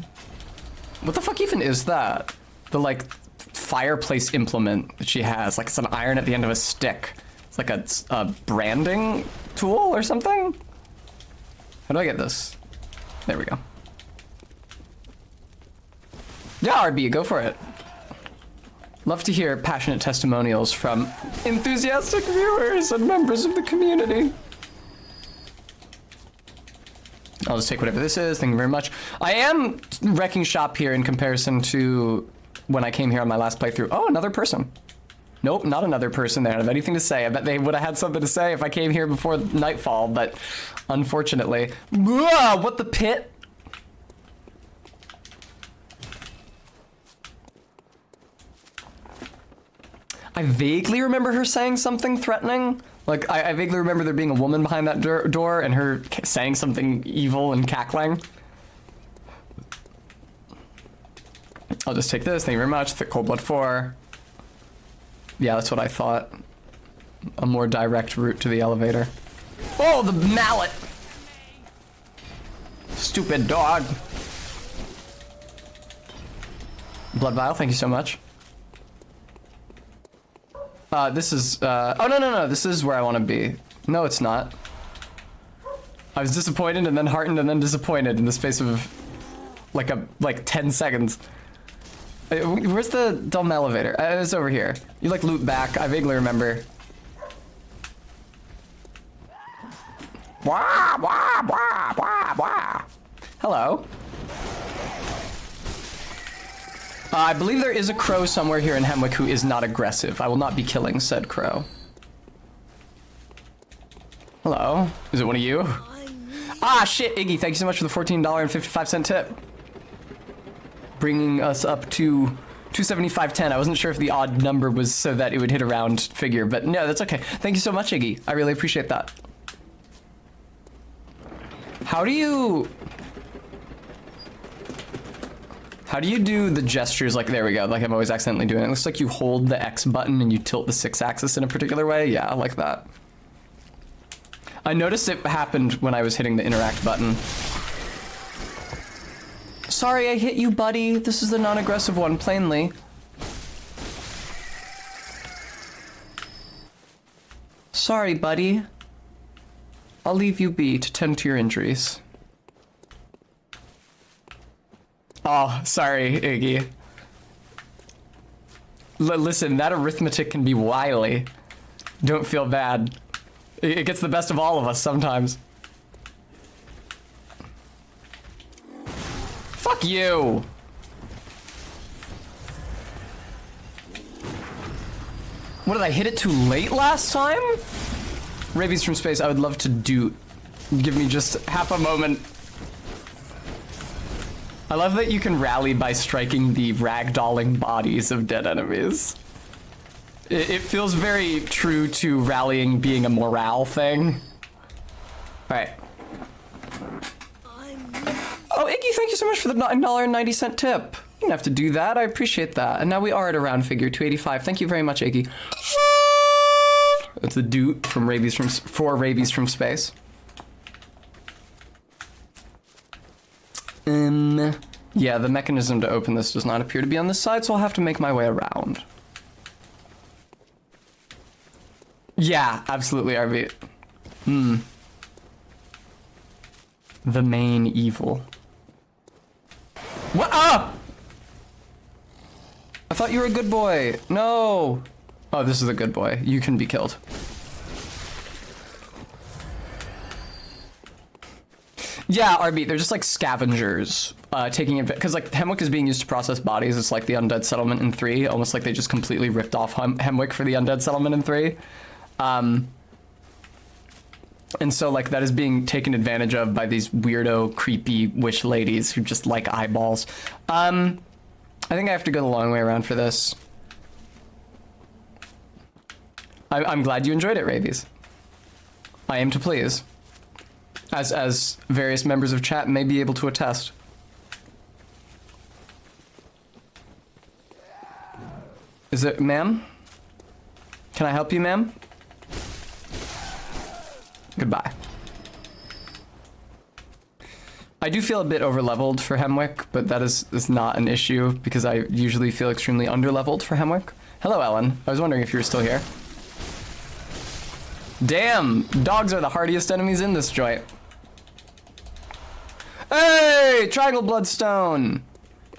What the fuck even is that? The, like, fireplace implement that she has. Like, it's an iron at the end of a stick. It's like a branding tool or something? How do I get this? There we go. Yeah, RB, go for it. Love to hear passionate testimonials from enthusiastic viewers and members of the community. I'll just take whatever this is. Thank you very much. I am wrecking shop here in comparison to when I came here on my last playthrough. Oh, another person. Nope, not another person. They don't have anything to say. I bet they would have had something to say if I came here before nightfall, but unfortunately. Ugh, what the pit? I vaguely remember her saying something threatening. Like, I vaguely remember there being a woman behind that door and her saying something evil and cackling. I'll just take this. Thank you very much. Thick Cold Blood 4. Yeah, that's what I thought. A more direct route to the elevator. Oh, the mallet! Stupid dog. Blood Vial, thank you so much. This is, oh, no, this is where I want to be. No, it's not. I was disappointed and then heartened and then disappointed in the space of, like 10 seconds. Where's the dumb elevator? It's over here. You, like, loop back. I vaguely remember. Wah, wah, wah, wah, wah. Hello. I believe there is a crow somewhere here in Hemwick who is not aggressive. I will not be killing said crow. Hello? Is it one of you? Ah, shit, Iggy, thank you so much for the $14.55 tip. Bringing us up to 275.10. I wasn't sure if the odd number was so that it would hit a round figure, but no, that's okay. Thank you so much, Iggy. I really appreciate that. How do you do the gestures? Like, there we go. Like, I'm always accidentally doing it. It looks like you hold the X button and you tilt the 6-axis in a particular way. Yeah, like that. I noticed it happened when I was hitting the interact button. Sorry, I hit you, buddy. This is the non-aggressive one, plainly. Sorry, buddy. I'll leave you be to tend to your injuries. Oh, sorry, Iggy. Listen, that arithmetic can be wily. Don't feel bad. It gets the best of all of us sometimes. Fuck you! What, did I hit it too late last time? Rabies from space, I would love to do. Give me just half a moment. I love that you can rally by striking the ragdolling bodies of dead enemies. It feels very true to rallying being a morale thing. Alright. Oh, Iggy, thank you so much for the $9.90 tip. You didn't have to do that. I appreciate that. And now we are at a round figure, 285. Thank you very much, Iggy. That's the doot from Rabies for Rabies from space. Yeah, the mechanism to open this does not appear to be on this side, so I'll have to make my way around. Yeah, absolutely, RV. The main evil. What? Ah! I thought you were a good boy. No. Oh, this is a good boy. You can be killed. Yeah, RB, they're just like scavengers taking it, because like Hemwick is being used to process bodies. It's like the Undead Settlement in 3, almost like they just completely ripped off Hemwick for the Undead Settlement in 3. And so like that is being taken advantage of by these weirdo, creepy wish ladies who just like eyeballs. I think I have to go the long way around for this. I'm glad you enjoyed it, Ravies. I aim to please. As various members of chat may be able to attest. Is it, ma'am? Can I help you, ma'am? Goodbye. I do feel a bit over-leveled for Hemwick, but that is not an issue because I usually feel extremely under-leveled for Hemwick. Hello, Ellen. I was wondering if you were still here. Damn! Dogs are the hardiest enemies in this joint. Hey! Triangle Bloodstone!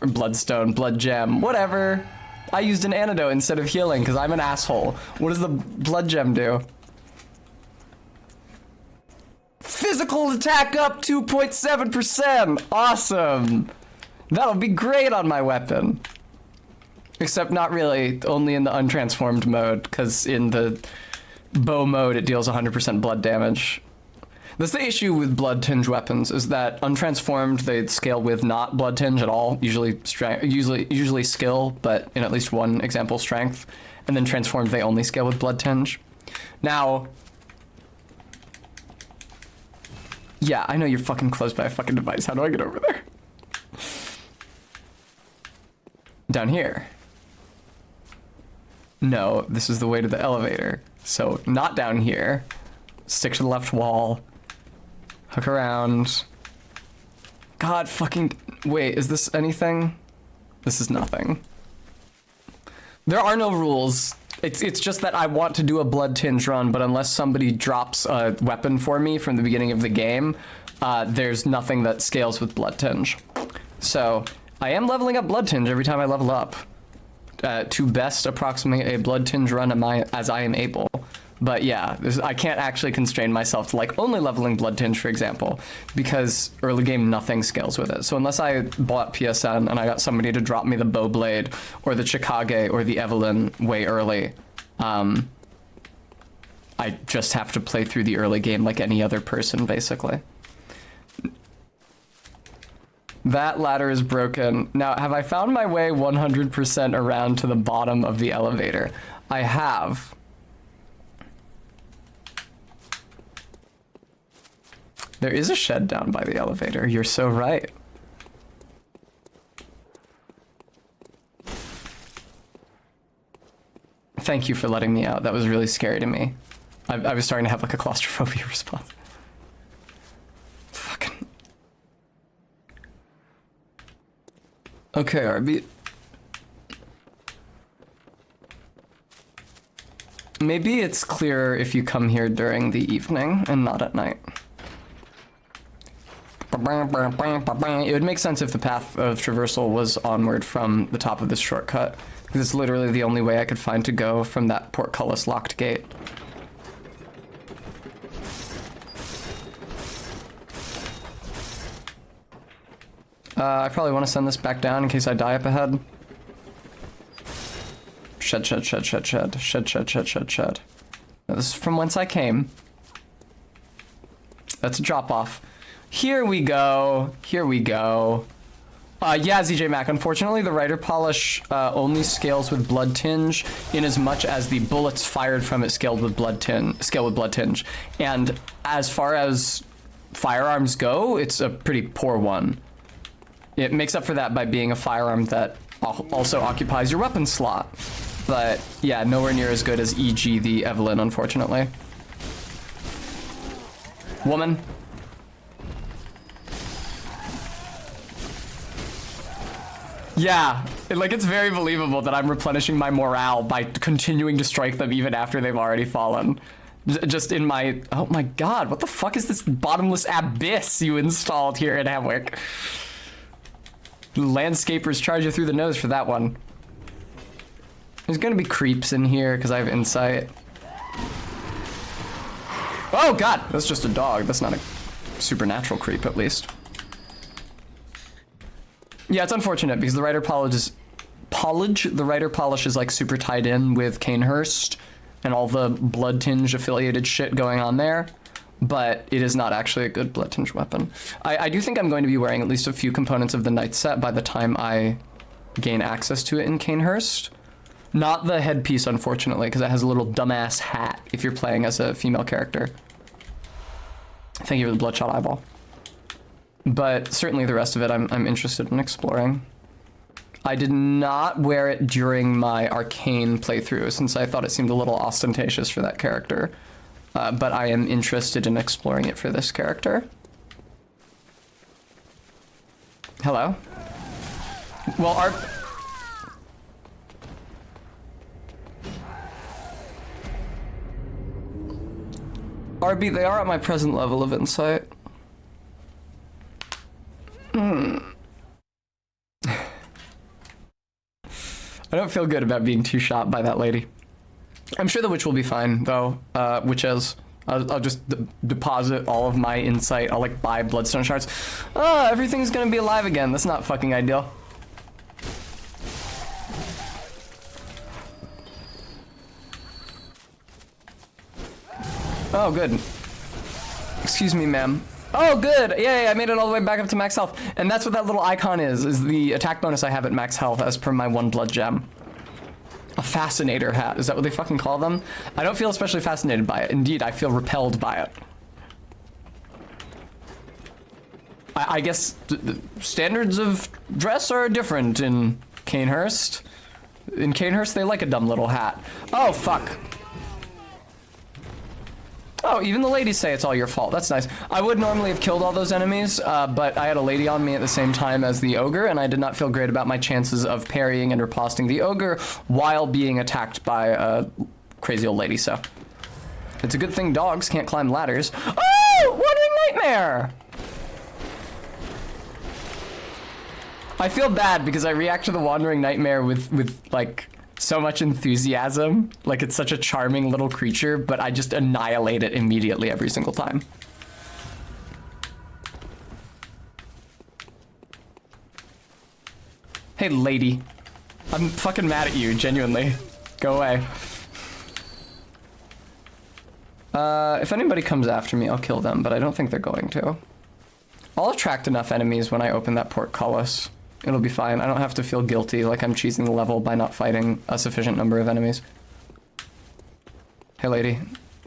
Or Bloodstone, Blood Gem, whatever. I used an antidote instead of healing because I'm an asshole. What does the Blood Gem do? Physical attack up 2.7%! Awesome! That'll be great on my weapon. Except not really, only in the untransformed mode, because in the bow mode it deals 100% blood damage. That's the issue with blood tinge weapons, is that untransformed they scale with not blood tinge at all, usually skill, but in at least one example strength, and then transformed they only scale with blood tinge. Now, yeah, I know you're fucking close by a fucking device. How do I get over there? Down here. No, this is the way to the elevator. So, not down here. Stick to the left wall. Hook around. God fucking... Wait, is this anything? This is nothing. There are no rules. It's just that I want to do a blood tinge run, but unless somebody drops a weapon for me from the beginning of the game, there's nothing that scales with blood tinge. So, I am leveling up blood tinge every time I level up. To best approximate a blood tinge run as I am able. But yeah, I can't actually constrain myself to like only leveling blood tinge, for example, because early game nothing scales with it. So unless I bought PSN and I got somebody to drop me the bow blade or the Chikage or the Evelyn way early, I just have to play through the early game like any other person, basically. That ladder is broken. Now, have I found my way 100% around to the bottom of the elevator? I have. There is a shed down by the elevator. You're so right. Thank you for letting me out. That was really scary to me. I was starting to have like a claustrophobia response. Fucking... Okay, RB. Maybe it's clearer if you come here during the evening and not at night. It would make sense if the path of traversal was onward from the top of this shortcut, because it's literally the only way I could find to go from that portcullis locked gate. I probably want to send this back down in case I die up ahead. Shed. Now, this is from whence I came. That's a drop off. Here we go. Yeah, ZJ Mac, unfortunately the Rider Polish only scales with blood tinge in as much as the bullets fired from it scale with blood tinge. And as far as firearms go, it's a pretty poor one. It makes up for that by being a firearm that also occupies your weapon slot. But yeah, nowhere near as good as e.g. the Evelyn, unfortunately. Woman. Yeah, it's very believable that I'm replenishing my morale by continuing to strike them even after they've already fallen. Just in my... Oh my god, what the fuck is this bottomless abyss you installed here in Hemwick? Landscapers charge you through the nose for that one. There's gonna be creeps in here because I have insight. Oh god, that's just a dog. That's not a... supernatural creep, at least. Yeah, it's unfortunate because the writer polish is like super tied in with Canehurst and all the blood tinge affiliated shit going on there, but it is not actually a good blood tinge weapon. I do think I'm going to be wearing at least a few components of the knight set by the time I gain access to it in Canehurst. Not the headpiece, unfortunately, because it has a little dumbass hat if you're playing as a female character. Thank you for the bloodshot eyeball. But certainly the rest of it I'm interested in exploring. I did not wear it during my arcane playthrough since I thought it seemed a little ostentatious for that character. But I am interested in exploring it for this character. Hello? Well, RB, they are at my present level of insight. I don't feel good about being too shot by that lady. I'm sure the witch will be fine, though. Witches. I'll just deposit all of my insight. I'll, like, buy bloodstone shards. Oh, everything's gonna be alive again. That's not fucking ideal. Oh, good. Excuse me, ma'am. Oh, good. Yay, I made it all the way back up to max health. And that's what that little icon is the attack bonus I have at max health as per my 1 blood gem. A fascinator hat. Is that what they fucking call them? I don't feel especially fascinated by it. Indeed, I feel repelled by it. I guess the standards of dress are different in Canehurst. In Canehurst, they like a dumb little hat. Oh, fuck. Oh, even the ladies say it's all your fault. That's nice. I would normally have killed all those enemies, but I had a lady on me at the same time as the ogre, and I did not feel great about my chances of parrying and riposting the ogre while being attacked by a crazy old lady, so. It's a good thing dogs can't climb ladders. Oh! Wandering Nightmare! I feel bad because I react to the Wandering Nightmare with like, so much enthusiasm. Like, it's such a charming little creature, but I just annihilate it immediately every single time. Hey, lady. I'm fucking mad at you, genuinely. Go away. If anybody comes after me, I'll kill them, but I don't think they're going to. I'll attract enough enemies when I open that portcullis. It'll be fine. I don't have to feel guilty like I'm cheesing the level by not fighting a sufficient number of enemies. Hey, lady.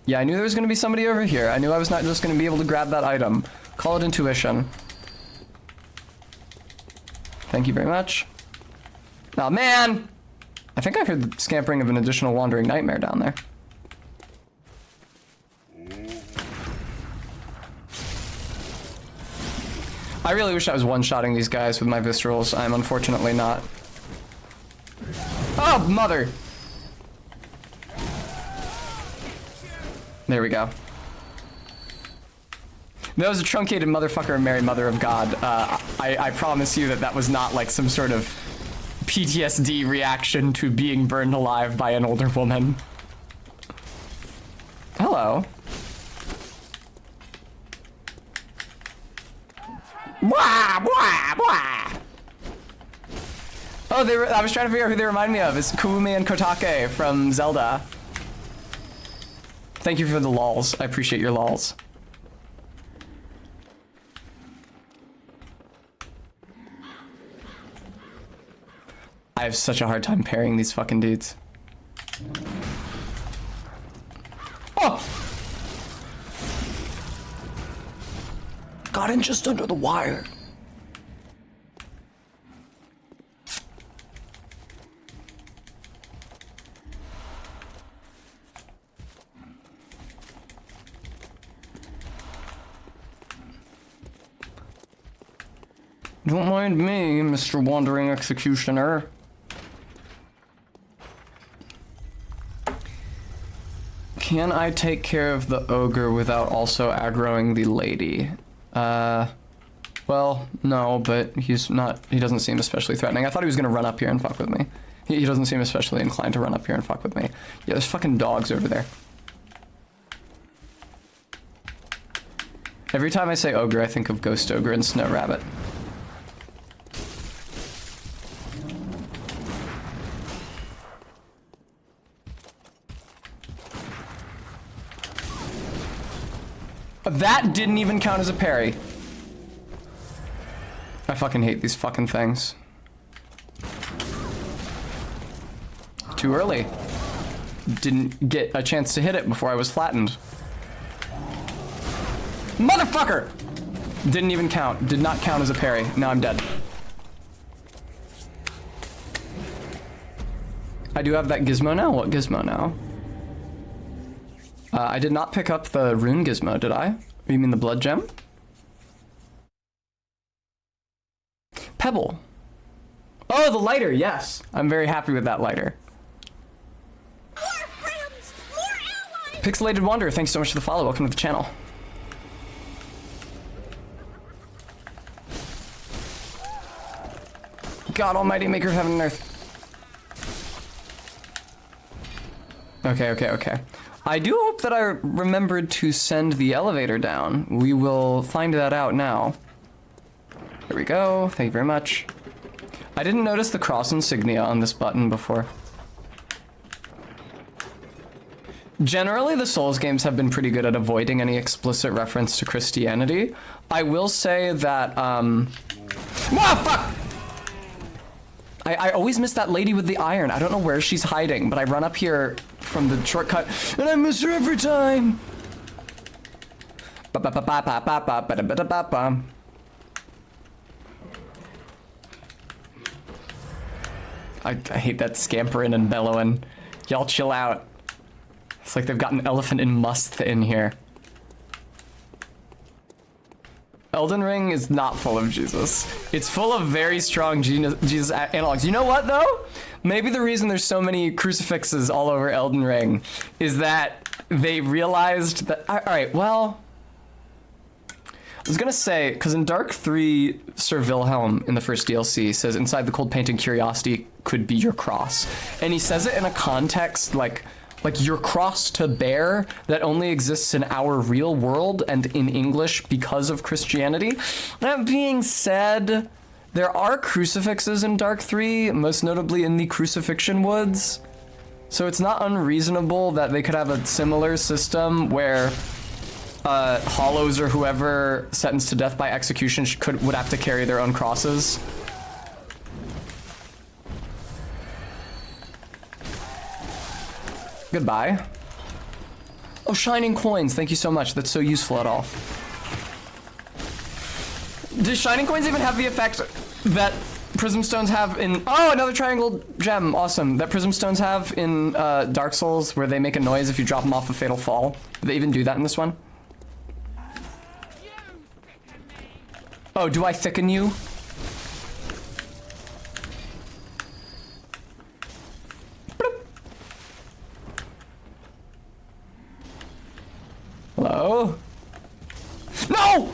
Yeah, I knew there was going to be somebody over here. I knew I was not just going to be able to grab that item. Call it intuition. Thank you very much. Oh, man! I think I heard the scampering of an additional Wandering Nightmare down there. I really wish I was one-shotting these guys with my viscerals. I'm unfortunately not. Oh, mother! There we go. That was a truncated motherfucker, Mary Mother of God. I promise you that was not like some sort of PTSD reaction to being burned alive by an older woman. Hello. Blah, blah, blah. Oh, I was trying to figure out who they remind me of. It's Kuumi and Kotake from Zelda. Thank you for the lols. I appreciate your lols. I have such a hard time parrying these fucking dudes. Oh! Got in just under the wire. Don't mind me, Mr. Wandering Executioner. Can I take care of the ogre without also aggroing the lady? Well, no, but he doesn't seem especially threatening. I thought he was gonna run up here and fuck with me. He doesn't seem especially inclined to run up here and fuck with me. Yeah, there's fucking dogs over there. Every time I say ogre, I think of Ghost Ogre and Snow Rabbit. That didn't even count as a parry. I fucking hate these fucking things. Too early. Didn't get a chance to hit it before I was flattened. Motherfucker! Didn't even count. Did not count as a parry. Now I'm dead. I do have that gizmo now? What gizmo now? I did not pick up the rune gizmo, did I? You mean the blood gem? Pebble. Oh, the lighter, yes. I'm very happy with that lighter. More friends! More allies! Pixelated Wonder, thanks so much for the follow. Welcome to the channel. God almighty, maker of heaven and earth. Okay. I do hope that I remembered to send the elevator down. We will find that out now. Here we go. Thank you very much. I didn't notice the cross insignia on this button before. Generally, the Souls games have been pretty good at avoiding any explicit reference to Christianity. I will say that, fuck! I always miss that lady with the iron. I don't know where she's hiding, but I run up here from the shortcut, and I miss her every time. I hate that scampering and bellowing. Y'all chill out. It's like they've got an elephant in must in here. Elden Ring is not full of Jesus. It's full of very strong Jesus analogs. You know what, though? Maybe the reason there's so many crucifixes all over Elden Ring is that they realized that... Alright, well... I was gonna say, because in Dark 3, Sir Wilhelm in the first DLC says, inside the cold painting curiosity could be your cross. And he says it in a context like your cross to bear that only exists in our real world and in English because of Christianity. That being said, there are crucifixes in Dark 3, most notably in the Crucifixion Woods. So it's not unreasonable that they could have a similar system where hollows or whoever sentenced to death by execution would have to carry their own crosses. Goodbye. Oh, shining coins. Thank you so much. That's so useful at all. Does shining coins even have the effect that prism stones have in... Oh, another triangle gem. Awesome. That prism stones have in Dark Souls where they make a noise if you drop them off a fatal fall. Do they even do that in this one? Oh, do I thicken you? Hello? No!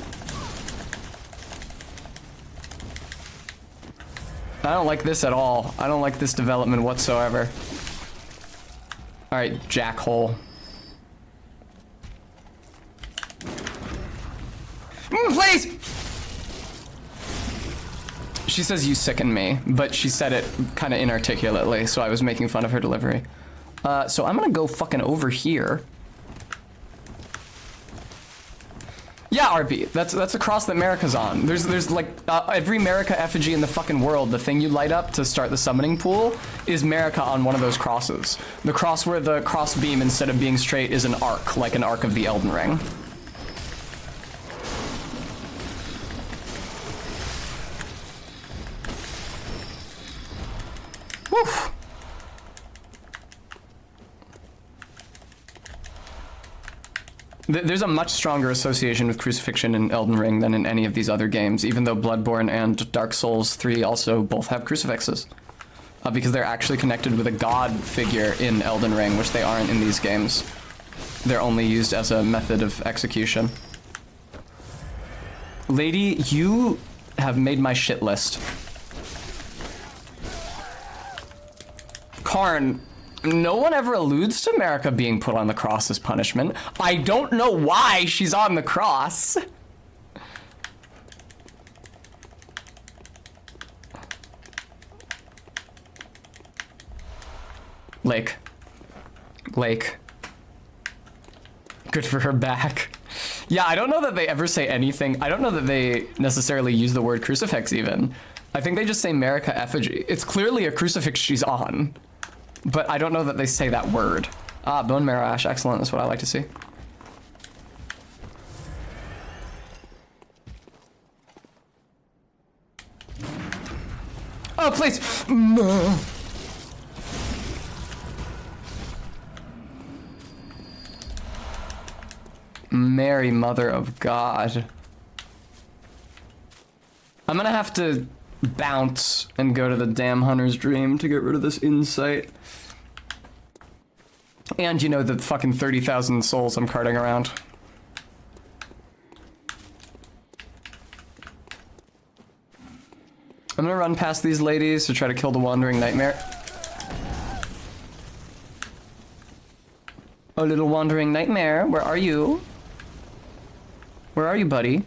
I don't like this at all. I don't like this development whatsoever. Alright, jackhole. Please! She says you sicken me, but she said it kind of inarticulately, so I was making fun of her delivery. So I'm gonna go fucking over here. Yeah, RB, that's a cross that Marika's on. There's like every Marika effigy in the fucking world, the thing you light up to start the summoning pool is Marika on one of those crosses. The cross where the cross beam, instead of being straight, is an arc, like an arc of the Elden Ring. Woof. There's a much stronger association with crucifixion in Elden Ring than in any of these other games, even though Bloodborne and Dark Souls 3 also both have crucifixes. Because they're actually connected with a god figure in Elden Ring, which they aren't in these games. They're only used as a method of execution. Lady, you have made my shit list. Karn, no one ever alludes to Marika being put on the cross as punishment. I don't know why she's on the cross. Lake. Good for her back. Yeah, I don't know that they ever say anything. I don't know that they necessarily use the word crucifix even. I think they just say America effigy. It's clearly a crucifix she's on, but I don't know that they say that word. Ah, bone marrow ash, excellent. That's what I like to see. Oh, please. Mary, Mother of God. I'm gonna have to bounce and go to the damn Hunter's Dream to get rid of this insight. And you know the fucking 30,000 souls I'm carting around. I'm gonna run past these ladies to try to kill the Wandering Nightmare. Oh, little Wandering Nightmare, where are you? Where are you, buddy?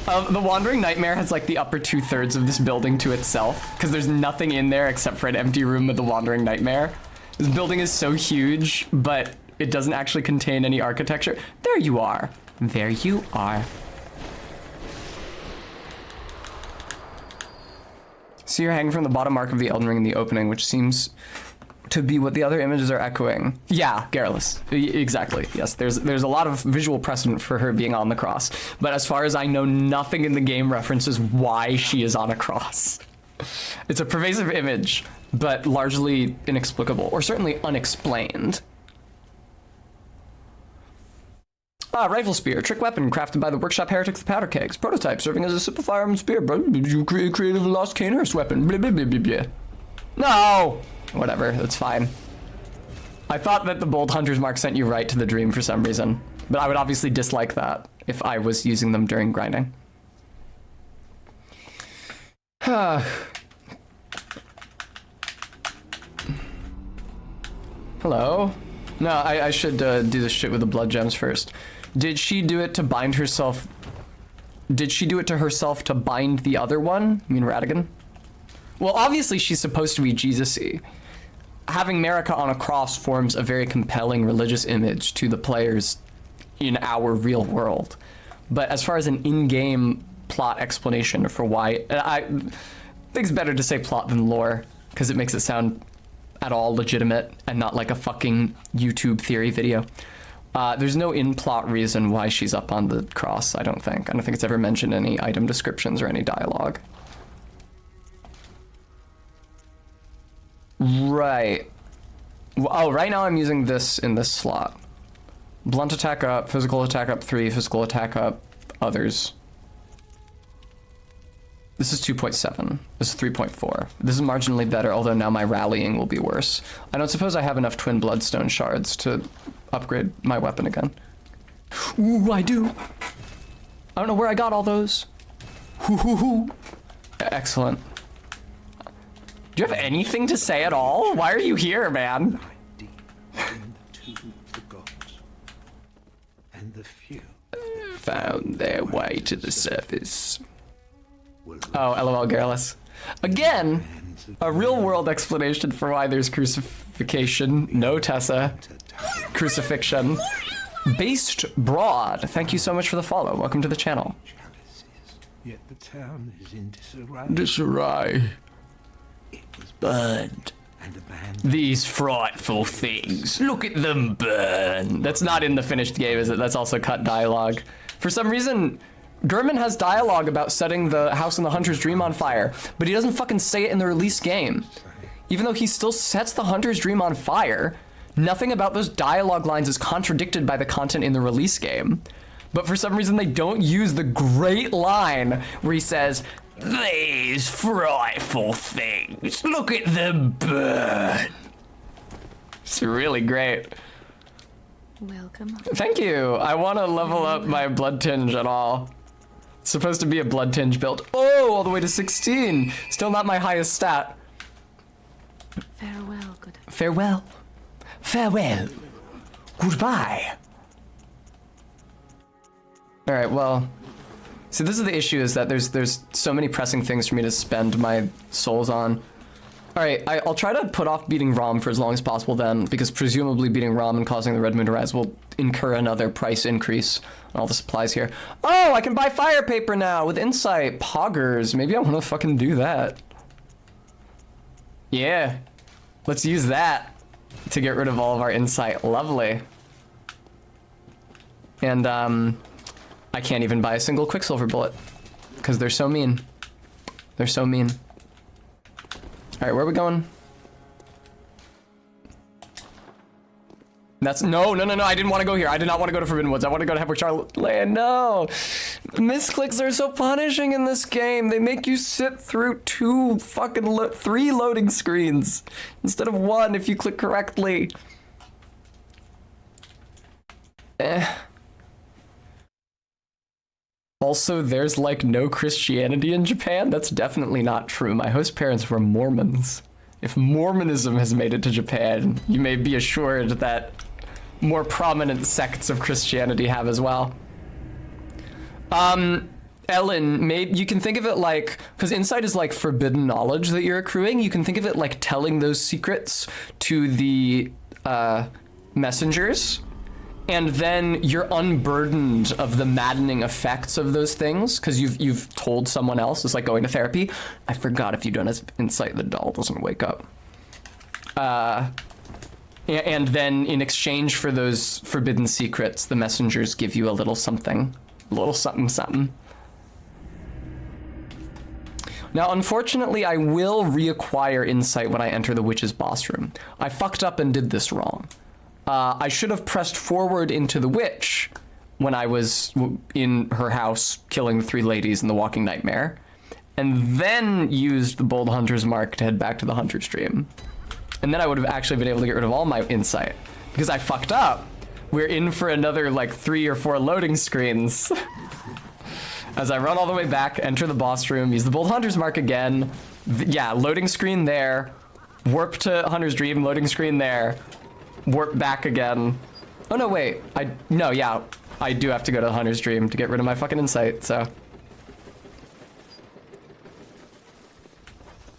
The Wandering Nightmare has like the upper 2/3 of this building to itself, because there's nothing in there except for an empty room with the Wandering Nightmare. This building is so huge, but it doesn't actually contain any architecture. There you are. There you are. So you're hanging from the bottom mark of the Elden Ring in the opening, which seems to be what the other images are echoing. Yeah, Garrulous. Exactly. Yes, there's a lot of visual precedent for her being on the cross. But as far as I know, nothing in the game references why she is on a cross. It's a pervasive image, but largely inexplicable, or certainly unexplained. Ah, rifle spear, trick weapon crafted by the workshop heretics, the powder kegs. Prototype serving as a simple firearm spear. You create creative lost Cainhurst weapon. Blah, blah, blah, blah, blah. No! Whatever, that's fine. I thought that the bold hunter's mark sent you right to the dream for some reason, but I would obviously dislike that if I was using them during grinding. Hello? No, I should do this shit with the blood gems first. Did she do it to bind herself? Did she do it to herself to bind the other one? You mean Radigan? Well, obviously she's supposed to be Jesus-y. Having Marika on a cross forms a very compelling religious image to the players in our real world. But as far as an in-game plot explanation for why, I think it's better to say plot than lore, because it makes it sound at all legitimate and not like a fucking YouTube theory video. There's no in-plot reason why she's up on the cross, I don't think. I don't think it's ever mentioned in any item descriptions or any dialogue. Right. Oh, right now I'm using this in this slot. Blunt attack up, physical attack up 3, physical attack up others. This is 2.7. This is 3.4. This is marginally better, although now my rallying will be worse. I don't suppose I have enough twin bloodstone shards to upgrade my weapon again. Ooh, I do. I don't know where I got all those. Hoo. Excellent. Do you have anything to say at all? Why are you here, man? Found their way to the surface. Oh, LOL, Garrulous. Again, a real-world explanation for why there's crucifixion. No, Tessa. Crucifixion. Based Broad. Thank you so much for the follow. Welcome to the channel. Yet the town is in disarray. Disarray. It was Burned. and abandoned. These frightful things. Look at them burn. That's not in the finished game, is it? That's also cut dialogue. For some reason, Gurman has dialogue about setting the house in the Hunter's Dream on fire, but he doesn't fucking say it in the release game. Even though he still sets the Hunter's Dream on fire, nothing about those dialogue lines is contradicted by the content in the release game. But for some reason, they don't use the great line where he says, "These frightful things, look at them burn." It's really great. Welcome. Thank you. I want to level up my blood tinge at all. It's supposed to be a blood tinge build. Oh, all the way to 16. Still not my highest stat. Farewell, good. Farewell. Farewell. Goodbye. All right, well, See, this is the issue, is that there's so many pressing things for me to spend my souls on. All right, I'll try to put off beating Rom for as long as possible then, because presumably beating Rom and causing the Red Moon to rise will incur another price increase on all the supplies here. Oh, I can buy fire paper now with insight. Poggers. Maybe I want to fucking do that. Yeah. Let's use that to get rid of all of our insight. Lovely. And, I can't even buy a single Quicksilver bullet because they're so mean. They're so mean. All right, where are we going? That's no. I didn't want to go here. I did not want to go to Forbidden Woods. I want to go to Heavenward Land. No, misclicks are so punishing in this game. They make you sit through three loading screens instead of one if you click correctly. Also, there's like no Christianity in Japan. That's definitely not true. My host parents were Mormons. If Mormonism has made it to Japan, you may be assured that more prominent sects of Christianity have as well. Ellen, you can think of it like, because insight is like forbidden knowledge that you're accruing, you can think of it like telling those secrets to the messengers. And then you're unburdened of the maddening effects of those things because you've told someone else. It's like going to therapy. I forgot, if you don't have insight, the doll doesn't wake up. And then in exchange for those forbidden secrets, the messengers give you a little something. A little something something. Now, unfortunately, I will reacquire insight when I enter the witch's boss room. I fucked up and did this wrong. I should have pressed forward into the witch when I was in her house killing the three ladies in the Walking Nightmare, and then used the Bold Hunter's Mark to head back to the Hunter stream. And then I would have actually been able to get rid of all my insight. Because I fucked up. We're in for another like 3 or 4 loading screens. As I run all the way back, enter the boss room, use the Bold Hunter's Mark again. Yeah, loading screen there. Warp to Hunter's Dream, loading screen there. Warp back again. Oh no, wait. I do have to go to Hunter's Dream to get rid of my fucking insight, so.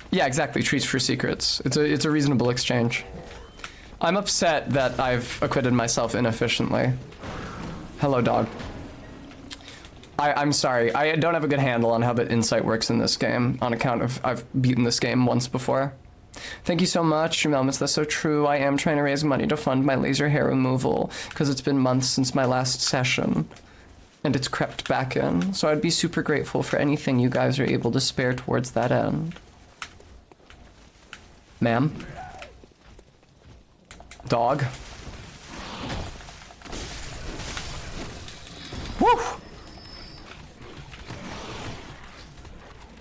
Yeah, exactly. Treats for secrets. It's a reasonable exchange. I'm upset that I've acquitted myself inefficiently. Hello, dog. I'm sorry. I don't have a good handle on how the insight works in this game on account of I've beaten this game once before. Thank you so much, Melmis. That's so true. I am trying to raise money to fund my laser hair removal because it's been months since my last session and it's crept back in. So I'd be super grateful for anything you guys are able to spare towards that end. Ma'am? Dog? Woo!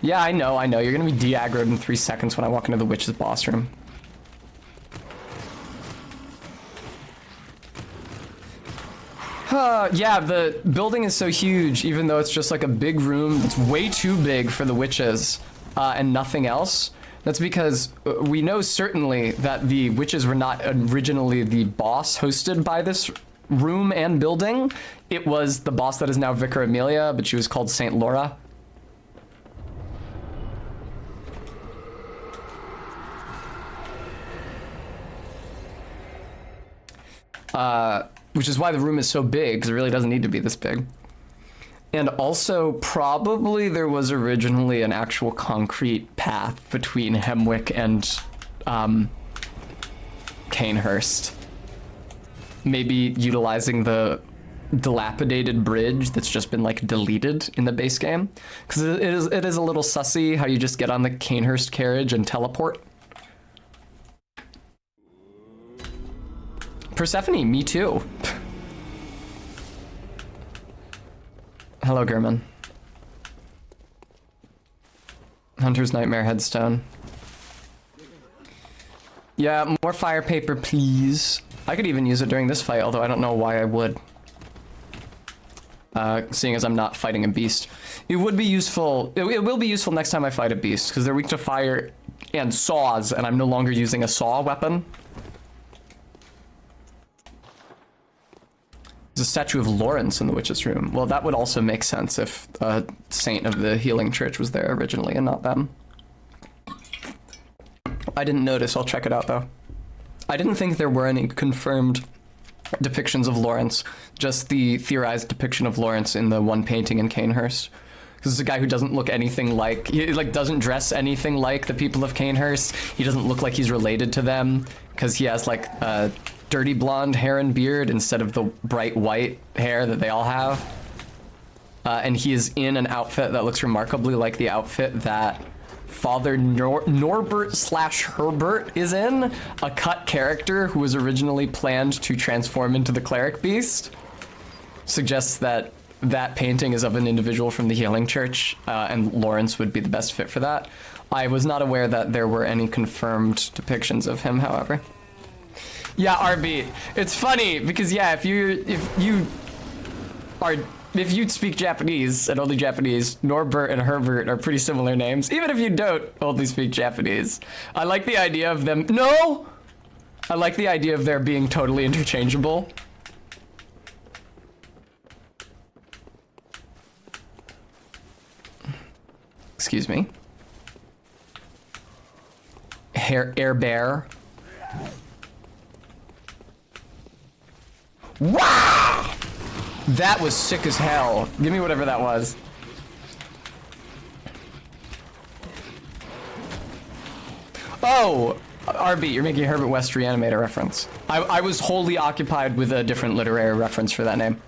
Yeah, I know. You're gonna be de-aggroed in 3 seconds when I walk into the witch's boss room. Yeah, the building is so huge, even though it's just like a big room that's way too big for the witches, and nothing else. That's because we know certainly that the witches were not originally the boss hosted by this room and building. It was the boss that is now Vicar Amelia, but she was called Saint Laura. Which is why the room is so big, because it really doesn't need to be this big. And also, probably there was originally an actual concrete path between Hemwick and Canehurst. Maybe utilizing the dilapidated bridge that's just been like deleted in the base game. Because it is a little sussy how you just get on the Canehurst carriage and teleport. Persephone, me too. Hello, German. Hunter's Nightmare headstone. Yeah, more fire paper, please. I could even use it during this fight, although I don't know why I would. Seeing as I'm not fighting a beast. It would be useful, it will be useful next time I fight a beast, because they're weak to fire and saws, and I'm no longer using a saw weapon. There's a statue of Lawrence in the witch's room. Well, that would also make sense if a saint of the healing church was there originally and not them. I didn't notice. I'll check it out, though. I didn't think there were any confirmed depictions of Lawrence, just the theorized depiction of Lawrence in the one painting in Canehurst. Because it's a guy who doesn't look anything like, he like doesn't dress anything like the people of Canehurst. He doesn't look like he's related to them because he has like dirty blonde hair and beard instead of the bright white hair that they all have. And he is in an outfit that looks remarkably like the outfit that Father Norbert / Herbert is in, a cut character who was originally planned to transform into the cleric beast. Suggests that that painting is of an individual from the Healing Church, and Lawrence would be the best fit for that. I was not aware that there were any confirmed depictions of him, however. Yeah, RB. It's funny because yeah, if you speak Japanese and only Japanese, Norbert and Herbert are pretty similar names, even if you don't only speak Japanese. I like the idea of them. No! I like the idea of there being totally interchangeable. Excuse me. Air bear. Wow! That was sick as hell. Give me whatever that was. Oh, RB, you're making a Herbert West Reanimator reference. I was wholly occupied with a different literary reference for that name.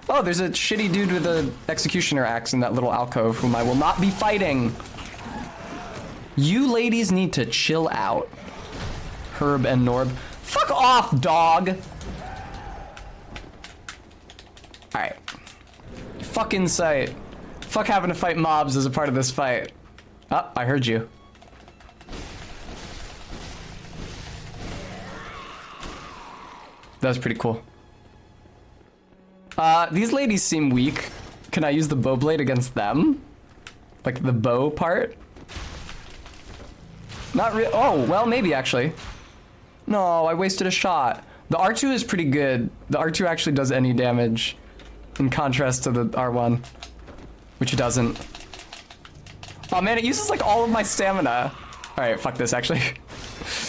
Oh, there's a shitty dude with an executioner axe in that little alcove whom I will not be fighting. You ladies need to chill out. Herb and Norb. Fuck off, dog! Alright. Fuck insight. Fuck having to fight mobs as a part of this fight. Oh, I heard you. That was pretty cool. These ladies seem weak. Can I use the bow blade against them? Like the bow part? Not really. Oh, well, maybe actually. No, I wasted a shot. The R2 is pretty good. The R2 actually does any damage in contrast to the R1, which it doesn't. Oh man, it uses like all of my stamina. All right, fuck this actually.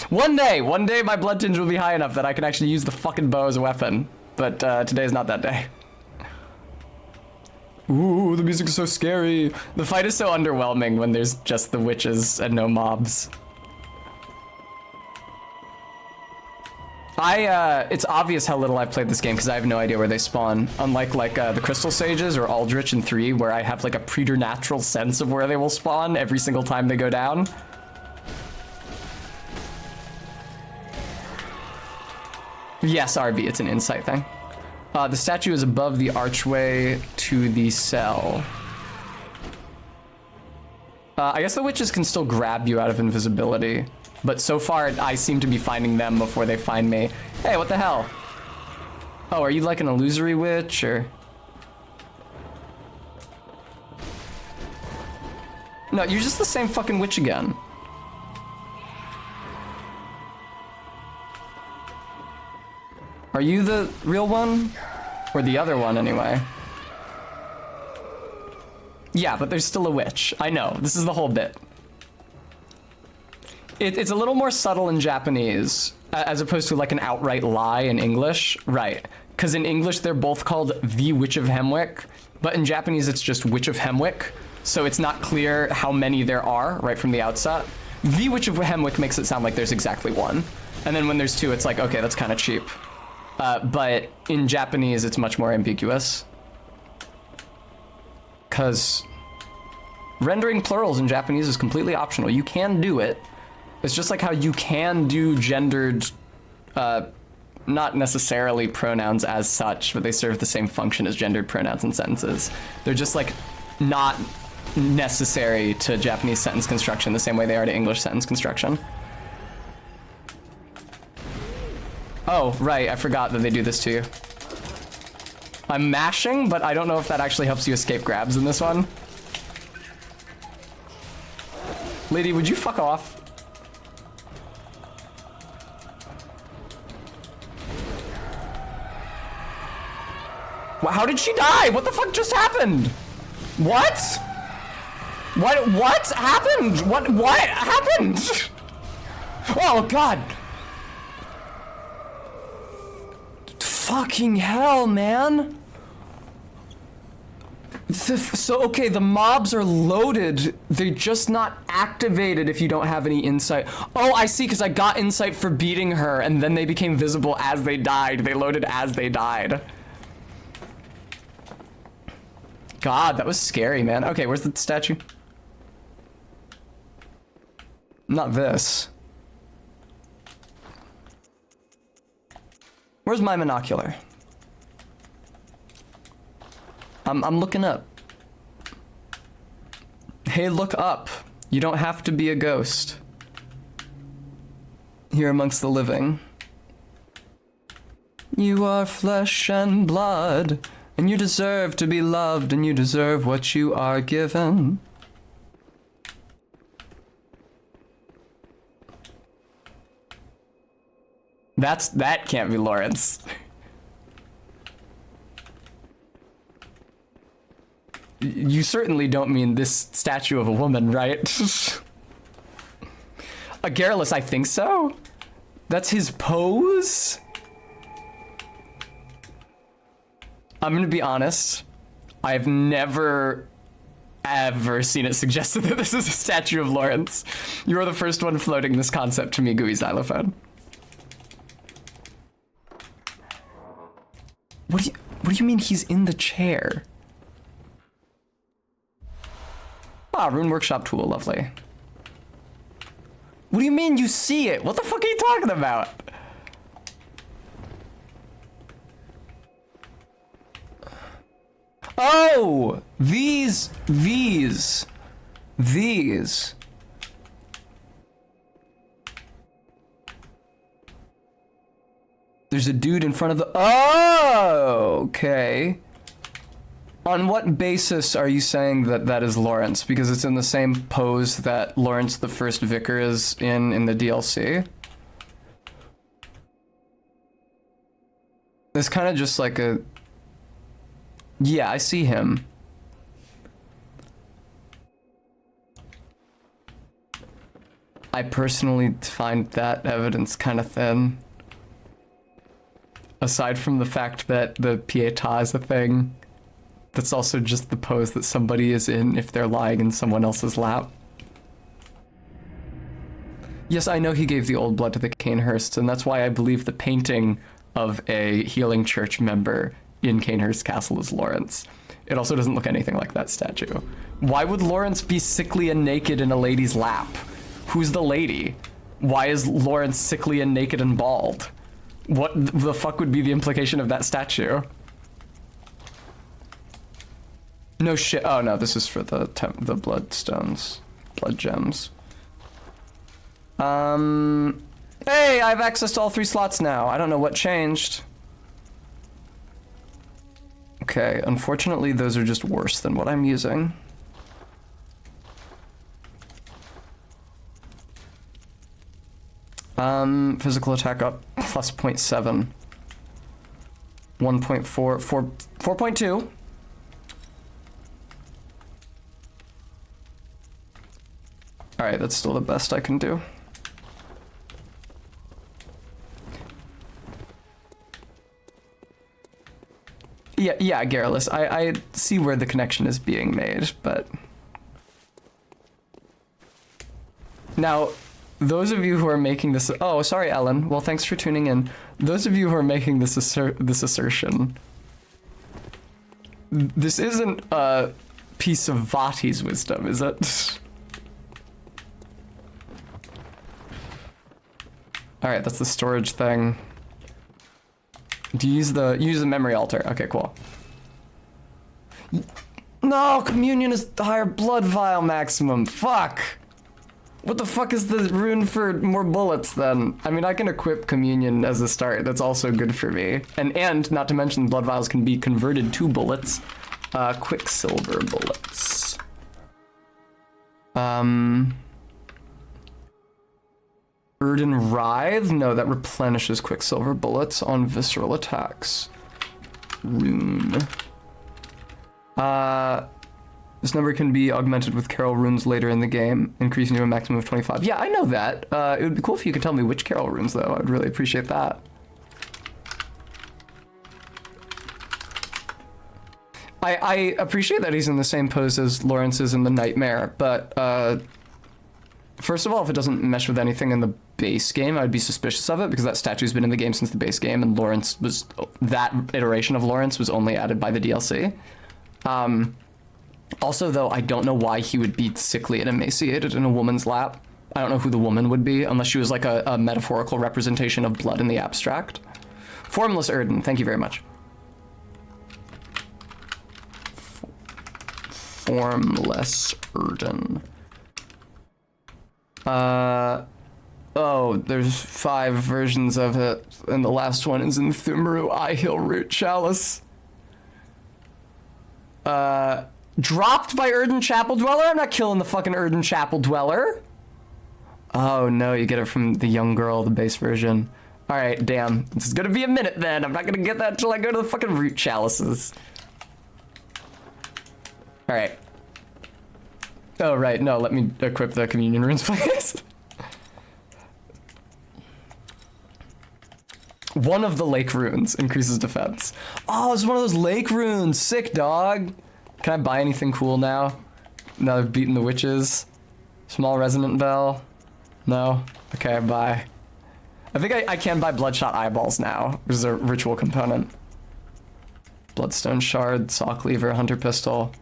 One day my blood tinge will be high enough that I can actually use the fucking bow as a weapon. But today is not that day. Ooh, the music is so scary. The fight is so underwhelming when there's just the witches and no mobs. It's obvious how little I've played this game because I have no idea where they spawn. Unlike like the Crystal Sages or Aldrich in 3, where I have like a preternatural sense of where they will spawn every single time they go down. Yes, RB, it's an insight thing. The statue is above the archway to the cell. I guess the witches can still grab you out of invisibility, but so far I seem to be finding them before they find me. Hey, what the hell? Oh, are you like an illusory witch, or? No, you're just the same fucking witch again. Are you the real one? Or the other one, anyway? Yeah, but there's still a witch. I know, this is the whole bit. It's a little more subtle in Japanese, as opposed to like an outright lie in English. Right, because in English they're both called the Witch of Hemwick, but in Japanese it's just Witch of Hemwick, so it's not clear how many there are right from the outset. The Witch of Hemwick makes it sound like there's exactly one, and then when there's two it's like, okay, that's kind of cheap. But in Japanese, it's much more ambiguous. Because rendering plurals in Japanese is completely optional. You can do it. It's just like how you can do gendered, not necessarily pronouns as such, but they serve the same function as gendered pronouns in sentences. They're just like not necessary to Japanese sentence construction the same way they are to English sentence construction. Oh, right, I forgot that they do this to you. I'm mashing, but I don't know if that actually helps you escape grabs in this one. Lady, would you fuck off? How did she die? What the fuck just happened? What? What happened? What happened? Oh god. Fucking hell, man. So, okay, the mobs are loaded. They're just not activated if you don't have any insight. Oh, I see, because I got insight for beating her, and then they became visible as they died. They loaded as they died. God, that was scary, man. Okay, where's the statue? Not this. Where's my monocular? I'm looking up. Hey, look up. You don't have to be a ghost. Here amongst the living. You are flesh and blood, and you deserve to be loved, and you deserve what you are given. That can't be Lawrence. You certainly don't mean this statue of a woman, right? A Garrulus, I think so. That's his pose? I'm gonna be honest. I've never, ever seen it suggested that this is a statue of Lawrence. You are the first one floating this concept to me, Gooey Xylophone. What do you mean he's in the chair? Ah, Rune Workshop tool, lovely. What do you mean you see it? What the fuck are you talking about? Oh, these. There's a dude in front of the, oh, okay. On what basis are you saying that that is Lawrence? Because it's in the same pose that Lawrence the First Vicar is in the DLC. It's kind of just like a... Yeah, I see him. I personally find that evidence kind of thin. Aside from the fact that the Pietà is a thing. That's also just the pose that somebody is in if they're lying in someone else's lap. Yes, I know he gave the old blood to the Canehursts, and that's why I believe the painting of a healing church member in Canehurst Castle is Lawrence. It also doesn't look anything like that statue. Why would Lawrence be sickly and naked in a lady's lap? Who's the lady? Why is Lawrence sickly and naked and bald? What the fuck would be the implication of that statue? No shit. Oh no, this is for the bloodstones, blood gems. Hey, I have access to all 3 slots now. I don't know what changed. Okay, unfortunately, those are just worse than what I'm using. Physical attack up plus 0.7. 1.4, 4.2. Alright, that's still the best I can do. Yeah, Garrulus, I see where the connection is being made, but... Now, those of you who are making this... Oh, sorry, Ellen. Well, thanks for tuning in. Those of you who are making this assertion... This isn't a piece of Vati's wisdom, is it? Alright, that's the storage thing. Do you use the memory altar? Okay, cool. No, communion is the higher blood vial maximum. Fuck! What the fuck is the rune for more bullets then? I mean, I can equip communion as a start. That's also good for me. And not to mention blood vials can be converted to bullets. Quicksilver bullets. Burden Writhe? No, that replenishes Quicksilver bullets on visceral attacks. Rune. rune. This number can be augmented with Carol runes later in the game, increasing to a maximum of 25. Yeah, I know that. It would be cool if you could tell me which Carol runes, though. I'd really appreciate that. I appreciate that he's in the same pose as Lawrence is in the Nightmare, but first of all, if it doesn't mesh with anything in the base game, I'd be suspicious of it, because that statue's been in the game since the base game, and that iteration of Lawrence was only added by the DLC. Also, though, I don't know why he would be sickly and emaciated in a woman's lap. I don't know who the woman would be, unless she was like a metaphorical representation of blood in the abstract. Formless Erden, thank you very much. Formless Erden. Oh, there's 5 versions of it, and the last one is in Thumaru Eye Hill Root Chalice. Dropped by Erden Chapel Dweller? I'm not killing the fucking Erden Chapel Dweller. Oh no, you get it from the young girl, the base version. Alright, damn. This is gonna be a minute then. I'm not gonna get that until I go to the fucking Root Chalices. Alright. Oh, right, no, let me equip the communion runes, please. One of the lake runes increases defense. Oh, it's one of those lake runes. Sick, dog. Can I buy anything cool now? Now I've beaten the witches. Small resonant bell. No? Okay, buy. I think I can buy bloodshot eyeballs now, which is a ritual component. Bloodstone shard, saw cleaver, hunter pistol.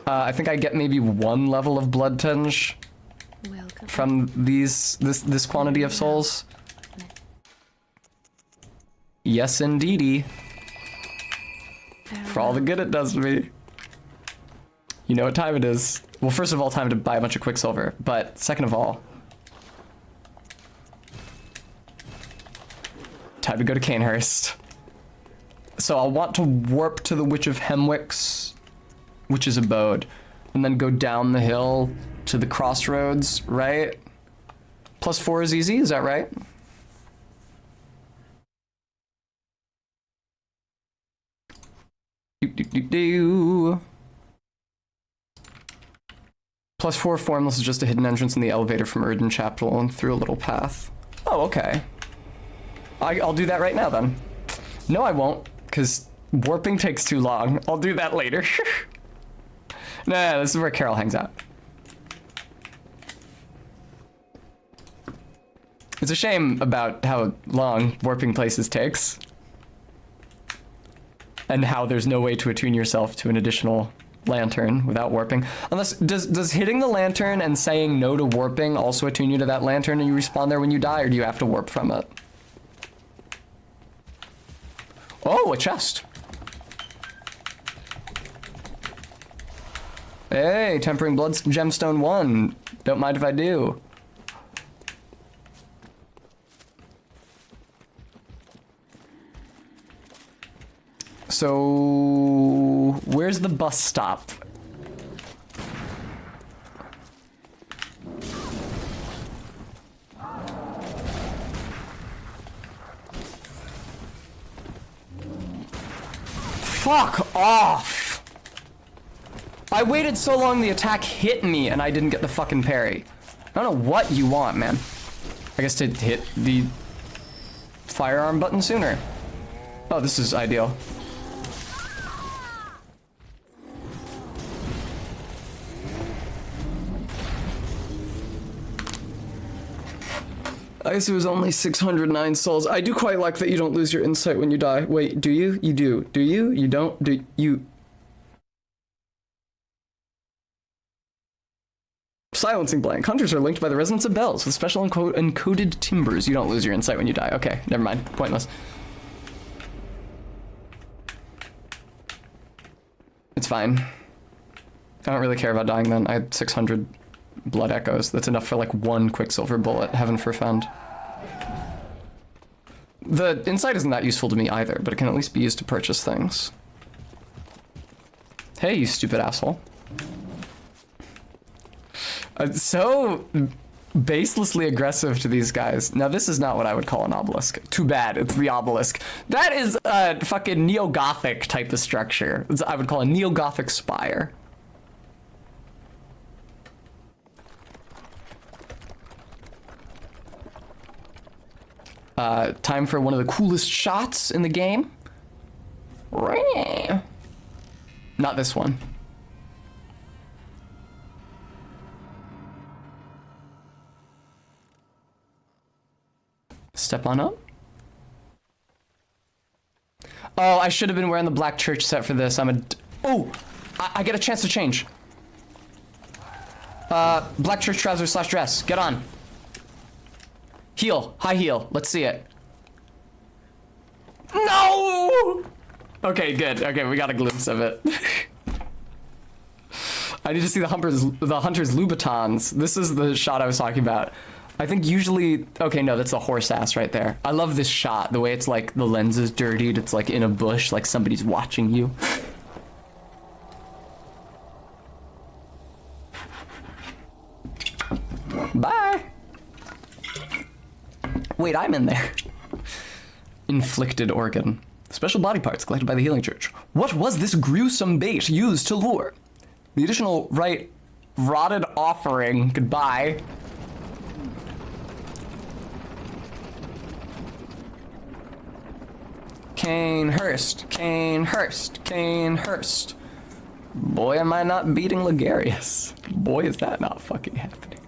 I think I get maybe 1 level of blood tinge from this quantity of souls. Yes, indeedy. For all the good it does to me. You know what time it is. Well, first of all, time to buy a bunch of Quicksilver, but second of all, time to go to Canehurst. So I'll want to warp to the Witch of Hemwick's Witch's Abode, and then go down the hill to the crossroads, right? +4 is easy, is that right? +4 formless is just a hidden entrance in the elevator from Erden Chapel and through a little path. Oh, okay. I'll do that right now then. No, I won't, because warping takes too long. I'll do that later. No, this is where Carol hangs out. It's a shame about how long warping places takes. And how there's no way to attune yourself to an additional lantern without warping. Unless, does hitting the lantern and saying no to warping also attune you to that lantern and you respawn there when you die, or do you have to warp from it? Oh, a chest. Hey, Tempering Blood Gemstone 1. Don't mind if I do. So, where's the bus stop? Fuck off! I waited so long the attack hit me and I didn't get the fucking parry. I don't know what you want, man. I guess to hit the firearm button sooner. Oh, this is ideal. I guess it was only 609 souls. I do quite like that you don't lose your insight when you die. Wait, do you? You do. Do you? You don't? Do you? Silencing blank. Hunters are linked by the resonance of bells with special encoded timbers. You don't lose your insight when you die. Okay, never mind. Pointless. It's fine. I don't really care about dying then. I had 600 blood echoes. That's enough for like 1 Quicksilver bullet. Heaven forfend. The insight isn't that useful to me either, but it can at least be used to purchase things. Hey, you stupid asshole. So baselessly aggressive to these guys. Now, this is not what I would call an obelisk. Too bad, it's the obelisk. That is a fucking neo-Gothic type of structure. I would call a neo-Gothic spire. Time for one of the coolest shots in the game. Not this one. Step on up. Oh, I should have been wearing the black church set for this. Oh, I get a chance to change. Black church trousers / dress. Get on. Heel, high heel. Let's see it. No! Okay, good. Okay, we got a glimpse of it. I need to see the hunter's Louboutins. This is the shot I was talking about. I think usually, okay, no, that's a horse ass right there. I love this shot, the way it's like the lens is dirtied. It's like in a bush, like somebody's watching you. Bye. Wait, I'm in there. Inflicted organ. Special body parts collected by the Healing Church. What was this gruesome bait used to lure? The additional rotted offering. Goodbye. Canehurst, Canehurst, Canehurst. Boy, am I not beating Ligarius. Boy, is that not fucking happening.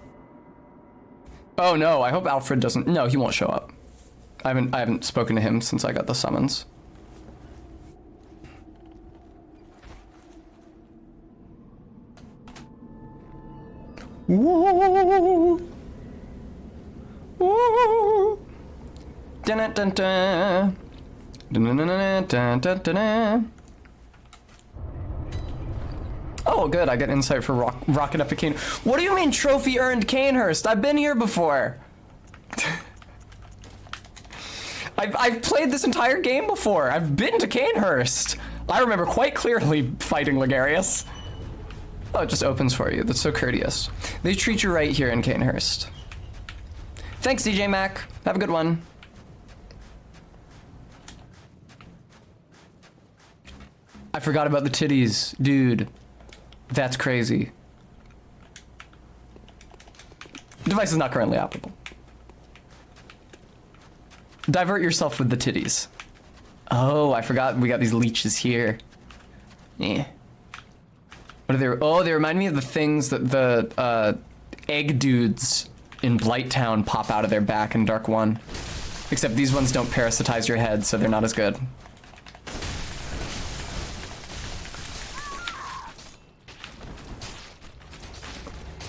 Oh no, I hope Alfred doesn't. No, he won't show up. I haven't spoken to him since I got the summons. Woo! Woo! Dun dun dun dun. Dun, dun, dun, dun, dun, dun, dun. Oh, good. I get insight for Rocket Up a Cane. What do you mean trophy earned Canehurst? I've been here before. I've played this entire game before. I've been to Canehurst. I remember quite clearly fighting Ligarius. Oh, it just opens for you. That's so courteous. They treat you right here in Canehurst. Thanks, DJ Mac. Have a good one. I forgot about the titties. Dude, that's crazy. Device is not currently applicable. Divert yourself with the titties. Oh, I forgot we got these leeches here. Yeah. What are they? Oh, they remind me of the things that the egg dudes in Blighttown pop out of their back in Dark 1. Except these ones don't parasitize your head, so they're not as good.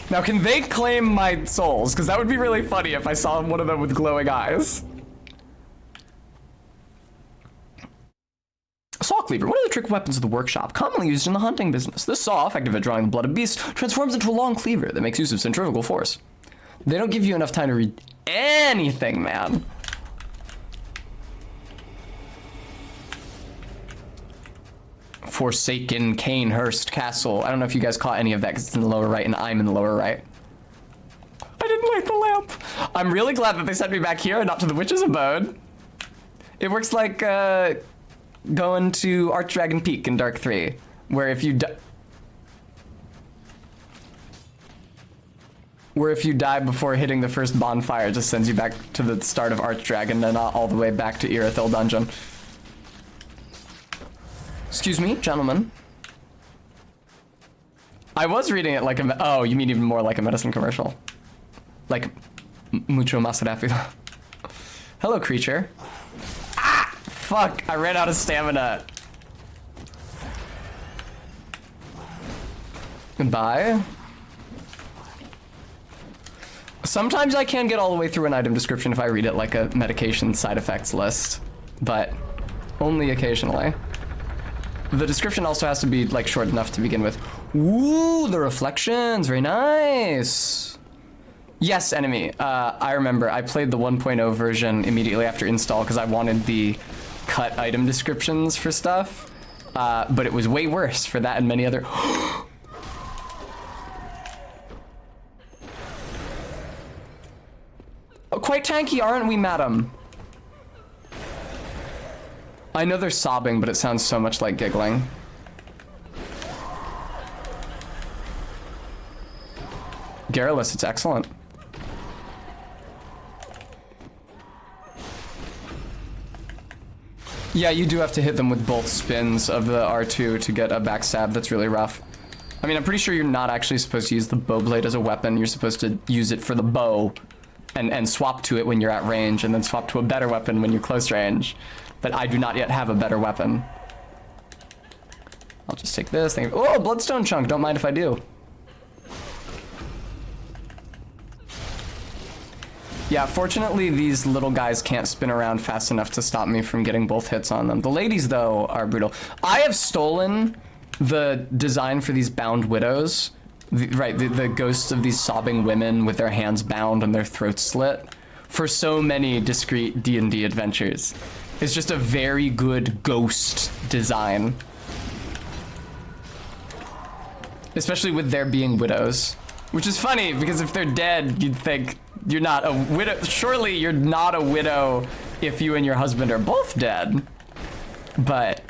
Now, can they claim my souls? Because that would be really funny if I saw one of them with glowing eyes. Saw cleaver, one of the trick weapons of the workshop, commonly used in the hunting business. This saw, effective at drawing the blood of beasts, transforms into a long cleaver that makes use of centrifugal force. They don't give you enough time to read anything, man. Forsaken Canehurst Castle. I don't know if you guys caught any of that because it's in the lower right and I'm in the lower right. I didn't light the lamp. I'm really glad that they sent me back here and not to the witch's abode. It works like going to Archdragon Peak in Dark 3, where if you die before hitting the first bonfire, it just sends you back to the start of Archdragon and not all the way back to Irithyll Dungeon. Excuse me, gentlemen. I was reading it like a... Oh, you mean even more like a medicine commercial. Like, mucho más rápido. Hello, creature. Ah! Fuck, I ran out of stamina. Goodbye. Sometimes I can get all the way through an item description if I read it like a medication side effects list, but only occasionally. The description also has to be like short enough to begin with. Ooh, the reflections, very nice. Yes, enemy. I remember I played the 1.0 version immediately after install because I wanted the cut item descriptions for stuff, but it was way worse for that and many other. quite tanky, aren't we, madam? I know they're sobbing, but it sounds so much like giggling. Garrulous, it's excellent. Yeah, you do have to hit them with both spins of the R2 to get a backstab. That's really rough. I mean, I'm pretty sure you're not actually supposed to use the bow blade as a weapon. You're supposed to use it for the bow and swap to it when you're at range and then swap to a better weapon when you're close range. But I do not yet have a better weapon. I'll just take this thing. Oh, bloodstone chunk. Don't mind if I do. Yeah, fortunately, these little guys can't spin around fast enough to stop me from getting both hits on them. The ladies, though, are brutal. I have stolen the design for these bound widows. The ghosts of these sobbing women with their hands bound and their throats slit for so many discrete D&D adventures. It's just a very good ghost design. Especially with there being widows. Which is funny, because if they're dead, you'd think you're not a widow. Surely you're not a widow if you and your husband are both dead. But,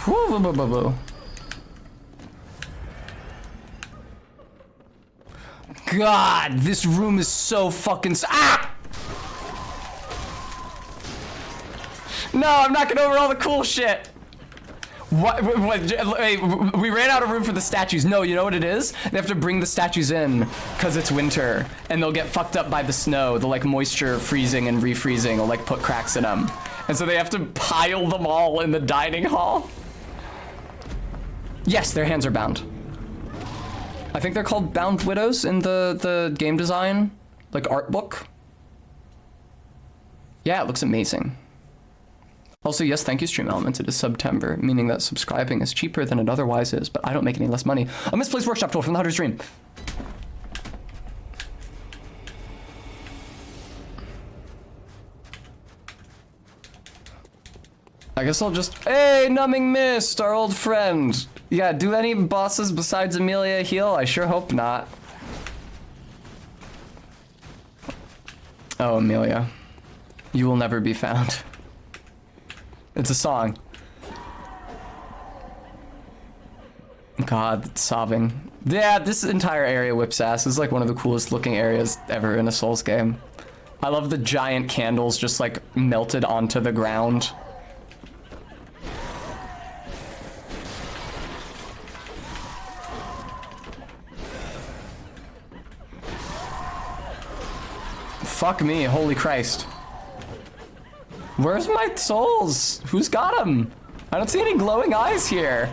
Whoo, boo, boo, boo, boo. God, this room is so fucking ah! No, I'm knocking over all the cool shit. What, we ran out of room for the statues. No, you know what it is? They have to bring the statues in because it's winter and they'll get fucked up by the snow. The like moisture freezing and refreezing will like put cracks in them. And so they have to pile them all in the dining hall. Yes, their hands are bound. I think they're called bound widows in the game design, like art book. Yeah, it looks amazing. Also, yes, thank you, Stream Elements. It is September, meaning that subscribing is cheaper than it otherwise is, but I don't make any less money. A misplaced workshop tool from the Hunter's Dream. I guess I'll just... Hey, Numbing Mist, our old friend. Yeah, do any bosses besides Amelia heal? I sure hope not. Oh, Amelia. You will never be found. It's a song. God, sobbing. Yeah, this entire area whips ass. It's like one of the coolest looking areas ever in a Souls game. I love the giant candles just like melted onto the ground. Fuck me, holy Christ. Where's my souls? Who's got them? I don't see any glowing eyes here.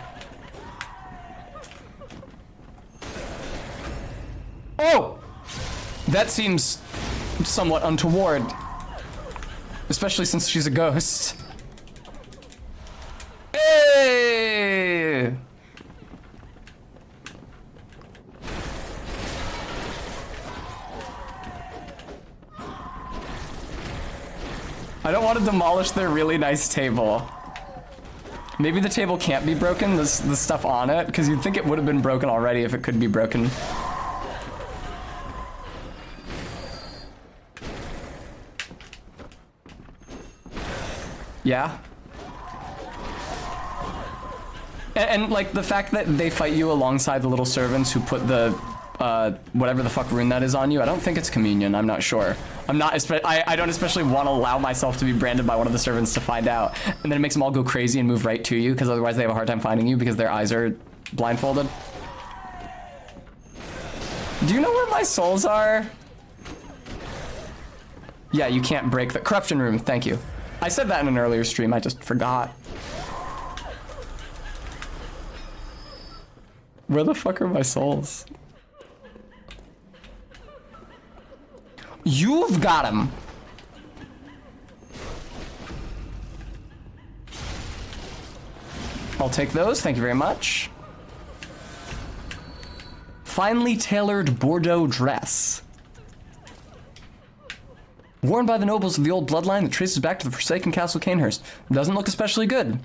Oh! That seems somewhat untoward. Especially since she's a ghost. Hey! I don't want to demolish their really nice table. Maybe the table can't be broken, the stuff on it, because you'd think it would have been broken already if it could be broken. Yeah. And like the fact that they fight you alongside the little servants who put the whatever the fuck rune that is on you. I don't think it's communion. I'm not sure. I don't especially want to allow myself to be branded by one of the servants to find out. And then it makes them all go crazy and move right to you because otherwise they have a hard time finding you because their eyes are blindfolded. Do you know where my souls are? Yeah, you can't break the corruption room. Thank you. I said that in an earlier stream. I just forgot. Where the fuck are my souls? You've got him. I'll take those. Thank you very much. Finely tailored Bordeaux dress. Worn by the nobles of the old bloodline that traces back to the forsaken Castle Canehurst. Doesn't look especially good.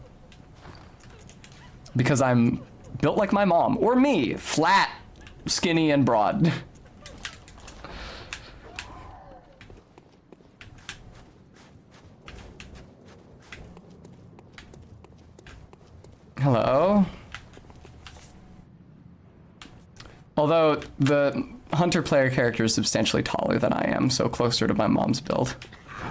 Because I'm built like my mom. Or me. Flat. skinny and broad. Hello? Although the hunter player character is substantially taller than I am, so closer to my mom's build.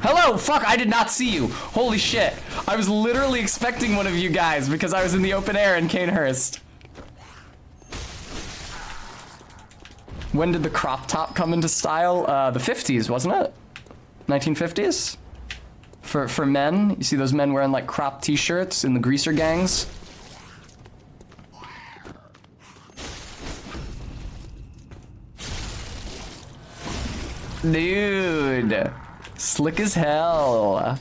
Hello! Fuck, I did not see you! Holy shit! I was literally expecting one of you guys because I was in the open air in Canehurst. When did the crop top come into style? The 50s, wasn't it? 1950s? For men? You see those men wearing like crop t-shirts in the greaser gangs? Dude, slick as hell.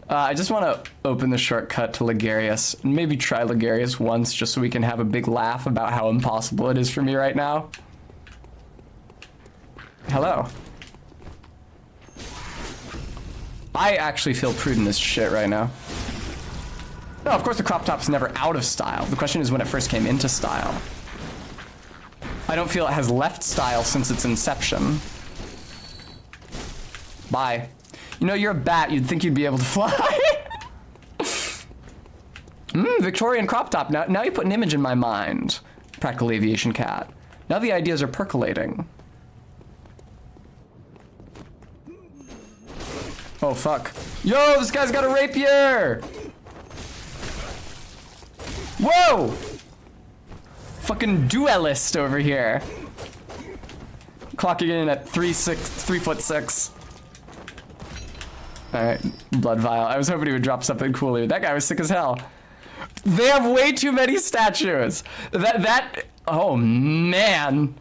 I just want to open the shortcut to Ligarius and maybe try Ligarius once just so we can have a big laugh about how impossible it is for me right now. Hello. I actually feel prudent as shit right now. No, of course the crop top's never out of style. The question is when it first came into style. I don't feel it has left style since its inception. Bye. You know, you're a bat, you'd think you'd be able to fly. Victorian crop top. Now you put an image in my mind. Practical aviation cat. Now the ideas are percolating. Oh, fuck. Yo, this guy's got a rapier! Whoa! Fucking duelist over here. Clocking in at 3'6". Alright, blood vial. I was hoping he would drop something cooler. That guy was sick as hell. They have way too many statues. Oh man.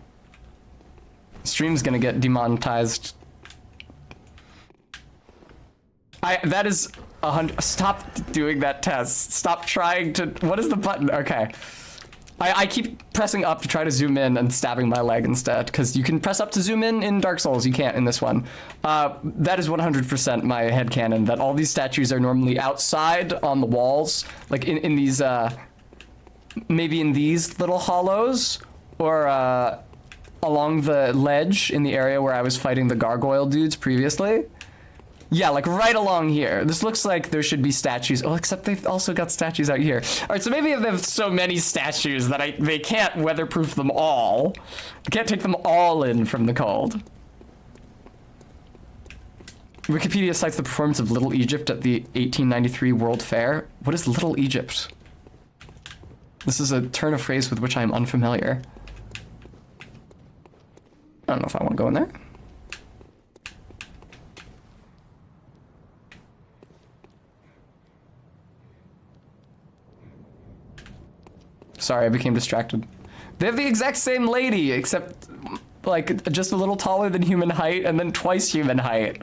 Stream's gonna get demonetized. That is 100. Stop doing that test. Stop trying to. What is the button? Okay. I keep pressing up to try to zoom in and stabbing my leg instead, because you can press up to zoom in Dark Souls. You can't in this one. That is 100% my headcanon, that all these statues are normally outside on the walls, like in these, maybe in these little hollows, or along the ledge in the area where I was fighting the gargoyle dudes previously. Yeah, like right along here. This looks like there should be statues. Oh, except they've also got statues out here. All right, so maybe they have so many statues that they can't weatherproof them all. They can't take them all in from the cold. Wikipedia cites the performance of Little Egypt at the 1893 World Fair. What is Little Egypt? This is a turn of phrase with which I am unfamiliar. I don't know if I want to go in there. Sorry, I became distracted. They have the exact same lady, except like just a little taller than human height and then twice human height.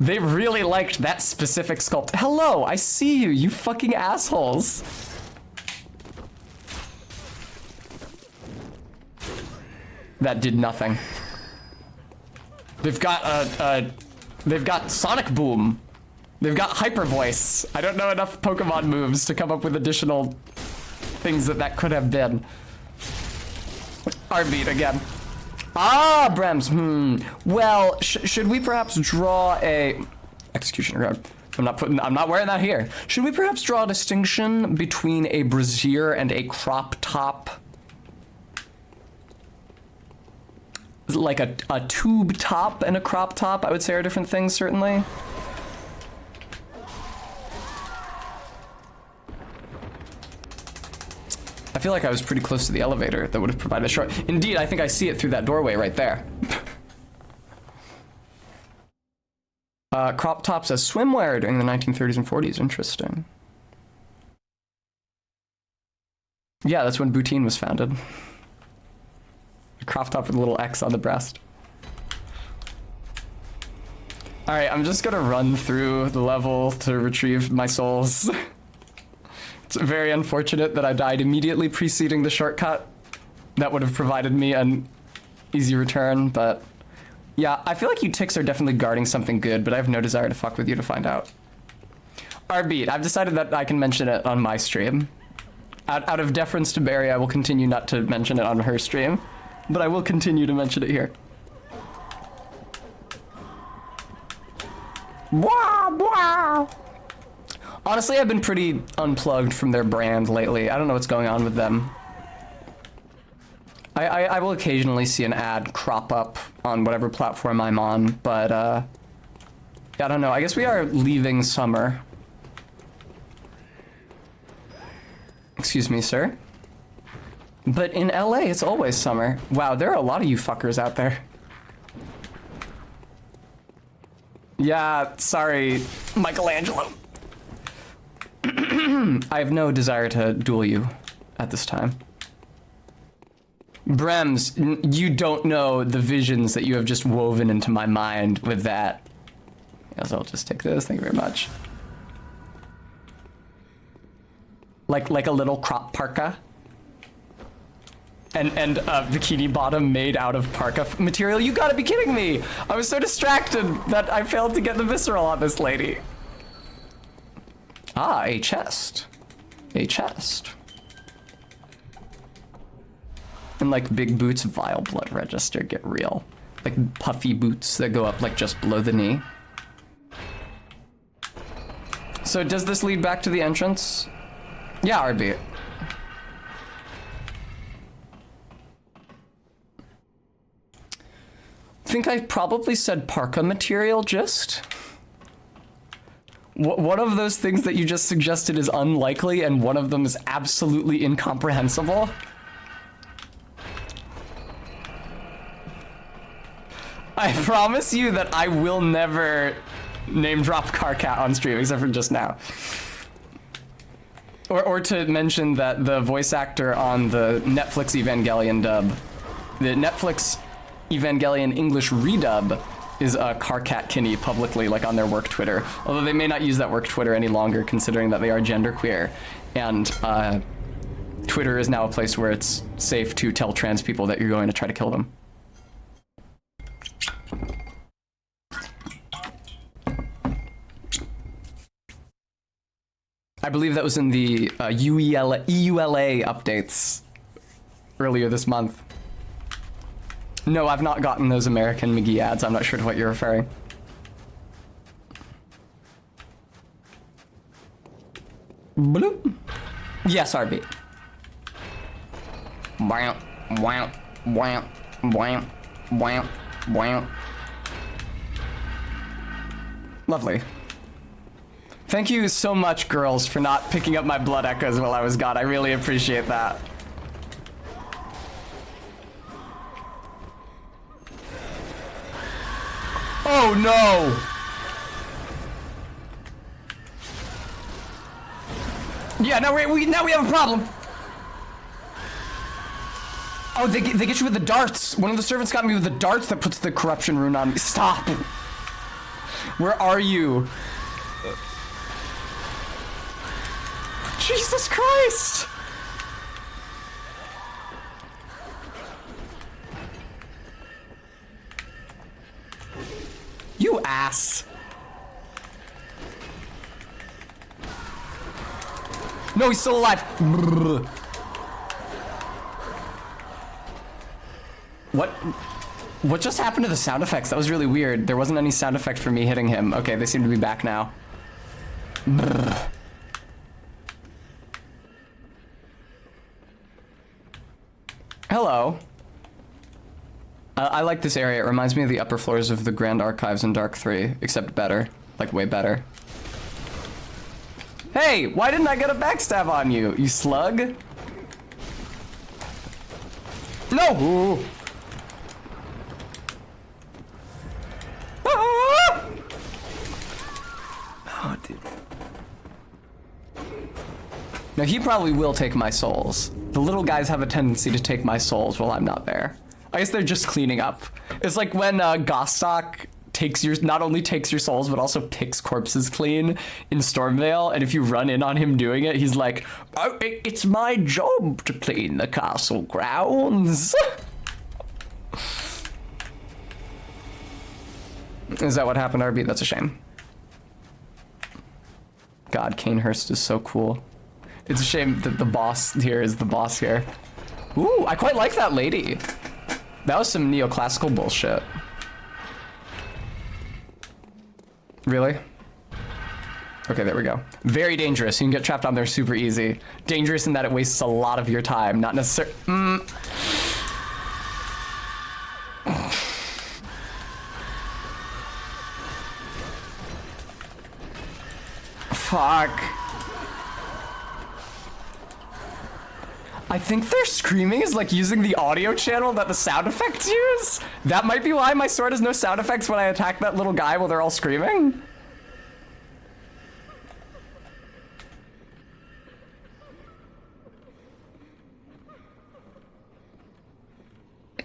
They really liked that specific sculpt. Hello, I see you, you fucking assholes. That did nothing. They've got Sonic Boom. They've got Hyper Voice. I don't know enough Pokemon moves to come up with additional things that could have been. Armbeat again. Ah, Brems. Well, should we perhaps draw a executioner card? I'm not wearing that here. Should we perhaps draw a distinction between a brassiere and a crop top? Like a tube top and a crop top, I would say, are different things, certainly. I feel like I was pretty close to the elevator that would have provided a short. Indeed, I think I see it through that doorway right there. Crop tops as swimwear during the 1930s and 40s. Interesting. Yeah, that's when Boutin was founded. A crop top with a little X on the breast. All right, I'm just gonna run through the level to retrieve my souls. It's very unfortunate that I died immediately preceding the shortcut. That would have provided me an easy return, but yeah, I feel like you ticks are definitely guarding something good, but I have no desire to fuck with you to find out. Arbeat, I've decided that I can mention it on my stream. Out of deference to Barry, I will continue not to mention it on her stream, but I will continue to mention it here. Wow, wow. Honestly, I've been pretty unplugged from their brand lately. I don't know what's going on with them. I will occasionally see an ad crop up on whatever platform I'm on, but I don't know. I guess we are leaving summer. Excuse me, sir. But in LA, it's always summer. Wow, there are a lot of you fuckers out there. Yeah, sorry, Michelangelo. I have no desire to duel you at this time. Brems, you don't know the visions that you have just woven into my mind with that. Yes, I'll just take this, thank you very much. Like a little crop parka. And a bikini bottom made out of parka material. You gotta be kidding me! I was so distracted that I failed to get the visceral on this lady. Ah, a chest. A chest. And like big boots, vile blood register, get real. Like puffy boots that go up like just below the knee. So does this lead back to the entrance? Yeah, RB. I think I probably said parka material just. One of those things that you just suggested is unlikely, and one of them is absolutely incomprehensible. I promise you that I will never name drop Carcat on stream, except for just now. Or to mention that the voice actor on the Netflix Evangelion dub, the Netflix Evangelion English redub, is Carcat Kinney publicly, like on their work Twitter. Although they may not use that work Twitter any longer, considering that they are genderqueer. And Twitter is now a place where it's safe to tell trans people that you're going to try to kill them. I believe that was in the EULA updates earlier this month. No, I've not gotten those American McGee ads. I'm not sure to what you're referring. Bloop. Yes, RB. Wow, wow, wow, wow, wow, wow. Lovely. Thank you so much, girls, for not picking up my blood echoes while I was gone. I really appreciate that. Oh no! Yeah, now we have a problem. Oh, they get you with the darts. One of the servants got me with the darts that puts the corruption rune on me. Stop. Where are you? Jesus Christ! You ass. No, he's still alive. Brrr. What just happened to the sound effects? That was really weird. There wasn't any sound effect for me hitting him. Okay, they seem to be back now. Brrr. Hello. I like this area. It reminds me of the upper floors of the Grand Archives in Dark 3, except better. Like, way better. Hey, why didn't I get a backstab on you, you slug? No! Ah! Oh, dude. Now, he probably will take my souls. The little guys have a tendency to take my souls while I'm not there. I guess they're just cleaning up. It's like when Gostock not only takes your souls, but also picks corpses clean in Stormvale, and if you run in on him doing it, he's like, oh, it's my job to clean the castle grounds. Is that what happened, RB? That's a shame. God, Kanehurst is so cool. It's a shame that the boss here is the boss here. Ooh, I quite like that lady. That was some neoclassical bullshit. Really? Okay, there we go. Very dangerous. You can get trapped on there super easy. Dangerous in that it wastes a lot of your time. Not necessarily. Fuck. I think their screaming is like using the audio channel that the sound effects use. That might be why my sword has no sound effects when I attack that little guy while they're all screaming.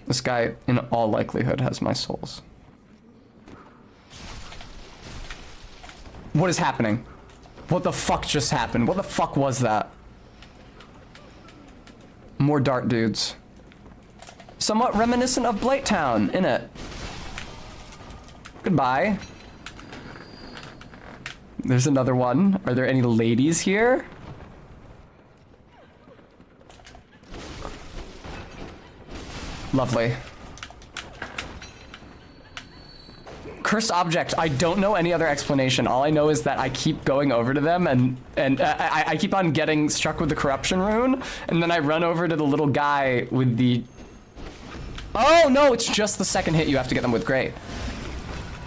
This guy, in all likelihood, has my souls. What is happening? What the fuck just happened? What the fuck was that? More dart dudes. Somewhat reminiscent of Blighttown, innit? Goodbye. There's another one. Are there any ladies here? Lovely. Cursed object. I don't know any other explanation. All I know is that I keep going over to them and I keep on getting struck with the corruption rune, and then I run over to the little guy with the... Oh no, it's just the second hit you have to get them with. Great.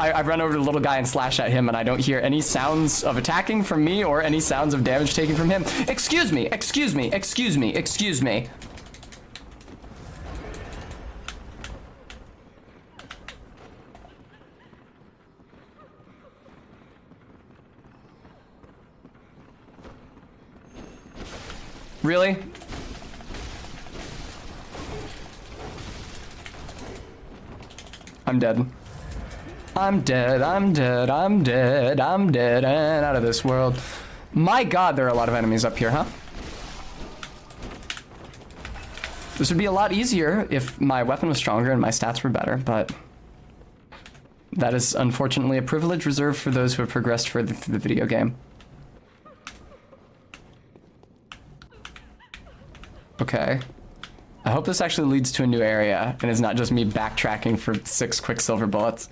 I run over to the little guy and slash at him, and I don't hear any sounds of attacking from me or any sounds of damage taken from him. Excuse me, excuse me, excuse me, excuse me. Really? I'm dead. I'm dead, I'm dead, I'm dead, I'm dead, and out of this world. My god, there are a lot of enemies up here, huh? This would be a lot easier if my weapon was stronger and my stats were better, but that is unfortunately a privilege reserved for those who have progressed further through the video game. Okay. I hope this actually leads to a new area and is not just me backtracking for 6 quicksilver bullets.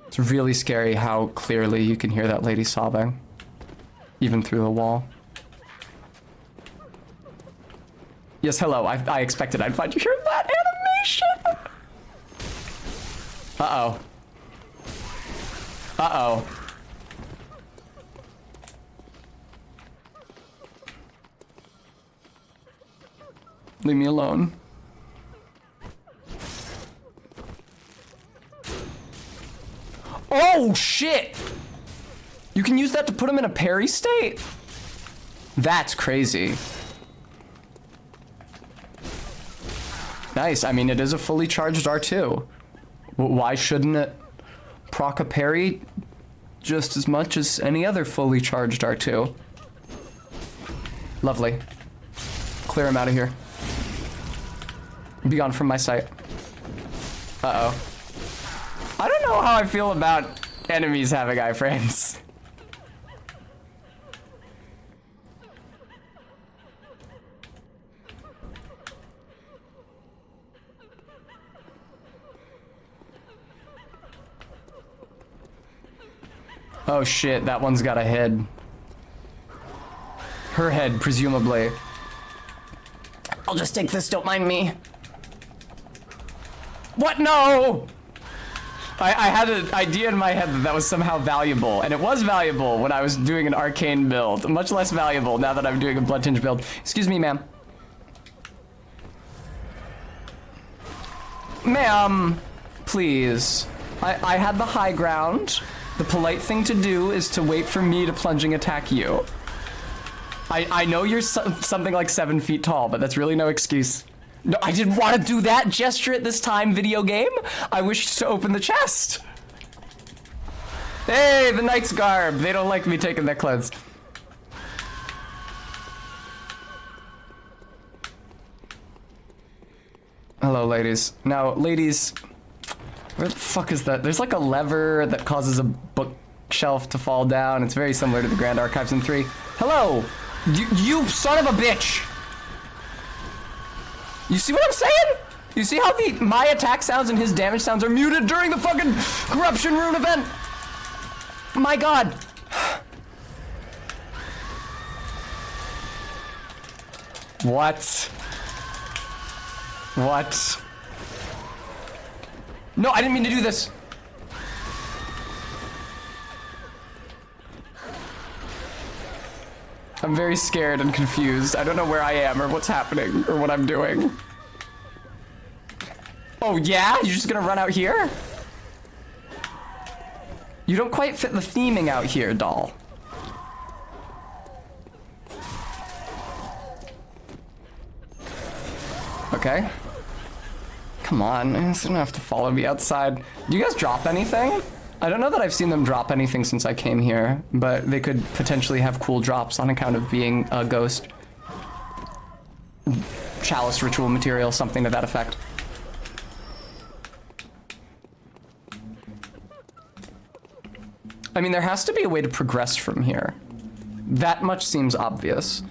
It's really scary how clearly you can hear that lady sobbing, even through the wall. Yes, hello. I expected I'd find you here. That animation! Uh-oh. Uh-oh. Leave me alone. Oh, shit! You can use that to put him in a parry state? That's crazy. Nice. I mean, it is a fully charged R2. Why shouldn't it proc a parry just as much as any other fully charged R2? Lovely. Clear him out of here. Be gone from my sight. Uh-oh. I don't know how I feel about enemies having iframes. Oh shit, that one's got a head. Her head, presumably. I'll just take this, don't mind me. What? No! I had an idea in my head that that was somehow valuable, and it was valuable when I was doing an arcane build. Much less valuable now that I'm doing a blood tinge build. Excuse me, ma'am. Ma'am, please. I had the high ground. The polite thing to do is to wait for me to plunging attack you. I know you're something like 7 feet tall, but that's really no excuse. No, I didn't want to do that gesture at this time, video game. I wished to open the chest. Hey, the knight's garb. They don't like me taking their clothes. Hello, ladies. Now, ladies, where the fuck is that? There's like a lever that causes a book shelf to fall down. It's very similar to the Grand Archives in 3. Hello! You son of a bitch! You see what I'm saying? You see how my attack sounds and his damage sounds are muted during the fucking Corruption Rune event? My god. What? What? No, I didn't mean to do this. I'm very scared and confused. I don't know where I am or what's happening or what I'm doing. Oh yeah? You're just gonna run out here? You don't quite fit the theming out here, doll. Okay. Come on, you don't have to follow me outside. Do you guys drop anything? I don't know that I've seen them drop anything since I came here, but they could potentially have cool drops on account of being a ghost. Chalice ritual material, something to that effect. I mean, there has to be a way to progress from here. That much seems obvious.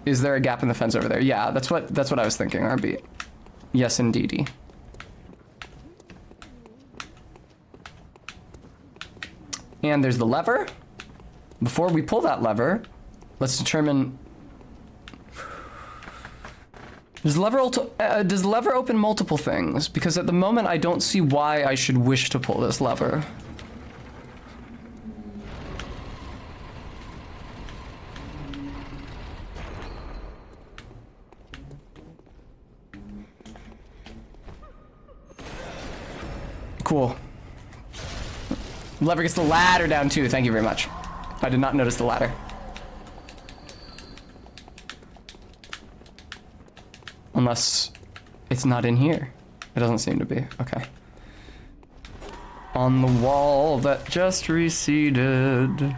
Is there a gap in the fence over there? Yeah, that's what I was thinking, RB. Yes, indeedy. And there's the lever. Before we pull that lever, let's determine... Does the lever open multiple things? Because at the moment, I don't see why I should wish to pull this lever. Cool. Lever gets the ladder down too. Thank you very much. I did not notice the ladder. Unless it's not in here. It doesn't seem to be. Okay. On the wall that just receded.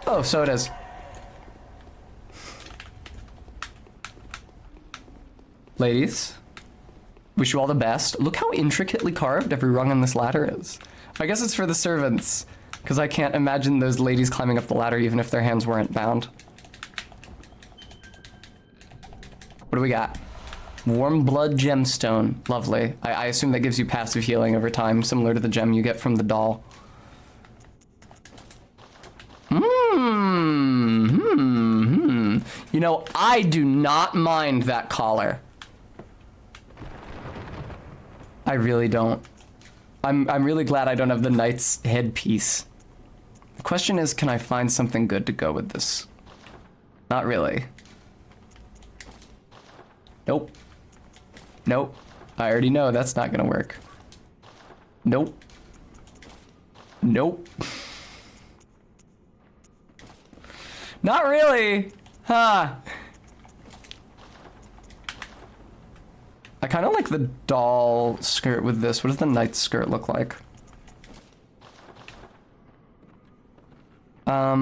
Oh, so it is. Ladies. Wish you all the best. Look how intricately carved every rung on this ladder is. I guess it's for the servants, because I can't imagine those ladies climbing up the ladder even if their hands weren't bound. What do we got? Warm blood gemstone. Lovely. I assume that gives you passive healing over time, similar to the gem you get from the doll. You know, I do not mind that collar. I really don't. I'm really glad I don't have the knight's headpiece. The question is, can I find something good to go with this? Not really. Nope. Nope. I already know that's not gonna work. Nope. Nope. Not really. Huh. I kind of like the doll skirt with this. What does the knight's skirt look like? I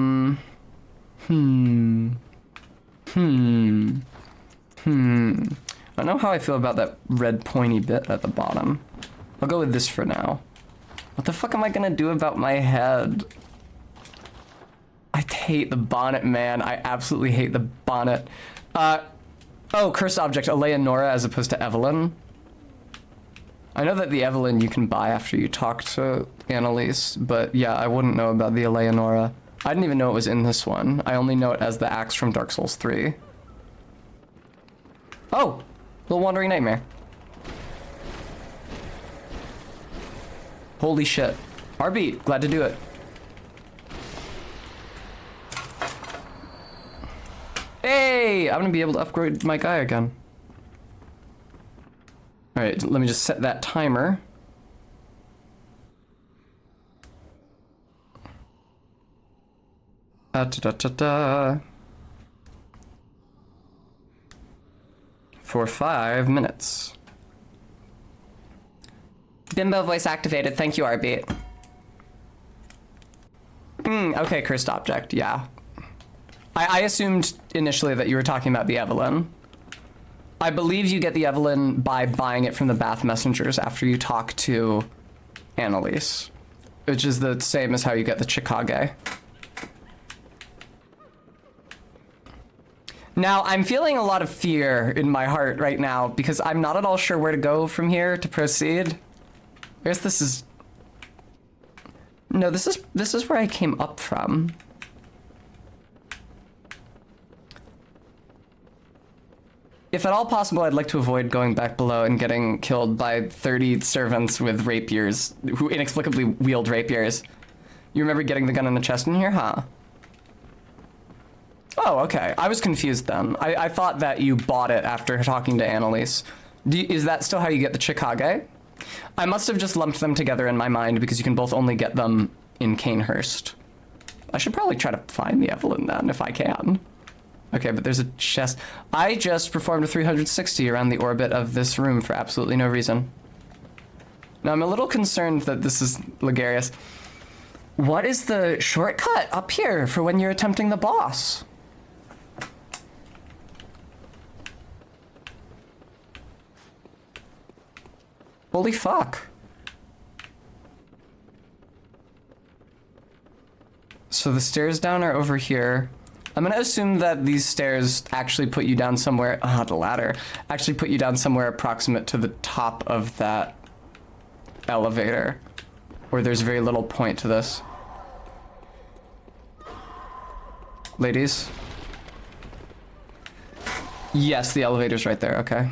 don't know how I feel about that red pointy bit at the bottom. I'll go with this for now. What the fuck am I gonna do about my head? I hate the bonnet, man. I absolutely hate the bonnet. Oh, cursed object, Eleonora as opposed to Evelyn. I know that the Evelyn you can buy after you talk to Annalise, but yeah, I wouldn't know about the Eleonora. I didn't even know it was in this one. I only know it as the axe from Dark Souls 3. Oh, little wandering nightmare. Holy shit. RB, glad to do it. Hey, I'm gonna be able to upgrade my guy again. All right, let me just set that timer. For 5 minutes. Bimbo voice activated. Thank you, RB. Okay, cursed object. Yeah. I assumed initially that you were talking about the Evelyn. I believe you get the Evelyn by buying it from the Bath Messengers after you talk to Annalise, which is the same as how you get the Chikage. Now, I'm feeling a lot of fear in my heart right now because I'm not at all sure where to go from here to proceed. I guess this is... No, this is where I came up from. If at all possible, I'd like to avoid going back below and getting killed by 30 servants with rapiers, who inexplicably wield rapiers. You remember getting the gun in the chest in here, huh? Oh, okay. I was confused then. I thought that you bought it after talking to Annalise. Is that still how you get the Chikage? I must have just lumped them together in my mind because you can both only get them in Canehurst. I should probably try to find the Evelyn then, if I can. Okay, but there's a chest. I just performed a 360 around the orbit of this room for absolutely no reason. Now, I'm a little concerned that this is Ligarius. What is the shortcut up here for when you're attempting the boss? Holy fuck. So the stairs down are over here. I'm gonna assume that these stairs actually put you down somewhere, the ladder, actually put you down somewhere approximate to the top of that elevator, where there's very little point to this. Ladies? Yes, the elevator's right there, okay.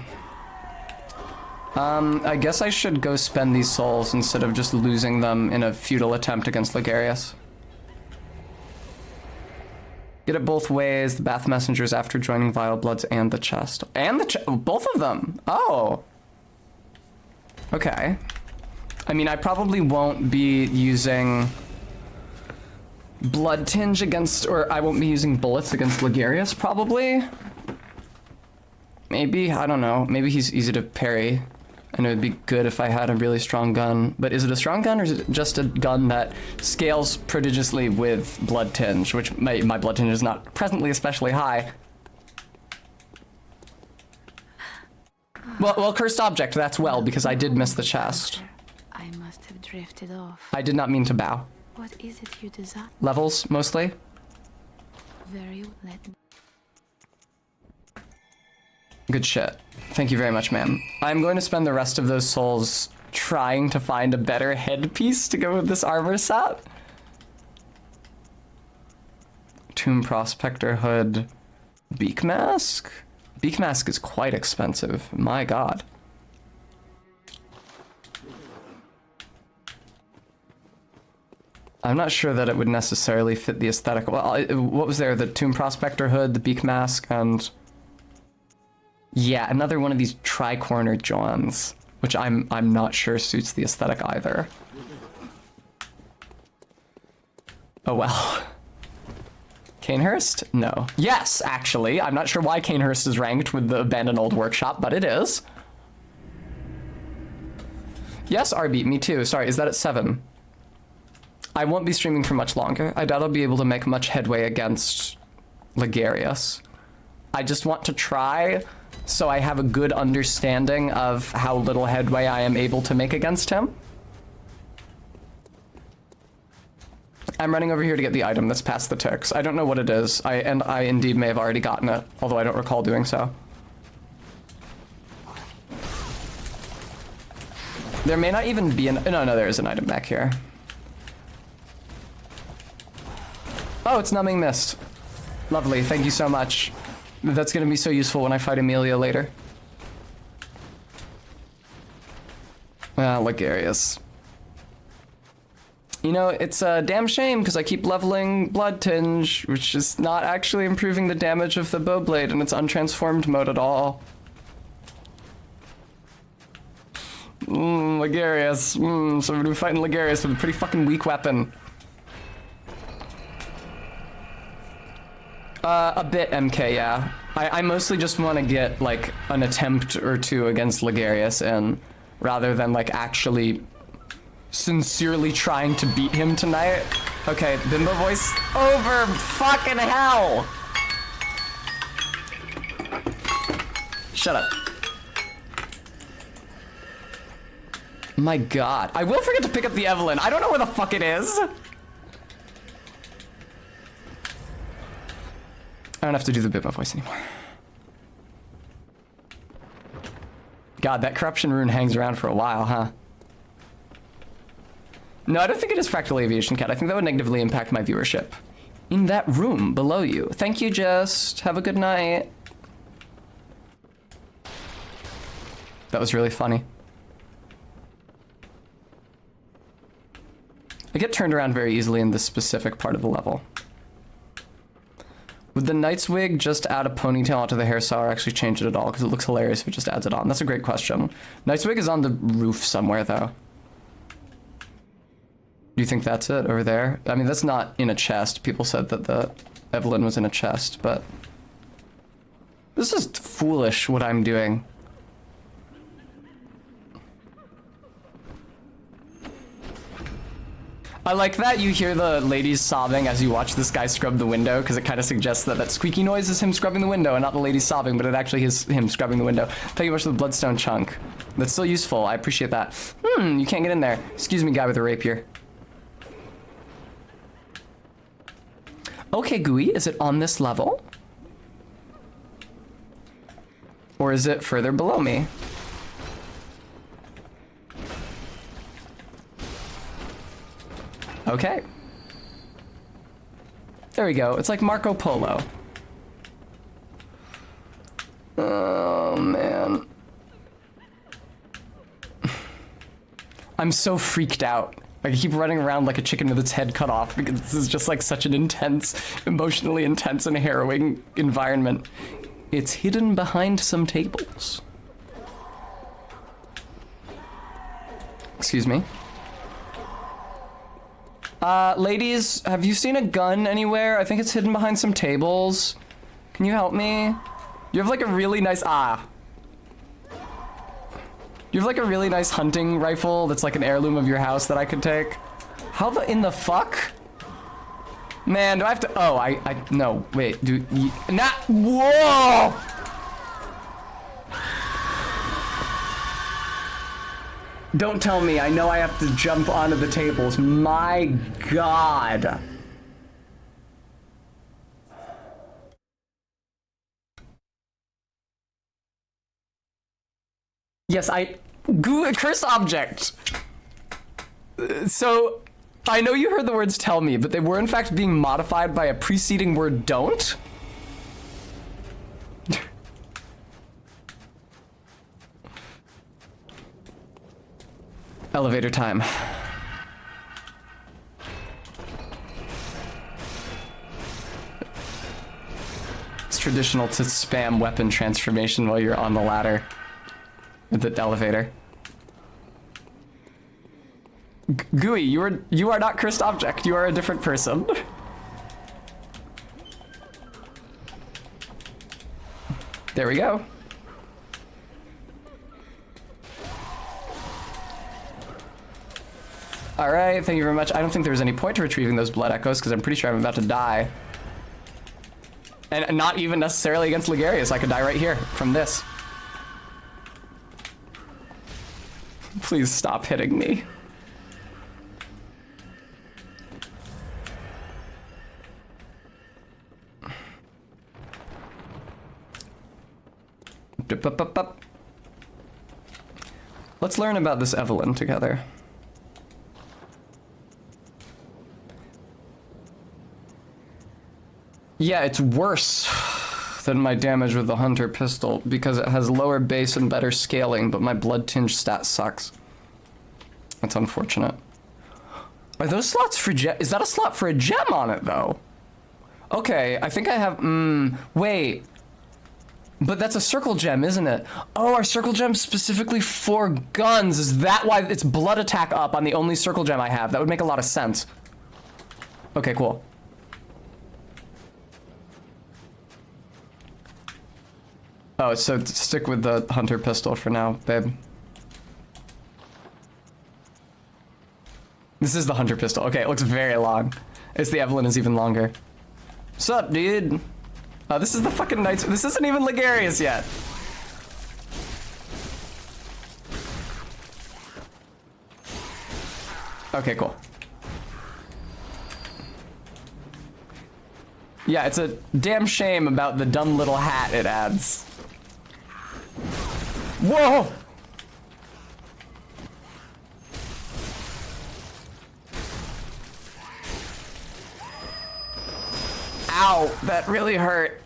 I guess I should go spend these souls instead of just losing them in a futile attempt against Ligarius. Get it both ways, the Bath Messengers after joining Vile Bloods and the chest. And the both of them! Oh! Okay. I mean, I probably won't be using Blood Tinge against, or I won't be using bullets against Ligarius, probably. Maybe, I don't know. Maybe he's easy to parry. And it would be good if I had a really strong gun. But is it a strong gun or is it just a gun that scales prodigiously with Blood Tinge, which my Blood Tinge is not presently especially high. Well, cursed object, that's well, because I did miss the chest. I must have drifted off. I did not mean to bow. What is it you desire? Levels, mostly. Very let me. Good shit. Thank you very much, ma'am. I'm going to spend the rest of those souls trying to find a better headpiece to go with this armor set. Tomb Prospector Hood. Beak Mask? Beak Mask is quite expensive. My god. I'm not sure that it would necessarily fit the aesthetic. Well, what was there? The Tomb Prospector Hood, the Beak Mask, and... yeah, another one of these tri-corner Johns, which I'm not sure suits the aesthetic either. Oh well. Canehurst? No. Yes, actually. I'm not sure why Canehurst is ranked with the Abandoned Old Workshop, but it is. Yes, RB, me too. Sorry, is that at 7? I won't be streaming for much longer. I doubt I'll be able to make much headway against Ligarius. I just want to try so I have a good understanding of how little headway I am able to make against him. I'm running over here to get the item that's past the ticks. I don't know what it is. I indeed may have already gotten it, although I don't recall doing so. There may not even be an... no, there is an item back here. Oh, it's Numbing Mist. Lovely, thank you so much. That's gonna be so useful when I fight Amelia later. Ligarius. You know, it's a damn shame because I keep leveling Blood Tinge, which is not actually improving the damage of the Bowblade in its untransformed mode at all. Ligarius. So we're gonna be fighting Ligarius with a pretty fucking weak weapon. A bit MK, yeah. I mostly just want to get, like, an attempt or two against Ligarius in, rather than, like, actually sincerely trying to beat him tonight. Okay, Bimbo voice over. Fucking hell! Shut up. My god. I will forget to pick up the Evelyn. I don't know where the fuck it is. I don't have to do the Bit My voice anymore. God, that corruption rune hangs around for a while, huh? No, I don't think it is Fractal Aviation Cat. I think that would negatively impact my viewership. In that room below you. Thank you, Just. Have a good night. That was really funny. I get turned around very easily in this specific part of the level. Would the Knight's wig just add a ponytail onto the hairstyle or actually change it at all? Because it looks hilarious if it just adds it on. That's a great question. Knight's wig is on the roof somewhere, though. Do you think that's it over there? I mean, that's not in a chest. People said that the Evelyn was in a chest, but... This is foolish, what I'm doing. I like that you hear the ladies sobbing as you watch this guy scrub the window, because it kind of suggests that that squeaky noise is him scrubbing the window and not the ladies sobbing, but it actually is him scrubbing the window. Thank you much for the bloodstone chunk. That's still useful. I appreciate that. You can't get in there. Excuse me, guy with a rapier. Okay, Gooey, is it on this level? Or is it further below me? Okay. There we go. It's like Marco Polo. Oh, man. I'm so freaked out. Like, I keep running around like a chicken with its head cut off because this is just like such an intense, emotionally intense and harrowing environment. It's hidden behind some tables. Excuse me. Ladies, have you seen a gun anywhere? I think it's hidden behind some tables. Can you help me? You have like a really nice, You have like a really nice hunting rifle that's like an heirloom of your house that I could take. How in the fuck? Man, do I have to, no, wait, whoa! Don't tell me, I know I have to jump onto the tables. My God. Yes, cursed object. So, I know you heard the words tell me, but they were in fact being modified by a preceding word don't? Elevator time. It's traditional to spam weapon transformation while you're on the ladder. With the elevator. Gooey, you are not cursed object. You are a different person. There we go. All right, thank you very much. I don't think there's any point to retrieving those blood echoes because I'm pretty sure I'm about to die. And not even necessarily against Ligarius. I could die right here from this. Please stop hitting me. Let's learn about this Evelyn together. Yeah, it's worse than my damage with the Hunter pistol because it has lower base and better scaling, but my blood tinge stat sucks. That's unfortunate. Are those slots for gem? Is that a slot for a gem on it though? Okay, I think I have, wait. But that's a circle gem, isn't it? Oh, our circle gem specifically for guns. Is that why it's blood attack up on the only circle gem I have? That would make a lot of sense. Okay, cool. Oh, so stick with the Hunter pistol for now, babe. This is the Hunter pistol. Okay, it looks very long. It's the Evelyn is even longer. Sup, dude? Oh, this is the fucking Knights. This isn't even Ligarius yet. Okay, cool. Yeah, it's a damn shame about the dumb little hat it adds. Whoa! Ow, that really hurt.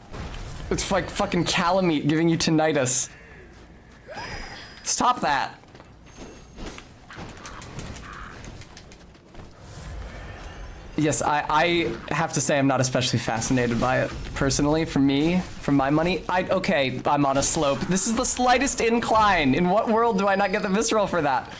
It's like fucking calamite giving you tinnitus. Stop that. Yes, I have to say I'm not especially fascinated by it personally. For me, for my money, okay, I'm on a slope. This is the slightest incline. In what world do I not get the visceral for that?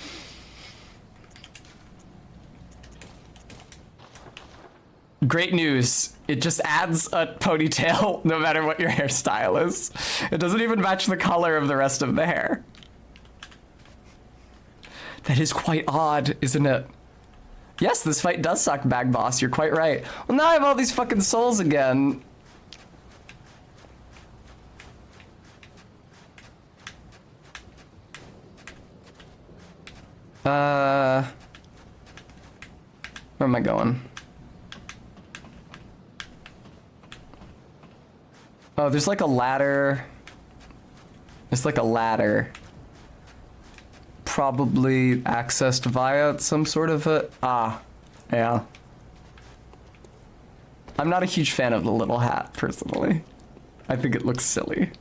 Great news. It just adds a ponytail no matter what your hairstyle is. It doesn't even match the color of the rest of the hair. That is quite odd, isn't it? Yes, this fight does suck, Bag Boss. You're quite right. Well, now I have all these fucking souls again. Where am I going? Oh, there's like a ladder. There's like a ladder. Probably accessed via some sort of a... yeah. I'm not a huge fan of the little hat, personally. I think it looks silly.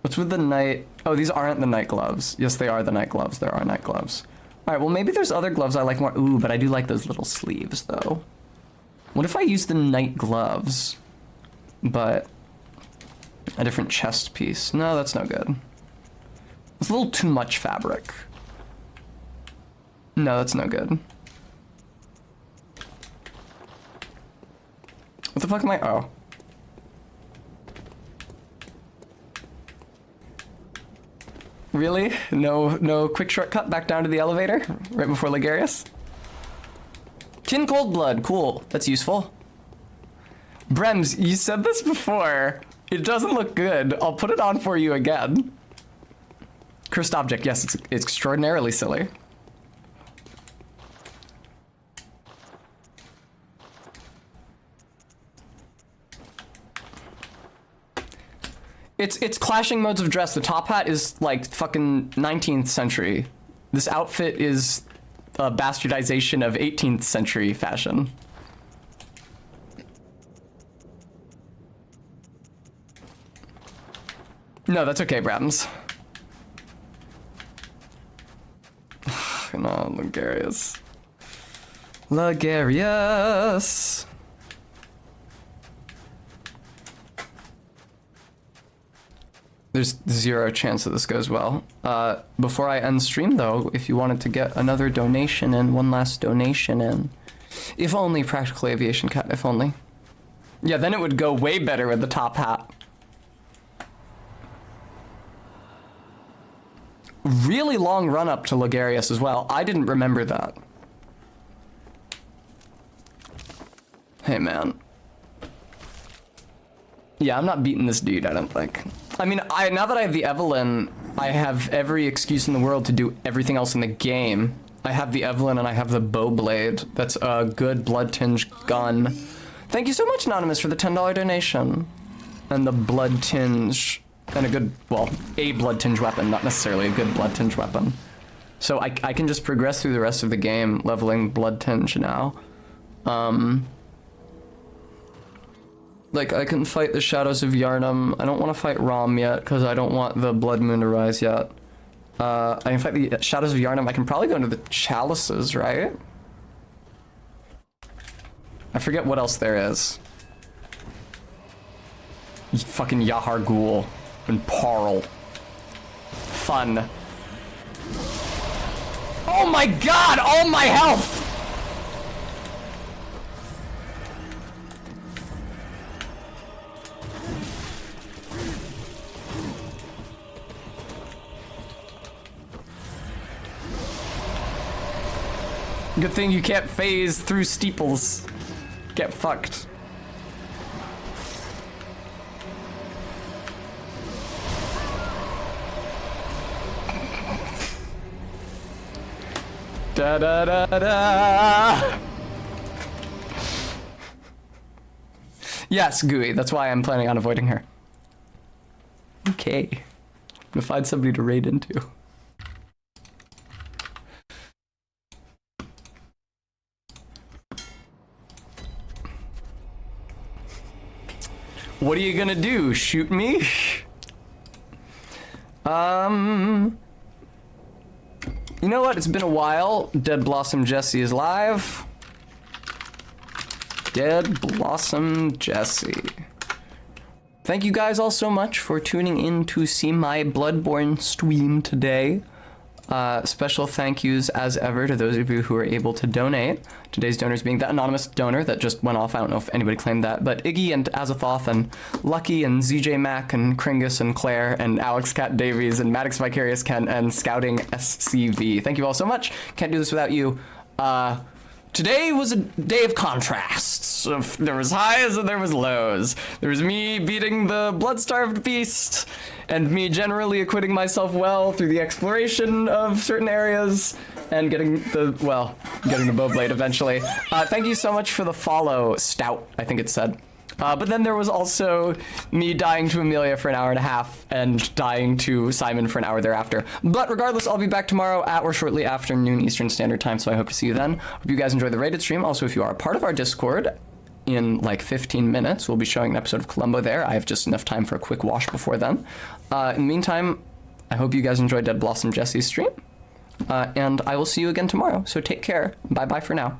What's with the night... Oh, these aren't the night gloves. Yes, they are the night gloves. There are night gloves. Alright, well, maybe there's other gloves I like more... Ooh, but I do like those little sleeves, though. What if I use the night gloves, but a different chest piece? No, that's no good. It's a little too much fabric. No, that's no good. What the fuck am I? Oh. Really? No quick shortcut back down to the elevator right before Ligarius? Tin cold blood, cool. That's useful. Brems, you said this before. It doesn't look good. I'll put it on for you again. Cursed object, yes, it's extraordinarily silly. It's clashing modes of dress. The top hat is like fucking 19th century. This outfit is a bastardization of 18th century fashion. No, that's okay, Brabhams. No, Ligarius. Ligarius. There's 0 chance that this goes well. Before I end stream, though, if you wanted to get another donation in, one last donation in. If only, Practical Aviation Cat, if only. Yeah, then it would go way better with the top hat. Really long run up to Ligarius as well. I didn't remember that. Hey, man. Yeah, I'm not beating this dude, I don't think. I mean, now that I have the Evelyn, I have every excuse in the world to do everything else in the game. I have the Evelyn and I have the bow blade. That's a good blood tinge gun. Thank you so much, Anonymous, for the $10 donation. And the blood tinge, and a good, well, a blood tinge weapon, not necessarily a good blood tinge weapon. So I can just progress through the rest of the game leveling blood tinge now. Like, I can fight the Shadows of Yharnam. I don't want to fight Rom yet, because I don't want the Blood Moon to rise yet. I can fight the Shadows of Yharnam. I can probably go into the Chalices, right? I forget what else there is. Fucking Yahar Ghul and Parl. Fun. Oh my god! All my health! Good thing you can't phase through steeples. Get fucked. Da da da da. Yes, Gooey. That's why I'm planning on avoiding her. Okay. I'm gonna find somebody to raid into. What are you gonna do? Shoot me? You know what? It's been a while. Dead Blossom Jesse is live. Dead Blossom Jesse. Thank you guys all so much for tuning in to see my Bloodborne stream today. Special thank yous as ever to those of you who are able to donate. Today's donors being that anonymous donor that just went off. I don't know if anybody claimed that, but Iggy and Azathoth and Lucky and ZJ Mac and Kringus and Claire and Alex Cat Davies and Maddox Vicarious Ken and Scouting SCV. Thank you all so much. Can't do this without you. Today was a day of contrasts. There was highs and there was lows. There was me beating the blood-starved beast, and me generally acquitting myself well through the exploration of certain areas, and getting the bow blade eventually. Thank you so much for the follow, Stout, I think it said. But then there was also me dying to Amelia for an hour and a half and dying to Simon for an hour thereafter. But regardless, I'll be back tomorrow at or shortly after noon Eastern Standard Time, so I hope to see you then. Hope you guys enjoy the rated stream. Also, if you are a part of our Discord, in like 15 minutes, we'll be showing an episode of Columbo there. I have just enough time for a quick wash before then. In the meantime, I hope you guys enjoyed Dead Blossom Jesse's stream. And I will see you again tomorrow, so take care. Bye-bye for now.